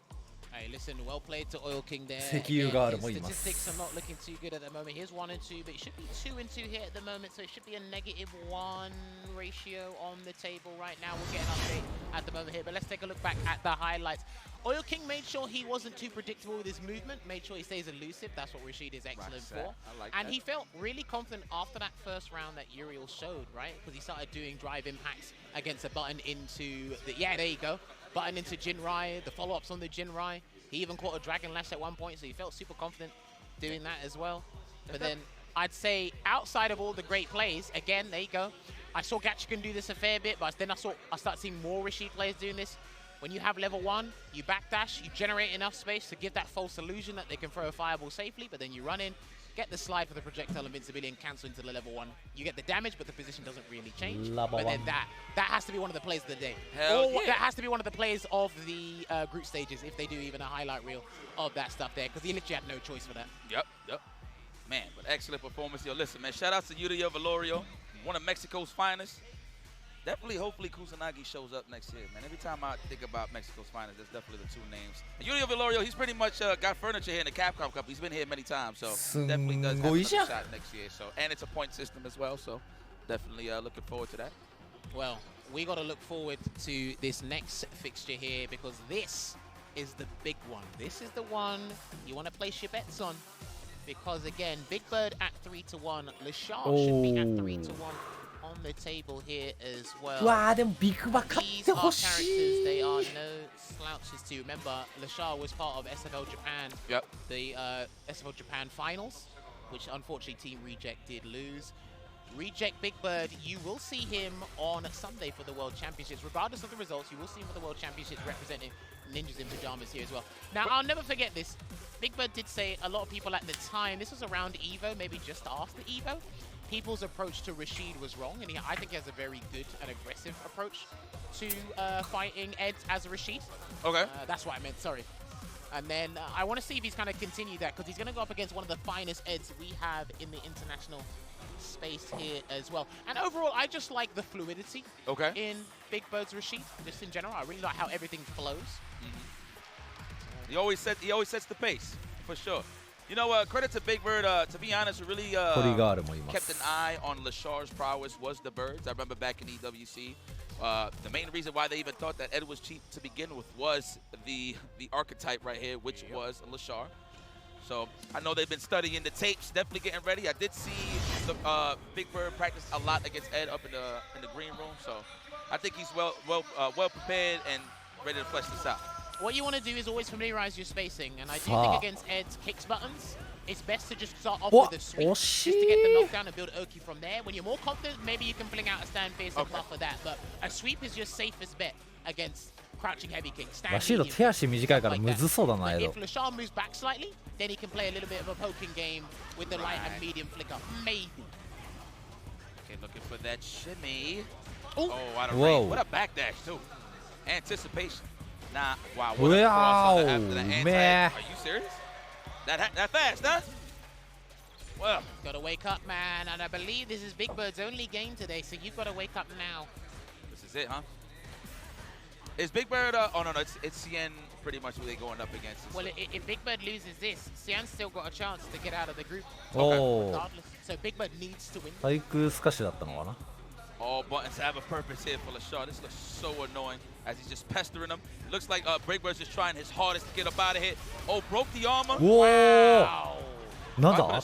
Hey, listen, well played to Oil King there. 石油ガールもいます。 Statistics are not looking too good at the moment. Here's 1 and 2, but it should be 2 and 2 here at the moment, so it should be a -1 ratio on the table right now. We'll get an update at the moment here, but let's take a look back at the highlights. Oil King made sure he wasn't too predictable with his movement, made sure he stays elusive. That's what Rashid is excellent for. And he felt really confident after that first round that Uriel showed, right? Because he started doing drive impacts against a button into the, yeah, there you go. Button into Jinrai, the follow-ups on the Jinrai. He even caught a Dragon Lash at one point, so he felt super confident doing that as well. But then I'd say outside of all the great plays, again, there you go. I saw Gachikan do this a fair bit, but then I start seeing more Rashid players doing this. When you have level 1, you backdash, you generate enough space to give that false illusion that they can throw a fireball safely, but then you run in, get the slide for the projectile invincibility and cancel into the level 1. You get the damage, but the position doesn't really change. But then that has to be one of the plays of the day. That has to be one of the plays of the group stages, if they do even a highlight reel of that stuff there, because he literally had no choice for that. Yep. Man, but excellent performance. Yo, listen, man, shout out to Uriel Velorio, one of Mexico's finest. Definitely, hopefully, Kusanagi shows up next year, man. Every time I think about Mexico's finest, there's definitely the 2 names. And Uriel Velorio, he's pretty much got furniture here in the Capcom Cup. He's been here many times, so definitely does have another shot next year. So, and it's a point system as well, so definitely looking forward to that. Well, we got to look forward to this next fixture here, because this is the big one. This is the one you want to place your bets on, because again, Big Bird at 3-1, Lashar should be at 3-1. On the table here as well. わあでもビッグバ勝ってほしい。 They are no slouches too. Remember, Lashar was part of SFL Japan. Yep. The SFL Japan finals, which unfortunately Team Reject did lose. Reject Big Bird, you will see him on Sunday for the World Championships. Regardless of the results, you will see him for the World Championships representing Ninjas in Pajamas here as well. Now, I'll never forget this. Big Bird did say a lot of people at the time, this was around EVO, maybe just after EVO, people's approach to Rashid was wrong, and I think he has a very good and aggressive approach to fighting Ed as Rashid. Okay. That's what I meant, sorry. And then I want to see if he's going to continue that, because he's going to go up against one of the finest Eds we have in the international space here as well. And overall, I just like the fluidity in Big Bird's Rashid, just in general. I really like how everything flows. He always sets the pace, for sure. You know, credit to Big Bird. To be honest, really kept an eye on Lashar's prowess was the Birds. I remember back in EWC, the main reason why they even thought that Ed was cheap to begin with was the archetype right here, which was Lashar. So I know they've been studying the tapes, definitely getting ready. I did see the Big Bird practice a lot against Ed up in the green room. So I think he's well prepared and ready to flesh this out. What you want to do is always familiarize your spacing, and I do think against Ed's kicks buttons, it's best to just start off with a sweep, just to get the knockdown and build Oki from there. When you're more confident, maybe you can fling out a stand face and buffer that, but a sweep is your safest bet against crouching heavy kicks. If Lashar moves back slightly, then he can play a little bit of a poking game with the light and medium flicker, maybe. Okay, looking for that shimmy. Oh, out of range. What a backdash, too. Anticipation. Nah, wow, what a cross after the anti. Are you serious? That fast, huh? Well. Gotta wake up, man, and I believe this is Big Bird's only game today, so you've gotta wake up now. This is it, huh? Is Big Bird, oh no, it's Cien pretty much who they're going up against. Well, if Big Bird loses this, Cien's still got a chance to get out of the group. Regardless. So Big Bird needs to win. 対空スカッシュだったのかな All buttons have a purpose here for Lashar. This looks so annoying as he's just pestering him. It looks like Big Bird's just trying his hardest to get up out of here. Oh, broke the armor. Wow. なんだ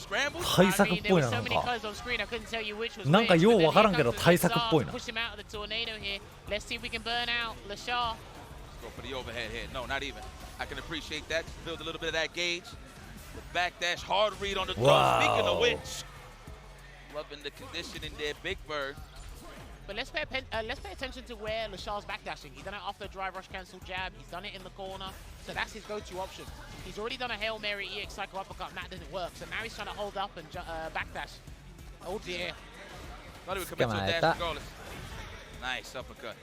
対策っぽいな、なんか。なんかようわからんけど対策っぽいな。Push him out of the tornado here. Let's see if we can burn out Lashar. Go for the overhead here. No, not even. I can appreciate that. Build a little bit of that gauge. The backdash, hard read on the throw. Speaking of which, loving the conditioning there, Big Bird. But let's pay attention to where Lashar's backdashing. He's done it off the drive rush cancel jab. He's done it in the corner. So that's his go-to option. He's already done a Hail Mary EX Psycho Uppercut, and that didn't work. So now he's trying to hold up and backdash. Oh dear. Thought he would commit to a dash regardless. Nice uppercut.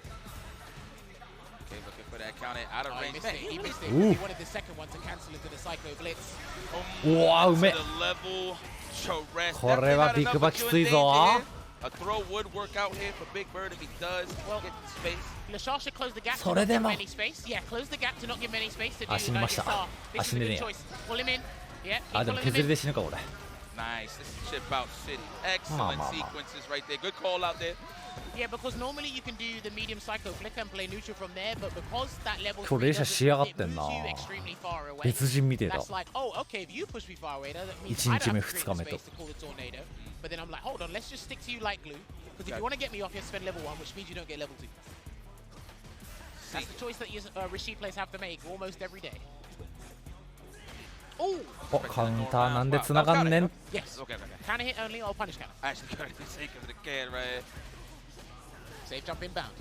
Okay, looking for that counter out of range. He missed it. He wanted the second one to cancel into the Psycho Blitz. Wow, to the level. これはビッグバきついぞ。A throw would work out here for Big Bird if he does get space. Lashar should close the gap to not give him any space. Yeah, close the gap to not give him any space to do Yasar. This is a good choice. Pull him in. Yeah, keep pulling him in. Nice. This is Chip Out City. Excellent sequences right there. Good call out there. Yeah, because normally you can do the medium psycho flicker and play neutral from there, but because that level 今日連射しやがってんな。 extremely far away. 別人みてえだ。 That's like, oh, okay, if you push me far away, that means 1 I 日 don't 目 have to 2 create 日 the 目と space to call a tornado. But then I'm like, hold on, let's just stick to you like glue. Because if you want to get me off, you have to spend level 1, which means you don't get level 2. That's the choice that Rishi players have to make almost every day. Oh! お、カウンターなんで繋がんねん。 Yes. Counter hit only or punish counter? Actually, got the sake of the can right here. Safe jump inbound.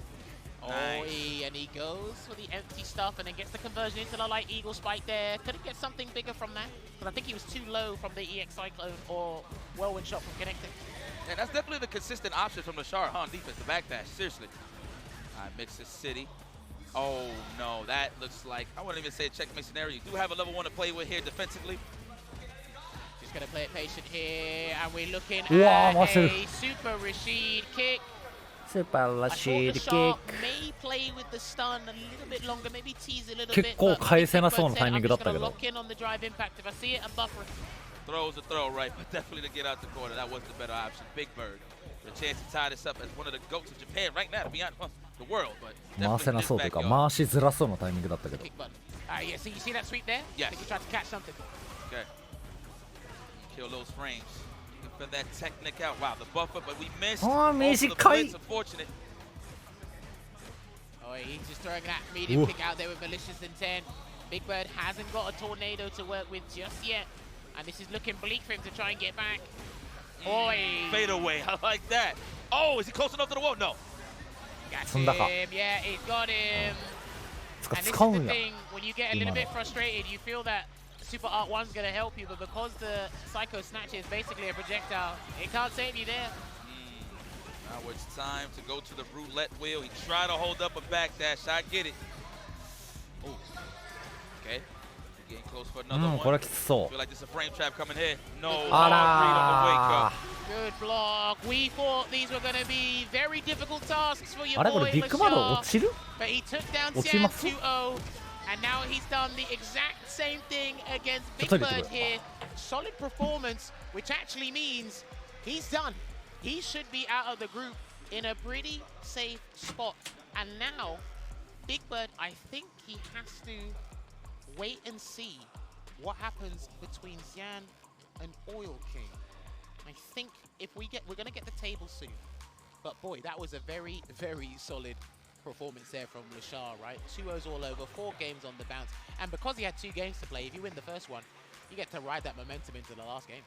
Nice. Oh, and he goes for the empty stuff and then gets the conversion into the light eagle spike there. Couldn't get something bigger from that, because I think he was too low from the EX Cyclone or whirlwind shot from connecting. Yeah, that's definitely the consistent option from Lashar on defense, the backdash, seriously. All right, Mixes City. Oh, no, that looks like, I wouldn't even say a checkmate scenario. You do have a level 1 to play with here defensively. Just going to play it patient here, and we're looking Wow, at a super Rashid kick. Super Rashid kick. May play with the stun a little bit longer, maybe tease a little 結 bit. 構返せなそうなタイミングだったけど。 Lock in on the drive impact. If I see it, I'm buffering. Throw's a throw, right? But definitely to get out the corner, that was the better option. Big Bird, the chance to tie this up as one of the goats of Japan right now, to be honest, well, the world, but 回せなそうというか、回しづらそうなタイミングだったけど。 Yeah, so you see that sweep there? Yes. I think he tried to catch something. Okay. Kill those frames. Defend that technique out. Wow, the buffer, but we missed. Oh, the blitz, unfortunate. Oh, he's just throwing that medium kick out there with malicious intent. Big Bird hasn't got a tornado to work with just yet. And this is looking bleak for him to try and get back. Fade away, I like that. Oh, is he close enough to the wall? No. Got him, yeah, he's got him. And this is the thing, when you get a little bit frustrated, you feel that Super Art 1's going to help you, but because the Psycho Snatch is basically a projectile, it can't save you there. Now it's time to go to the roulette wheel. He tried to hold up a backdash. I get it. Oh, okay. Getting close for another one. これきつそう。 Feel like there's a frame trap coming here. No. あらー。 Good block. We thought these were going to be very difficult tasks for your あれこ boy れビッグマド落ちる？ But he took down 落ち Sian ます？ 2-0, and now he's done the exact same thing against Big Bird here. Solid performance, which actually means he's done. He should be out of the group in a pretty safe spot. And now, Big Bird, I think he has to wait and see what happens between Xian and Oil King. I think if we're going to get the table soon. But boy, that was a very, very solid performance there from Lashar, right? 2-0s all over, 4 games on the bounce. And because he had 2 games to play, if you win the first one, you get to ride that momentum into the last game.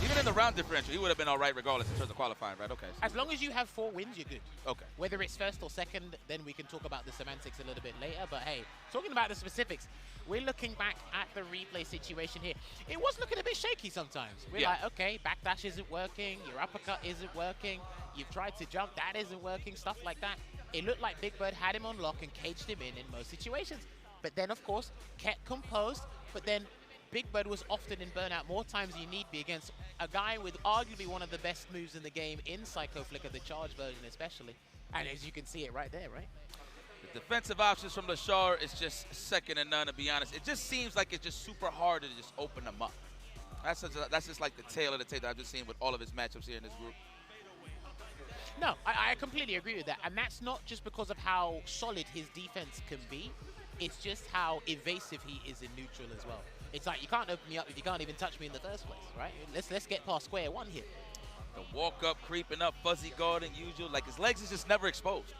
Even in the round differential, he would have been all right regardless in terms of qualifying, right? Okay. As long as you have 4 wins, you're good. Okay. Whether it's first or second, then we can talk about the semantics a little bit later. But hey, talking about the specifics, we're looking back at the replay situation here. It was looking a bit shaky sometimes. We're like, okay, backdash isn't working, your uppercut isn't working, you've tried to jump, that isn't working, stuff like that. It looked like Big Bird had him on lock and caged him in most situations. But then, of course, kept composed, but then Big Bird was often in burnout more times than you need be against a guy with arguably one of the best moves in the game in Psycho Flicker, the charge version especially. And as you can see it right there, right? The defensive options from Lashar is just second to none, to be honest. It just seems like it's just super hard to just open them up. That's just like the tail of the tape that I've just seen with all of his matchups here in this group. No, I completely agree with that. And that's not just because of how solid his defense can be. It's just how evasive he is in neutral as well. It's like, you can't open me up if you can't even touch me in the first place, right? Let's get past square one here. The walk up, creeping up, fuzzy guarding, usual. Like, his legs is just never exposed.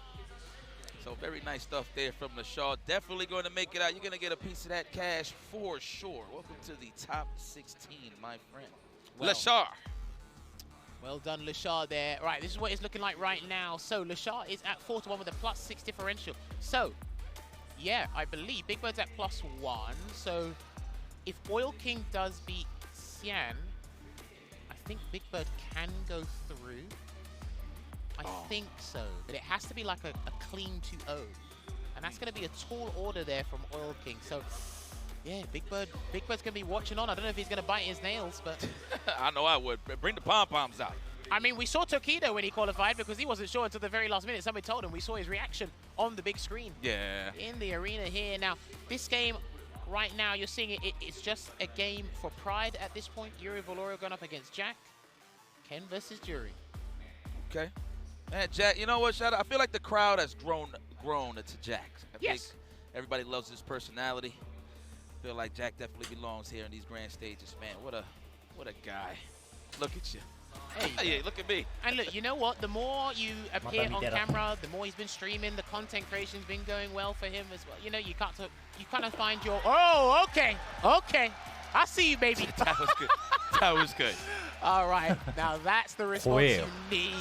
So very nice stuff there from Lashar. Definitely going to make it out. You're going to get a piece of that cash for sure. Welcome to the top 16, my friend. Well, Lashar. Well done, Lashar there. Right, this is what it's looking like right now. So Lashar is at 4-1 with a +6 differential. So, yeah, I believe Big Bird's at +1. So if Oil King does beat Xian, I think Big Bird can go through. I think so, but it has to be like a clean 2-0. And that's going to be a tall order there from Oil King. So, yeah, Big Bird's going to be watching on. I don't know if he's going to bite his nails, but... I know I would. Bring the pom-poms out. I mean, we saw Tokido when he qualified because he wasn't sure until the very last minute. Somebody told him. We saw his reaction on the big screen. Yeah. In the arena here. Now, this game, right now, you're seeing it's just a game for pride at this point. Yuri Valorio going up against Jack. Ken versus Jury. Okay. Man, Jack, you know what, Shaka? I feel like the crowd has grown to Jack. I think everybody loves his personality. I feel like Jack definitely belongs here in these grand stages, man. What a guy. Look at you. Hey, look at me. And look, you know what? The more you appear on camera, the more he's been streaming. The content creation's been going well for him as well. You know, you kind of find your. Oh, okay. I see you, baby. That was good. That was good. All right, now that's the response you need.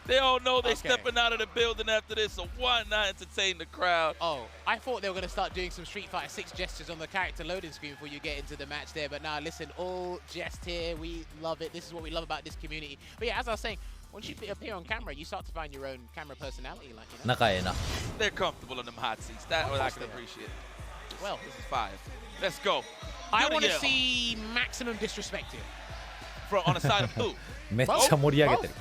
They all know they're stepping out of the building after this, so why not entertain the crowd? Oh, I thought they were going to start doing some Street Fighter 6 gestures on the character loading screen before you get into the match there. But now, listen, all jest here. We love it. This is what we love about this community. But yeah, as I was saying, once you appear on camera, you start to find your own camera personality. Like, you know? They're comfortable in them hot seats. That what I can appreciate. Well, this is fire. Let's go. I want to see maximum disrespect here. On the side of who? めっちゃ盛り上げてる。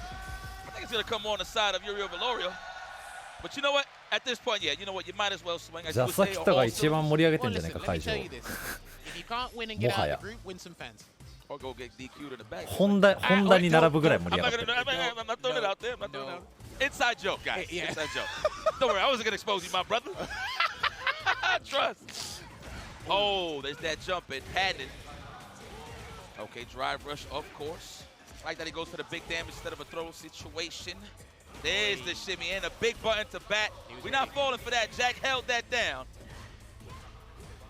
I think it's going to come on the side of Yuri Valorio. But you know what? At this point, yeah, you know what? You might as well swing. ジャサキタが一番盛り上げてるんじゃないか、会場。If you can't win and get out of the group, win some fans. Or go get DQ'd in the back. ホンダに並ぶぐらい盛り上がってる。I'm not throwing it out there. I'm not throwing it out there. Inside joke, guys. Inside joke. Don't worry, I wasn't going to expose you, my brother. Trust. Oh, there's that jump and padded. Okay, drive rush, of course. Like that he goes for the big damage instead of a throw situation. There's the shimmy and a big button to bat. We're not falling for that. Jack held that down.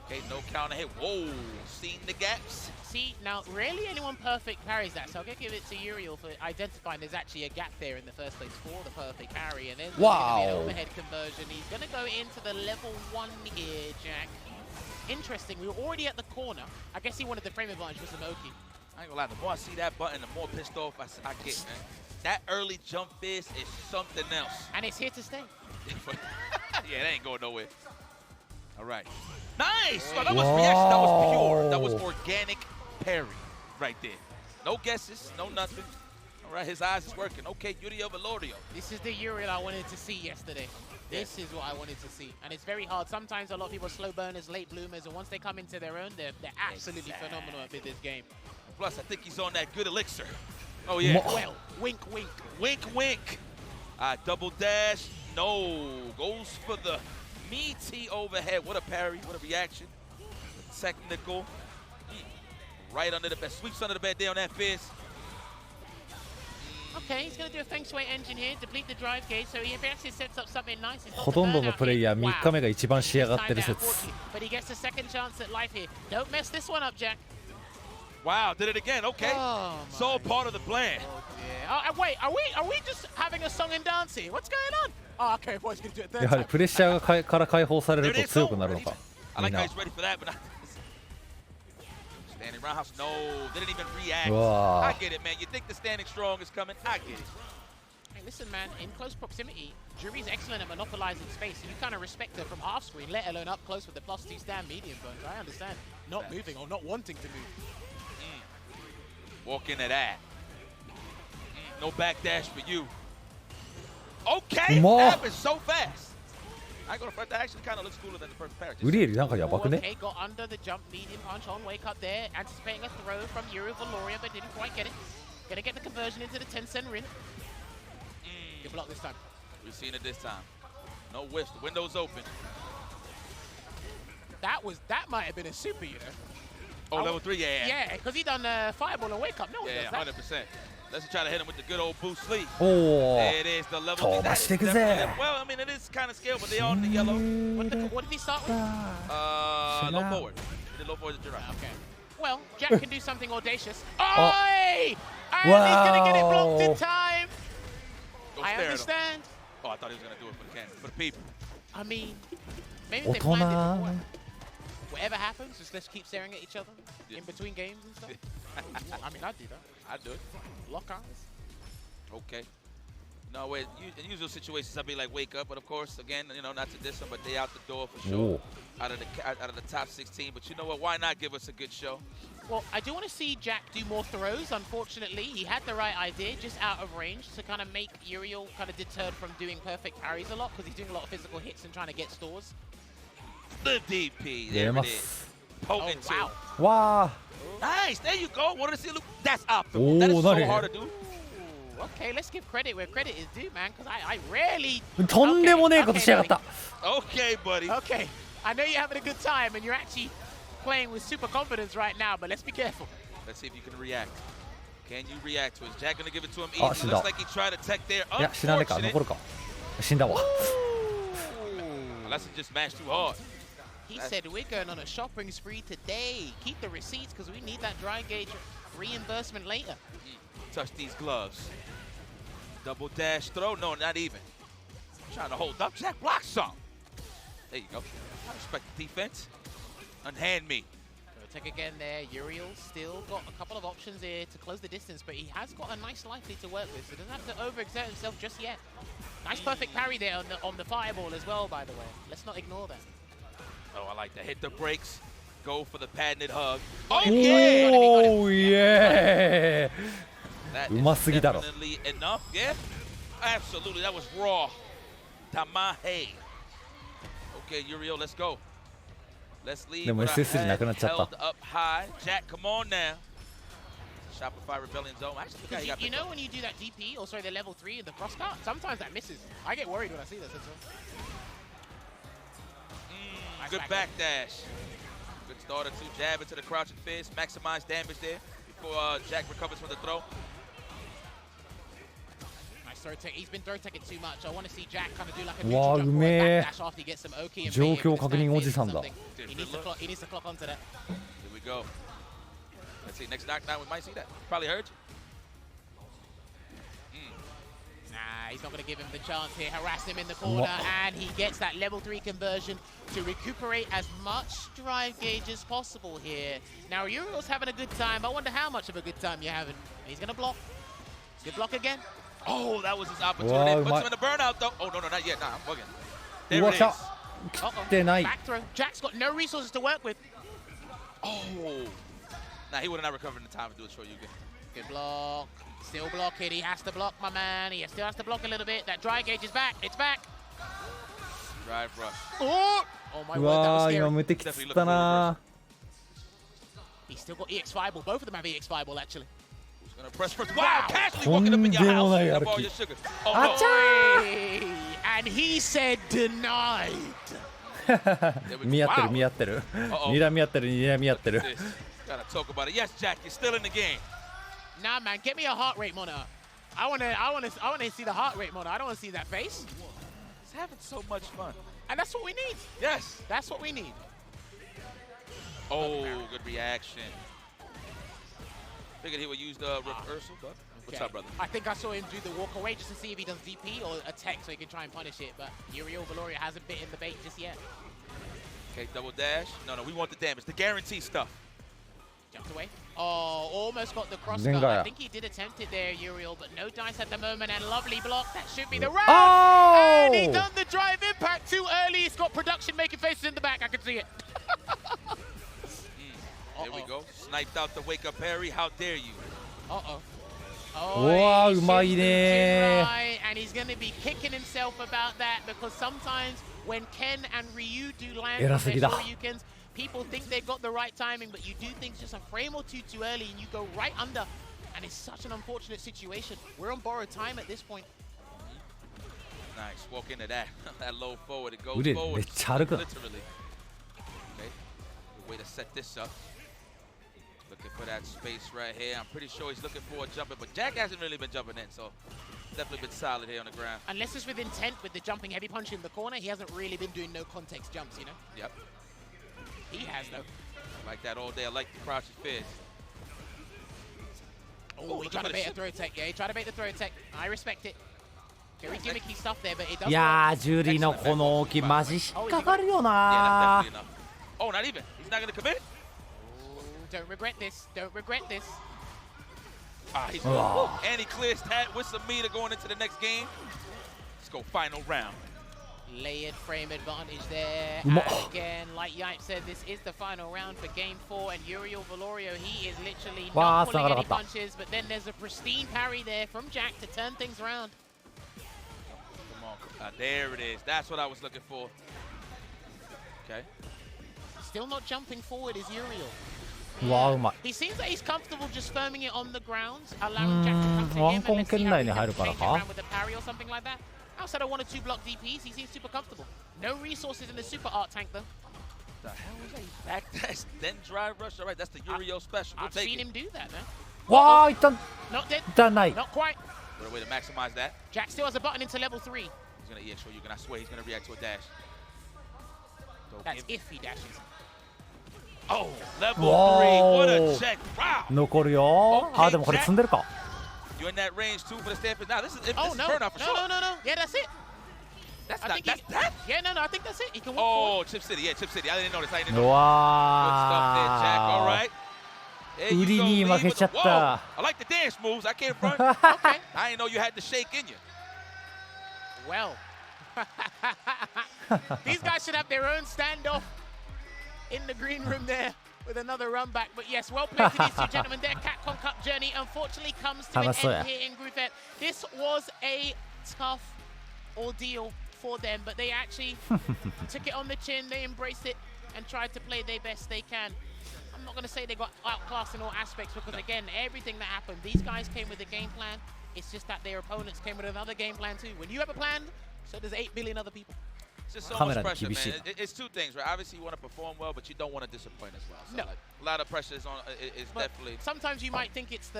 Okay, no counter hit. Whoa, seeing the gaps. See, now, rarely anyone perfect parries that, so I'll give it to Uriel for identifying there's actually a gap there in the first place for the perfect parry. And then there's going to be an overhead conversion. He's going to go into the level 1 here, Jack. Interesting, we were already at the corner. I guess he wanted the frame advantage for Samoki. I ain't gonna lie, the more I see that button, the more pissed off I get, man. That early jump fist is something else. And it's here to stay. Yeah, that ain't going nowhere. All right. Nice! Oh, that was reaction. That was pure. That was organic parry right there. No guesses, no nothing. All right, his eyes is working. Okay, Yuri Valorio. This is the Uriel I wanted to see yesterday. This is what I wanted to see. And it's very hard. Sometimes a lot of people are slow burners, late bloomers, and once they come into their own, they're absolutely phenomenal at this game. Plus, I think he's on that good elixir. Oh, yeah. Well, wink, wink. Wink, wink. Double dash. No. Goes for the meaty overhead. What a parry. What a reaction. Technical. Right under the bed. Sweeps under the bed there on that fist. Okay, he's going to do a Feng Shui engine here, deplete the drive gauge, so he actually sets up something nice. ほとんどのプレイヤー3日目が一番仕上がってる説。 But he gets a second chance at life here. Don't mess this one up, Jack. Wow, did it again. Okay. Oh, it's all part of the plan. Wait, are we just having a song and dance here? What's going on? Oh, okay, boys, going to do it third やはりプレッシャーがから解放されると強くなるのか。 I like how he's ready for that, but not standing roundhouse. No, didn't even react. Wow. I get it, man. You think the standing strong is coming? I get it. Hey, listen, man. In close proximity, Jury's excellent at monopolizing space. You kind of respect her from half screen, let alone up close with the +2 stand medium burns. I understand not moving or not wanting to move. Walk into that. No backdash for you. Okay, that happened so fast. I go to front. That actually kind of looks cooler than the first parry. ウリエルなんかやばくね？ Okay, got under the jump medium punch on wake up there, anticipating a throw from Yuri Valorio, but didn't quite get it. Gonna get the conversion into the 10-cent ring. Good block this time. We've seen it this time. No whiffs. The window's open. That might have been a super, you know. Oh, level 3, yeah. Yeah, because he done fireball and wake up. No one does that. 100%. Let's try to hit him with the good old boost sleeve. Oh, there it is, the level 3. Well, I mean, it is kind of scale, but they are in the yellow. What did he start with? Low forward. He did low forward to Jiraiya. Okay. Well, Jack can do something audacious. Oi! And he's going to get it blocked in time. I understand. Oh, I thought he was going to do it for the cannon, for the people. I mean, maybe they planned it before. Whatever happens, just let's keep staring at each other in between games and stuff. I mean, I'd do that. I'd do it. Lock eyes. Okay. No, wait. In usual situations, I'd be like, wake up. But of course, again, you know, not to diss them, but they out the door for sure. Ooh. Out of the top 16. But you know what? Why not give us a good show? Well, I do want to see Jack do more throws. Unfortunately, he had the right idea, just out of range, to kind of make Uriel kind of deterred from doing perfect parries a lot, because he's doing a lot of physical hits and trying to get stores. The DP. There it is. Potent too. Wow. Wow. Nice. There you go. Wanted to see a loop. That's optimal. That is so hard to do. Okay, let's give credit where credit is due, man, because I rarely... とんでもねえことしやがった。 Okay, buddy. Okay. I know you're having a good time, and you're actually playing with super confidence right now, but let's be careful. Let's see if you can react. Can you react to it? Is Jack going to give it to him Ah, easy? 死んだ。 Looks like he tried to tech there. いや、死なねえか、残るか。死んだわ。Unless he just mashed too hard. He said we're going on a shopping spree today. Keep the receipts, because we need that dry gauge reimbursement later. Touch these gloves. Double dash throw. No, not even. Trying to hold up. Jack blocks some. There you go. I respect the defense. Unhand me. Take again there. Uriel still got a couple of options here to close the distance, but he has got a nice life lead to work with, so doesn't have to overexert himself just yet. Nice perfect parry there on the fireball as well, by the way. Let's not ignore that. Oh, I like that. Hit the brakes. Go for the patented hug. Oh yeah! That うますぎだろ。 definitely enough. Yeah, absolutely. That was raw. Tamahe. Okay, Uriel, let's go. Let's leave. でも SS3 なくなっちゃった。 Held up high. Jack, come on now. Shopify Rebellion Zone. Actually, Because you know when you do that DP, or sorry, the level 3 in the cross cut, sometimes that misses. I get worried when I see this. Nice good backdash. Good starter too. Jab into the crouching fist. Maximize damage there before Jack recovers from the throw. Nice throw tech. He's been throw teching too much. I want to see Jack kind of do like a わあ、うめえ。 backdash after he gets some OK and 状況確認おじさんだ。 He needs to clock onto that. Here we go. Let's see. Next knockdown, we might see that. Probably heard you. Nah, he's not going to give him the chance here. Harass him in the corner, and he gets that level 3 conversion to recuperate as much drive gauge as possible here. Now, Uriel's having a good time. I wonder how much of a good time you're having. He's going to block. Good block again. Oh, that was his opportunity. Puts him in the burnout, though. Oh, no, not yet. Nah, I'm bugging. There it is. Back throw. Jack's got no resources to work with. Oh. Nah, he would have not recovered in time to do a show you again. Good block. Still blocking. He has to block, my man. He still has to block a little bit. That dry gauge is back. It's back. Drive rush. Oh my word, that was うわー、 scary. 今無敵つったな。 He's still got EX Fireball. Both of them have EX Fireball, actually. Who's going to press first? Wow, casually walking up in your house. Have all your sugar. Oh, no. And he said denied. 見合ってる、見合ってる。睨み合ってる、睨み合ってる。 Gotta talk about it. Yes, Jack, you're still in the game. Nah, man, get me a heart rate monitor. I wanna see the heart rate monitor. I don't wanna see that face. He's having so much fun. And that's what we need. Yes. That's what we need. Oh, good reaction. Figured he would use the reversal, but what's up, brother? I think I saw him do the walk away just to see if he does DP or a tech so he can try and punish it, but Uriel Valoria hasn't bitten the bait just yet. Okay, double dash. No, we want the damage. The guarantee stuff. Jumped away. Oh, almost got the cross cut. I think he did attempt it there, Uriel, but no dice at the moment, and lovely block. That should be the round. Oh! And he done the drive impact too early. He's got production making faces in the back. I can see it. There we go. Sniped out the wake up parry. How dare you? Uh-oh. うわー、うまいねー。 And he's going to be kicking himself about that because sometimes when Ken and Ryu do land on 偉すぎ their だ。 Shoryukens, people think they've got the right timing, but you do things just a frame or two too early and you go right under. And it's such an unfortunate situation. We're on borrowed time at this point. Nice. Walk into that. That low forward. It goes 腕 forward. めっちゃ歩くな。 Literally. Okay. Good way to set this up. Looking for that space right here. I'm pretty sure he's looking for a jumper, but Jack hasn't really been jumping in, so definitely been solid here on the ground. Unless it's with intent with the jumping heavy punch in the corner, he hasn't really been doing no context jumps, you know? Yep. He has, though. I like that all day. I like the crouching fist. Oh, he tried to bait a throw tech. Yeah, he tried to bait the throw tech. I respect it. Very gimmicky stuff there, but it does いやー、ジュリーのこの大きいマジ引っかかるよなー。 Oh, not even. He's not going to commit? Don't regret this. Don't regret this. He's and he clears that with some meter going into the next game. Let's go final round. Layered frame advantage there. And again, like Yipe said, this is the final round for Game 4, and Uriel Valorio, he is literally not pulling any punches, but then there's a pristine parry there from Jack to turn things around. Come on, there it is. That's what I was looking for. Okay. Still not jumping forward is Uriel. He seems that he's comfortable just firming it on the ground, allowing Jack to come to him and let's see how he can change it around with a parry or something like that. Outside of 1 or 2 block DPs, he seems super comfortable. No resources in the super art tank though. The hell was that? Back dash, then drive rush. All right, that's the Uriel special. I've seen him do that, man. Wow, not dead. Not quite. What a way to maximize that. Jack still has a button into level 3. He's gonna EX show you, and I swear he's gonna react to a dash. That's if he dashes. Oh, level 3. What a check. Wow. 残るよ。あ、でもこれ積んでるか。 You're in that range too for the stamping. Now this is no. burnout for sure. No. Yeah, that's it. That's that. Yeah, no. I think that's it. He can walk forward. Chip City. Yeah, Chip City. I didn't notice. Good stuff there, Jack. All right. There you go. Lead with the whoa. I like the dance moves. I can't front. Okay. I didn't know you had the shake in you. Well, these guys should have their own standoff in the green room there with another run back. But yes, well played to these two gentlemen. Their Capcom Cup journey unfortunately comes to an end here in Group F. This was a tough ordeal for them, but they actually took it on the chin, they embraced it, and tried to play their best they can. I'm not going to say they got outclassed in all aspects because, again, everything that happened, these guys came with a game plan. It's just that their opponents came with another game plan too. When you have a plan, so does 8 billion other people. It's just so much pressure, man. It's 2 things, right? Obviously, you want to perform well, but you don't want to disappoint as well. So, like, a lot of pressure is on. Is definitely. Sometimes you might think it's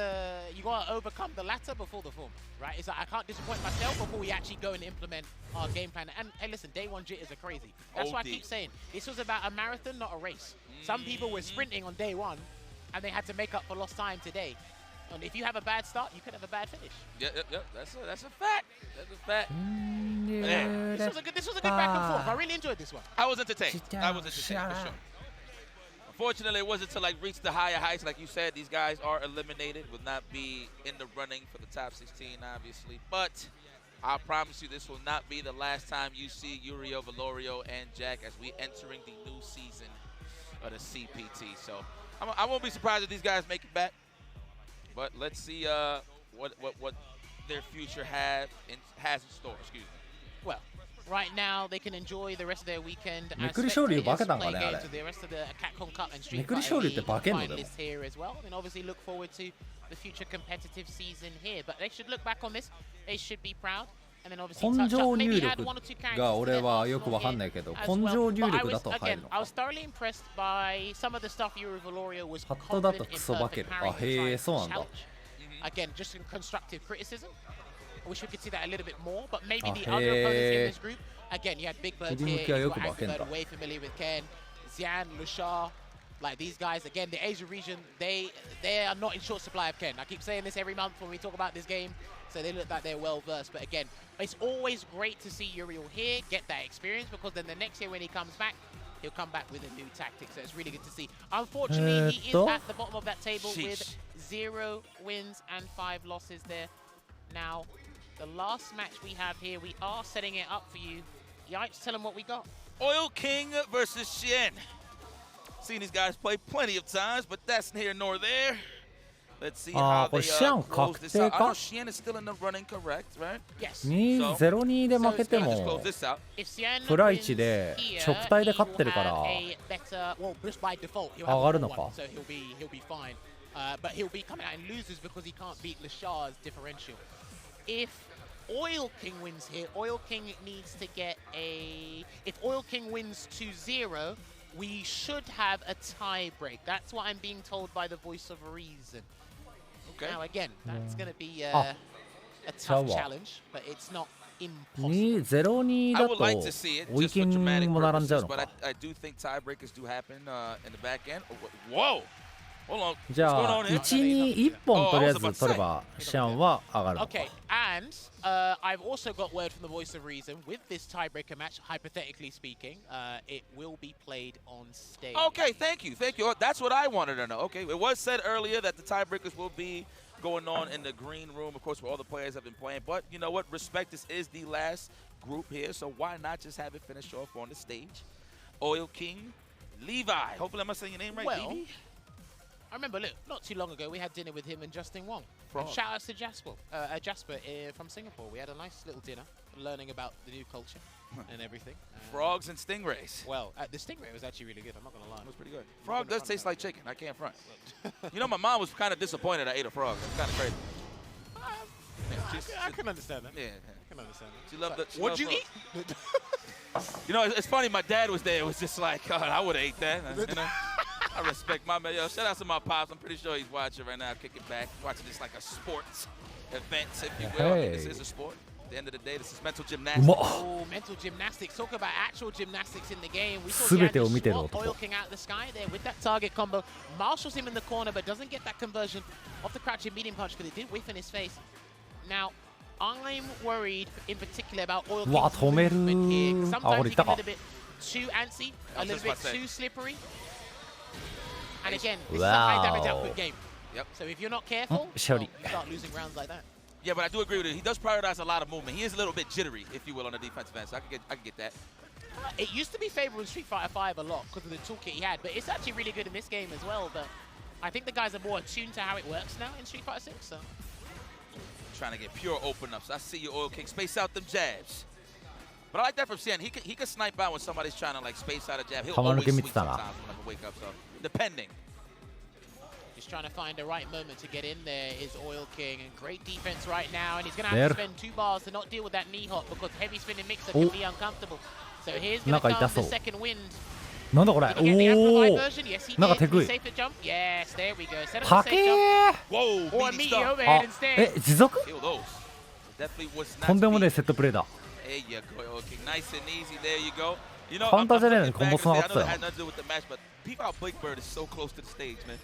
you got to overcome the latter before the former, right? It's like I can't disappoint myself before we actually go and implement our game plan. And hey, listen, day 1 jitters are crazy. That's why I keep saying this was about a marathon, not a race. Some people were sprinting on day 1, and they had to make up for lost time today. And if you have a bad start, you could have a bad finish. Yeah. That's a fact. That's a fact. Man, this was a good back and forth. I really enjoyed this one. I was entertained. For sure. Unfortunately, it wasn't to reach the higher heights, like you said. These guys are eliminated, will not be in the running for the top 16, obviously. But I promise you, this will not be the last time you see Uriel, Valorio, and Jack as we entering the new season of the CPT. So I won't be surprised if these guys make it back. But let's see what their future has in store. Excuse me. Well, right now they can enjoy the rest of their weekend as spectators play games with the rest of the Capcom Cup and Street Fighter finalists here as well. And obviously look forward to the future competitive season here. But they should look back on this. They should be proud. And then obviously touch up, maybe add 1 or 2 characters. Again, I was thoroughly impressed by some of the stuff Uriel Valorio was confident in perfect parrying challenge. Again, just some constructive criticism. I wish we could see that a little bit more, but maybe the other opponents in this group, again, you had Big Bird here, you got Angry Bird, way familiar with Ken, Xian, Lushar, like these guys, again, the Asia region, they are not in short supply of Ken. I keep saying this every month when we talk about this game, so they look like they're well-versed, but again, it's always great to see Uriel here, get that experience, because then the next year when he comes back, he'll come back with a new tactic, so it's really good to see. Unfortunately, he is at the bottom of that table with 0 wins and 5 losses there. Now, the last match we have here, we are setting it up for you. Yipes, tell them what we got. Oil King versus Shen. Seen these guys play plenty of times, but that's neither nor there. Let's see how they close this out. I know Shen is still in the running, correct, right? Yes. 2-0-2 で負けてもプライチで直対で勝ってるから上がるのか。So he'll be fine. But he'll be coming out in losers because he can't beat Lashar's differential. If Oil King wins here, Oil King needs to get a... If Oil King wins 2-0, we should have a tie break. That's what I'm being told by the voice of reason. Okay. Now again, that's going to be a tough challenge, but it's not impossible. 2-0-2 だと追い金も並んじゃうのか。 But I do think tiebreakers do happen in the back end. Whoa! Hold on. じゃあ 1-2-1 本とりあえず取ればシャンは上がるのか。 Okay, and I've also got word from the voice of reason with this tiebreaker match, hypothetically speaking, it will be played on stage. Okay, thank you. That's what I wanted to know. Okay, it was said earlier that the tiebreakers will be going on in the green room, of course, where all the players have been playing. But you know what? Respect, this is the last group here, so why not just have it finish off on the stage? Oil King, Levi. Hopefully I'm not saying your name right, Well, Levi. I remember, look, not too long ago, we had dinner with him and Justin Wong. And shout out to Jasper from Singapore. We had a nice little dinner, learning about the new culture and everything. Frogs and stingrays. Well, the stingray was actually really good. I'm not going to lie. It was pretty good. Frog does taste like chicken. I can't front. You know, my mom was kind of disappointed I ate a frog. It's kind of crazy. I can understand that. Yeah. I can understand that. She loved it. What'd you eat? You know, it's funny. My dad was there. It was just like, God, I would have ate that. You know? I respect my man. Yo, shout out to my pops. I'm pretty sure he's watching right now, kicking back, watching this like a sports event, if you will. I mean, this is a sport. At the end of the day, this is mental gymnastics. Oh, mental gymnastics. Talk about actual gymnastics in the game. We saw Jan swap Oil King out of the sky there with that target combo. Marshals him in the corner, but doesn't get that conversion off the crouching medium punch because it did whiff in his face. Now, I'm worried in particular about Oil King's movement here. Sometimes he can be a little bit too antsy, a little bit too slippery. And again, this is a high damage output game. Yep. So if you're not careful, you start losing rounds like that. Yeah, but I do agree with it. He does prioritize a lot of movement. He is a little bit jittery, if you will, on the defensive end. So I can get that. It used to be favorable in Street Fighter V a lot because of the toolkit he had, but it's actually really good in this game as well. But I think the guys are more attuned to how it works now in Street Fighter 6. So. Trying to get pure open-ups. I see you, Oil King. Space out them jabs. But I like that from Sian. He can snipe out when somebody's trying to like space out a jab. He'll always sweep sometimes when I wake up. So depending. Just trying to find the right moment to get in there is Oil King. And great defense right now. And he's going to have to spend 2 bars to not deal with that knee hop because heavy spinning mixer can be uncomfortable. So here's going to come the second wind. なんだこれ。おお。なんかテクイ。Yes, there we go. 高え。Whoa, 持続？とんでもねえセットプレーだ。There you go, Oil King. Nice and easy. There you go. You know, カウンターじゃねえのにコンボつながってたよ。I know that had nothing to do with the match, but peep out Big Bird is so close to the stage, man.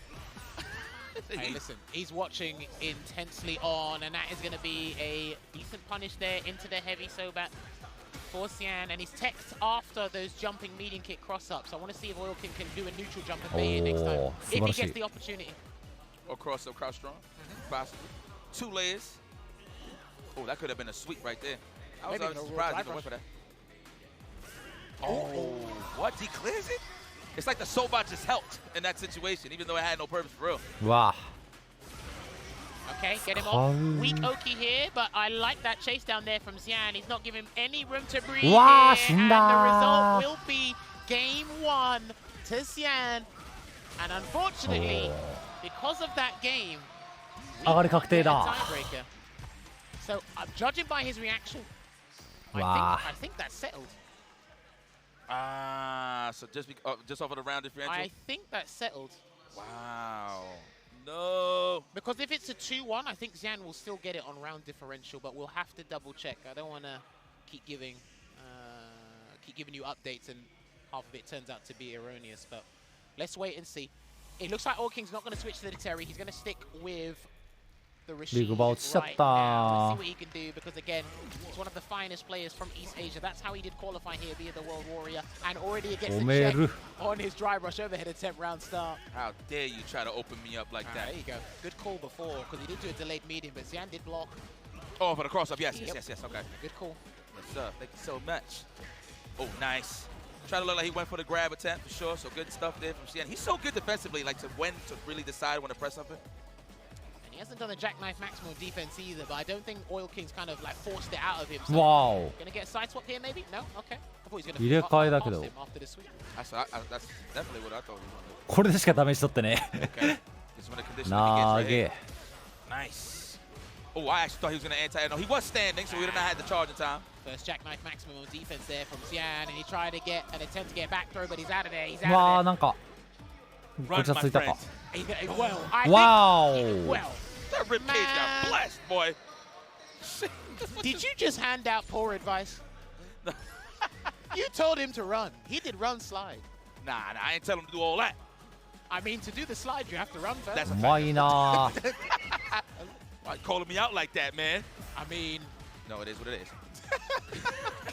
Hey, listen, he's watching intensely on, and that is going to be a decent punish there into the heavy Sobat for Sian, and he's teched after those jumping medium kick cross-ups. I want to see if Oil King can do a neutral jump and bait it next time, if he gets the opportunity. Or cross-up, crouch strong, possibly. 2 layers. Oh, that could have been a sweep right there. I was surprised he went for that. Oh, what? He clears it? It's like the Sobat just helped in that situation, even though it had no purpose for real. Wow. Okay, get him off. Weak Oki here, but I like that chase down there from Xian. He's not giving him any room to breathe here, and the result will be game 1 to Xian. And unfortunately, because of that game, we get a tiebreaker. So, judging by his reaction, I think that's settled. So just off of the round differential? I think that's settled. Wow. No. Because if it's a 2-1, I think Xian will still get it on round differential, but we'll have to double check. I don't want to keep giving you updates and half of it turns out to be erroneous, but let's wait and see. It looks like Oil King's not going to switch to the Terry. He's going to stick with the Rashid right now. Let's see what he can do, because again, he's one of the finest players from East Asia. That's how he did qualify here via the World Warrior, and already gets a check on his dry brush overhead attempt round start. How dare you try to open me up like that? There you go. Good call before, because he did do a delayed medium, but Xian did block. Oh, for the cross-up. Yes, yes, okay. Good call. Yes, sir. Thank you so much. Oh, nice. Try to look like he went for the grab attempt for sure, so good stuff there from Xian. He's so good defensively, like to when to really decide when to press something. And he hasn't done a jackknife maximum defense either, but I don't think Oil King's kind of like forced it out of him. So wow. Gonna get a side swap here maybe? No? Okay. I thought he was gonna 入れ替えだけど him after the sweep. That's definitely what I thought he was gonna do. これでしか試しとってね Okay. Just when the conditioningな gets げ right. Nice. Oh, I actually thought he was gonna anti. No, he was standing, so we did not have the charge in time. First jackknife maximum of defense there from Xian, and he tried to get an attempt to get back throw, but he's out of there. He's out わあ of なんかこちらついたか there. Well, I wow. think, well, that ribcage got blessed, boy. Did you just hand out poor advice? You told him to run. He did run slide. Nah, I ain't tell him to do all that. I mean, to do the slide, you have to run first. That's a うまいな Why you calling me out like that, man? I mean, no, it is what it is.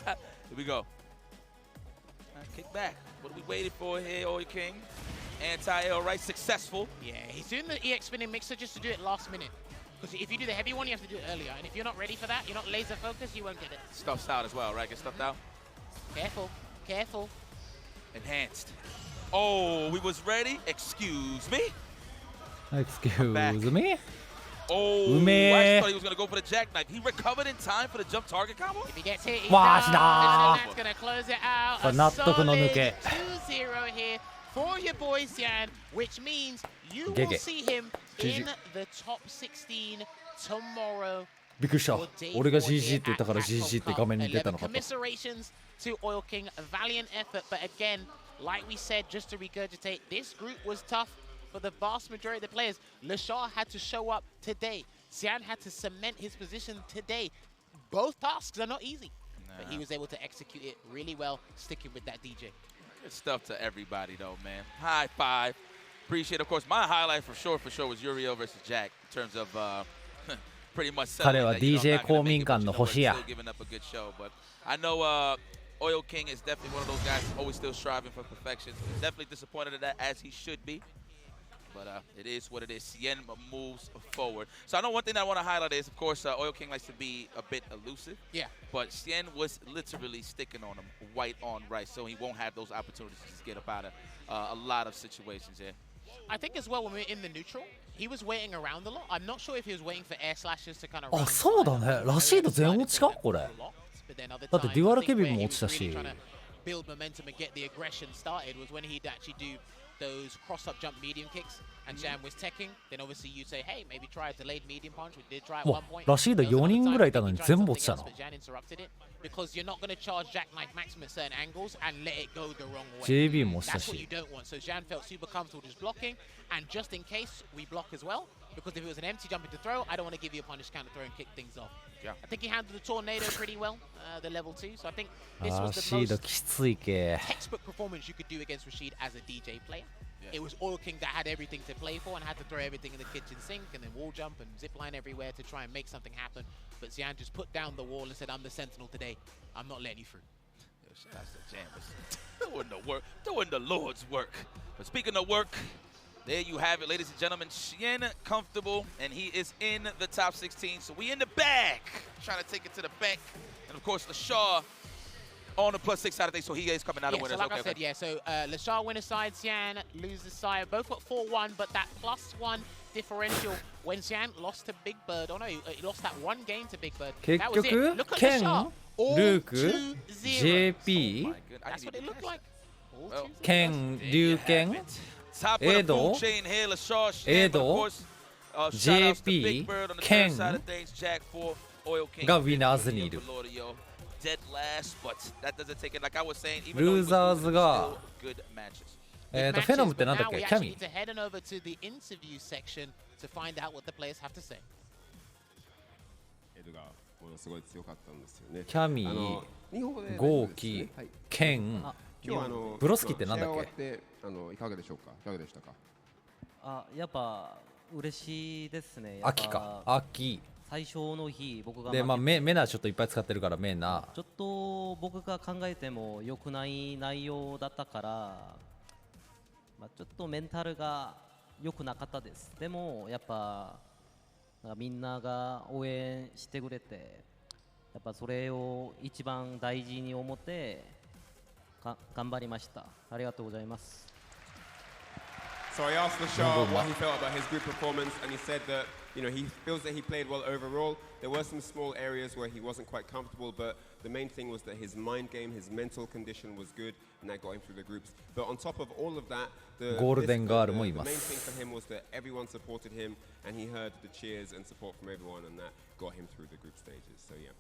Here we go. Kick back. What are we waiting for here, Oil King? Anti-L, right? Successful. Yeah, he's doing the EX spinning mixer just to do it last minute. Because if you do the heavy one, you have to do it earlier. And if you're not ready for that, you're not laser focused, you won't get it. Stuffs out as well, right? Get stuffed out. Careful, careful. Enhanced. Oh, we was ready. Excuse me. Excuse me. Oh, I thought he was going to go for the jackknife. He recovered in time for the jump target combo. If he gets hit, he's わーしだー。 that's going to close it out. これ A 納得の抜 solid け。 2-0 here for your boy Xian, which means you ゲ will ゲ。 see him ジジ in the top 16 tomorrow. びっくりした。俺が GG って言ったから GG って画面に出たのかと。 Commiserations to Oil King, a valiant effort, but again, like we said, just to regurgitate, this group was tough for the vast majority of the players. Lashar had to show up today. Xian had to cement his position today. Both tasks are not easy, but he was able to execute it really well, sticking with that DJ. Good stuff to everybody, though, man. High five. Appreciate it. Of course, my highlight for sure was Uriel versus Jack in terms of pretty much settling that, you know, I'm not gonna make it, but you know what, still giving up a good show. But I know Oil King is definitely one of those guys always still striving for perfection. Definitely disappointed in that, as he should be. But it is what it is. Xian moves forward. So I know one thing that I want to highlight is, of course, Oil King likes to be a bit elusive. Yeah. But Xian was literally sticking on him white on rice, so he won't have those opportunities to just get up out of a lot of situations, yeah. I think as well when we were in the neutral, he was waiting around a lot. I'm not sure if he was waiting for air slashes to kind of あ、そうだね。ラシード全落ちかこれ。だってデュアルケビンも落ちたし。 build momentum and get the aggression started was when he'd actually do those cross-up jump medium kicks, and Xian was teching. Then obviously you say, hey, maybe try a delayed medium punch. We did try at one point. ラシード4人ぐらいいたのに全部落ちたの。 But Xian interrupted it because you're not going to charge jackknife maximum at certain angles and let it go the wrong way. JB も落ちた That's what し you。don't want. So Xian felt super comfortable just blocking, and just in case we block as well, because if it was an empty jump into throw, I don't want to give you a punish counter throw and kick things off. Yeah. I think he handled the tornado pretty well, the level 2. So I think this ラ was the シード most きついけ。 textbook performance you could do against Rashid as a DJ player. It was Oil King that had everything to play for and had to throw everything in the kitchen sink and then wall jump and zip line everywhere to try and make something happen. But Xian just put down the wall and said, I'm the sentinel today. I'm not letting you through. That's the jam. Doing the work, doing the Lord's work. But speaking of work, there you have it, ladies and gentlemen. Xian comfortable, and he is in the top 16. So we in the bag, trying to take it to the bank. And of course, Lashar on the +6 side of things, so he is coming out of winners. So like I said, so Lashar winner's side, Xian loser's side. Both got 4-1, but that +1 differential when Xian lost to Big Bird. Oh no, he lost that one game to Big Bird. 結 That was it. 局 Look at ケン、 Lashar. All ルーク、 2-0. JP、 That's what it looked like. All 2-0. ケン、リュウケン、 Top of エ the ド food、chain here, Lashar, エ Xian, but of ド、 course, shout outs to JP Big Bird on the ケ third ン side of things, Jack 4, Oil King がウィナーズにいる。 dead last, but that doesn't take it. Like I was saying, even ル though ー he was ザー losing, ズが still good matches. フェノムってなんだっ Now け we キャ actually ミ need to head on over to the interview section to find out what the players have to say. エドがものすごい強かったんですよね。キャミー、ゴーキ、ケン、ブロスキってなんだっけいかがでしょうか。いかがでしたか。あ、やっぱ嬉しいですね。秋か、秋。最初の日僕がで、まあメナちょっといっぱい使ってるからメナ。ちょっと僕が考えても良くない内容だったから、まあちょっとメンタルが良くなかったです。でもやっぱみんなが応援してくれて、やっぱそれを一番大事に思って頑張りました。ありがとうございます。So I asked Lashar what he felt about his group performance, and he said that he feels that he played well overall. There were some small areas where he wasn't quite comfortable, but the main thing was that his mind game, his mental condition was good, and that got him through the groups. But on top of all of that, the main thing for him was that everyone supported him, and he heard the cheers and support from everyone, and that got him through the group stages. So yeah.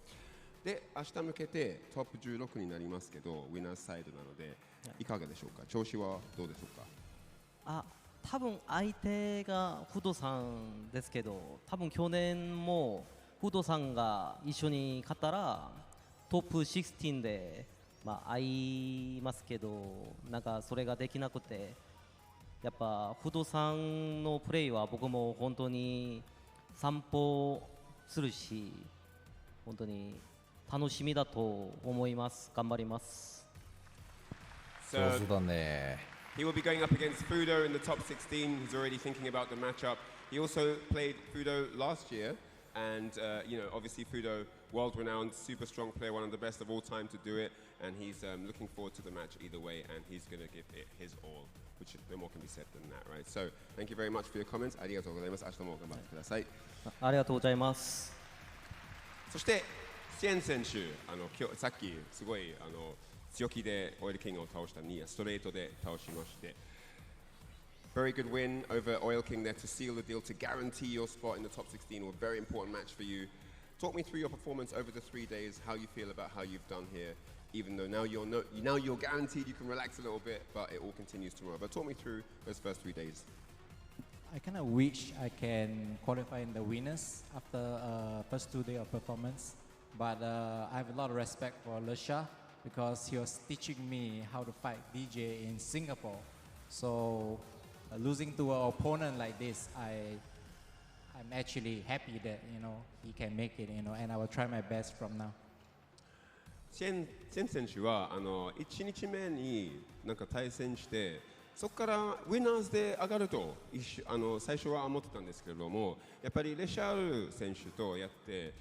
で、明日向けてトップ16になりますけど、ウィナーサイドなので、いかがでしょうか。調子はどうでしょうか。多分相手がフドさんですけど、多分去年もフドさんが一緒に勝ったらトップ16で、会いますけど、なんかそれができなくて、やっぱフドさんのプレーは僕も本当に散歩するし、本当に楽しみだと思います。頑張ります。上手だね。He will be going up against Fudo in the top 16. He's already thinking about the matchup. he also played Fudo last year, and obviously Fudo, world-renowned, super strong player, one of the best of all time to do it, and he's looking forward to the match either way, and he's going to give it his all, which no more can be said than that, right? So thank you very much for your comments. ありがとうございます。明日も頑張ってください。ありがとうございます。そしてシェン選手、今日さっきすごい強気でオイルキングを倒したニアストレートで倒しまして。Very good win over Oil King there to seal the deal, to guarantee your spot in the top 16. A very important match for you. Talk me through your performance over the 3 days, how you feel about how you've done here, even though now you're guaranteed you can relax a little bit, but it all continues tomorrow. But talk me through those first 3 days. I kind of wish I can qualify in the winners after first 2 days of performance, but I have a lot of respect for Lesha because he was teaching me how to fight DJ in Singapore. So losing to an opponent like this, I'm actually happy that he can make it, and I will try my best from now. シェン選手は1日目になんか対戦して、そこからウィナーズで上がると最初は思ってたんですけれども、やっぱりレシャール選手とやって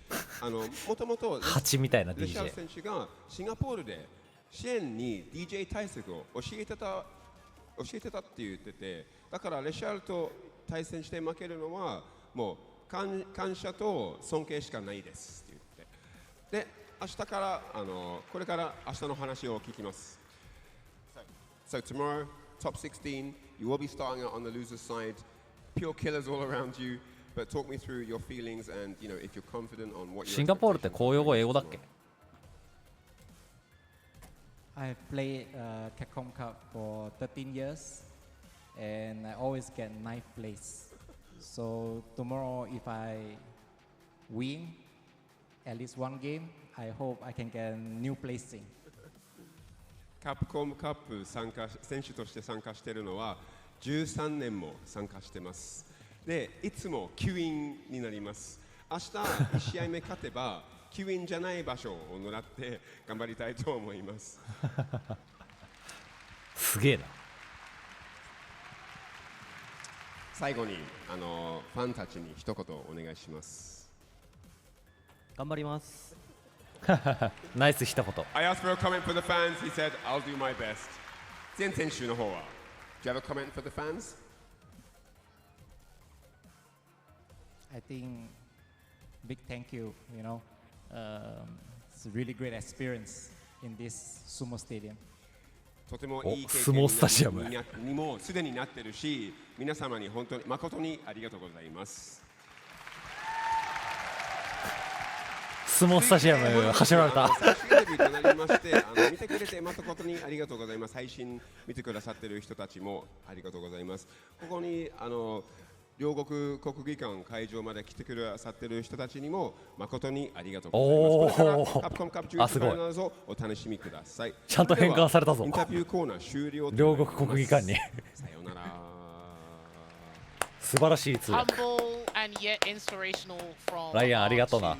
もともと蜂みたいな DJ レシャール選手がシンガポールでシェンに DJ 対策を教えてたって言ってて、だからレシャールと対戦して負けるのはもう感謝と尊敬しかないですって言って、で明日からこれから明日の話を聞きます。So tomorrow, top 16, you will be starting out on the loser's side. Pure killers all around you. But talk me through your feelings and if you're confident on what. シンガポールって公用語英語だっけ？ I've played Capcom Cup for 13 years, and I always get 9th place. So tomorrow, if I win at least one game, I hope I can get a new placing. カプコムカップ選手として参加しているのは13年も参加してます。で、いつも9位になります。明日1試合目勝てば9位じゃない場所を狙って頑張りたいと思います。すげえな。最後にファンたちに一言お願いします。頑張ります。ナイス一言。I asked for a comment for the fans. He said, "I'll do my best." 全選手の方は Do you have a comment for the fans? I think big thank you. It's a really great experience in this sumo stadium. とてもいい経相撲スタジアムにもすでになってるし、皆様に本当に誠にありがとうございます。相撲スタジアム走られた。見てくれて誠にありがとうございます。配信見てくださっている人たちもありがとうございます。ここに両国国技館会場まで来てくださっている人たちにも誠にありがとうございます。これからカプコンカップ11ファイナルズをお楽しみください。ちゃんと変換されたぞ。インタビューコーナー終了。両国国技館に。さようなら。素晴らしい通訳。ライアンありがとうな。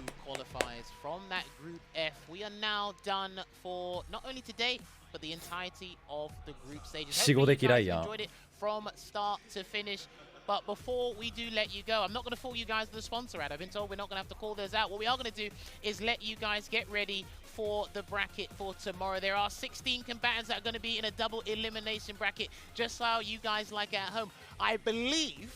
From that Group F, we are now done for not only today, but the entirety of the group stages. 死後的ライアン。 Enjoyed it from start to finish. But before we do let you go, I'm not going to fool you guys with the sponsor ad. I've been told we're not going to have to call those out. What we are going to do is let you guys get ready for the bracket for tomorrow. There are 16 combatants that are going to be in a double elimination bracket, just how you guys like at home. I believe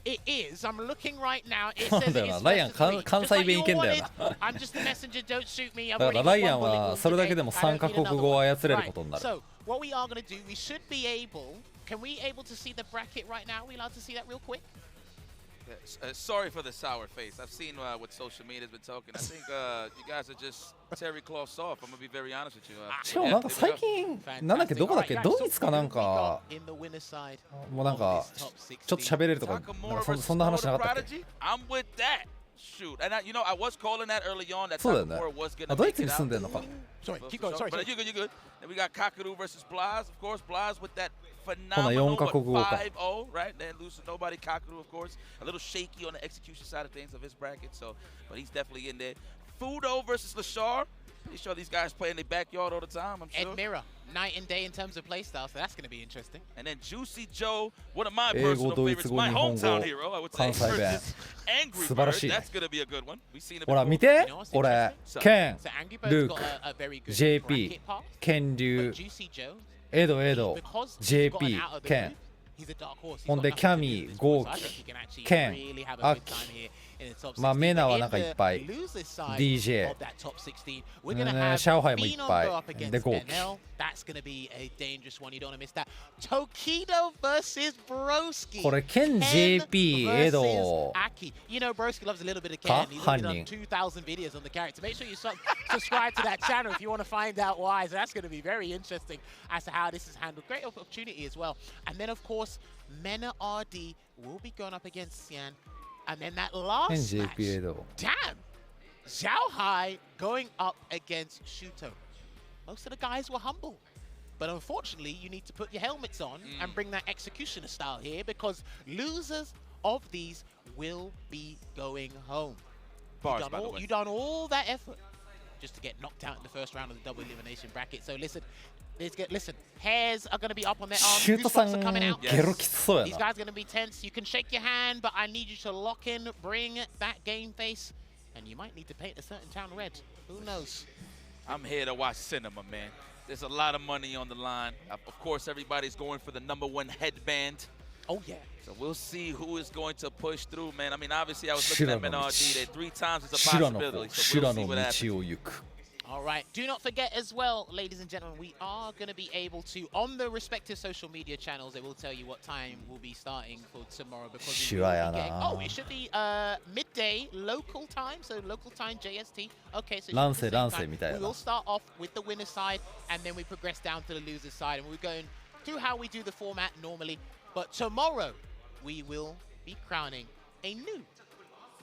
it is. I'm looking right now. It says it is ライアン関西弁いけんだよな。I'm just a messenger. Don't shoot me. だからライアンはそれだけでも3カ国語を操れることになる。 So what we are going to do, we should be able. Can we able to see the bracket right now? Are we allowed to see that real quick? Sorry for the sour face. I've seen what social media has been talking. I think you guys are just terry cloth soft. I'm gonna be very honest with you. しかもなんか最近なんだっけどこだっけドイツかなんかもうなんかちょっと喋れるとかそんな話なかったっけ I'm with that. Shoot, and I was calling that early on. That Takamura was gonna. ドイツに住んでんのか。 Sorry, keep going. Sorry, but you're good. You're good. Then we got Kakaru versus Blaz. Of course, Blaz with that phenomenal 5-0, right? Then lose to nobody. Kakaru, of course, a little shaky on the execution side of things of his bracket. So, but he's definitely in there. Fudo versus Lashar. Pretty sure these guys play in their backyard all the time, I'm sure. Ed Mirror, night and day in terms of play style, so that's going to be interesting. And then Juicy Joe, one of my personal favorites, my hometown hero, I would say, versus Angry Bird. That's going to be a good one. We've seen it ほら before. 見て俺ケンルーク JP ケンリュウエド JP ケンほんでキャミゴーキケンアキまあメナはなんかいっぱい DJ シャオハイもいっぱいでゴーキ That's going to be a dangerous one. You don't want to miss that. Tokido versus Broski. これケン JP エド Aki. You know Broski loves a little bit of Ken. He's done 2,000 videos on the character. Make sure you subscribe to that channel if you want to find out why. So that's going to be very interesting as to how this is handled. Great opportunity as well. And then of course, Mena RD will be going up against Xian. And then that last match. Damn! Xiao Hai going up against Shuto. Most of the guys were humble. But unfortunately, you need to put your helmets on and bring that executioner style here because losers of these will be going home. Bars, by the way. You've done all that effort just to get knocked out in the first round of the double elimination bracket. So listen, hairs are going to be up on their arms. Goosebumps are coming out. These guys are going to be tense. You can shake your hand, but I need you to lock in, bring that game face, and you might need to paint a certain town red. Who knows? I'm here to watch cinema, man. There's a lot of money on the line. Of course, everybody's going for the #1 headband. Oh, yeah. So we'll see who is going to push through, man. I mean, obviously, I was looking at Menardi that 3 times is a possibility. So we'll see what happens. All right. Do not forget as well, ladies and gentlemen, we are going to be able to, on the respective social media channels, they will tell you what time we'll be starting for tomorrow. Because we will be getting, it should be midday local time, so local time JST. Okay, so we will start off with the winner's side, and then we progress down to the loser's side, and we're going through how we do the format normally. But tomorrow, we will be crowning a new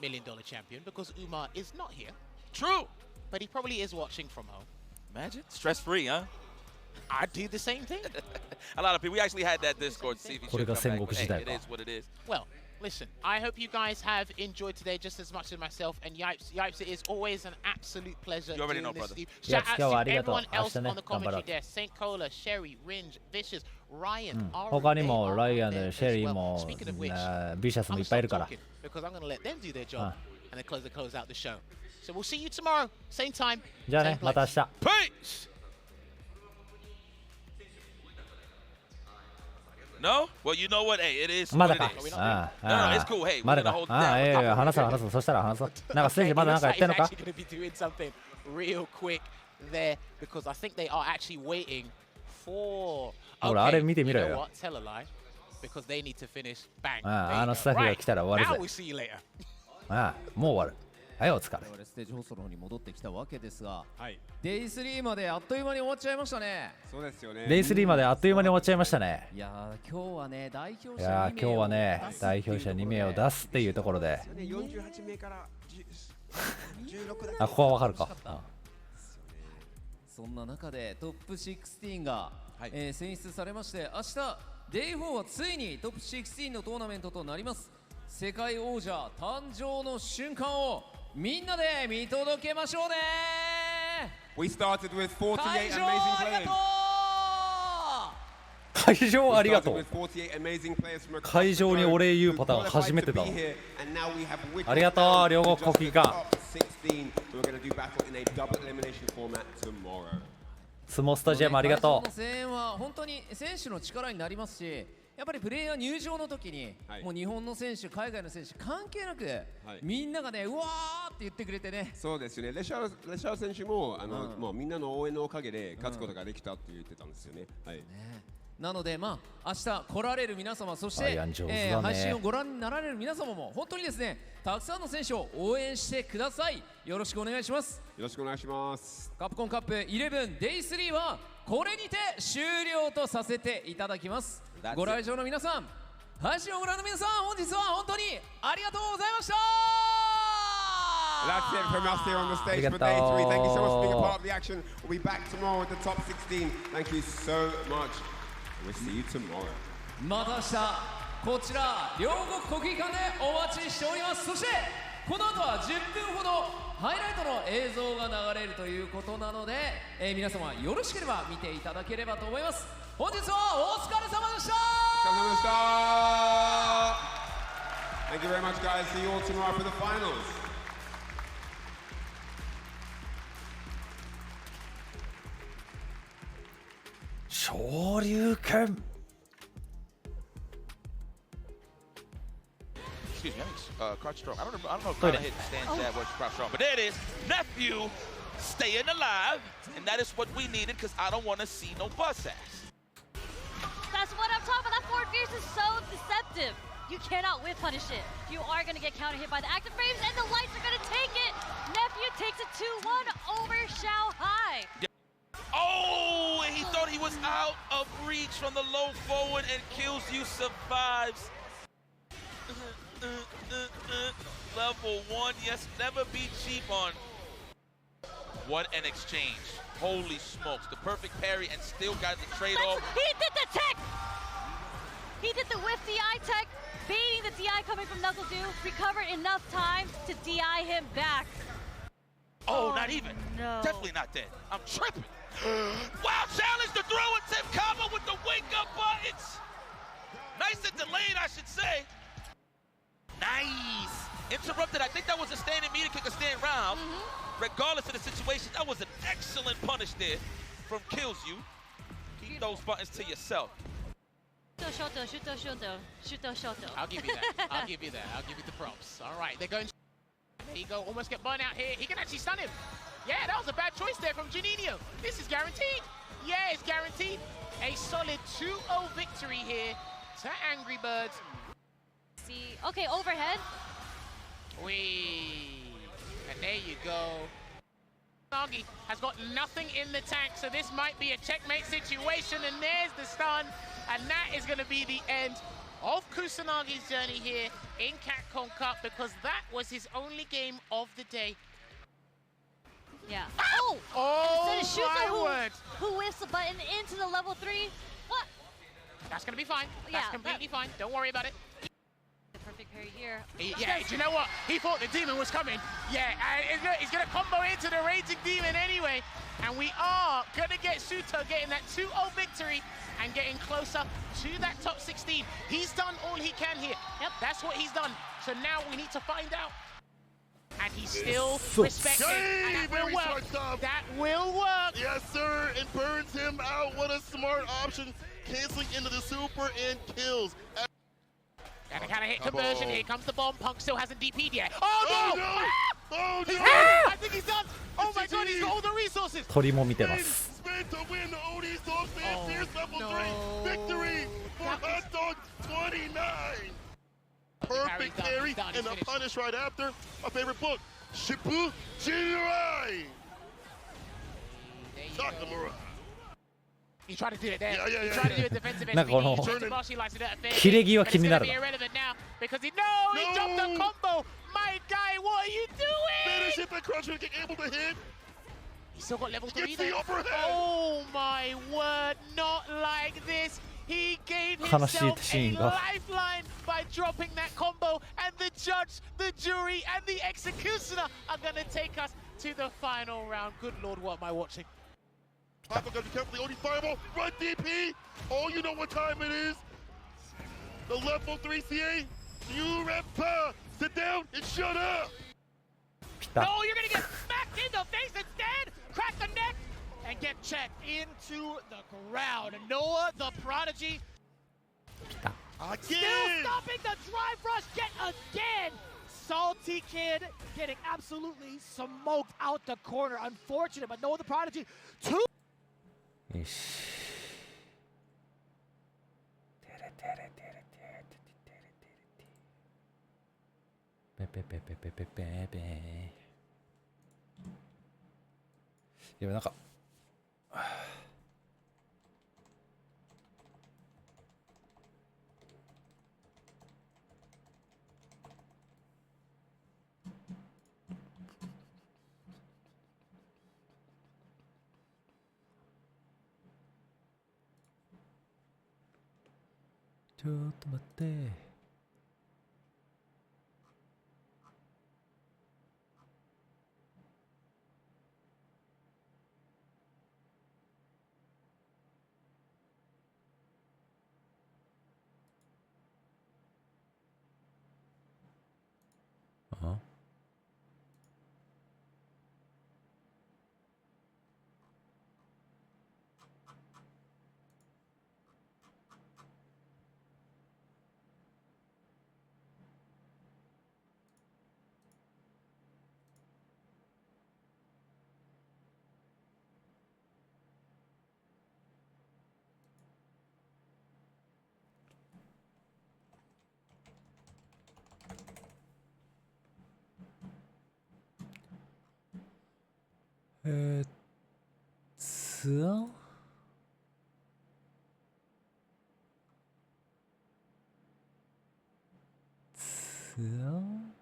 $1 million champion because Umar is not here. True. But he probably is watching from home. Imagine. Stress-free, huh? I'd do the same thing. A lot of people. We actually had that Discord to see if he should come back, but hey, it is what it is. Well, listen, I hope you guys have enjoyed today just as much as myself and Yipes. Yipes, it is always an absolute pleasure. You already know, brother. Shout out to everyone else on the commentary there. Saint Cola, Sherry, Ringe, Vicious, Ryan, 他にもライアン、シェリーもビシャスもいっぱいいるから。 Because I'm going to let them do their job and then close out the show. So we'll see you tomorrow, same time. じゃあね、また明日。Peace! No? Well, you know what? Hey, it is what it is. No, it's cool. Hey, we're gonna hold it down. 話そう。そしたら話そう。なんかステージまだなんかやってんのか He's actually going to be doing something real quick there because I think they are actually waiting for... ほら、あれ見てみろ You know よ。 what? Tell a lie. Because they need to finish. Bang. あのスタッフが来たら終わ Now る we'll ぜ。 see you later. もう終わる。はい、お疲れ。我々ステージ放送の方に戻ってきたわけですが、デイ3まであっという間に終わっちゃいましたね。そうですよね。デイ3まであっという間に終わっちゃいましたね。いやー、今日はね、代表者2名を出すっていうところで。48名から16だけ。あ、ここはわかるか。そんな中でトップ16が、選出されまして、明日デイ4はついにトップ16のトーナメントとなります。世界王者誕生の瞬間をみんなで見届けましょうね。 We started with 48 amazing players. 会場ありがとう。会場にお礼言うパターン初めてだわ。ありがとう、両国国技館。スモスタジアムありがとう。声援は本当に選手の力になりますし、やっぱりプレイヤー入場の時に、もう日本の選手、海外の選手関係なく、みんながね、うわーって言ってくれてね。そうですね。レシャー選手ももうみんなの応援のおかげで勝つことができたって言ってたんですよね。はい。なので明日来られる皆様、そして配信をご覧になられる皆様も本当にですね、たくさんの選手を応援してください。よろしくお願いします。よろしくお願いします。カプコンカップ11 Day3 はこれにて終了とさせていただきます。ご来場の皆さん、配信をご覧の皆さん、本日は本当にありがとうございました。 That's it from us here on the stage for day 3. Thank you so much for being a part of the action. We'll be back tomorrow with the top 16. Thank you so much. We'll see you tomorrow. また明日、こちら両国国技館でお待ちしております。そしてこの後は10分ほどハイライトの映像が流れるということなので、皆様よろしければ見ていただければと思います。本日はお疲れ様でした。お疲れ様でした。Thank you very much, guys. See you all tomorrow for the finals. 昇竜拳。Excuse me, Crouch Strong. I don't know if Kyle hit the stand jab or Crouch Strong, but there it is. Nephew staying alive, and that is what we needed because I don't want to see no bus ass. That's what I'm talking about. That forward fierce is so deceptive. You cannot whip punish it. You are going to get counter hit by the active frames, and the lights are going to take it. Nephew takes it 2-1 over Shao Hai. Oh, and he thought he was out of reach from the low forward, and Kills You survives. Level 1, yes, never be cheap on. What an exchange. Holy smokes, the perfect parry and still got the trade-off. He did the tech! He did the whip DI tech, baiting the DI coming from Knuckle Dew, recovered enough time to DI him back. Oh, not even. No. Definitely not dead. I'm tripping. Wow, challenge to throw a tip combo with the wake-up buttons. Nice and delayed, I should say. Nice. Interrupted. I think that was a standing meter kick, a stand round. Regardless of the situation, that was an excellent punish there from Kills You. Keep those buttons to yourself. Shoto, shoto, shoto, shoto, shoto. I'll give you that. I'll give you that. I'll give you the props. All right, they're going. There you go. Almost get burnt out here. He can actually stun him. Yeah, that was a bad choice there from Juninho. This is guaranteed. Yeah, it's guaranteed. A solid 2-0 victory here to Angry Birds. See, okay, overhead. Wee. And there you go. Nagi has got nothing in the tank, so this might be a checkmate situation, and there's the stun, and that is going to be the end of Kusanagi's journey here in Capcom Cup, because that was his only game of the day. Yeah. Oh Instead of my Shuto word. who whiffs the button into the level 3. What? That's going to be fine. That's completely fine. Don't worry about it. The perfect parry here. Yeah, do you know what? He thought the demon was coming. Yeah, and he's going to combo into the Raging Demon anyway. And we are going to get Shuto getting that 2-0 victory and getting closer to that top 16. He's done all he can here. Yep. That's what he's done. So now we need to find out. And he's still respected. And that will work. That will work. Yes, sir. It burns him out. What a smart option. Canceling into the super and kills. And a kind of hit conversion. Here comes the bomb. Punk still hasn't DP'd yet. Oh no! Oh no! I think he's done. Oh my god, he's got all the resources. 鳥も見てます。Spin to win the OD Soul Fan Fierce level 3 victory for Hot Dog 29. Perfect parry and a punish right after. My favorite book, Shippu Jinrai. Takamura. He tried to do it there. Yeah. He tried to do it defensive. なんかこの he 切れ際気になるな。 because he dropped the combo. My guy, what are you doing? Finish it, but Crunch Kick able to hit. He's still got level 3 Gets the there. upper hand. Oh my word, not like this. He gave 悲しい himself シ a ーンが。 lifeline by dropping that combo, and the judge, the jury, and the executioner are gonna take us to the final round. Good lord, what am I watching? Papa gotta be careful, the OD Fireball, run DP! Oh, you know what time it is? The level 3 CA, you Repa, sit down and shut up! No, you're gonna get smacked in the face instead! Crack the neck! And get checked into the ground. Noah, the prodigy, still stopping the drive rush yet again! Salty Kid getting absolutely smoked out the corner. Unfortunate, but Noah, the prodigy, 2. よし。てれてれてれてれてれてれてれ。ペペペペペペペペ。いやなんか。ちょっと待って。えー、ツアーツアー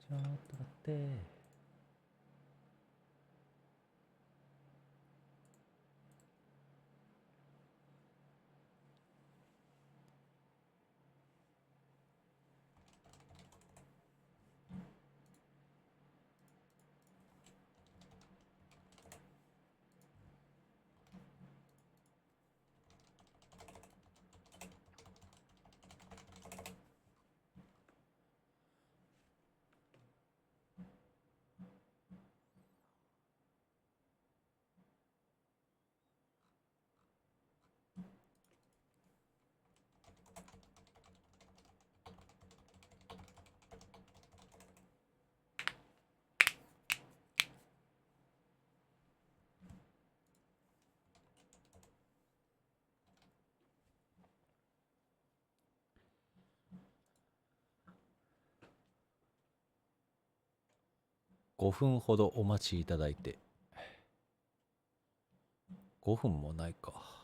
ちょっと待って。5分ほどお待ちいただいて。5分もないか。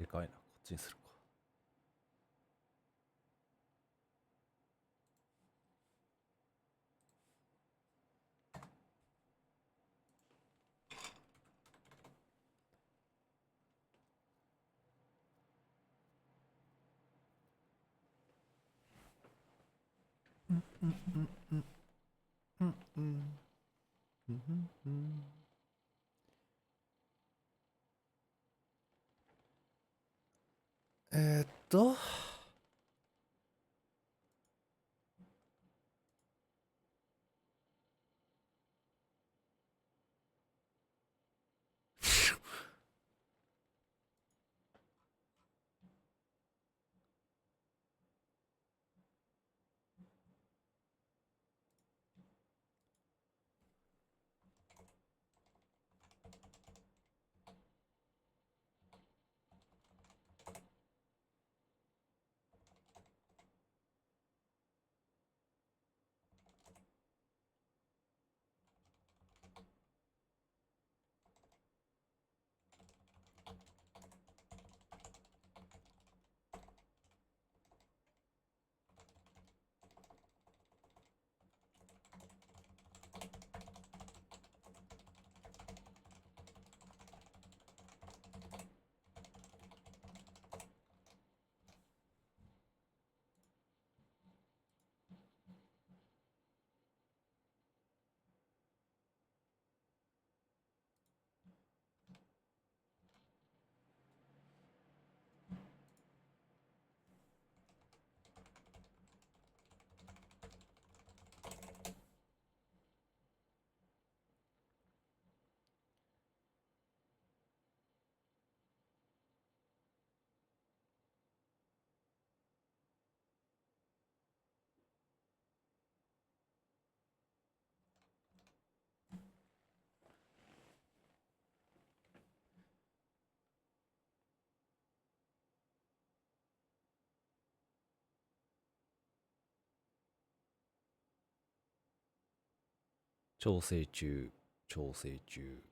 でかいな、こっちにするか。うんうんうんうんうんえーっと調整中。